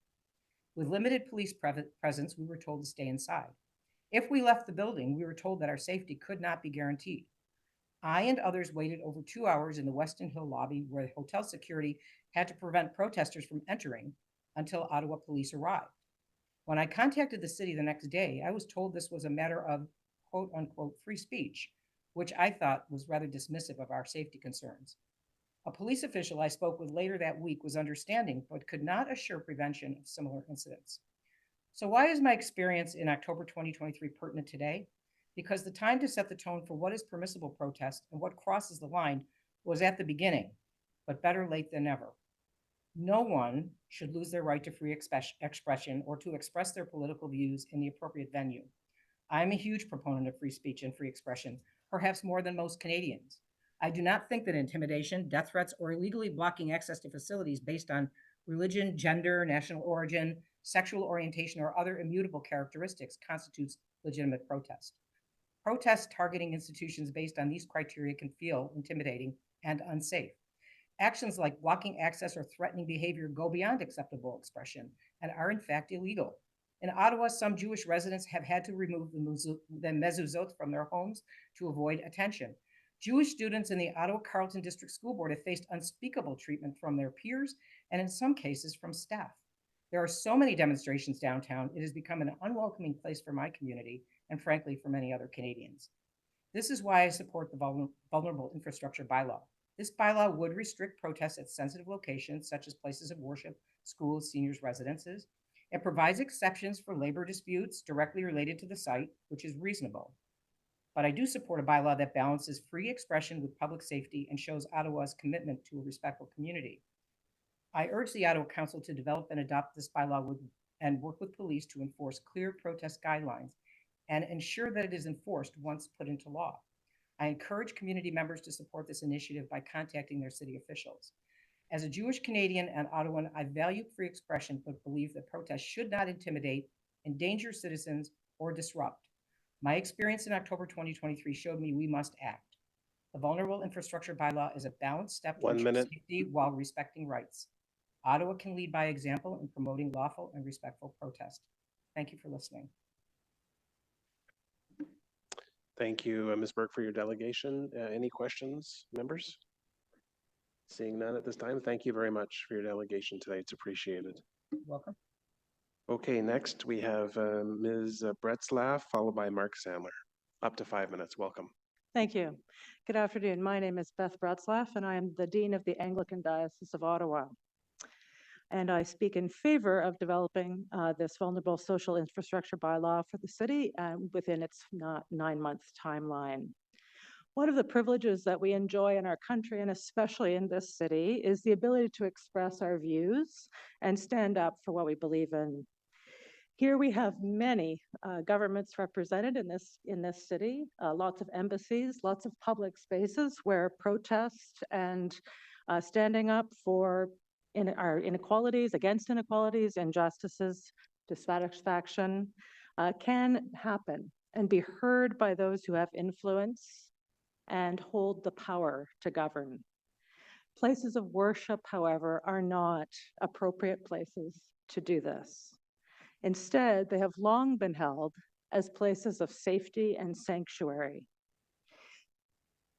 With limited police presence, we were told to stay inside. If we left the building, we were told that our safety could not be guaranteed. I and others waited over 2 hours in the Weston Hill lobby where hotel security had to prevent protesters from entering until Ottawa police arrived. When I contacted the city the next day, I was told this was a matter of quote unquote free speech, which I thought was rather dismissive of our safety concerns. A police official I spoke with later that week was understanding, but could not assure prevention of similar incidents. So why is my experience in October 2023 pertinent today? Because the time to set the tone for what is permissible protest and what crosses the line was at the beginning, but better late than never. No one should lose their right to free expression or to express their political views in the appropriate venue. I'm a huge proponent of free speech and free expression, perhaps more than most Canadians. I do not think that intimidation, death threats, or illegally blocking access to facilities based on religion, gender, national origin, sexual orientation, or other immutable characteristics constitutes legitimate protest. Protests targeting institutions based on these criteria can feel intimidating and unsafe. Actions like blocking access or threatening behavior go beyond acceptable expression and are in fact illegal. In Ottawa, some Jewish residents have had to remove the mezuzot from their homes to avoid attention. Jewish students in the Ottawa Carleton District School Board have faced unspeakable treatment from their peers and in some cases from staff. There are so many demonstrations downtown, it has become an unwelcoming place for my community and frankly for many other Canadians. This is why I support the vulnerable infrastructure bylaw. This bylaw would restrict protests at sensitive locations such as places of worship, schools, seniors' residences. It provides exceptions for labor disputes directly related to the site, which is reasonable. But I do support a bylaw that balances free expression with public safety and shows Ottawa's commitment to a respectful community. I urge the Ottawa Council to develop and adopt this bylaw and work with police to enforce clear protest guidelines and ensure that it is enforced once put into law. I encourage community members to support this initiative by contacting their city officials. As a Jewish Canadian and Ottawan, I value free expression, but believe that protests should not intimidate, endanger citizens, or disrupt. My experience in October 2023 showed me we must act. The Vulnerable Infrastructure Bylaw is a balanced step to ensure safety while respecting rights. Ottawa can lead by example in promoting lawful and respectful protest. Thank you for listening. Thank you, Ms. Burke, for your delegation. Any questions, members? Seeing none at this time, thank you very much for your delegation today. It's appreciated. Welcome. Okay, next we have Ms. Bretzlaff, followed by Mark Sandler. Up to 5 minutes. Welcome. Thank you. Good afternoon. My name is Beth Bretzlaff, and I am the Dean of the Anglican Diocese of Ottawa. And I speak in favor of developing this vulnerable social infrastructure bylaw for the city within its 9-month timeline. One of the privileges that we enjoy in our country, and especially in this city, is the ability to express our views and stand up for what we believe in. Here we have many governments represented in this city, lots of embassies, lots of public spaces where protest and standing up for our inequalities, against inequalities, injustices, dissatisfaction can happen and be heard by those who have influence and hold the power to govern. Places of worship, however, are not appropriate places to do this. Instead, they have long been held as places of safety and sanctuary.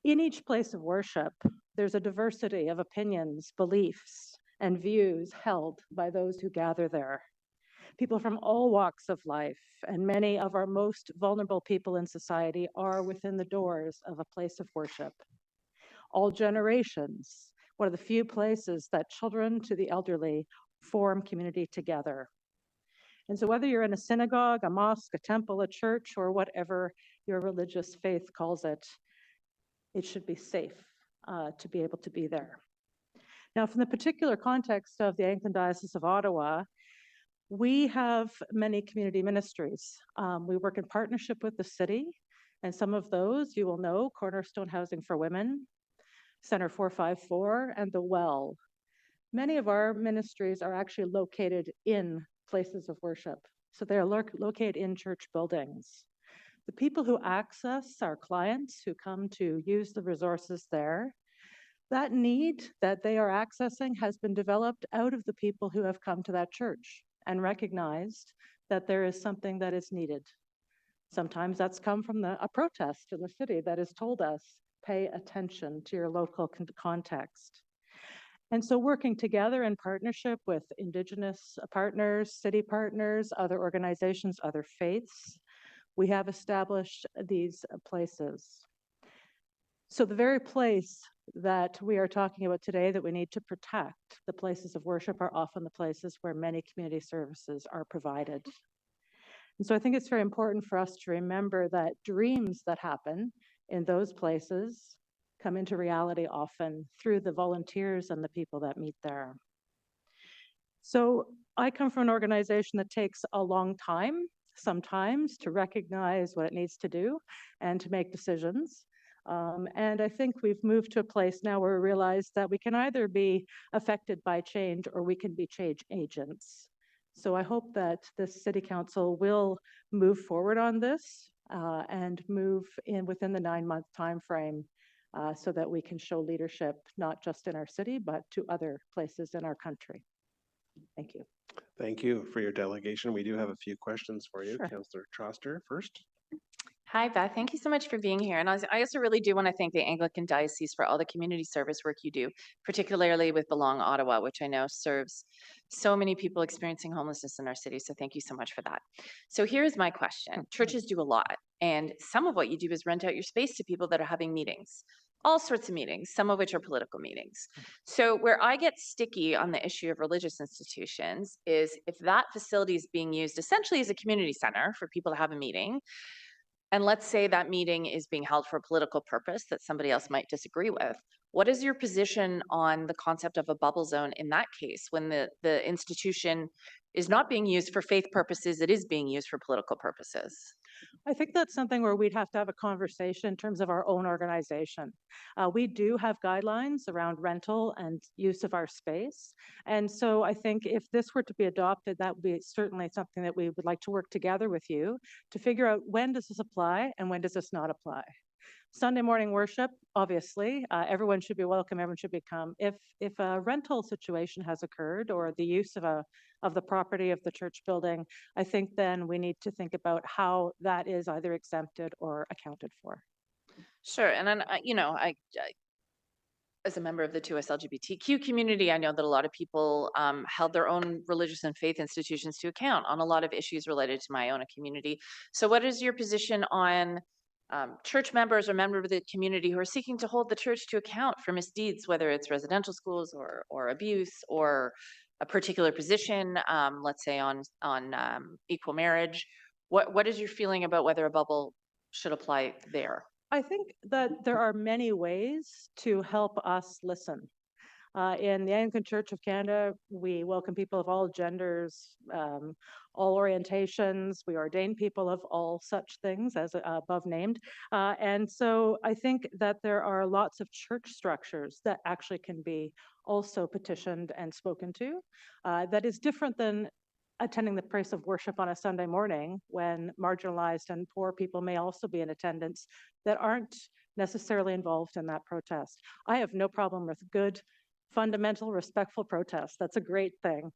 In each place of worship, there's a diversity of opinions, beliefs, and views held by those who gather there. People from all walks of life, and many of our most vulnerable people in society are within the doors of a place of worship. All generations, one of the few places that children to the elderly form community together. And so whether you're in a synagogue, a mosque, a temple, a church, or whatever your religious faith calls it, it should be safe to be able to be there. Now, from the particular context of the Anglican Diocese of Ottawa, we have many community ministries. We work in partnership with the city, and some of those you will know: Cornerstone Housing for Women, Center 454, and The Well. Many of our ministries are actually located in places of worship, so they are located in church buildings. The people who access our clients who come to use the resources there, that need that they are accessing has been developed out of the people who have come to that church and recognized that there is something that is needed. Sometimes that's come from a protest in the city that has told us, pay attention to your local context. And so working together in partnership with Indigenous partners, city partners, other organizations, other faiths, we have established these places. So the very place that we are talking about today that we need to protect, the places of worship, are often the places where many community services are provided. And so I think it's very important for us to remember that dreams that happen in those places come into reality often through the volunteers and the people that meet there. So I come from an organization that takes a long time sometimes to recognize what it needs to do and to make decisions. And I think we've moved to a place now where we realize that we can either be affected by change or we can be change agents. So I hope that this City Council will move forward on this and move in within the 9-month timeframe so that we can show leadership, not just in our city, but to other places in our country. Thank you. Thank you for your delegation. We do have a few questions for you. Sure. Councillor Troster first. Hi, Beth. Thank you so much for being here. And I also really do want to thank the Anglican Diocese for all the community service work you do, particularly with Belong Ottawa, which I know serves so many people experiencing homelessness in our city. So thank you so much for that. So here's my question. Churches do a lot, and some of what you do is rent out your space to people that are having meetings. All sorts of meetings, some of which are political meetings. So where I get sticky on the issue of religious institutions is if that facility is being used essentially as a community center for people to have a meeting, and let's say that meeting is being held for a political purpose that somebody else might disagree with, what is your position on the concept of a bubble zone in that case when the institution is not being used for faith purposes, it is being used for political purposes? I think that's something where we'd have to have a conversation in terms of our own organization. We do have guidelines around rental and use of our space. And so I think if this were to be adopted, that would be certainly something that we would like to work together with you to figure out when does this apply and when does this not apply. Sunday morning worship, obviously, everyone should be welcome, everyone should become. If a rental situation has occurred or the use of the property of the church building, I think then we need to think about how that is either exempted or accounted for. Sure, and then, as a member of the 2S LGBTQ community, I know that a lot of people held their own religious and faith institutions to account on a lot of issues related to my own community. So what is your position on church members or members of the community who are seeking to hold the church to account for misdeeds, whether it's residential schools or abuse or a particular position, let's say on equal marriage? What is your feeling about whether a bubble should apply there? I think that there are many ways to help us listen. In the Anglican Church of Canada, we welcome people of all genders, all orientations. We ordain people of all such things as above named. And so I think that there are lots of church structures that actually can be also petitioned and spoken to. That is different than attending the place of worship on a Sunday morning when marginalized and poor people may also be in attendance that aren't necessarily involved in that protest. I have no problem with good, fundamental, respectful protest. That's a great thing.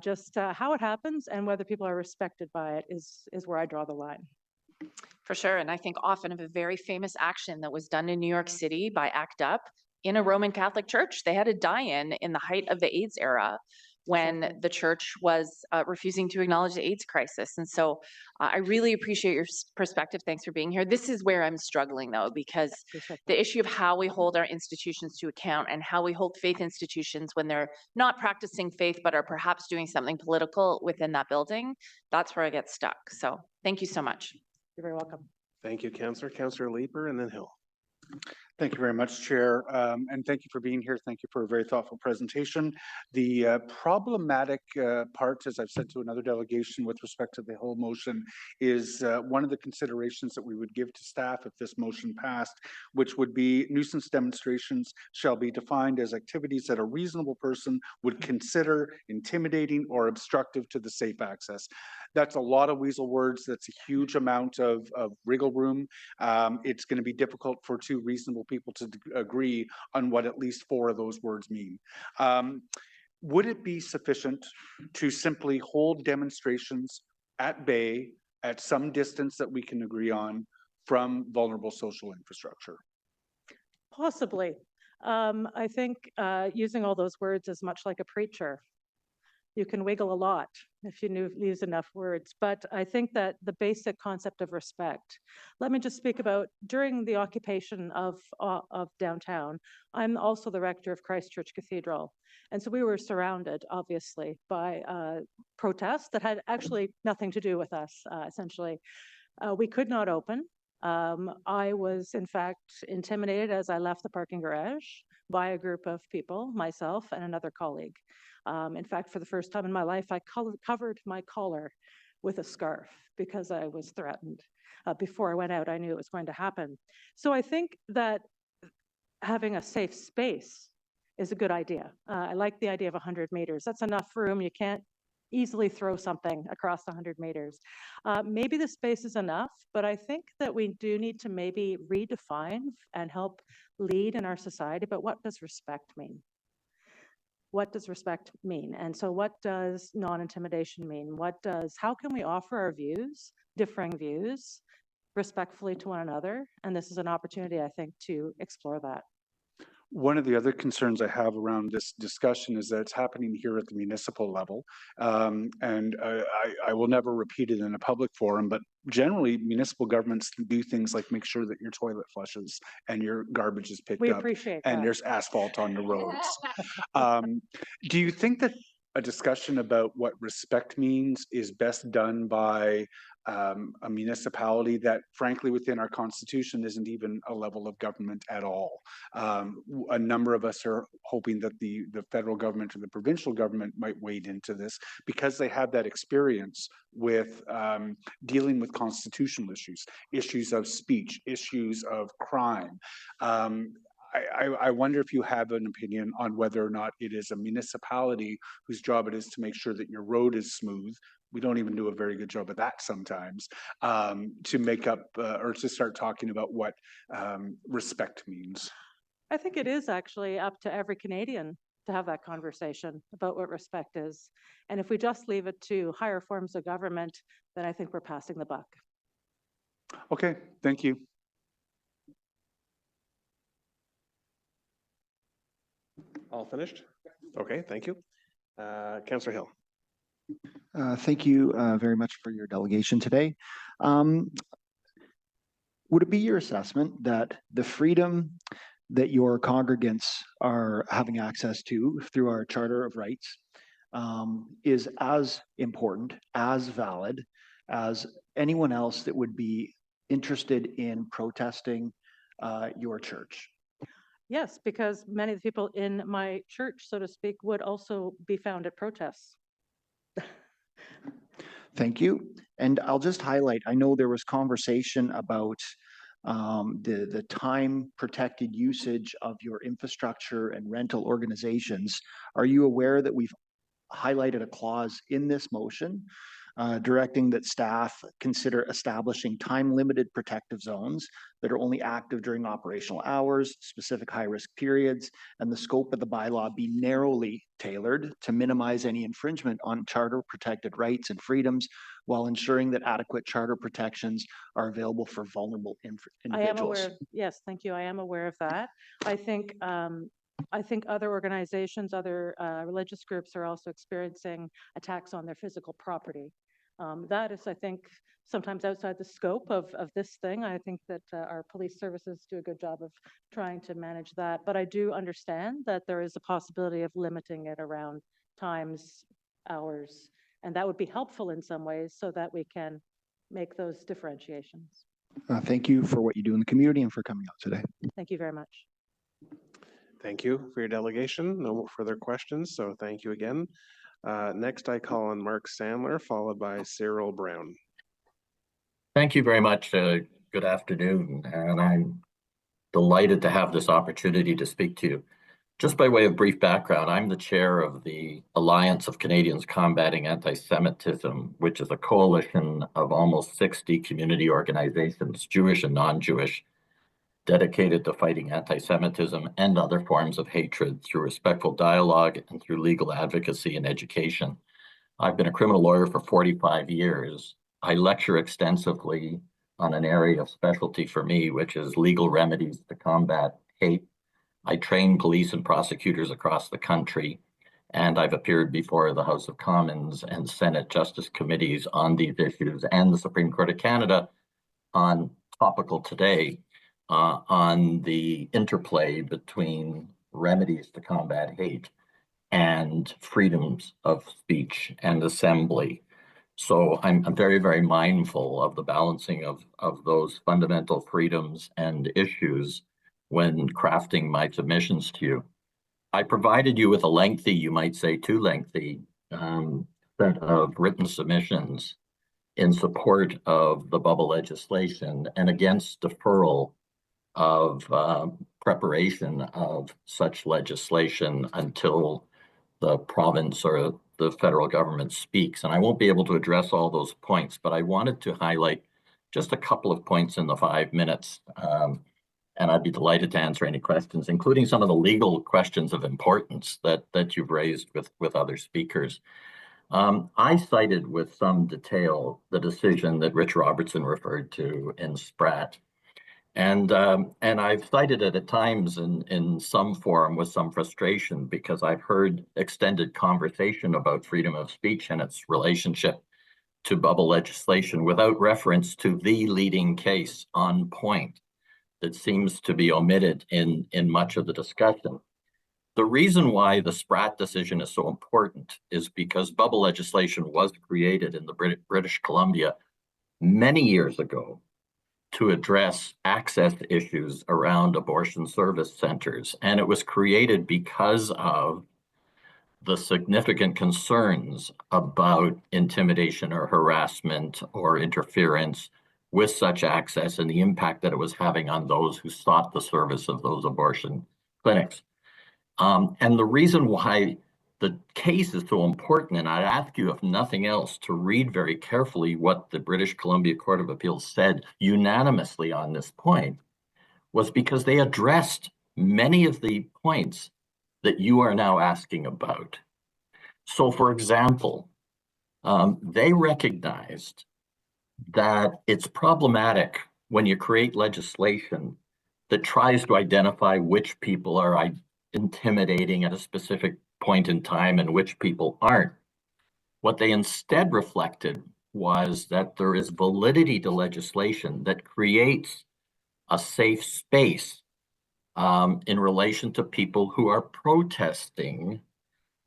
Just how it happens and whether people are respected by it is where I draw the line. For sure, and I think often of a very famous action that was done in New York City by ACT UP in a Roman Catholic church. They had a die-in in the height of the AIDS era when the church was refusing to acknowledge the AIDS crisis. And so I really appreciate your perspective. Thanks for being here. This is where I'm struggling though, because the issue of how we hold our institutions to account and how we hold faith institutions when they're not practicing faith, but are perhaps doing something political within that building, that's where I get stuck. So thank you so much. You're very welcome. Thank you, Councillor. Councillor Leeper and then Hill. Thank you very much, Chair, and thank you for being here. Thank you for a very thoughtful presentation. The problematic part, as I've said to another delegation with respect to the whole motion, is one of the considerations that we would give to staff if this motion passed, which would be nuisance demonstrations shall be defined as activities that a reasonable person would consider intimidating or obstructive to the safe access. That's a lot of weasel words. That's a huge amount of wriggle room. It's going to be difficult for two reasonable people to agree on what at least 4 of those words mean. Would it be sufficient to simply hold demonstrations at bay at some distance that we can agree on from vulnerable social infrastructure? Possibly. I think using all those words is much like a preacher. You can wiggle a lot if you use enough words, but I think that the basic concept of respect. Let me just speak about during the occupation of downtown. I'm also the rector of Christ Church Cathedral, and so we were surrounded, obviously, by protests that had actually nothing to do with us. Essentially, we could not open. I was, in fact, intimidated as I left the parking garage by a group of people, myself and another colleague. In fact, for the first time in my life, I covered my collar with a scarf because I was threatened. Before I went out, I knew it was going to happen. So I think that having a safe space is a good idea. I like the idea of 100 meters. That's enough room. You can't easily throw something across 100 meters. Maybe the space is enough, but I think that we do need to maybe redefine and help lead in our society about what does respect mean? What does respect mean? And so what does non-intimidation mean? How can we offer our views, differing views, respectfully to one another? And this is an opportunity, I think, to explore that. One of the other concerns I have around this discussion is that it's happening here at the municipal level. And I will never repeat it in a public forum, but generally municipal governments do things like make sure that your toilet flushes and your garbage is picked up. We appreciate that. And there's asphalt on the roads. Do you think that a discussion about what respect means is best done by a municipality that frankly within our constitution isn't even a level of government at all. A number of us are hoping that the federal government or the provincial government might wade into this because they have that experience with dealing with constitutional issues of speech, issues of crime. I wonder if you have an opinion on whether or not it is a municipality whose job it is to make sure that your road is smooth. We don't even do a very good job of that sometimes, to make up or to start talking about what respect means. I think it is actually up to every Canadian to have that conversation about what respect is. And if we just leave it to higher forms of government, then I think we're passing the buck. Okay, thank you. All finished? Okay, thank you. Councillor Hill. Thank you very much for your delegation today. Would it be your assessment that the freedom that your congregants are having access to through our Charter of Rights is as important, as valid as anyone else that would be interested in protesting your church? Yes, because many of the people in my church, so to speak, would also be found at protests. Thank you. And I'll just highlight, I know there was conversation about the time protected usage of your infrastructure and rental organizations. Are you aware that we've highlighted a clause in this motion directing that staff consider establishing time-limited protective zones that are only active during operational hours, specific high-risk periods, and the scope of the bylaw be narrowly tailored to minimize any infringement on charter-protected rights and freedoms while ensuring that adequate charter protections are available for vulnerable individuals? I am aware, yes, thank you. I am aware of that. I think other organizations, other religious groups are also experiencing attacks on their physical property. That is, I think, sometimes outside the scope of this thing. I think that our police services do a good job of trying to manage that. But I do understand that there is a possibility of limiting it around times, hours, and that would be helpful in some ways so that we can make those differentiations. Thank you for what you do in the community and for coming out today. Thank you very much. Thank you for your delegation. No further questions, so thank you again. Next, I call on Mark Sandler, followed by Cyril Brown. Thank you very much. Good afternoon, and I'm delighted to have this opportunity to speak to you. Just by way of brief background, I'm the chair of the Alliance of Canadians Combating Anti-Semitism, which is a coalition of almost 60 community organizations, Jewish and non-Jewish, dedicated to fighting anti-Semitism and other forms of hatred through respectful dialogue and through legal advocacy and education. I've been a criminal lawyer for 45 years. I lecture extensively on an area of specialty for me, which is legal remedies to combat hate. I train police and prosecutors across the country, and I've appeared before the House of Commons and Senate Justice Committees on these issues and the Supreme Court of Canada on topical today on the interplay between remedies to combat hate and freedoms of speech and assembly. So I'm very, very mindful of the balancing of those fundamental freedoms and issues when crafting my submissions to you. I provided you with a lengthy, you might say too lengthy, set of written submissions in support of the bubble legislation and against deferral of preparation of such legislation until the province or the federal government speaks. And I won't be able to address all those points, but I wanted to highlight just a couple of points in the 5 minutes. And I'd be delighted to answer any questions, including some of the legal questions of importance that you've raised with other speakers. I cited with some detail the decision that Rich Robertson referred to in Spratt. And I've cited it at times in some form with some frustration because I've heard extended conversation about freedom of speech and its relationship to bubble legislation without reference to the leading case on point that seems to be omitted in much of the discussion. The reason why the Spratt decision is so important is because bubble legislation was created in the British Columbia many years ago to address access issues around abortion service centers. And it was created because of the significant concerns about intimidation or harassment or interference with such access and the impact that it was having on those who sought the service of those abortion clinics. And the reason why the case is so important, and I'd ask you, if nothing else, to read very carefully what the British Columbia Court of Appeals said unanimously on this point, was because they addressed many of the points that you are now asking about. So, for example, they recognized that it's problematic when you create legislation that tries to identify which people are intimidating at a specific point in time and which people aren't. What they instead reflected was that there is validity to legislation that creates a safe space in relation to people who are protesting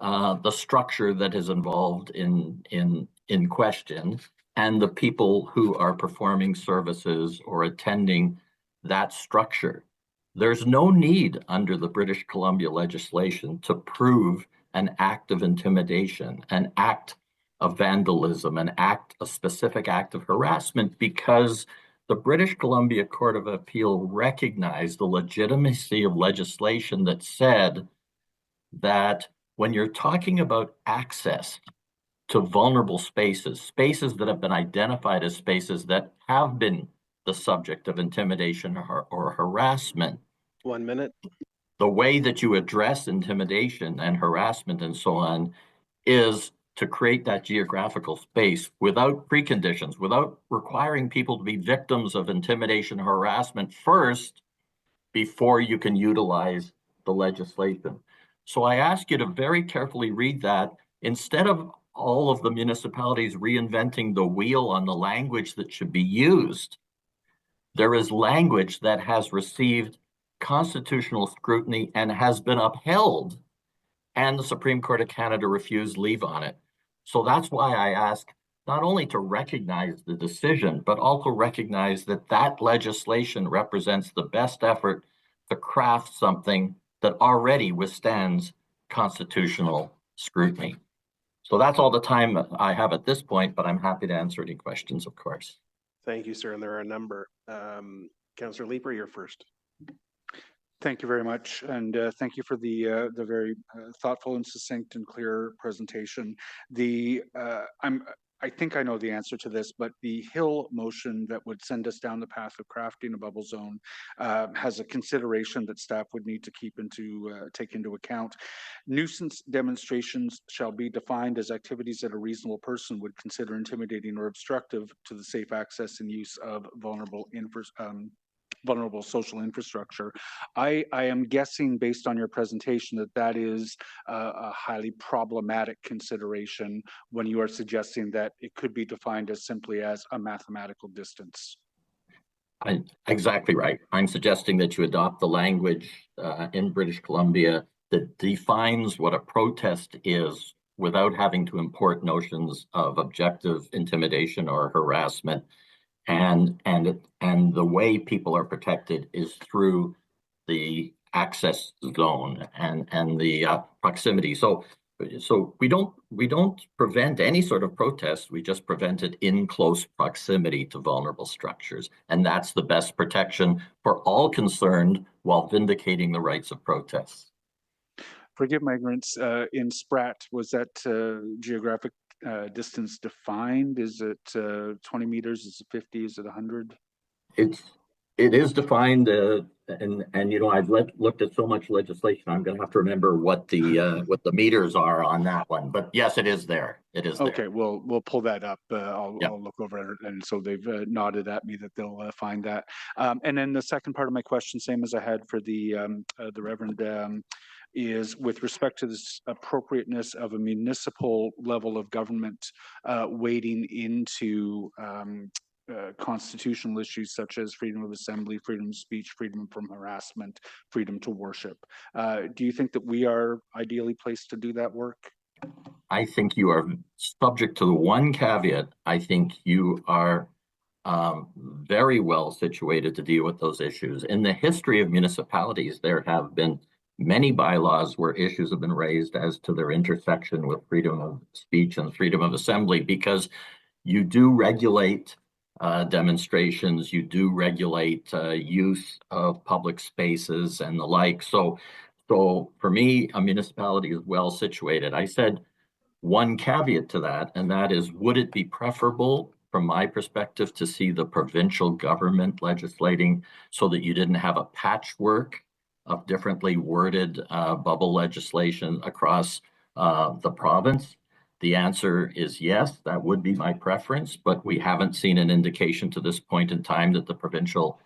the structure that is involved in question, and the people who are performing services or attending that structure. There's no need under the British Columbia legislation to prove an act of intimidation, an act of vandalism, a specific act of harassment, because the British Columbia Court of Appeal recognized the legitimacy of legislation that said that when you're talking about access to vulnerable spaces, spaces that have been identified as spaces that have been the subject of intimidation or harassment. 1 minute. The way that you address intimidation and harassment and so on is to create that geographical space without preconditions, without requiring people to be victims of intimidation or harassment first before you can utilize the legislation. So I ask you to very carefully read that instead of all of the municipalities reinventing the wheel on the language that should be used. There is language that has received constitutional scrutiny and has been upheld, and the Supreme Court of Canada refused leave on it. So that's why I ask not only to recognize the decision, but also recognize that that legislation represents the best effort to craft something that already withstands constitutional scrutiny. So that's all the time I have at this point, but I'm happy to answer any questions, of course. Thank you, sir. And there are a number. Councillor Leeper, you're first. Thank you very much, and thank you for the very thoughtful and succinct and clear presentation. I think I know the answer to this, but the Hill motion that would send us down the path of crafting a bubble zone has a consideration that staff would need to take into account. Nuisance demonstrations shall be defined as activities that a reasonable person would consider intimidating or obstructive to the safe access and use of vulnerable social infrastructure. I am guessing, based on your presentation, that is a highly problematic consideration when you are suggesting that it could be defined as simply as a mathematical distance. Exactly right. I'm suggesting that you adopt the language in British Columbia that defines what a protest is without having to import notions of objective intimidation or harassment. And the way people are protected is through the access zone and the proximity. So we don't prevent any sort of protest. We just prevent it in close proximity to vulnerable structures, and that's the best protection for all concerned while vindicating the rights of protests. Forgive my ignorance. In Sprat, was that geographic distance defined? Is it 20 meters? Is it 50? Is it 100? It is defined, and you know, I've looked at so much legislation. I'm going to have to remember what the meters are on that one. But yes, it is there. It is there. Okay, we'll pull that up. I'll look over it, and so they've nodded at me that they'll find that. And then the second part of my question, same as I had for the Reverend. Is with respect to this appropriateness of a municipal level of government wading into constitutional issues such as freedom of assembly, freedom of speech, freedom from harassment, freedom to worship. Do you think that we are ideally placed to do that work? I think you are subject to the one caveat. I think you are very well situated to deal with those issues. In the history of municipalities, there have been many bylaws where issues have been raised as to their intersection with freedom of speech and freedom of assembly, because you do regulate demonstrations, you do regulate use of public spaces and the like. So for me, a municipality is well situated. I said one caveat to that, and that is, would it be preferable from my perspective to see the provincial government legislating so that you didn't have a patchwork of differently worded bubble legislation across the province? The answer is yes, that would be my preference, but we haven't seen an indication to this point in time that the provincial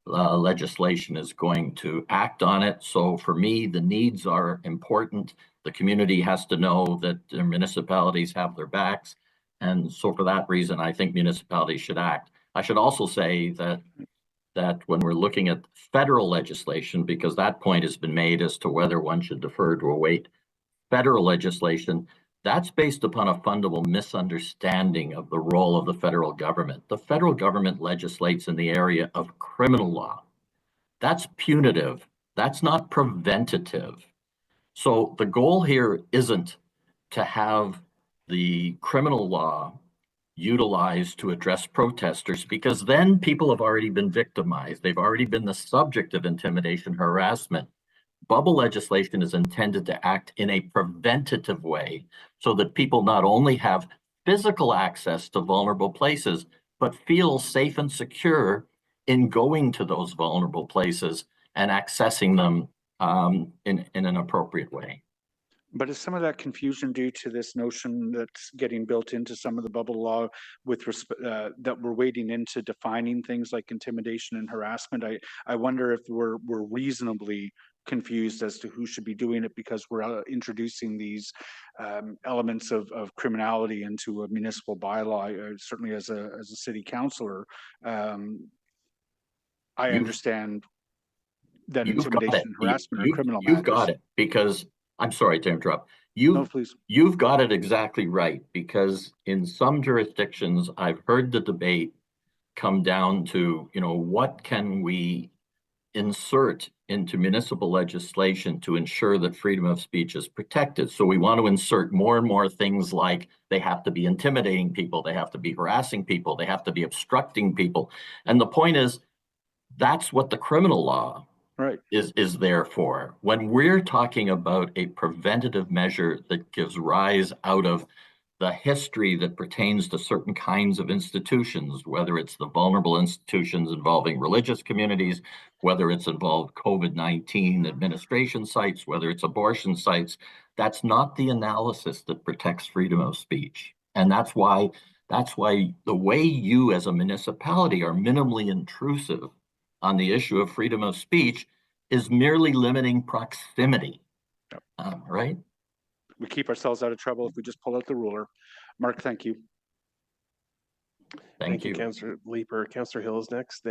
legislation is going to act on it. So for me, the needs are important. The community has to know that their municipalities have their backs. And so for that reason, I think municipalities should act. I should also say that when we're looking at federal legislation, because that point has been made as to whether one should defer to await federal legislation, that's based upon a fundamental misunderstanding of the role of the federal government. The federal government legislates in the area of criminal law. That's punitive. That's not preventative. So the goal here isn't to have the criminal law utilized to address protesters, because then people have already been victimized. They've already been the subject of intimidation, harassment. Bubble legislation is intended to act in a preventative way so that people not only have physical access to vulnerable places, but feel safe and secure in going to those vulnerable places and accessing them in an appropriate way. But is some of that confusion due to this notion that's getting built into some of the bubble law with that we're wading into defining things like intimidation and harassment? I wonder if we're reasonably confused as to who should be doing it, because we're introducing these elements of criminality into a municipal bylaw. Certainly as a city councillor, I understand that intimidation and harassment are criminal matters. You've got it, because I'm sorry to interrupt. You've got it exactly right, because in some jurisdictions, I've heard the debate come down to, what can we insert into municipal legislation to ensure that freedom of speech is protected? So we want to insert more and more things like they have to be intimidating people, they have to be harassing people, they have to be obstructing people. And the point is, that's what the criminal law is there for. When we're talking about a preventative measure that gives rise out of the history that pertains to certain kinds of institutions, whether it's the vulnerable institutions involving religious communities, whether it's involved COVID-19 administration sites, whether it's abortion sites, that's not the analysis that protects freedom of speech. And that's why the way you as a municipality are minimally intrusive on the issue of freedom of speech is merely limiting proximity, right? We keep ourselves out of trouble if we just pull out the ruler. Mark, thank you. Thank you, Councillor Leeper. Councillor Hill is next,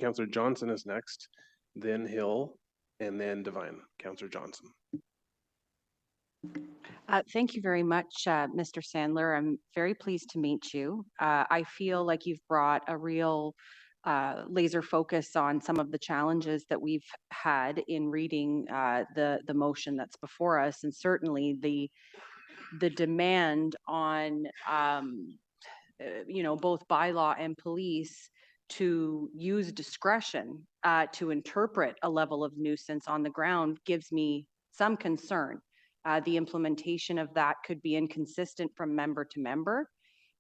Councillor Johnson is next, then Hill, and then Devine. Councillor Johnson. Thank you very much, Mr. Sandler. I'm very pleased to meet you. I feel like you've brought a real laser focus on some of the challenges that we've had in reading the motion that's before us, and certainly the demand on both bylaw and police to use discretion to interpret a level of nuisance on the ground gives me some concern. The implementation of that could be inconsistent from member to member.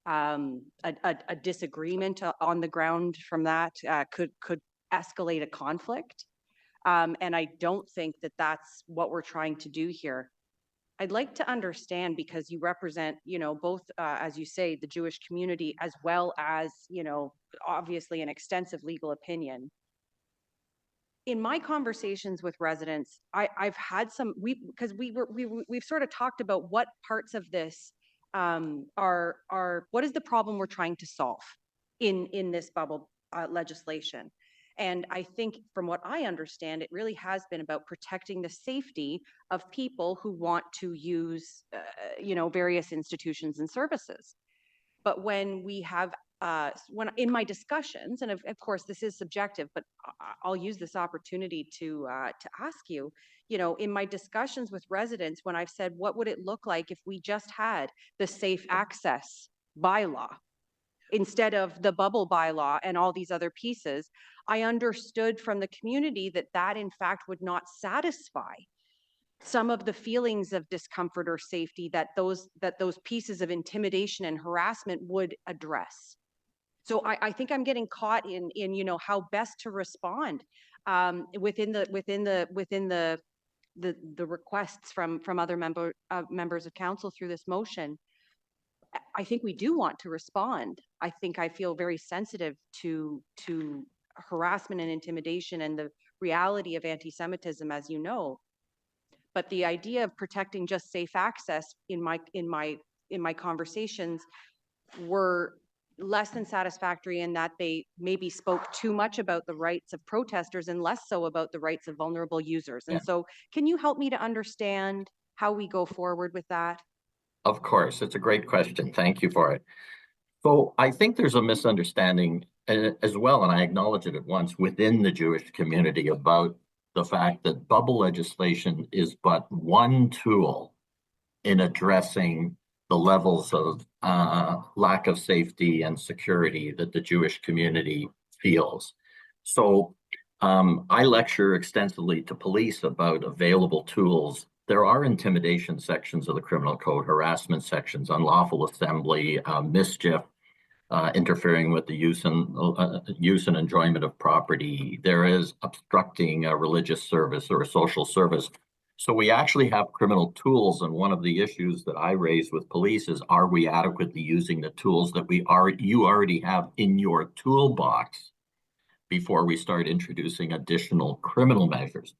A disagreement on the ground from that could escalate a conflict. And I don't think that that's what we're trying to do here. I'd like to understand, because you represent, both, as you say, the Jewish community, as well as, obviously an extensive legal opinion. In my conversations with residents, I've had some, because we've sort of talked about what parts of this are what is the problem we're trying to solve in this bubble legislation. And I think from what I understand, it really has been about protecting the safety of people who want to use, various institutions and services. But when we have when in my discussions, and of course this is subjective, but I'll use this opportunity to ask you, you know, in my discussions with residents, when I've said, what would it look like if we just had the safe access bylaw instead of the bubble bylaw and all these other pieces, I understood from the community that that in fact would not satisfy some of the feelings of discomfort or safety that those pieces of intimidation and harassment would address. So I think I'm getting caught in you know how best to respond within the requests from other members of council through this motion. I think we do want to respond. I think I feel very sensitive to harassment and intimidation and the reality of anti-Semitism, as you know. But the idea of protecting just safe access in my conversations were less than satisfactory in that they maybe spoke too much about the rights of protesters and less so about the rights of vulnerable users. And so can you help me to understand how we go forward with that? Of course, it's a great question. Thank you for it. So I think there's a misunderstanding as well, and I acknowledge it at once, within the Jewish community about the fact that bubble legislation is but one tool in addressing the levels of lack of safety and security that the Jewish community feels. So I lecture extensively to police about available tools. There are intimidation sections of the criminal code, harassment sections, unlawful assembly, mischief, interfering with the use and enjoyment of property. There is obstructing a religious service or a social service. So we actually have criminal tools, and one of the issues that I raise with police is, are we adequately using the tools that you already have in your toolbox before we start introducing additional criminal measures?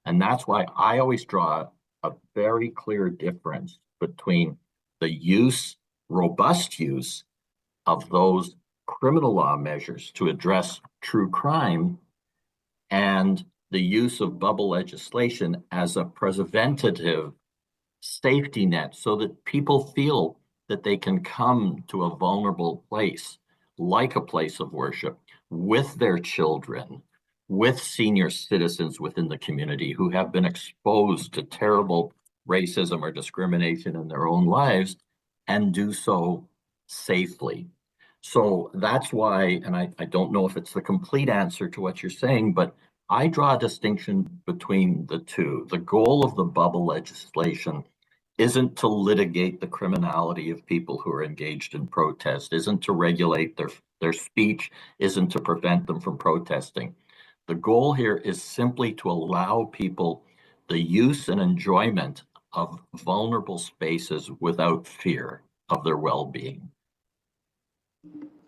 And that's why I always draw a very clear difference between the robust use of those criminal law measures to address true crime and the use of bubble legislation as a preventative safety net so that people feel that they can come to a vulnerable place, like a place of worship, with their children, with senior citizens within the community who have been exposed to terrible racism or discrimination in their own lives, and do so safely. So that's why, and I don't know if it's the complete answer to what you're saying, but I draw a distinction between the two. The goal of the bubble legislation isn't to litigate the criminality of people who are engaged in protest, isn't to regulate their speech, isn't to prevent them from protesting. The goal here is simply to allow people the use and enjoyment of vulnerable spaces without fear of their well-being.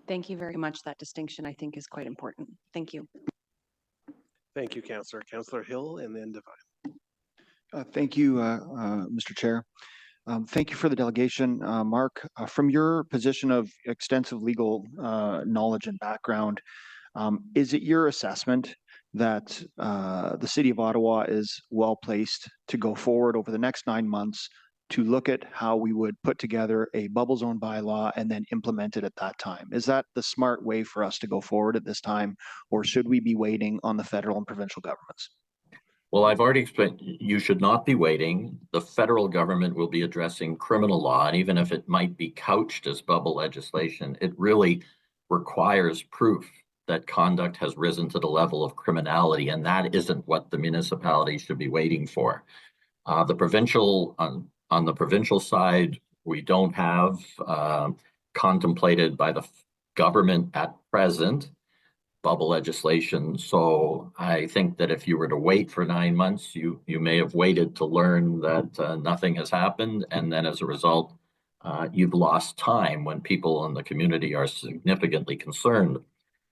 Thank you very much. That distinction, I think, is quite important. Thank you. Thank you, Councillor. Councillor Hill and then Devine. Thank you, Mr. Chair. Thank you for the delegation. Mark, from your position of extensive legal knowledge and background, is it your assessment that the City of Ottawa is well placed to go forward over the next 9 months to look at how we would put together a bubble zone bylaw and then implement it at that time? Is that the smart way for us to go forward at this time, or should we be waiting on the federal and provincial governments? Well, I've already explained, you should not be waiting. The federal government will be addressing criminal law, and even if it might be couched as bubble legislation, it really requires proof that conduct has risen to the level of criminality, and that isn't what the municipality should be waiting for. On the provincial side, we don't have contemplated by the government at present bubble legislation. So I think that if you were to wait for 9 months, you may have waited to learn that nothing has happened. And then as a result, you've lost time when people in the community are significantly concerned.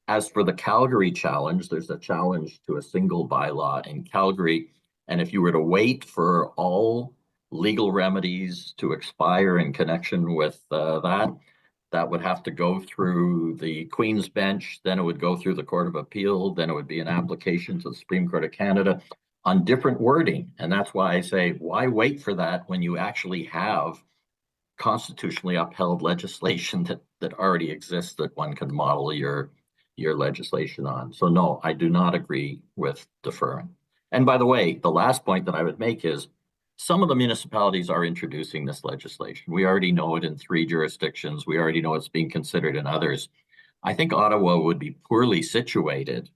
As for the Calgary challenge, there's a challenge to a single bylaw in Calgary. And if you were to wait for all legal remedies to expire in connection with that would have to go through the Queen's Bench, then it would go through the Court of Appeal, then it would be an application to the Supreme Court of Canada on different wording. And that's why I say, why wait for that when you actually have constitutionally upheld legislation that already exists that one can model your legislation on. So no, I do not agree with deferring. And by the way, the last point that I would make is some of the municipalities are introducing this legislation. We already know it in 3 jurisdictions. We already know it's being considered in others. I think Ottawa would be poorly situated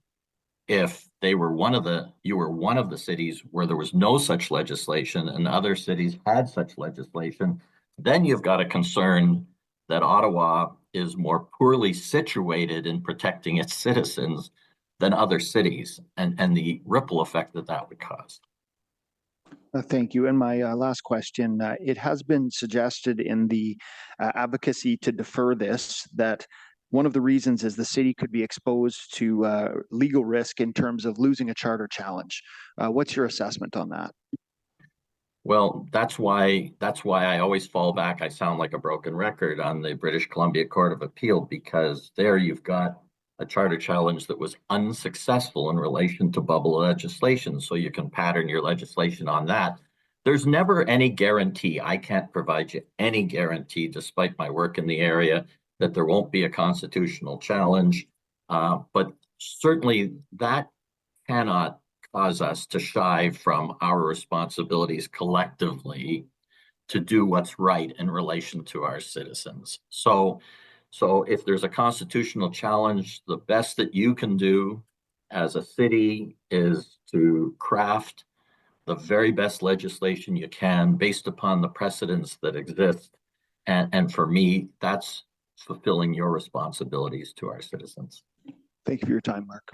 if you were one of the cities where there was no such legislation and other cities had such legislation. Then you've got a concern that Ottawa is more poorly situated in protecting its citizens than other cities, and the ripple effect that would cause. Thank you. And my last question, it has been suggested in the advocacy to defer this that one of the reasons is the city could be exposed to legal risk in terms of losing a charter challenge. What's your assessment on that? Well, that's why I always fall back. I sound like a broken record on the British Columbia Court of Appeal, because there you've got a charter challenge that was unsuccessful in relation to bubble legislation. So you can pattern your legislation on that. There's never any guarantee. I can't provide you any guarantee, despite my work in the area, that there won't be a constitutional challenge. But certainly that cannot cause us to shy from our responsibilities collectively to do what's right in relation to our citizens. So if there's a constitutional challenge, the best that you can do as a city is to craft the very best legislation you can based upon the precedents that exist. And for me, that's fulfilling your responsibilities to our citizens. Thank you for your time, Mark.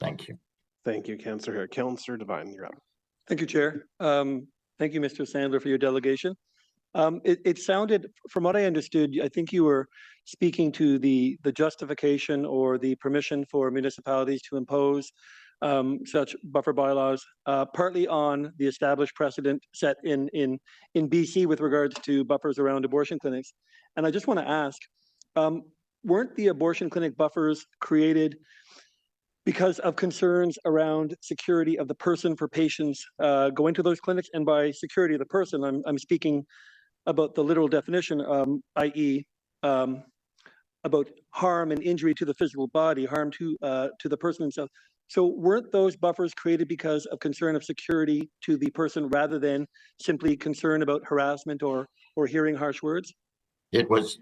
Thank you. Thank you, Councillor Hare. Councillor Devine, you're up. Thank you, Chair. Thank you, Mr. Sandler, for your delegation. It sounded, from what I understood, I think you were speaking to the justification or the permission for municipalities to impose such buffer bylaws, partly on the established precedent set in BC with regards to buffers around abortion clinics. And I just want to ask, weren't the abortion clinic buffers created because of concerns around security of the person for patients going to those clinics? And by security of the person, I'm speaking about the literal definition, i.e. about harm and injury to the physical body, harm to the person himself. So weren't those buffers created because of concern of security to the person rather than simply concern about harassment or hearing harsh words? It was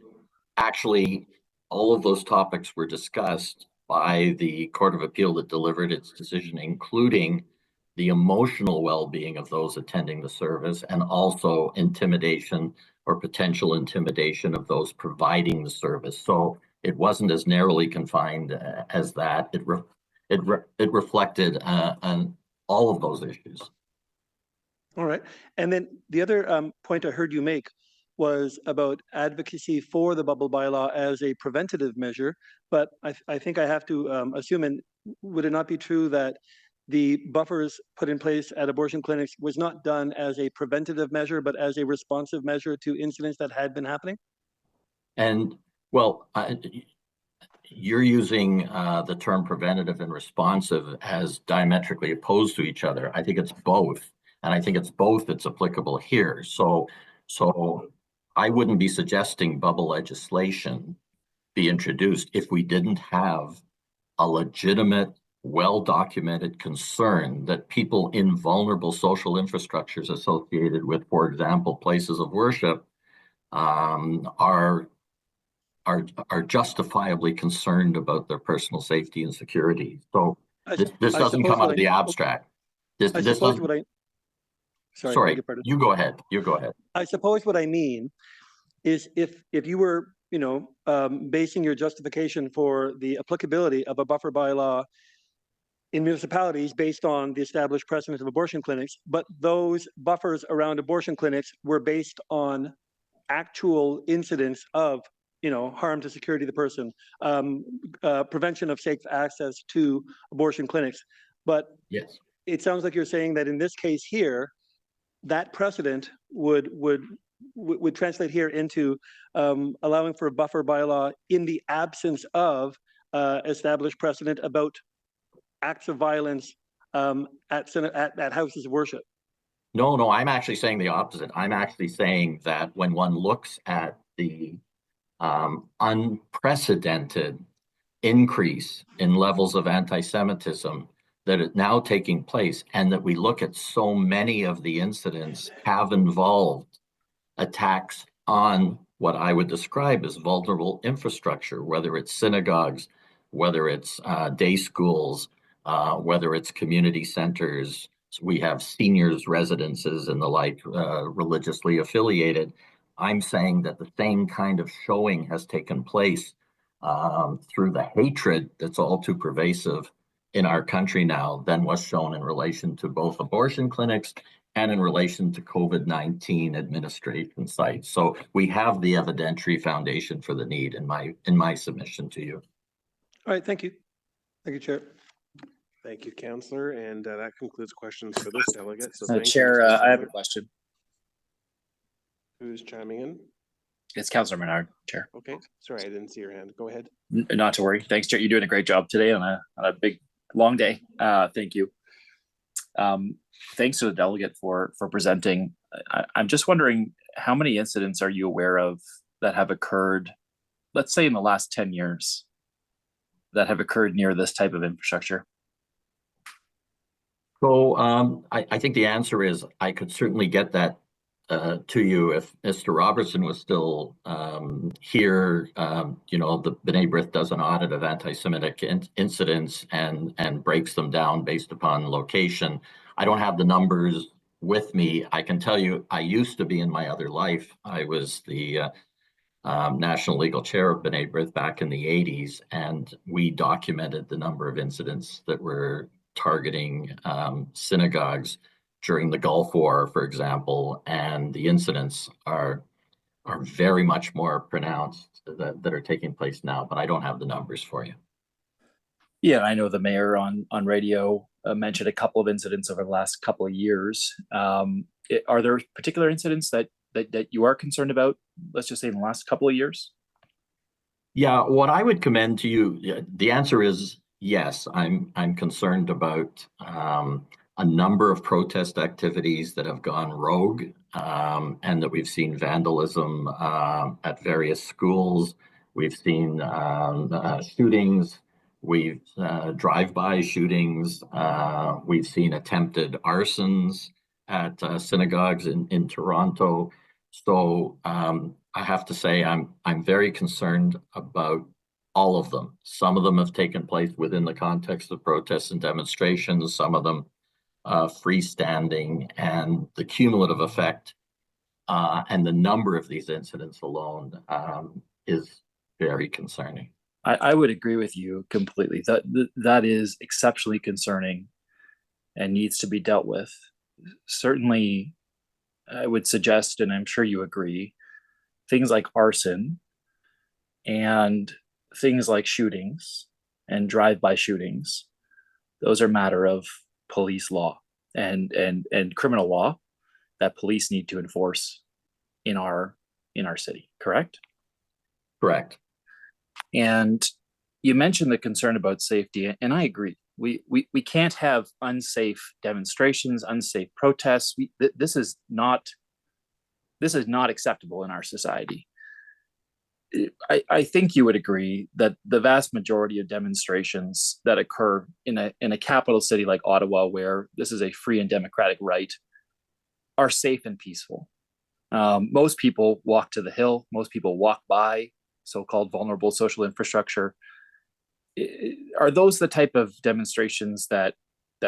actually, all of those topics were discussed by the Court of Appeal that delivered its decision, including the emotional well-being of those attending the service, and also intimidation or potential intimidation of those providing the service. So it wasn't as narrowly confined as that. It reflected on all of those issues. All right. And then the other point I heard you make was about advocacy for the bubble bylaw as a preventative measure. But I think I have to assume, and would it not be true that the buffers put in place at abortion clinics was not done as a preventative measure, but as a responsive measure to incidents that had been happening? And well, you're using the term preventative and responsive as diametrically opposed to each other. I think it's both. And I think it's both that's applicable here. So I wouldn't be suggesting bubble legislation be introduced if we didn't have a legitimate, well-documented concern that people in vulnerable social infrastructures associated with, for example, places of worship, are justifiably concerned about their personal safety and security. So this doesn't come out of the abstract. Sorry, you go ahead. You go ahead. I suppose what I mean is if you were, basing your justification for the applicability of a buffer bylaw in municipalities based on the established precedent of abortion clinics, but those buffers around abortion clinics were based on actual incidents of harm to security of the person, prevention of safe access to abortion clinics. But yes, it sounds like you're saying that in this case here, that precedent would translate here into allowing for a buffer bylaw in the absence of established precedent about acts of violence at houses of worship. No, I'm actually saying the opposite. I'm actually saying that when one looks at the unprecedented increase in levels of anti-Semitism that is now taking place, and that we look at so many of the incidents have involved attacks on what I would describe as vulnerable infrastructure, whether it's synagogues, whether it's day schools, whether it's community centers. We have seniors' residences and the like, religiously affiliated. I'm saying that the same kind of showing has taken place through the hatred that's all too pervasive in our country now than was shown in relation to both abortion clinics and in relation to COVID-19 administration sites. So we have the evidentiary foundation for the need in my submission to you. All right, thank you. Thank you, Chair. Thank you, Councillor, and that concludes questions for this delegate. So thank Chair, you, Mr. I have a Taylor. question. Who's chiming in? It's Councillor Menard, Chair. Okay, sorry, I didn't see your hand. Go ahead. Not to worry. Thanks, Chair. You're doing a great job today on a big, long day. Thank you. Thanks to the delegate for presenting. I'm just wondering, how many incidents are you aware of that have occurred, let's say in the last 10 years, that have occurred near this type of infrastructure? So I think the answer is I could certainly get that to you if Mr. Robertson was still here. You know, the B'nai B'rith does an audit of anti-Semitic incidents and breaks them down based upon location. I don't have the numbers with me. I can tell you I used to be, in my other life, I was the National Legal Chair of B'nai B'rith back in the 80s, and we documented the number of incidents that were targeting synagogues during the Gulf War, for example, and the incidents are very much more pronounced that are taking place now, but I don't have the numbers for you. Yeah, I know the mayor on radio mentioned a couple of incidents over the last couple of years. Are there particular incidents that you are concerned about, let's just say in the last couple of years? Yeah, what I would commend to you, the answer is yes. I'm concerned about a number of protest activities that have gone rogue, and that we've seen vandalism at various schools. We've seen shootings. We've drive-by shootings. We've seen attempted arsons at synagogues in Toronto. So I have to say I'm very concerned about all of them. Some of them have taken place within the context of protests and demonstrations, some of them freestanding, and the cumulative effect and the number of these incidents alone is very concerning. I would agree with you completely. That is exceptionally concerning and needs to be dealt with. Certainly, I would suggest, and I'm sure you agree, things like arson and things like shootings and drive-by shootings, those are matter of police law and criminal law that police need to enforce in our city, correct? Correct. And you mentioned the concern about safety, and I agree. We can't have unsafe demonstrations, unsafe protests. This is not acceptable in our society. I think you would agree that the vast majority of demonstrations that occur in a capital city like Ottawa, where this is a free and democratic right, are safe and peaceful. Most people walk to the Hill. Most people walk by so-called vulnerable social infrastructure. Are those the type of demonstrations that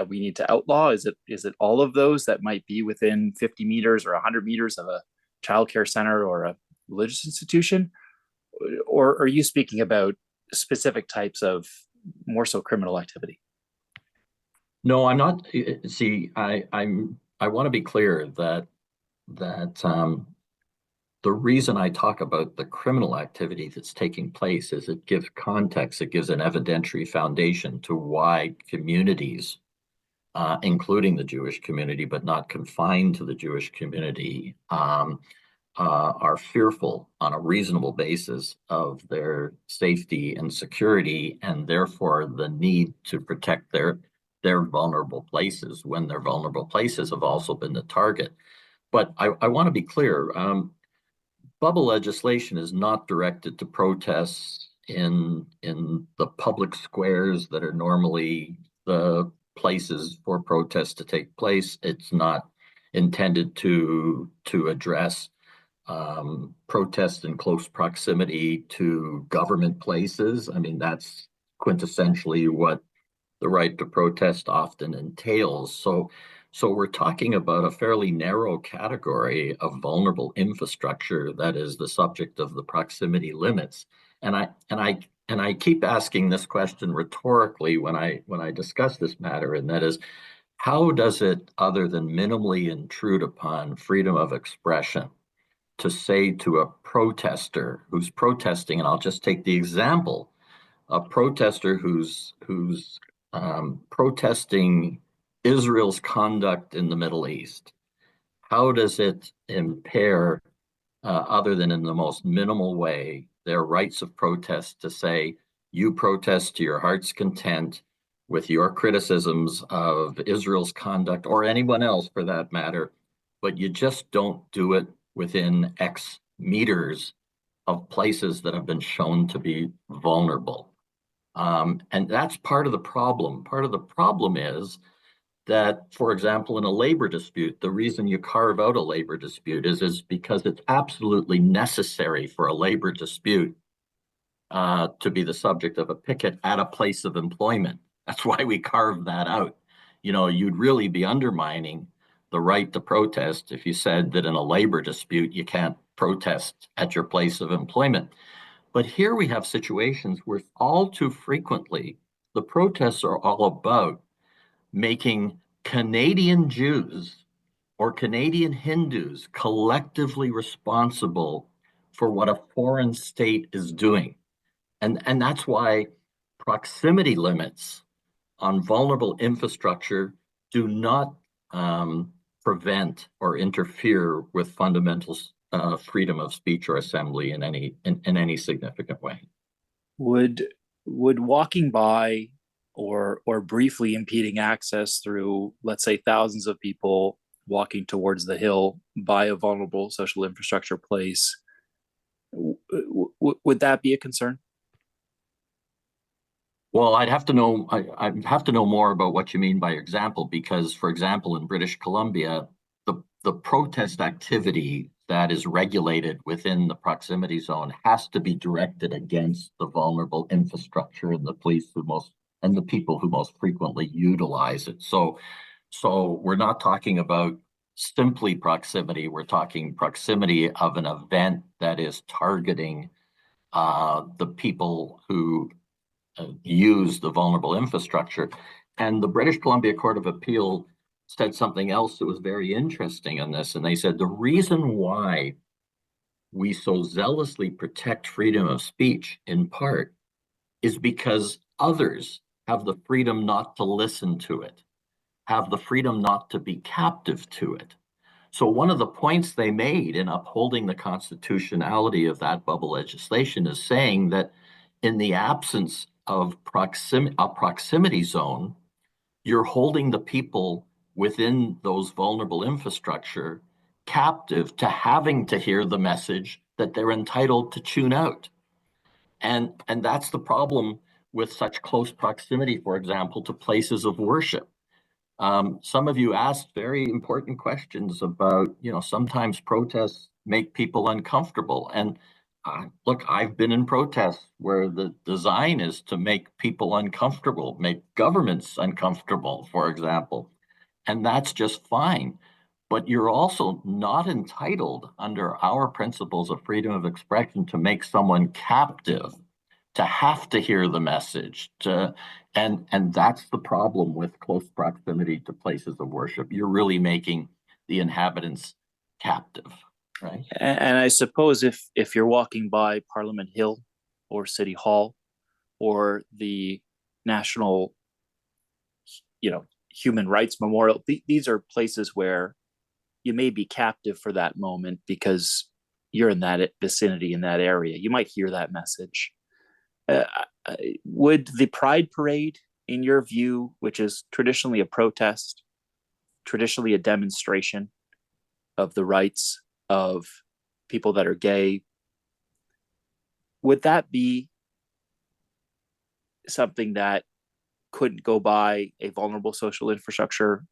we need to outlaw? Is it all of those that might be within 50 meters or 100 meters of a childcare center or a religious institution? Or are you speaking about specific types of more so criminal activity? No, I'm not. See, I want to be clear that the reason I talk about the criminal activity that's taking place is it gives context, it gives an evidentiary foundation to why communities, including the Jewish community, but not confined to the Jewish community, are fearful on a reasonable basis of their safety and security, and therefore the need to protect their their vulnerable places when their vulnerable places have also been the target. But I want to be clear, bubble legislation is not directed to protests in the public squares that are normally the places for protests to take place. It's not intended to address protests in close proximity to government places. I mean, that's quintessentially what the right to protest often entails. So we're talking about a fairly narrow category of vulnerable infrastructure that is the subject of the proximity limits. And I keep asking this question rhetorically when I discuss this matter, and that is, how does it, other than minimally intrude upon freedom of expression, to say to a protester who's protesting, and I'll just take the example, a protester who's protesting Israel's conduct in the Middle East, how does it impair, other than in the most minimal way, their rights of protest to say, you protest to your heart's content with your criticisms of Israel's conduct, or anyone else for that matter, but you just don't do it within X meters of places that have been shown to be vulnerable. And that's part of the problem. Part of the problem is that, for example, in a labor dispute, the reason you carve out a labor dispute is because it's absolutely necessary for a labor dispute to be the subject of a picket at a place of employment. That's why we carved that out. You know, you'd really be undermining the right to protest if you said that in a labor dispute you can't protest at your place of employment. But here we have situations where all too frequently the protests are all about making Canadian Jews or Canadian Hindus collectively responsible for what a foreign state is doing. And that's why proximity limits on vulnerable infrastructure do not prevent or interfere with fundamental freedom of speech or assembly in any significant way. Would walking by or briefly impeding access through, let's say, thousands of people walking towards the Hill by a vulnerable social infrastructure place, would that be a concern? Well, I'd have to know more about what you mean by example, because, for example, in British Columbia, the protest activity that is regulated within the proximity zone has to be directed against the vulnerable infrastructure and the police and the people who most frequently utilize it. So we're not talking about simply proximity. We're talking proximity of an event that is targeting the people who use the vulnerable infrastructure. And the British Columbia Court of Appeal said something else that was very interesting on this. And they said the reason why we so zealously protect freedom of speech, in part, is because others have the freedom not to listen to it, have the freedom not to be captive to it. So one of the points they made in upholding the constitutionality of that bubble legislation is saying that in the absence of a proximity zone, you're holding the people within those vulnerable infrastructure captive to having to hear the message that they're entitled to tune out. And that's the problem with such close proximity, for example, to places of worship. Some of you asked very important questions about, sometimes protests make people uncomfortable. And look, I've been in protests where the design is to make people uncomfortable, make governments uncomfortable, for example. And that's just fine. But you're also not entitled under our principles of freedom of expression to make someone captive, to have to hear the message, and that's the problem with close proximity to places of worship. You're really making the inhabitants captive, right? And I suppose if you're walking by Parliament Hill or City Hall or the National, Human Rights Memorial, these are places where you may be captive for that moment because you're in that vicinity, in that area. You might hear that message. Would the Pride Parade in your view, which is traditionally a protest, traditionally a demonstration of the rights of people that are gay, would that be something that couldn't go by a vulnerable social infrastructure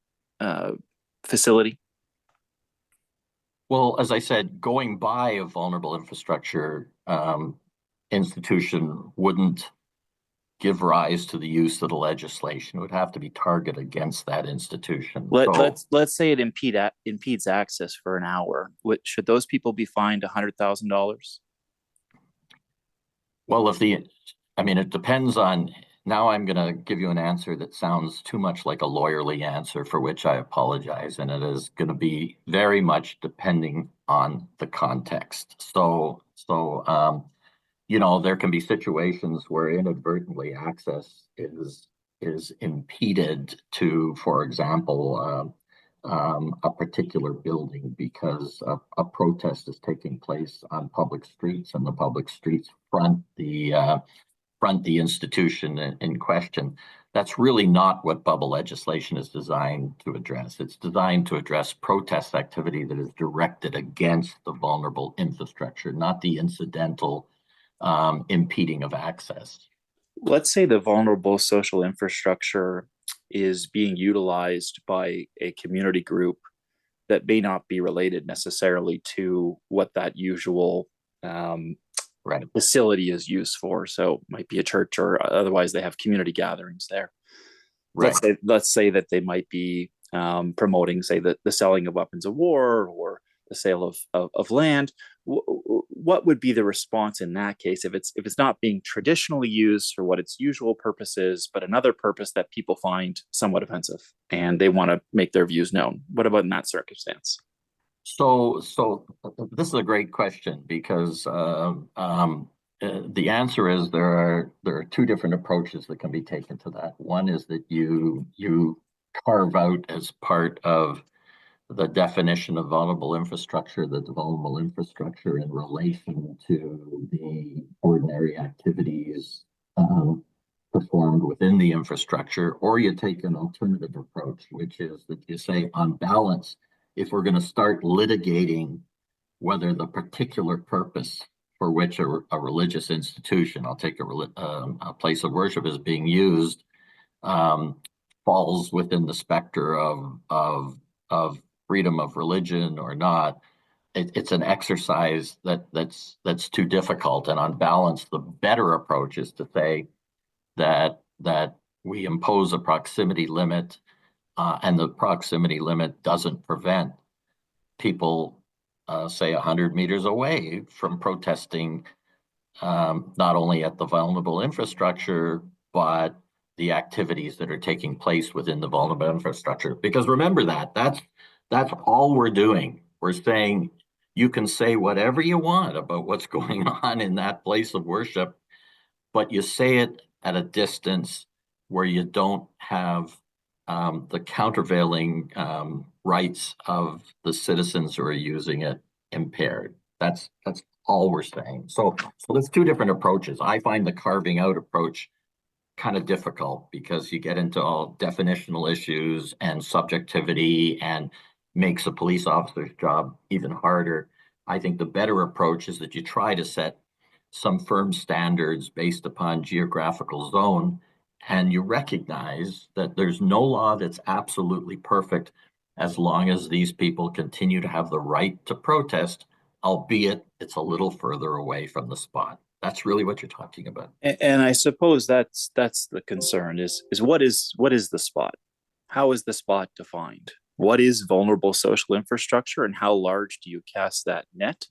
facility? Well, as I said, going by a vulnerable infrastructure institution wouldn't give rise to the use of the legislation. It would have to be targeted against that institution. Let's say it impedes access for an hour. Should those people be fined $100,000? Well, it depends on. Now I'm going to give you an answer that sounds too much like a lawyerly answer, for which I apologize, and it is going to be very much depending on the context. There can be situations where inadvertently access is impeded to, for example, a particular building because a protest is taking place on public streets, and the public streets front the institution in question. That's really not what bubble legislation is designed to address. It's designed to address protest activity that is directed against the vulnerable infrastructure, not the incidental impeding of access. Let's say the vulnerable social infrastructure is being utilized by a community group that may not be related necessarily to what that usual facility is used for. So it might be a church, or otherwise they have community gatherings there. Right. Let's say that they might be promoting, say, the selling of weapons of war or the sale of land. What would be the response in that case if it's not being traditionally used for what its usual purpose is, but another purpose that people find somewhat offensive and they want to make their views known? What about in that circumstance? So this is a great question, because the answer is there are two different approaches that can be taken to that. One is that you carve out as part of the definition of vulnerable infrastructure, the vulnerable infrastructure in relation to the ordinary activities performed within the infrastructure, or you take an alternative approach, which is that you say, on balance, if we're going to start litigating whether the particular purpose for which a religious institution, I'll take a place of worship, is being used, falls within the specter of freedom of religion or not, it's an exercise that's too difficult. And on balance, the better approach is to say that we impose a proximity limit, and the proximity limit doesn't prevent people, say, 100 meters away from protesting, not only at the vulnerable infrastructure, but the activities that are taking place within the vulnerable infrastructure. Because remember that's all we're doing. We're saying you can say whatever you want about what's going on in that place of worship, but you say it at a distance where you don't have the countervailing rights of the citizens who are using it impaired. That's all we're saying. So there's two different approaches. I find the carving out approach kind of difficult because you get into all definitional issues and subjectivity and makes a police officer's job even harder. I think the better approach is that you try to set some firm standards based upon geographical zone, and you recognize that there's no law that's absolutely perfect as long as these people continue to have the right to protest, albeit it's a little further away from the spot. That's really what you're talking about. And I suppose that's the concern is what is the spot? How is the spot defined? What is vulnerable social infrastructure, and how large do you cast that net?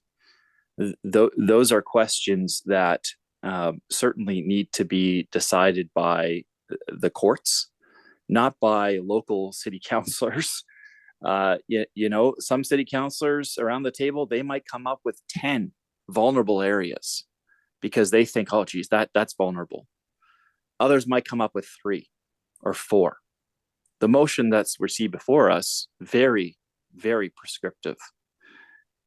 Those are questions that certainly need to be decided by the courts, not by local city councilors. Some city councilors around the table, they might come up with 10 vulnerable areas because they think, oh, geez, that's vulnerable. Others might come up with 3 or 4. The motion that's received before us, very, very prescriptive.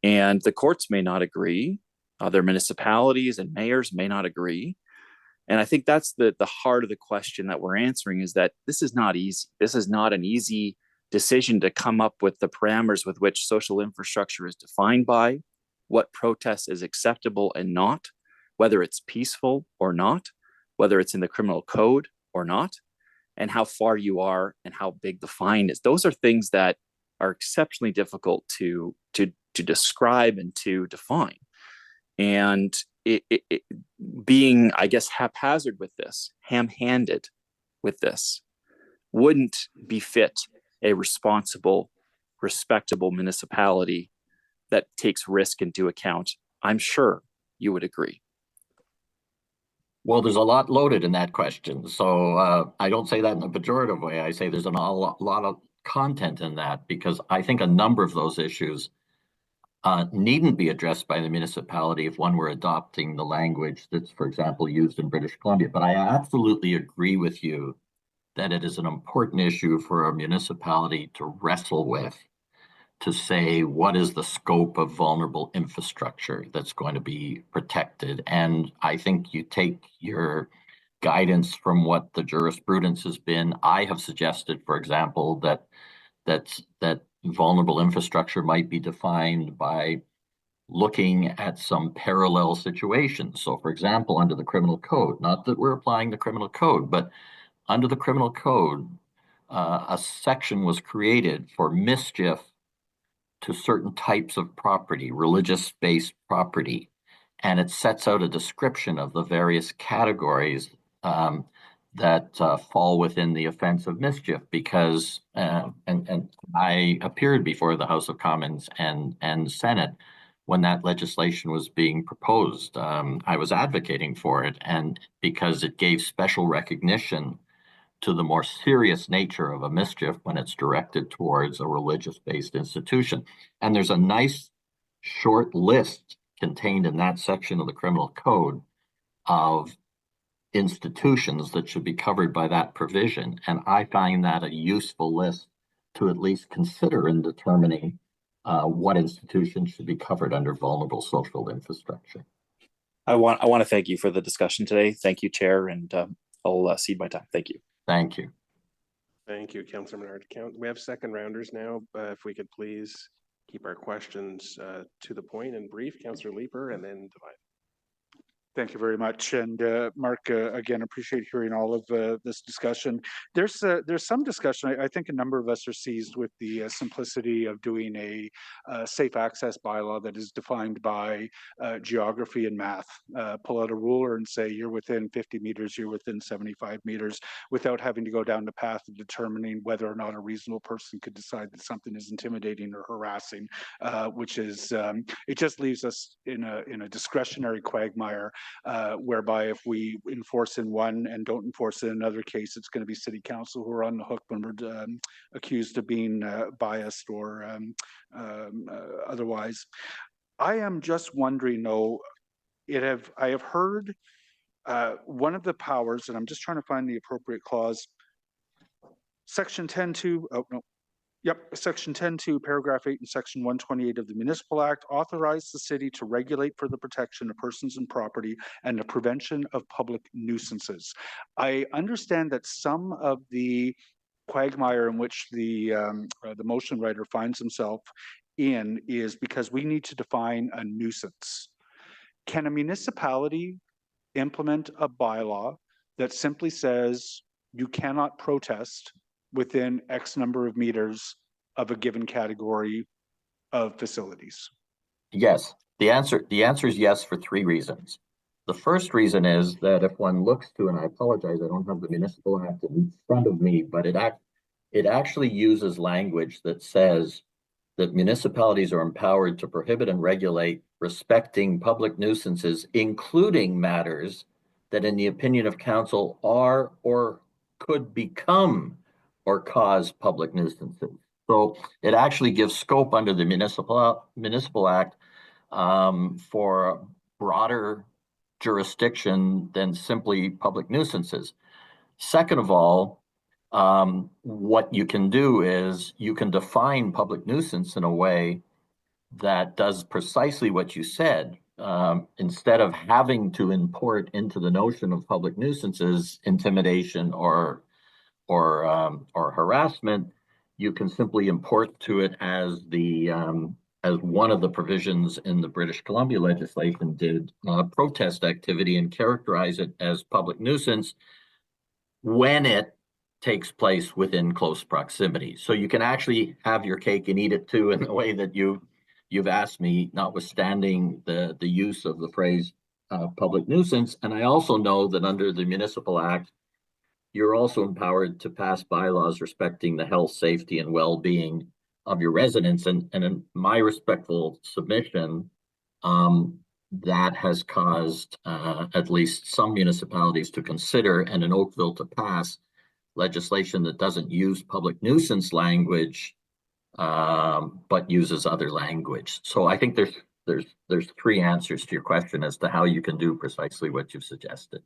And the courts may not agree. Other municipalities and mayors may not agree. And I think that's the heart of the question that we're answering, is that this is not easy. This is not an easy decision to come up with the parameters with which social infrastructure is defined by, what protest is acceptable and not, whether it's peaceful or not, whether it's in the criminal code or not, and how far you are and how big the fine is. Those are things that are exceptionally difficult to describe and to define. And it being, I guess, haphazard with this, ham-handed with this, wouldn't befit a responsible, respectable municipality that takes risk into account. I'm sure you would agree. Well, there's a lot loaded in that question. So I don't say that in a pejorative way. I say there's a lot of content in that, because I think a number of those issues needn't be addressed by the municipality if one were adopting the language that's, for example, used in British Columbia. But I absolutely agree with you that it is an important issue for a municipality to wrestle with, to say what is the scope of vulnerable infrastructure that's going to be protected. And I think you take your guidance from what the jurisprudence has been. I have suggested, for example, that vulnerable infrastructure might be defined by looking at some parallel situations. So, for example, under the criminal code, not that we're applying the criminal code, but under the criminal code, a section was created for mischief to certain types of property, religious-based property, and it sets out a description of the various categories that fall within the offense of mischief. Because and I appeared before the House of Commons and Senate when that legislation was being proposed. I was advocating for it, and because it gave special recognition to the more serious nature of a mischief when it's directed towards a religious-based institution. And there's a nice short list contained in that section of the criminal code of institutions that should be covered by that provision. And I find that a useful list to at least consider in determining what institutions should be covered under vulnerable social infrastructure. I want to thank you for the discussion today. Thank you, Chair, and I'll cede my time. Thank you. Thank you. Thank you, Councillor Menard. We have second rounders now. If we could please keep our questions to the point and brief. Councillor Leeper, and then Divine. Thank you very much. And Mark, again, appreciate hearing all of this discussion. There's some discussion. I think a number of us are seized with the simplicity of doing a safe access bylaw that is defined by geography and math. Pull out a ruler and say you're within 50 meters, you're within 75 meters, without having to go down the path of determining whether or not a reasonable person could decide that something is intimidating or harassing, which is, it just leaves us in a discretionary quagmire. Whereby if we enforce in one and don't enforce in another case, it's going to be city council who are on the hook when we're accused of being biased or otherwise. I am just wondering, though, I have heard one of the powers, and I'm just trying to find the appropriate clause, Section 10.2, oh no, yep, Section 10.2, paragraph 8 and Section 128 of the Municipal Act authorize the city to regulate for the protection of persons and property and the prevention of public nuisances. I understand that some of the quagmire in which the motion writer finds himself in is because we need to define a nuisance. Can a municipality implement a bylaw that simply says you cannot protest within X number of meters of a given category of facilities? Yes, the answer is yes for three reasons. The first reason is that if one looks to, and I apologize, I don't have the Municipal Act in front of me, but it actually uses language that says that municipalities are empowered to prohibit and regulate respecting public nuisances, including matters that in the opinion of council are or could become or cause public nuisances. So it actually gives scope under the Municipal Act for broader jurisdiction than simply public nuisances. Second of all, what you can do is you can define public nuisance in a way that does precisely what you said, instead of having to import into the notion of public nuisances intimidation or harassment, you can simply import to it as one of the provisions in the British Columbia legislation did, protest activity, and characterize it as public nuisance when it takes place within close proximity. So you can actually have your cake and eat it too, in the way that you've asked me, notwithstanding the use of the phrase public nuisance. And I also know that under the Municipal Act, you're also empowered to pass bylaws respecting the health, safety, and well-being of your residents. And in my respectful submission, that has caused at least some municipalities to consider, and in Oakville to pass, legislation that doesn't use public nuisance language, but uses other language. So I think there's three answers to your question as to how you can do precisely what you've suggested.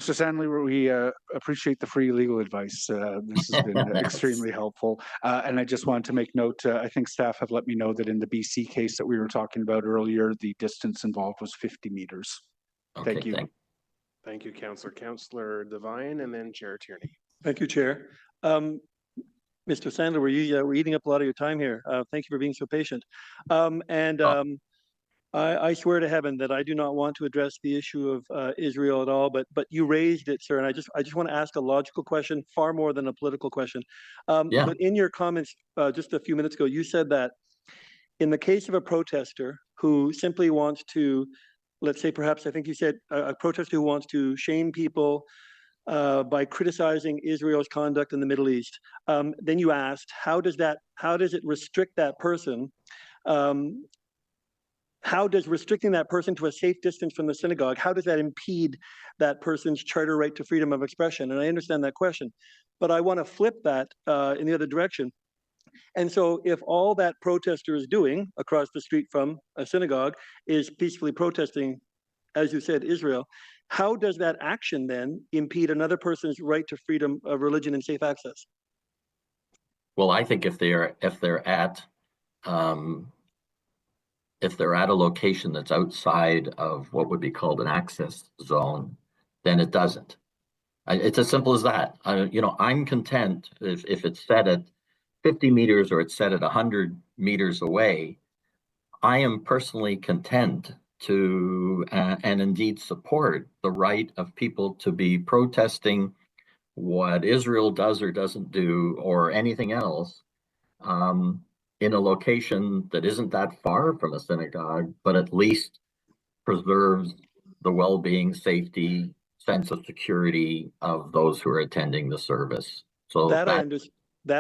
Mr. Sandley, we appreciate the free legal advice. This has been extremely helpful. And I just wanted to make note, I think staff have let me know that in the BC case that we were talking about earlier, the distance involved was 50 meters. Okay, thank you. Thank you, Councillor. Councillor Devine, and then Chair Tierney. Thank you, Chair. Mr. Sandler, we're eating up a lot of your time here. Thank you for being so patient. I swear to heaven that I do not want to address the issue of Israel at all, but you raised it, sir, and I just want to ask a logical question, far more than a political question. But in your comments just a few minutes ago, you said that in the case of a protester who simply wants to, let's say, perhaps I think you said a protester who wants to shame people by criticizing Israel's conduct in the Middle East. Then you asked, how does it restrict that person? How does restricting that person to a safe distance from the synagogue, how does that impede that person's charter right to freedom of expression? And I understand that question, but I want to flip that in the other direction. And so if all that protester is doing across the street from a synagogue is peacefully protesting, as you said, Israel, how does that action then impede another person's right to freedom of religion and safe access? Well, I think if they're at a location that's outside of what would be called an access zone, then it doesn't. It's as simple as that. I'm content if it's set at 50 meters or it's set at 100 meters away. I am personally content to and indeed support the right of people to be protesting what Israel does or doesn't do or anything else in a location that isn't that far from a synagogue, but at least preserves the well-being, safety, sense of security of those who are attending the service. So that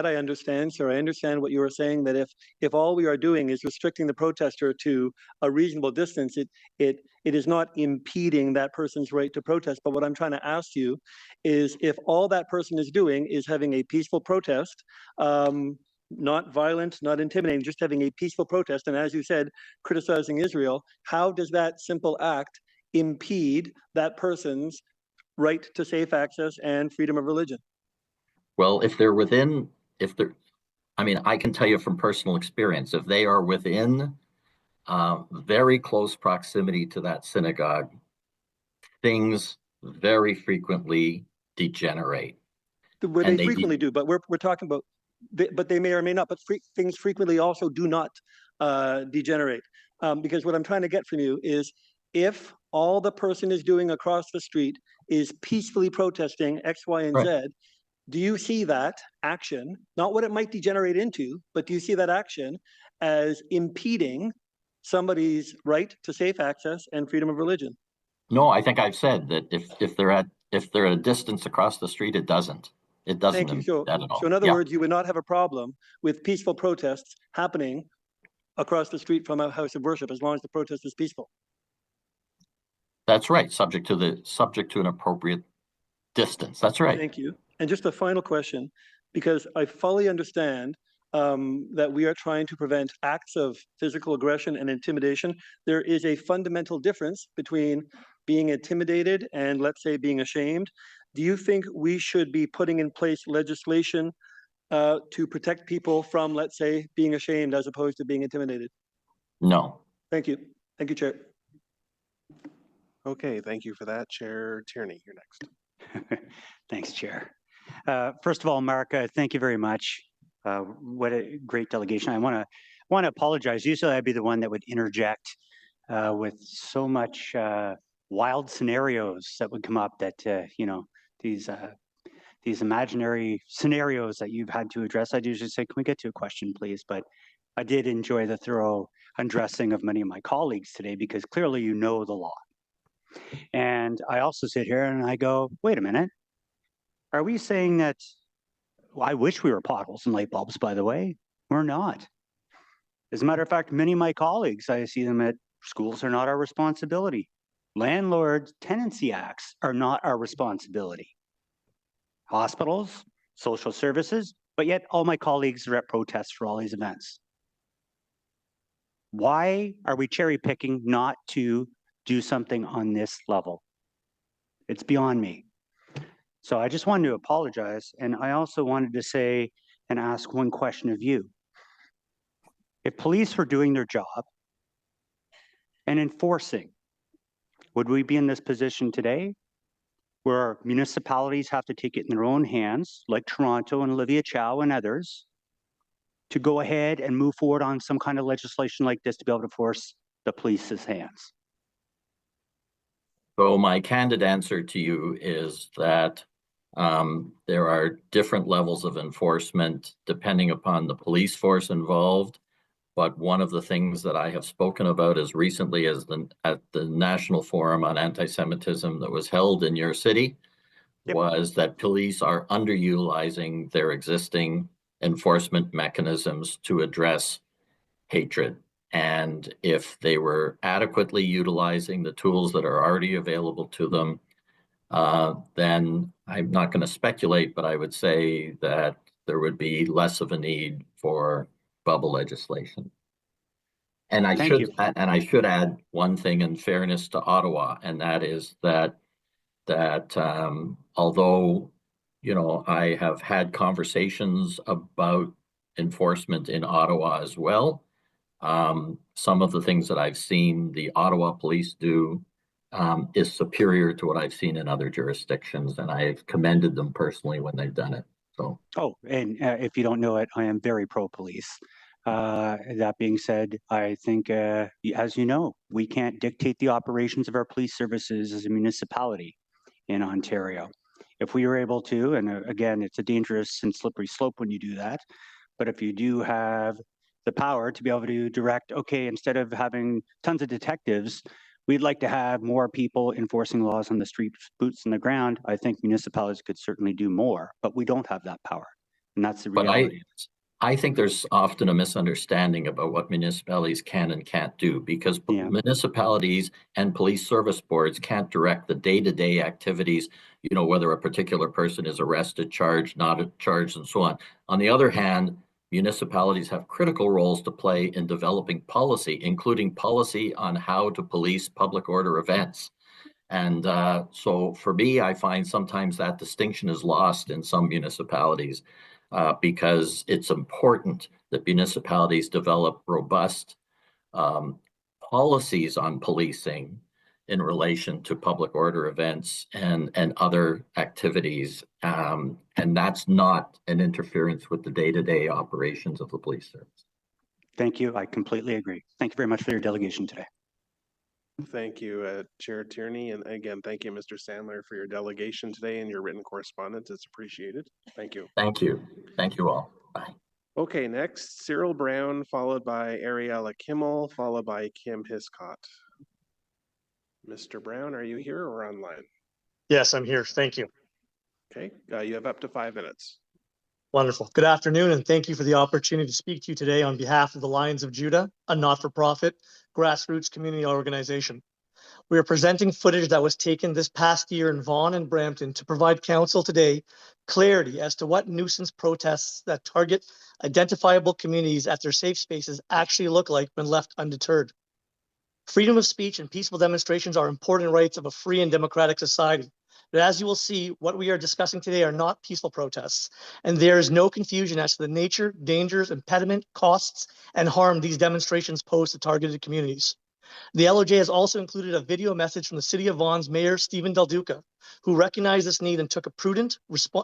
I understand, sir. I understand what you were saying, that if all we are doing is restricting the protester to a reasonable distance, it is not impeding that person's right to protest. But what I'm trying to ask you is, if all that person is doing is having a peaceful protest, not violent, not intimidating, just having a peaceful protest, and as you said, criticizing Israel, how does that simple act impede that person's right to safe access and freedom of religion? Well, I can tell you from personal experience, if they are within very close proximity to that synagogue, things very frequently degenerate. They frequently do, but we're talking about, but they may or may not, but things frequently also do not degenerate. Because what I'm trying to get from you is, if all the person is doing across the street is peacefully protesting X, Y, and Z, do you see that action, not what it might degenerate into, but do you see that action as impeding somebody's right to safe access and freedom of religion? No, I think I've said that if they're at a distance across the street, it doesn't. It doesn't. Thank you. That at all. So in other words, you would not have a problem with peaceful protests happening across the street from a house of worship, as long as the protest is peaceful. That's right. Subject to an appropriate distance. That's right. Thank you. And just a final question, because I fully understand that we are trying to prevent acts of physical aggression and intimidation. There is a fundamental difference between being intimidated and, let's say, being ashamed. Do you think we should be putting in place legislation to protect people from, let's say, being ashamed as opposed to being intimidated? No. Thank you. Thank you, Chair. Okay, thank you for that. Chair Tierney, you're next. Thanks, Chair. First of all, Mark, thank you very much. What a great delegation. I want to apologize. Usually I'd be the one that would interject with so much wild scenarios that would come up that, you know, these imaginary scenarios that you've had to address. I'd usually say, can we get to a question, please? But I did enjoy the thorough undressing of many of my colleagues today because clearly you know the law. And I also sit here and I go, wait a minute. Are we saying that, well, I wish we were potholes and light bulbs, by the way. We're not. As a matter of fact, many of my colleagues, I see them at schools are not our responsibility. Landlord tenancy acts are not our responsibility. Hospitals, social services, but yet all my colleagues are at protests for all these events. Why are we cherry picking not to do something on this level? It's beyond me. So I just wanted to apologize. And I also wanted to say and ask one question of you. If police were doing their job and enforcing, would we be in this position today where municipalities have to take it in their own hands, like Toronto and Olivia Chow and others, to go ahead and move forward on some kind of legislation like this to be able to force the police's hands? So my candid answer to you is that there are different levels of enforcement depending upon the police force involved. But one of the things that I have spoken about as recently as at the National Forum on Anti-Semitism that was held in your city was that police are underutilizing their existing enforcement mechanisms to address hatred. And if they were adequately utilizing the tools that are already available to them, then I'm not going to speculate, but I would say that there would be less of a need for bubble legislation. And I should add one thing in fairness to Ottawa, and that is that although, you know, I have had conversations about enforcement in Ottawa as well, some of the things that I've seen the Ottawa police do is superior to what I've seen in other jurisdictions, and I've commended them personally when they've done it. So. Oh, and if you don't know it, I am very pro-police. That being said, I think, as you know, we can't dictate the operations of our police services as a municipality in Ontario. If we were able to, and again, it's a dangerous and slippery slope when you do that, but if you do have the power to be able to direct, okay, instead of having tons of detectives, we'd like to have more people enforcing laws on the street, boots on the ground. I think municipalities could certainly do more, but we don't have that power. And that's the reality. I think there's often a misunderstanding about what municipalities can and can't do, because municipalities and police service boards can't direct the day-to-day activities, you know, whether a particular person is arrested, charged, not charged, and so on. On the other hand, municipalities have critical roles to play in developing policy, including policy on how to police public order events. And so for me, I find sometimes that distinction is lost in some municipalities. Because it's important that municipalities develop robust policies on policing in relation to public order events and other activities. And that's not an interference with the day-to-day operations of the police service. Thank you. I completely agree. Thank you very much for your delegation today. Thank you, Chair Tierney. And again, thank you, Mr. Sandler, for your delegation today and your written correspondence. It's appreciated. Thank you. Thank you. Thank you all. Bye. Okay, next, Cyril Brown, followed by Ariella Kimmel, followed by Kim Hiscott. Mr. Brown, are you here or online? Yes, I'm here. Thank you. Okay, you have up to 5 minutes. Wonderful. Good afternoon, and thank you for the opportunity to speak to you today on behalf of the Lions of Judah, a not-for-profit grassroots community organization. We are presenting footage that was taken this past year in Vaughan and Brampton to provide council today clarity as to what nuisance protests that target identifiable communities at their safe spaces actually look like when left undeterred. Freedom of speech and peaceful demonstrations are important rights of a free and democratic society. But as you will see, what we are discussing today are not peaceful protests, and there is no confusion as to the nature, dangers, impediment, costs, and harm these demonstrations pose to targeted communities. The LOJ has also included a video message from the City of Vaughan's Mayor, Stephen Del Duca, who recognized this need and took a prudent,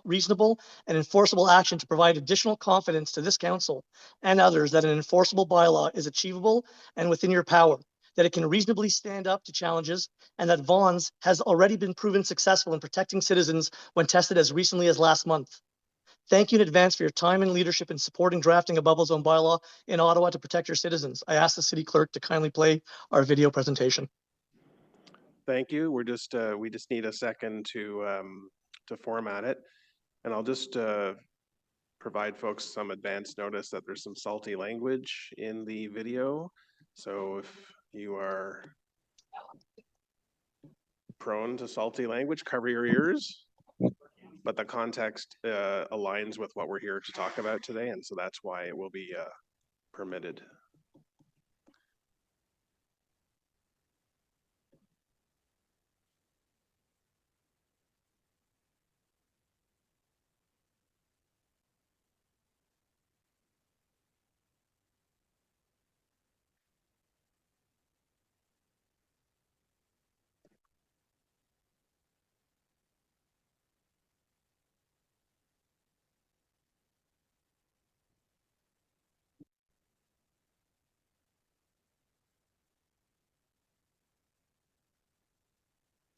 reasonable, and enforceable action to provide additional confidence to this council and others that an enforceable bylaw is achievable and within your power, that it can reasonably stand up to challenges, and that Vaughan's has already been proven successful in protecting citizens when tested as recently as last month. Thank you in advance for your time and leadership in supporting drafting a bubble zone bylaw in Ottawa to protect your citizens. I ask the city clerk to kindly play our video presentation. Thank you. We just need a second to format it, and I'll just provide folks some advance notice that there's some salty language in the video. So if you are prone to salty language, cover your ears. But the context aligns with what we're here to talk about today, and so that's why it will be permitted.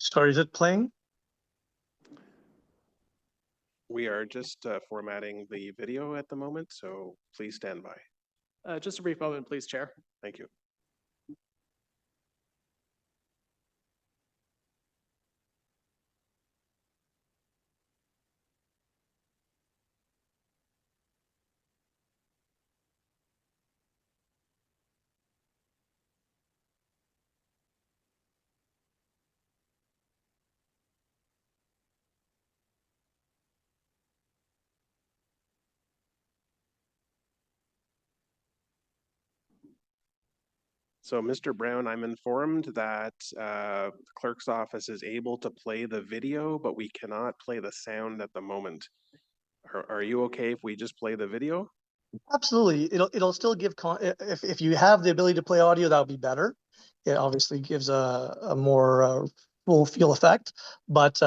Sorry, is it playing? We are just formatting the video at the moment, so please stand by. Just a brief moment, please, Chair. Thank you. So, Mr. Brown, I'm informed that the clerk's office is able to play the video, but we cannot play the sound at the moment. Are you okay if we just play the video? Absolutely. It'll still give, if you have the ability to play audio, that would be better. It obviously gives a more full feel effect, but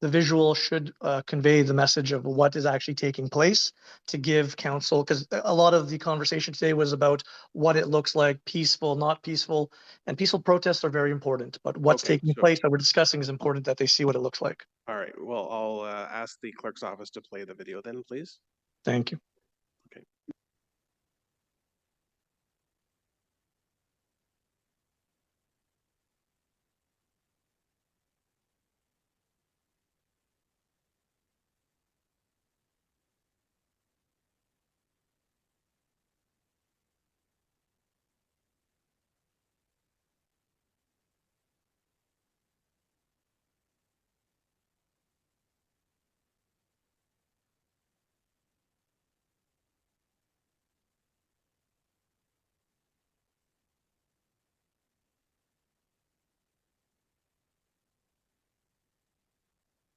the visual should convey the message of what is actually taking place to give council, because a lot of the conversation today was about what it looks like, peaceful, not peaceful, and peaceful protests are very important, but what's taking place that we're discussing is important that they see what it looks like. All right, well, I'll ask the clerk's office to play the video then, please. Thank you. Okay.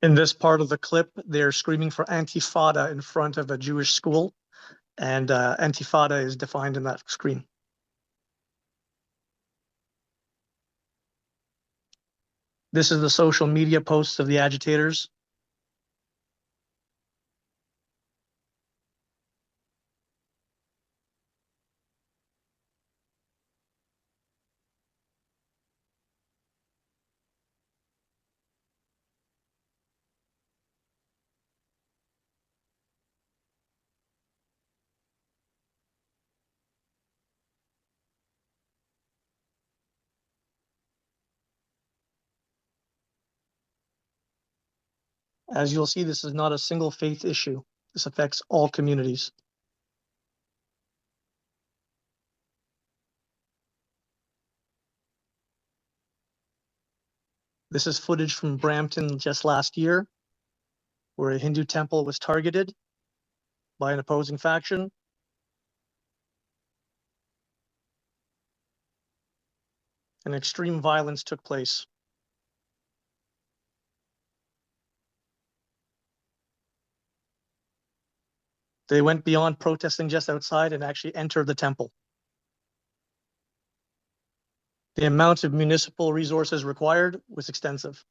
In this part of the clip, they're screaming for Antifada in front of a Jewish school, and Antifada is defined in that screen. This is the social media posts of the agitators. As you'll see, this is not a single faith issue. This affects all communities. This is footage from Brampton just last year, where a Hindu temple was targeted by an opposing faction. And extreme violence took place. They went beyond protesting just outside and actually entered the temple. The amount of municipal resources required was extensive.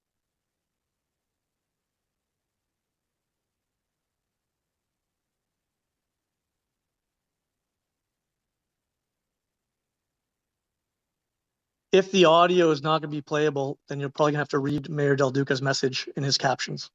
If the audio is not going to be playable, then you're probably gonna have to read Mayor Del Duca's message in his captions.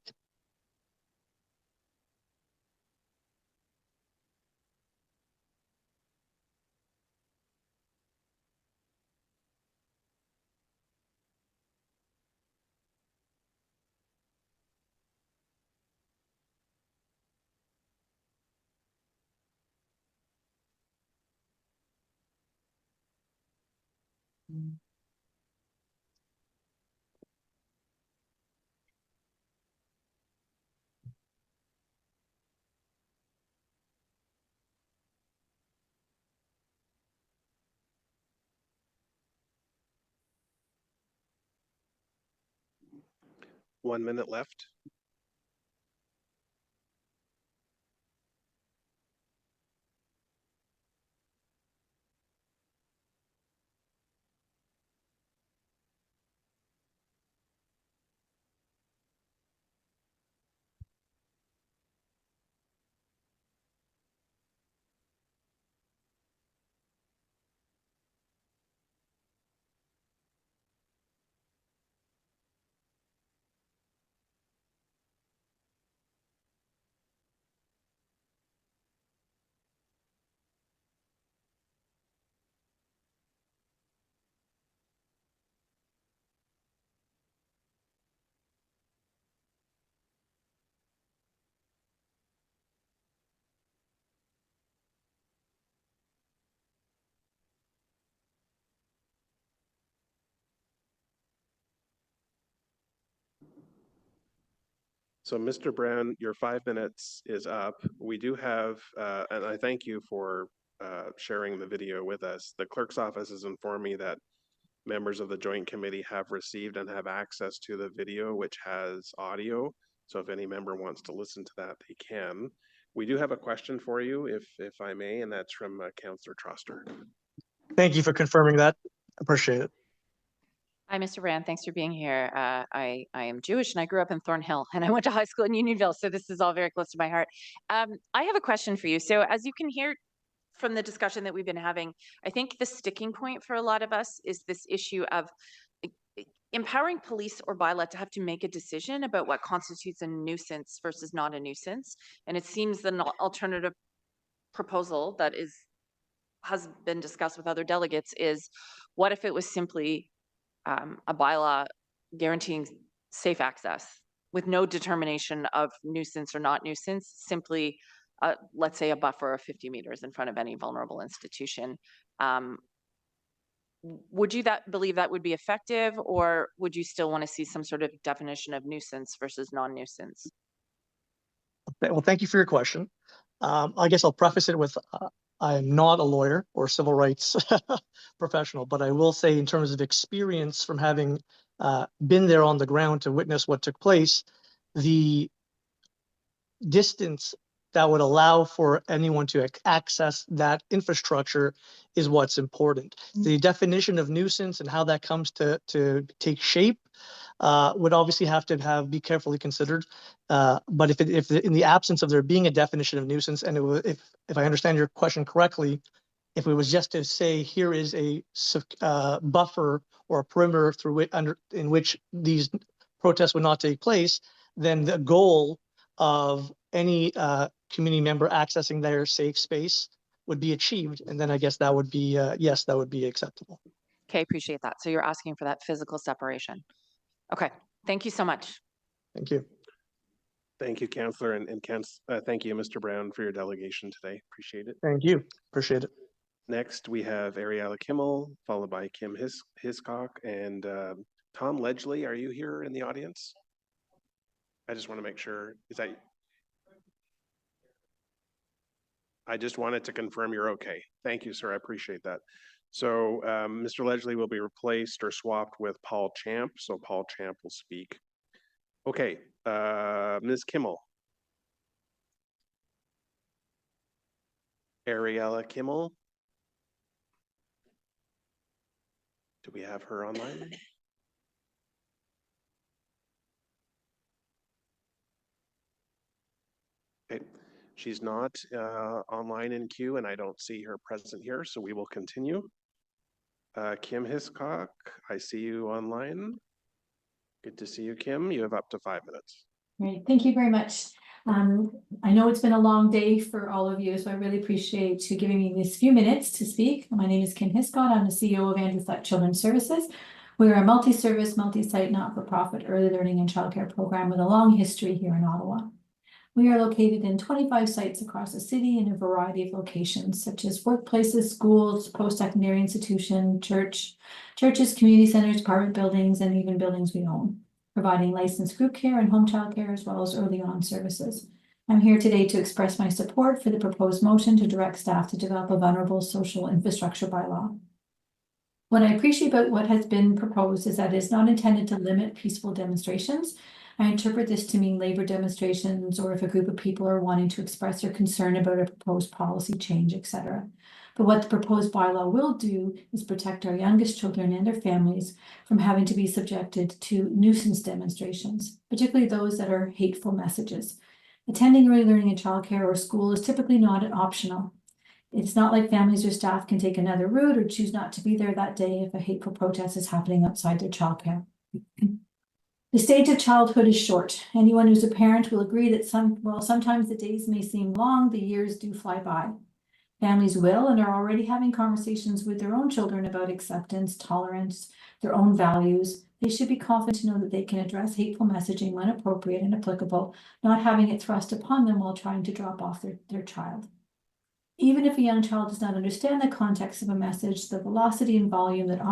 One minute left. So Mr. Brown, your 5 minutes is up. We do have, and I thank you for sharing the video with us. The clerk's office has informed me that members of the joint committee have received and have access to the video, which has audio. So if any member wants to listen to that, they can. We do have a question for you, if I may, and that's from Councillor Troster. Thank you for confirming that. Appreciate it. Hi, Mr. Brand. Thanks for being here. I am Jewish and I grew up in Thornhill and I went to high school in Unionville, so this is all very close to my heart. I have a question for you. So as you can hear from the discussion that we've been having, I think the sticking point for a lot of us is this issue of empowering police or bylaw to have to make a decision about what constitutes a nuisance versus not a nuisance. And it seems the alternative proposal that has been discussed with other delegates is, what if it was simply a bylaw guaranteeing safe access with no determination of nuisance or not nuisance, simply, let's say, a buffer of 50 meters in front of any vulnerable institution. Would you believe that would be effective, or would you still want to see some sort of definition of nuisance versus non-nuisance? Well, thank you for your question. I guess I'll preface it with I am not a lawyer or civil rights professional, but I will say, in terms of experience from having been there on the ground to witness what took place, the distance that would allow for anyone to access that infrastructure is what's important. The definition of nuisance and how that comes to take shape would obviously have to be carefully considered. But if in the absence of there being a definition of nuisance, and if I understand your question correctly, if it was just to say here is a buffer or a perimeter in which these protests would not take place, then the goal of any community member accessing their safe space would be achieved. And then I guess that would be, yes, that would be acceptable. Okay, appreciate that. So you're asking for that physical separation. Okay, thank you so much. Thank you. Thank you, Councillor, and thank you, Mr. Brown, for your delegation today. Appreciate it. Thank you. Appreciate it. Next, we have Ariella Kimmel, followed by Kim Hiscock, and Tom Ledgely. Are you here in the audience? I just want to make sure. I just wanted to confirm you're okay. Thank you, sir. I appreciate that. So Mr. Ledgely will be replaced or swapped with Paul Champ. So Paul Champ will speak. Okay, Ms. Kimmel. Ariella Kimmel. Do we have her online? Okay, she's not online in queue, and I don't see her present here, so we will continue. Kim Hiscock, I see you online. Good to see you, Kim. You have up to 5 minutes. Great, thank you very much. I know it's been a long day for all of you, so I really appreciate you giving me these few minutes to speak. My name is Kim Hiscott. I'm the CEO of Andrew Fleck Children's Services. We are a multi-service, multi-site, not-for-profit early learning and childcare program with a long history here in Ottawa. We are located in 25 sites across the city in a variety of locations, such as workplaces, schools, post-secondary institution, churches, community centers, apartment buildings, and even buildings we own, providing licensed group care and home child care, as well as early on services. I'm here today to express my support for the proposed motion to direct staff to develop a vulnerable social infrastructure bylaw. What I appreciate about what has been proposed is that it's not intended to limit peaceful demonstrations. I interpret this to mean labor demonstrations, or if a group of people are wanting to express their concern about a proposed policy change, etc. But what the proposed bylaw will do is protect our youngest children and their families from having to be subjected to nuisance demonstrations, particularly those that are hateful messages. Attending early learning and childcare or school is typically not optional. It's not like families or staff can take another route or choose not to be there that day if a hateful protest is happening outside their childcare. The stage of childhood is short. Anyone who's a parent will agree that sometimes the days may seem long, the years do fly by. Families will and are already having conversations with their own children about acceptance, tolerance, their own values. They should be confident to know that they can address hateful messaging when appropriate and applicable, not having it thrust upon them while trying to drop off their child. Even if a young child does not understand the context of a message, the velocity and volume that often